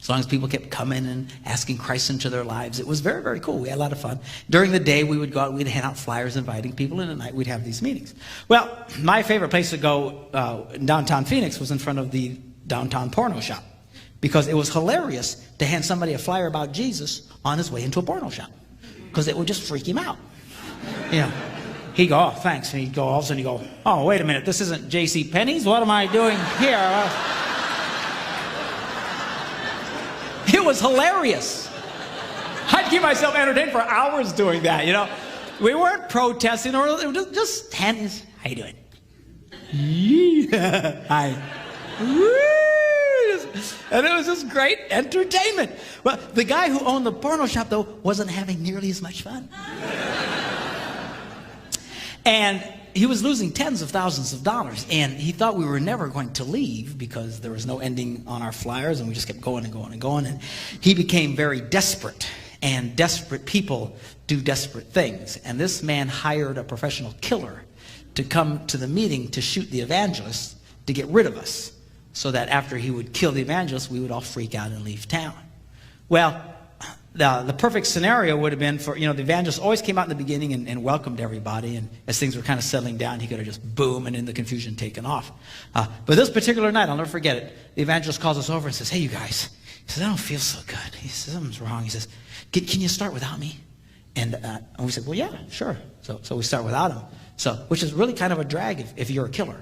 As long as people kept coming and asking Christ into their lives. It was very, very cool. We had a lot of fun. During the day, we would go out, we'd hand out flyers inviting people, and at night we'd have these meetings. Well, my favorite place to go in downtown Phoenix was in front of the downtown porno shop, because it was hilarious to hand somebody a flyer about Jesus on his way into a porno shop. because it would just freak him out. You know, he'd go, oh, thanks. And he'd go, all of a sudden he'd go, oh, wait a minute, this isn't J.C. Penney's? What am I doing here? It was hilarious. I'd keep myself entertained for hours doing that, you know. We weren't protesting or just handing, how you doing? Yeah. Hi. And it was just great entertainment. Well, the guy who owned the porno shop, though, wasn't having nearly as much fun. And he was losing tens of thousands of dollars. And he thought we were never going to leave because there was no ending on our flyers. And we just kept going and going and going. And he became very desperate. And desperate people do desperate things. And this man hired a professional killer to come to the meeting to shoot the evangelist to get rid of us, so that after he would kill the evangelist, we would all freak out and leave town. Well, the perfect scenario would have been for, you know, the evangelist always came out in the beginning and welcomed everybody, and as things were kind of settling down, he could have just boom, and in the confusion taken off. But this particular night, I'll never forget it, the evangelist calls us over and says, hey, you guys, he says, I don't feel so good. He says, something's wrong. He says, can you start without me? And we said, well, yeah, sure. So we start without him. So, which is really kind of a drag if you're a killer.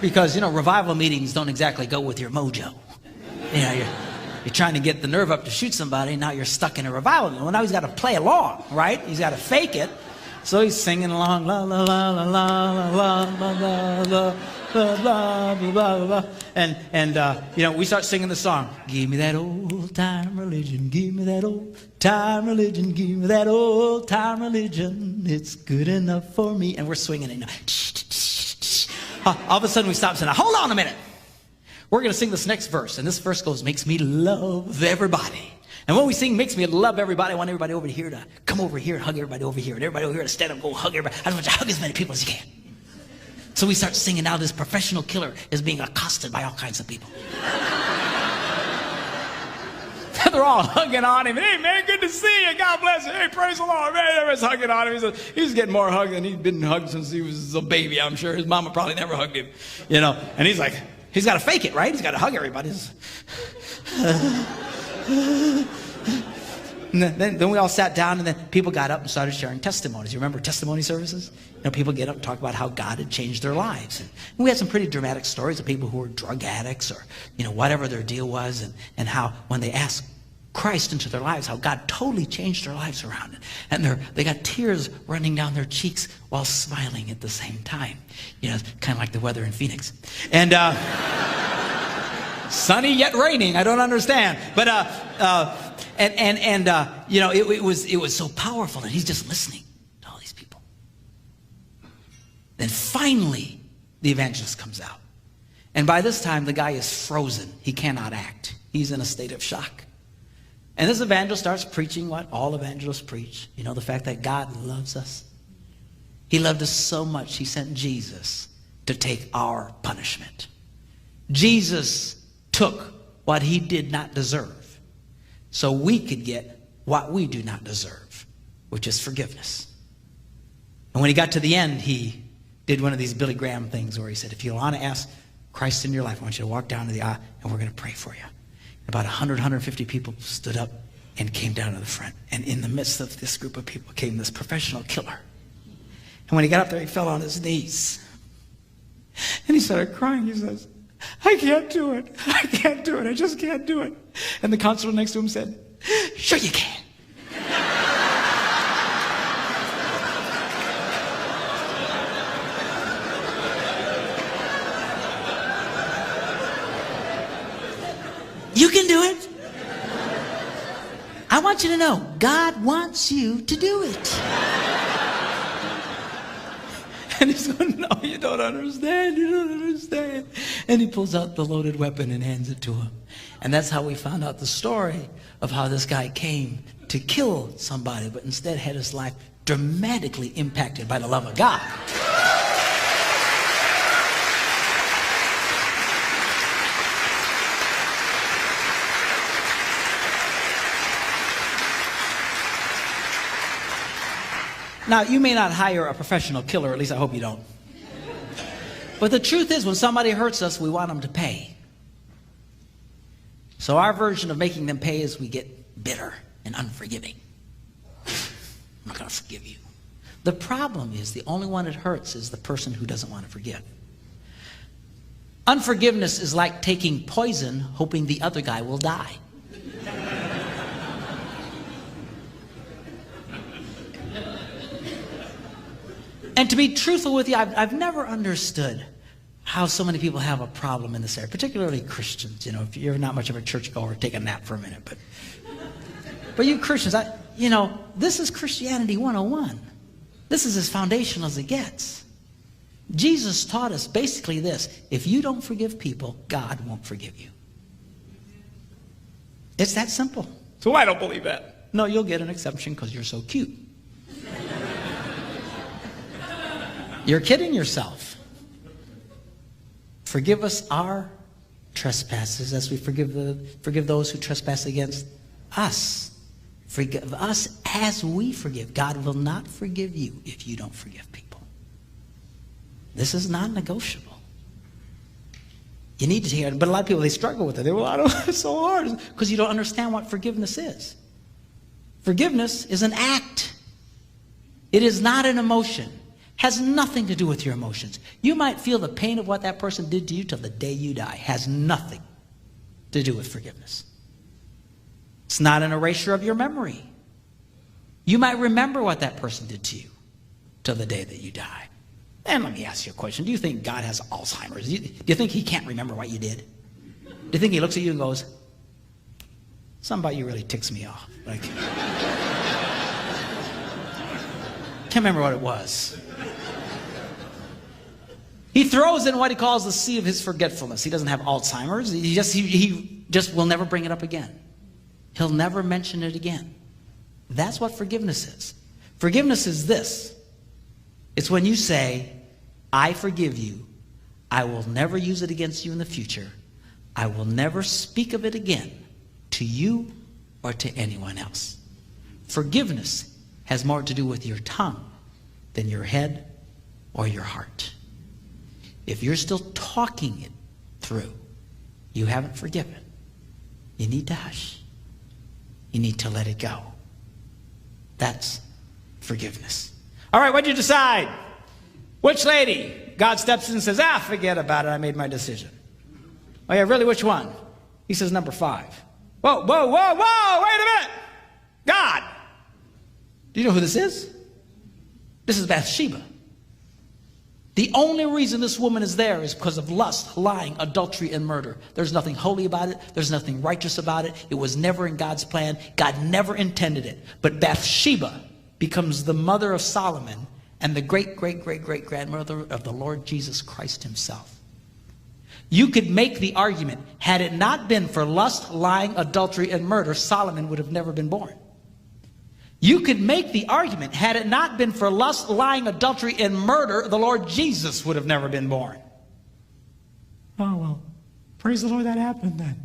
Because, you know, revival meetings don't exactly go with your mojo. You know, you're trying to get the nerve up to shoot somebody, and now you're stuck in a revival meeting. Well, now he's got to play along, right? He's got to fake it. So he's singing along, la la la la la la la la la la blah, blah, blah, blah. And you know, we start singing the song. Give me that old time religion. Give me that old time religion. Give me that old time religion. It's good enough for me. And we're swinging it. All of a sudden we stop and say, now hold on a minute. We're going to sing this next verse. And this verse goes, makes me love everybody. And when we sing makes me love everybody, I want everybody over here to come over here and hug everybody over here. And everybody over here to stand up and go hug everybody. I want you to hug as many people as you can. So we start singing. Now this professional killer is being accosted by all kinds of people. They're all hugging on him. Hey, man, good to see you. God bless you. Hey, praise the Lord. Man, everyone's hugging on him. He's getting more hugged than he'd been hugged since he was a baby, I'm sure. His mama probably never hugged him, you know. And he's like, he's got to fake it, right? He's got to hug everybody. And then we all sat down, and then people got up and started sharing testimonies. You remember testimony services? You know, people get up and talk about how God had changed their lives. And we had some pretty dramatic stories of people who were drug addicts or, you know, whatever their deal was, and how when they asked Christ into their lives, how God totally changed their lives around. And they got tears running down their cheeks while smiling at the same time. You know, kind of like the weather in Phoenix. And sunny yet raining. I don't understand. But you know, it was so powerful, and he's just listening to all these people. Then finally, the evangelist comes out. And by this time, the guy is frozen. He cannot act. He's in a state of shock. And this evangelist starts preaching what all evangelists preach. You know, the fact that God loves us. He loved us so much, he sent Jesus to take our punishment. Jesus took what he did not deserve, so we could get what we do not deserve, which is forgiveness. And when he got to the end, he did one of these Billy Graham things where he said, if you want to ask Christ in your life, I want you to walk down to the aisle, and we're going to pray for you. About 150 people stood up and came down to the front. And in the midst of this group of people came this professional killer. And when he got up there, he fell on his knees. And he started crying. He says, I can't do it. I can't do it. I just can't do it. And the counselor next to him said, sure you can. You can do it. I want you to know, God wants you to do it. And he's going, no, you don't understand. You don't understand. And he pulls out the loaded weapon and hands it to him. And that's how we found out the story of how this guy came to kill somebody, but instead had his life dramatically impacted by the love of God. Now, you may not hire a professional killer, at least I hope you don't. But the truth is, when somebody hurts us, we want them to pay. So our version of making them pay is we get bitter and unforgiving. I'm not going to forgive you. The problem is the only one it hurts is the person who doesn't want to forgive. Unforgiveness is like taking poison hoping the other guy will die. And to be truthful with you, I've never understood how so many people have a problem in this area, particularly Christians. You know, if you're not much of a churchgoer, take a nap for a minute. But you Christians, this is Christianity 101. This is as foundational as it gets. Jesus taught us basically this: if you don't forgive people, God won't forgive you. It's that simple. So I don't believe that. No, you'll get an exception because you're so cute. You're kidding yourself. Forgive us our trespasses as we forgive those who trespass against us. Forgive us as we forgive. God will not forgive you if you don't forgive people. This is non-negotiable. You need to hear it, but a lot of people, they struggle with it. They well, it's so hard because you don't understand what forgiveness is. Forgiveness is an act. It is not an emotion. Has nothing to do with your emotions. You might feel the pain of what that person did to you till the day you die. Has nothing to do with forgiveness. It's not an erasure of your memory. You might remember what that person did to you till the day that you die. And let me ask you a question. Do you think God has Alzheimer's? Do you think he can't remember what you did? Do you think he looks at you and goes, something about you really ticks me off? Like, can't remember what it was. He throws in what he calls the sea of his forgetfulness. He doesn't have Alzheimer's. He just will never bring it up again. He'll never mention it again. That's what forgiveness is. Forgiveness is this. It's when you say, I forgive you. I will never use it against you in the future. I will never speak of it again to you or to anyone else. Forgiveness has more to do with your tongue than your head or your heart. If you're still talking it through, you haven't forgiven. You need to hush. You need to let it go. That's forgiveness. All right, what'd you decide? Which lady? God steps in and says, forget about it. I made my decision. Oh yeah, really, which one? He says number 5. Whoa, whoa, whoa, whoa, wait a minute. God. Do you know who this is? This is Bathsheba. The only reason this woman is there is because of lust, lying, adultery, and murder. There's nothing holy about it. There's nothing righteous about it. It was never in God's plan. God never intended it. But Bathsheba becomes the mother of Solomon and the great-great-great-great-grandmother of the Lord Jesus Christ himself. You could make the argument, had it not been for lust, lying, adultery, and murder, Solomon would have never been born. You could make the argument, had it not been for lust, lying, adultery, and murder, the Lord Jesus would have never been born. Oh, well, praise the Lord that happened then.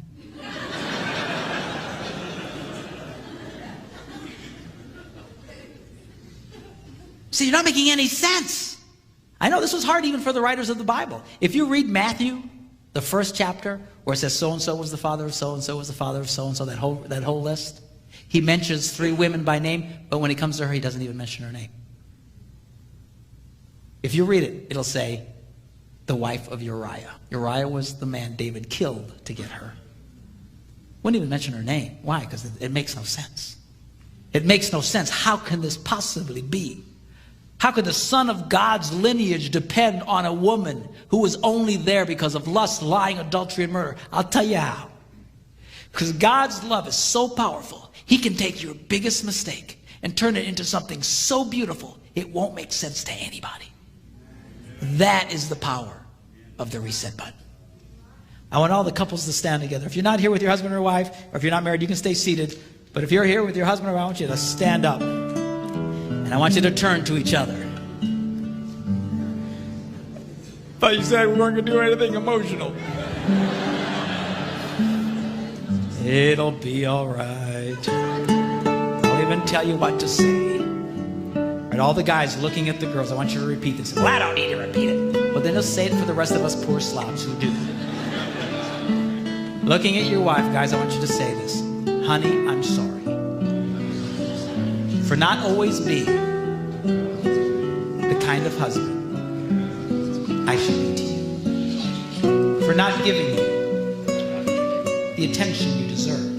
See, you're not making any sense. I know this was hard even for the writers of the Bible. If you read Matthew, the first chapter, where it says so-and-so was the father of so-and-so was the father of so-and-so, that whole list, he mentions 3 women by name, but when he comes to her, he doesn't even mention her name. If you read it, it'll say, the wife of Uriah. Uriah was the man David killed to get her. Wouldn't even mention her name. Why? Because it makes no sense. It makes no sense. How can this possibly be? How could the Son of God's lineage depend on a woman who was only there because of lust, lying, adultery, and murder? I'll tell you how. Because God's love is so powerful. He can take your biggest mistake and turn it into something so beautiful it won't make sense to anybody. That is the power of the reset button. I want all the couples to stand together. If you're not here with your husband or wife, or if you're not married, you can stay seated. But if you're here with your husband or wife, I want you to stand up. And I want you to turn to each other. Thought you said we weren't going to do anything emotional. It'll be all right. I'll even tell you what to say. Right, all the guys looking at the girls, I want you to repeat this. Well, I don't need to repeat it. Well, then just say it for the rest of us poor slobs who do. Looking at your wife, guys, I want you to say this. Honey, I'm sorry. for not always being the kind of husband I should be to you, for not giving you the attention you deserve,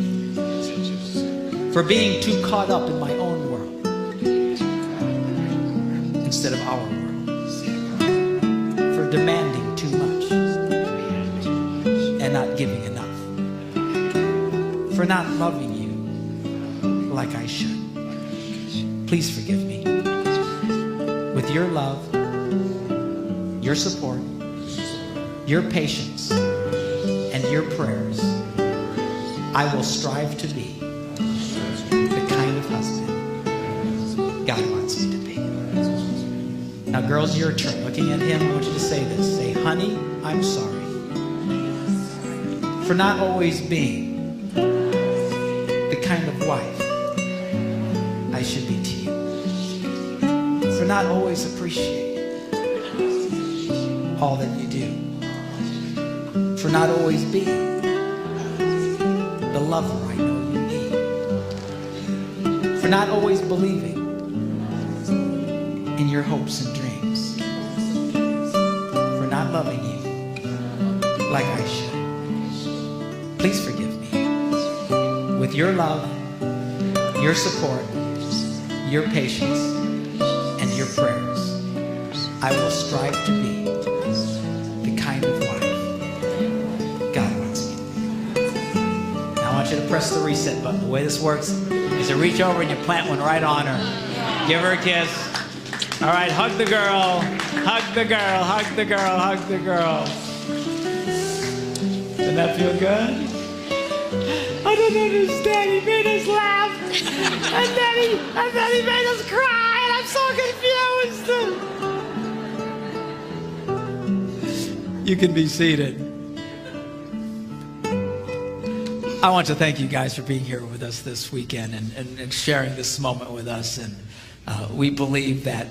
for being too caught up in my own world instead of our world, for demanding too much and not giving enough, for not loving you like I should. Please forgive me. With your love, your support, your patience, and your prayers, I will strive to be the kind of husband God wants me to be. Now, girls, your turn. Looking at him, I want you to say this. Say, honey, I'm sorry for not always being the kind of wife I should be to you, for not always appreciating all that you do, for not always being the lover I know you need, for not always believing in your hopes and dreams, for not loving you like I should. Please forgive me. With your love, your support, your patience, and your prayers, I will strive to be the kind of wife God wants me to be. Now I want you to press the reset button. The way this works is to reach over and you plant one right on her. Give her a kiss. All right, hug the girl. Hug the girl. Hug the girl. Hug the girl. Doesn't that feel good? I don't understand. He made us laugh. And then he made us cry. And I'm so confused. You can be seated. I want to thank you guys for being here with us this weekend and sharing this moment with us. And we believe that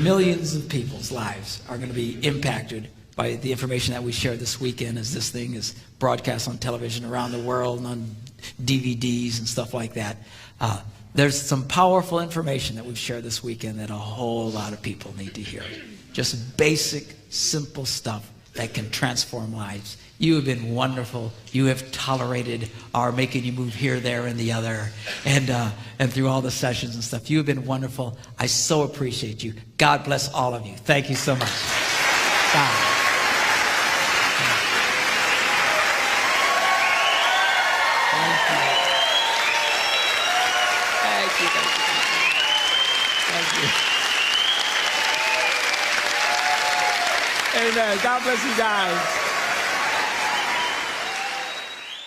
millions of people's lives are going to be impacted by the information that we share this weekend as this thing is broadcast on television around the world and on DVDs and stuff like that. There's some powerful information that we've shared this weekend that a whole lot of people need to hear. Just basic, simple stuff that can transform lives. You have been wonderful. You have tolerated our making you move here, there, and the other, and through all the sessions and stuff. You have been wonderful. I so appreciate you. God bless all of you. Thank you so much. God. Amen. God bless you guys.